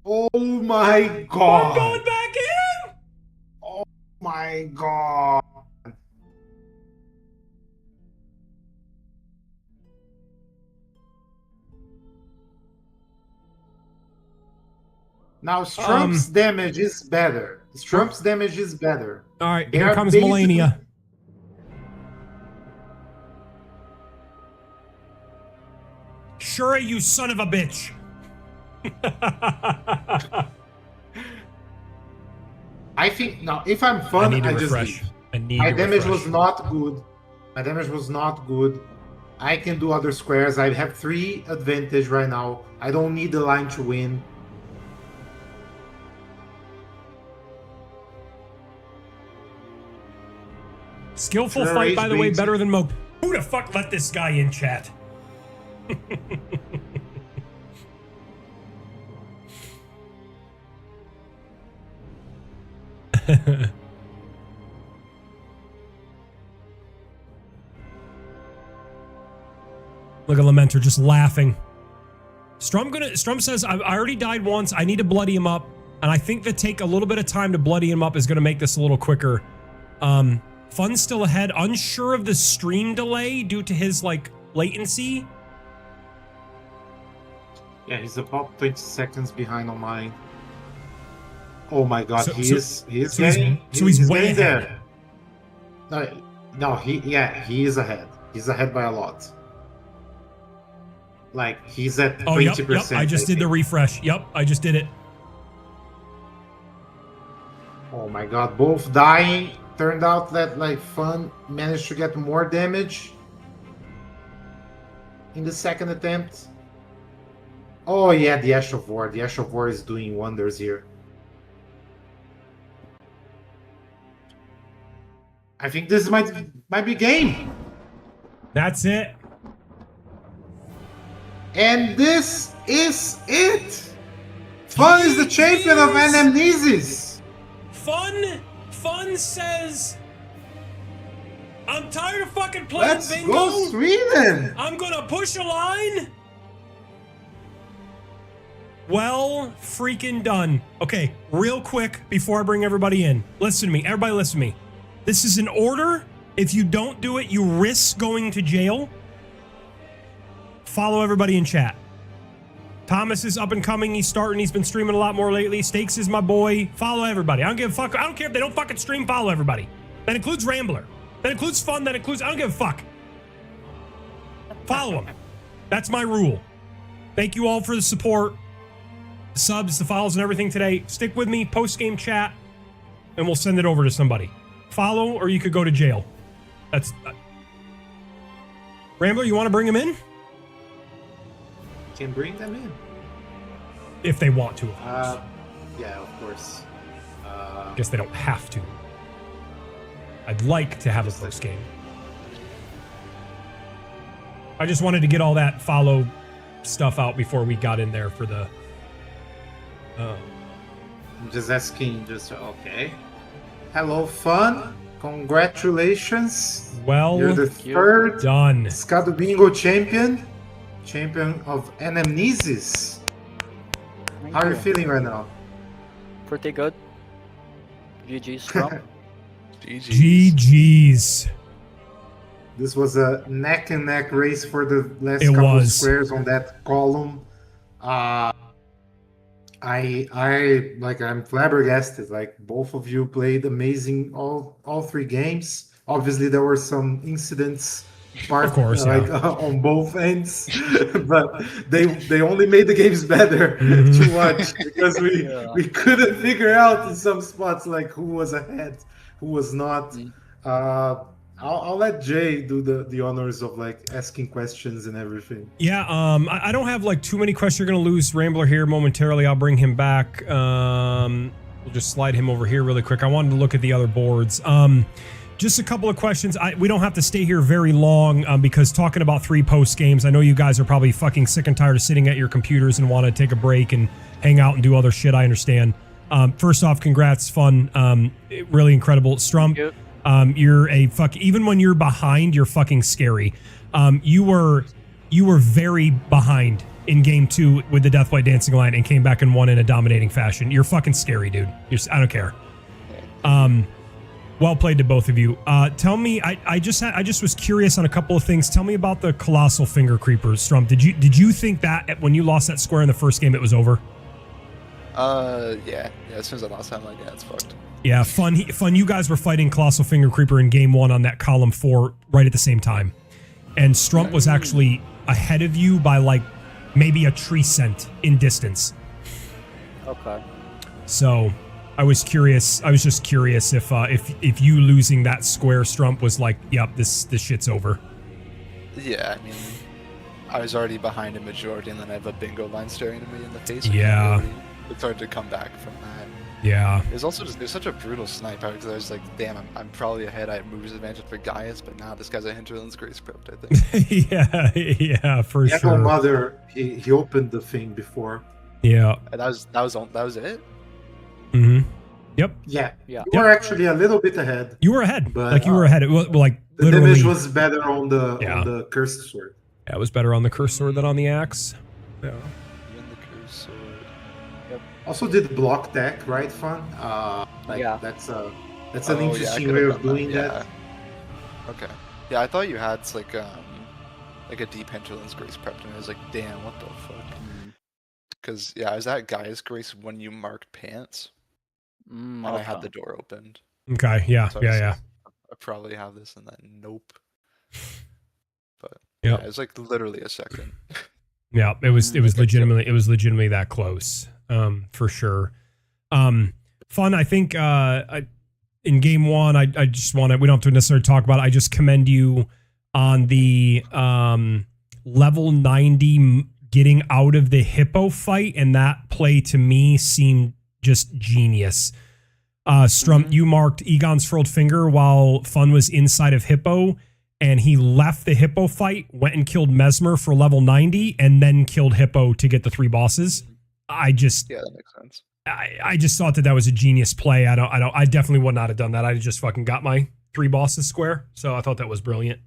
Oh my god! I'm going back in. Oh my god! Now Strump's damage is better. Strump's damage is better. All right, here comes Melania. Shuri, you son of a bitch. I think now if I'm Fun, I just leave. My damage was not good. My damage was not good. I can do other squares. I have 3 advantage right now. I don't need the line to win. Skillful fight, by the way, better than Mope. Who the fuck let this guy in chat? Look at Lamenter just laughing. Strump says, I already died once. I need to bloody him up. And I think that take a little bit of time to bloody him up is going to make this a little quicker. Fun's still ahead. Unsure of the stream delay due to his, like, latency. Yeah, he's about 20 seconds behind on mine. Oh my god, he's way ahead. No, he is ahead. He's ahead by a lot. Like, he's at 20%. Yep, I just did the refresh. Yep, I just did it. Oh my god, both dying. Turned out that, like, Fun managed to get more damage in the second attempt. Oh yeah, the Ash of War. The Ash of War is doing wonders here. I think this might be game. That's it. And this is it. Fun is the champion of Anamnesis. Fun says, I'm tired of fucking playing Let's bingo. go Sweden. I'm gonna push a line. Well, freaking done. Okay, real quick before I bring everybody in. Listen to me. Everybody listen to me. This is an order. If you don't do it, you risk going to jail. Follow everybody in chat. Thomas is up and coming. He's starting. He's been streaming a lot more lately. Stakes is my boy. Follow everybody. I don't give a fuck. I don't care if they don't fucking stream. Follow everybody. That includes Rambler. That includes Fun. That includes... I don't give a fuck. Follow them. That's my rule. Thank you all for the support. The subs, the follows, and everything today. Stick with me. Post-game chat. And we'll send it over to somebody. Follow, or you could go to jail. That's... Rambler, you want to bring him in? Can bring them in. If they want to, of course. Yeah, of course. I guess they don't have to. I'd like to have a post game. I just wanted to get all that follow stuff out before we got in there for the... I'm just asking, okay. Hello, Fun. Congratulations. Well, you're the third done. SCADUBINGO champion. Champion of Anamnesis. How are you feeling right now? Pretty good. GG's STRUMP. GG's. This was a neck and neck race for the last couple of squares on that column. I'm flabbergasted. Like, both of you played amazing all three games. Obviously there were some incidents of course, on both ends, but they only made the games better to watch because we couldn't figure out in some spots like who was ahead, who was not. I'll let Jay do the honors of like asking questions and everything. Yeah, I don't have like too many questions. You're gonna lose Rambler here momentarily. I'll bring him back. We'll just slide him over here really quick. I wanted to look at the other boards. Just a couple of questions. We don't have to stay here very long because talking about 3 post games, I know you guys are probably fucking sick and tired of sitting at your computers and want to take a break and hang out and do other shit. I understand. First off, congrats, Fun. Really incredible. STRUMP, you're a even when you're behind, you're fucking scary. You were very behind in game 2 with the Deathblade Dancing Line and came back and won in a dominating fashion. You're fucking scary, dude. I don't care. Well played to both of you. Tell me, I just was curious on a couple of things. Tell me about the Colossal Finger Creepers, STRUMP. Did you think that when you lost that square in the first game, it was over? Yeah. As soon as I lost, I'm like, yeah, it's fucked. Yeah, Fun. You guys were fighting Colossal Finger Creeper in game 1 on that column 4 right at the same time, and STRUMP was actually ahead of you by like maybe a tree scent in distance. Okay. So. I was curious. I was just curious if you losing that square, STRUMP, was like, yep, this shit's over. Yeah, I mean, I was already behind a majority, and then I have a bingo line staring at me in the face. Yeah. It's hard to come back from that. Yeah. There's also just such a brutal snipe because I was like, damn, I'm probably ahead. I have moves advantage for Gaius, but now this guy's a Hinterland's Grace prepped, I think. yeah, for sure. sure. Mother, he opened the thing before. Yeah. And that was it. Mm-hmm. Yep. Yeah. You were actually a little bit ahead. You were ahead. But, like you were ahead. It was like the literally. damage was better on the cursed sword. Yeah, it was better on the cursed sword than on the axe. Yeah. Even the cursed sword. Yep. Also did block tech, right, Fun? That's an interesting way of doing that. Okay. Yeah, I thought you had like a deep Hinterland's Grace prepped, and I was like, damn, what the fuck? Because I was at Gaius Grace when you marked pants. And I had the door opened. Okay, yeah, so yeah. I probably have this and then nope. But yeah, it was like literally a second. Yeah, it was legitimately that close. For sure. Fun, I think in game 1, I just want to, we don't have to necessarily talk about it. I just commend you on the level 90 getting out of the hippo fight, and that play to me seemed just genius. Strump, you marked Egon's furled finger while Fun was inside of hippo, and he left the hippo fight, went and killed Mesmer for level 90, and then killed hippo to get the 3 bosses. Yeah, that makes sense. I just thought that was a genius play. I definitely would not have done that. I just fucking got my 3 bosses square. So I thought that was brilliant.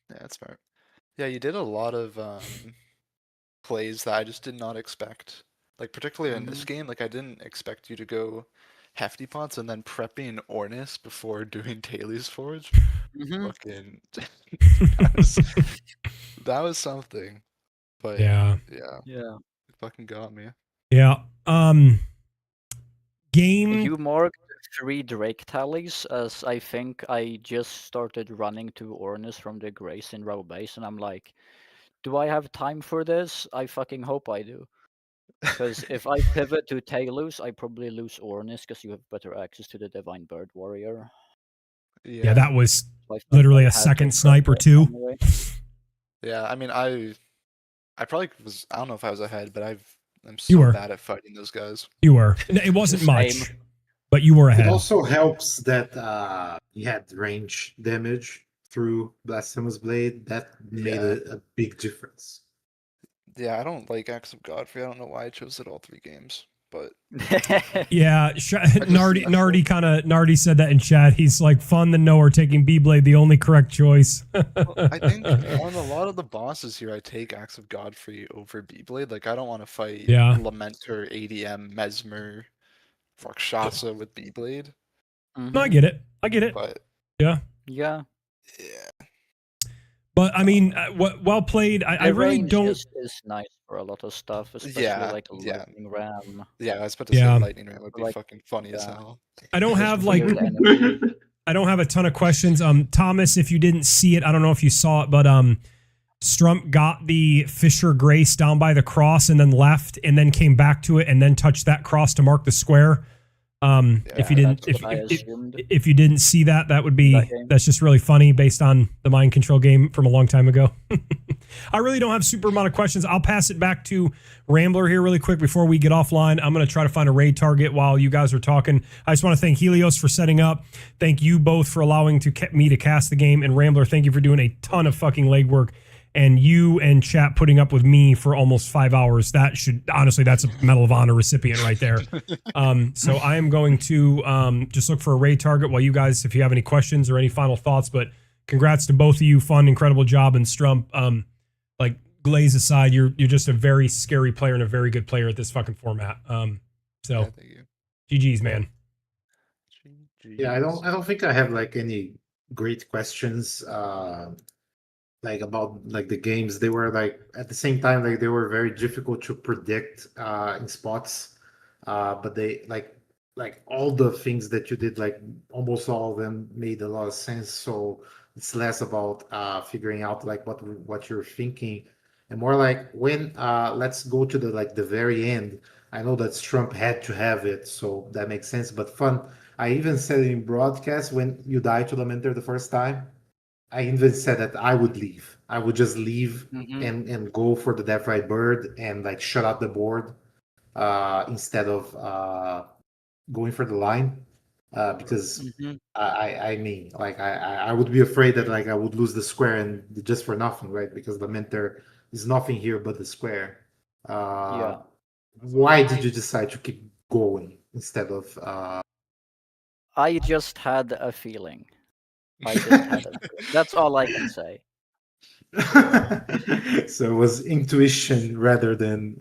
Yeah, that's smart. Yeah, you did a lot of plays that I just did not expect. Like particularly in this game, like I didn't expect you to go hefty pots and then prepping Ornis before doing Taili's Forge. Fucking that was something. But Yeah. it fucking got me. Yeah. Game. You marked 3 Drake tallies, as I think I just started running to Ornis from the Grace in row base, and I'm like, do I have time for this? I fucking hope I do. Because if I pivot to Tailus, I probably lose Ornis because you have better access to the Divine Bird Warrior. Yeah, that was So literally a second snipe or 2. Anyway. Yeah, I mean, I probably was. I don't know if I was ahead, but I'm You were. so bad at fighting those guys. You were. It wasn't much, but you were It ahead. also helps that you had range damage through Blasphemous Blade. That made a big difference. Yeah, I don't like Acts of Godfrey. I don't know why I chose it all 3 games, but Yeah, Nardi said that in chat. He's like, Fun the Knower taking B-Blade, the only correct choice. I think on a lot of the bosses here, I take Acts of Godfrey over B-Blade. Like, I don't want to fight Lamenter, ADM, Mesmer, Rakshasa with B-Blade. No, I get it. But yeah. But I mean, well played. I really don't. Is nice for a lot of stuff, especially like a lightning ram. Yeah, I was about to say lightning ram would be fucking funny as hell. I don't have I don't have a ton of questions. Thomas, if you didn't see it, I don't know if you saw it, but Strump got the Fisher Grace down by the cross and then left, and then came back to it and then touched that cross to mark the square. If you didn't, if you didn't see that, that would be that's just really funny based on the mind control game from a long time ago. I really don't have super amount of questions. I'll pass it back to Rambler here really quick before we get offline. I'm going to try to find a raid target while you guys are talking. I just want to thank Helios for setting up. Thank you both for allowing me to cast the game, and Rambler, thank you for doing a ton of fucking legwork. And you and chat putting up with me for almost 5 hours. That should, honestly, that's a Medal of Honor recipient right there. So I am going to just look for a raid target while you guys, if you have any questions or any final thoughts, but congrats to both of you. Fun, incredible job. And Strump, like Glaze aside, you're just a very scary player and a very good player at this fucking format. So GG's, man. Yeah, I don't think I have like any great questions. Like about like the games, they were like at the same time like they were very difficult to predict in spots, but they like all the things that you did, like almost all of them made a lot of sense. So it's less about figuring out like what you're thinking, and more like when let's go to the very end. I know that Trump had to have it, so that makes sense. But Fun, I even said it in broadcast when you died to Lamenter the first time. I even said that I would leave. I would just leave and go for the Death Ride Bird and like shut out the board instead of going for the line because I mean like I would be afraid that like I would lose the square and just for nothing, right? Because Lamenter is nothing here but the square. Why did you decide to keep going instead of? I just had a feeling. That's all I can say. So it was intuition rather than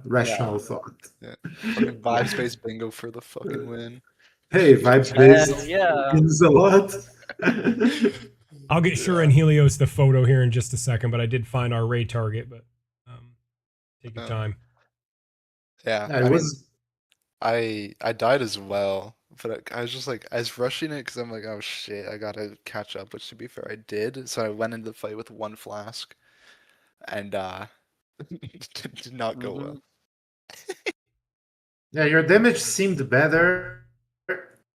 rational thought. Yeah. Fucking vibe space bingo for the fucking win. Hey, vibe space wins a lot. I'll get sure and Helios the photo here in just a second, but I did find our raid target. But take your time. Yeah, I died as well. But I was just like, I was rushing it because I'm like, oh shit, I gotta catch up. Which to be fair, I did. So I went into the fight with 1 flask, and did not go well. Yeah, your damage seemed better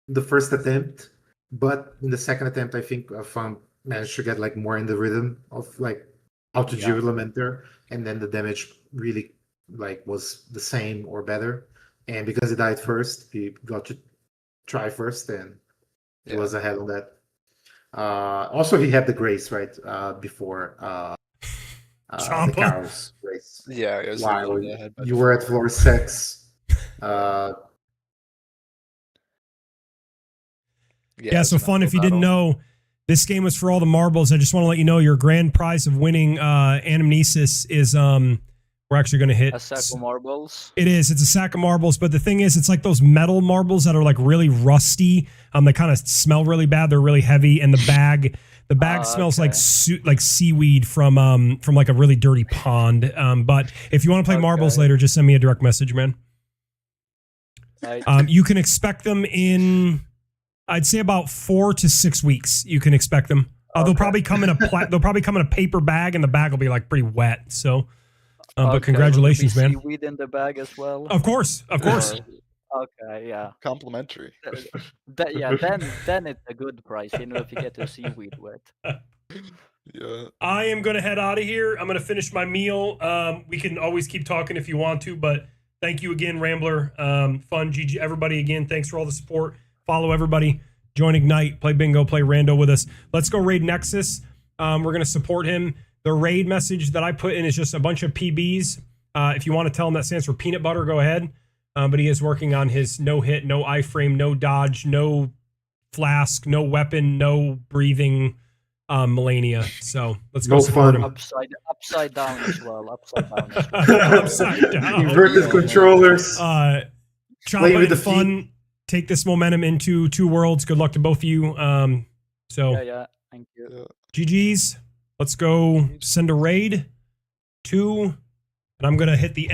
the first attempt, but in the second attempt, I think Fun managed to get like more in the rhythm of like auto Yeah. Jubilant there, and then the damage really like was the same or better. And because he died first, he got to try first, and he Yeah. was ahead on that. Also, he had the grace right before the Champa. Carol's race. Yeah, it was a While little bit ahead by you were at default. floor 6. Yeah, so it's fun. mental If you didn't battle. know, this game was for all the marbles. I just want to let you know your grand prize of winning Anamnesis is we're actually going to hit A sack of marbles. It is. It's a sack of marbles, but the thing is, it's like those metal marbles that are like really rusty. They kind of smell really bad. They're really heavy, and the bag smells like like seaweed from like a really dirty pond. But if you want to play marbles later, just send me a direct message, man. You can expect them in, I'd say, about 4 to 6 weeks. You can expect them. They'll probably come in a paper bag, and the bag will be like pretty wet. So. But congratulations, man. Seaweed in the bag as well. Of course. Okay, yeah. Complimentary. Then it's a good price, if you get the seaweed wet. Yeah. I am going to head out of here. I'm going to finish my meal. We can always keep talking if you want to, but thank you again, Rambler. Fun, GG, everybody again. Thanks for all the support. Follow everybody. Join Ignite. Play Bingo. Play Rando with us. Let's go raid Nexus. We're going to support him. The raid message that I put in is just a bunch of PBs. If you want to tell him that stands for peanut butter, go ahead. But he is working on his no hit, no iframe, no dodge, no flask, no weapon, no breathing Melania. So let's go support him. Upside down as well. Upside down. Inverted controllers. Champa Play with and the fun. Take this momentum into 2 worlds. Good luck to both of you. Yeah. Thank you. GG's. Let's go send a raid. 2. And I'm going to hit the end.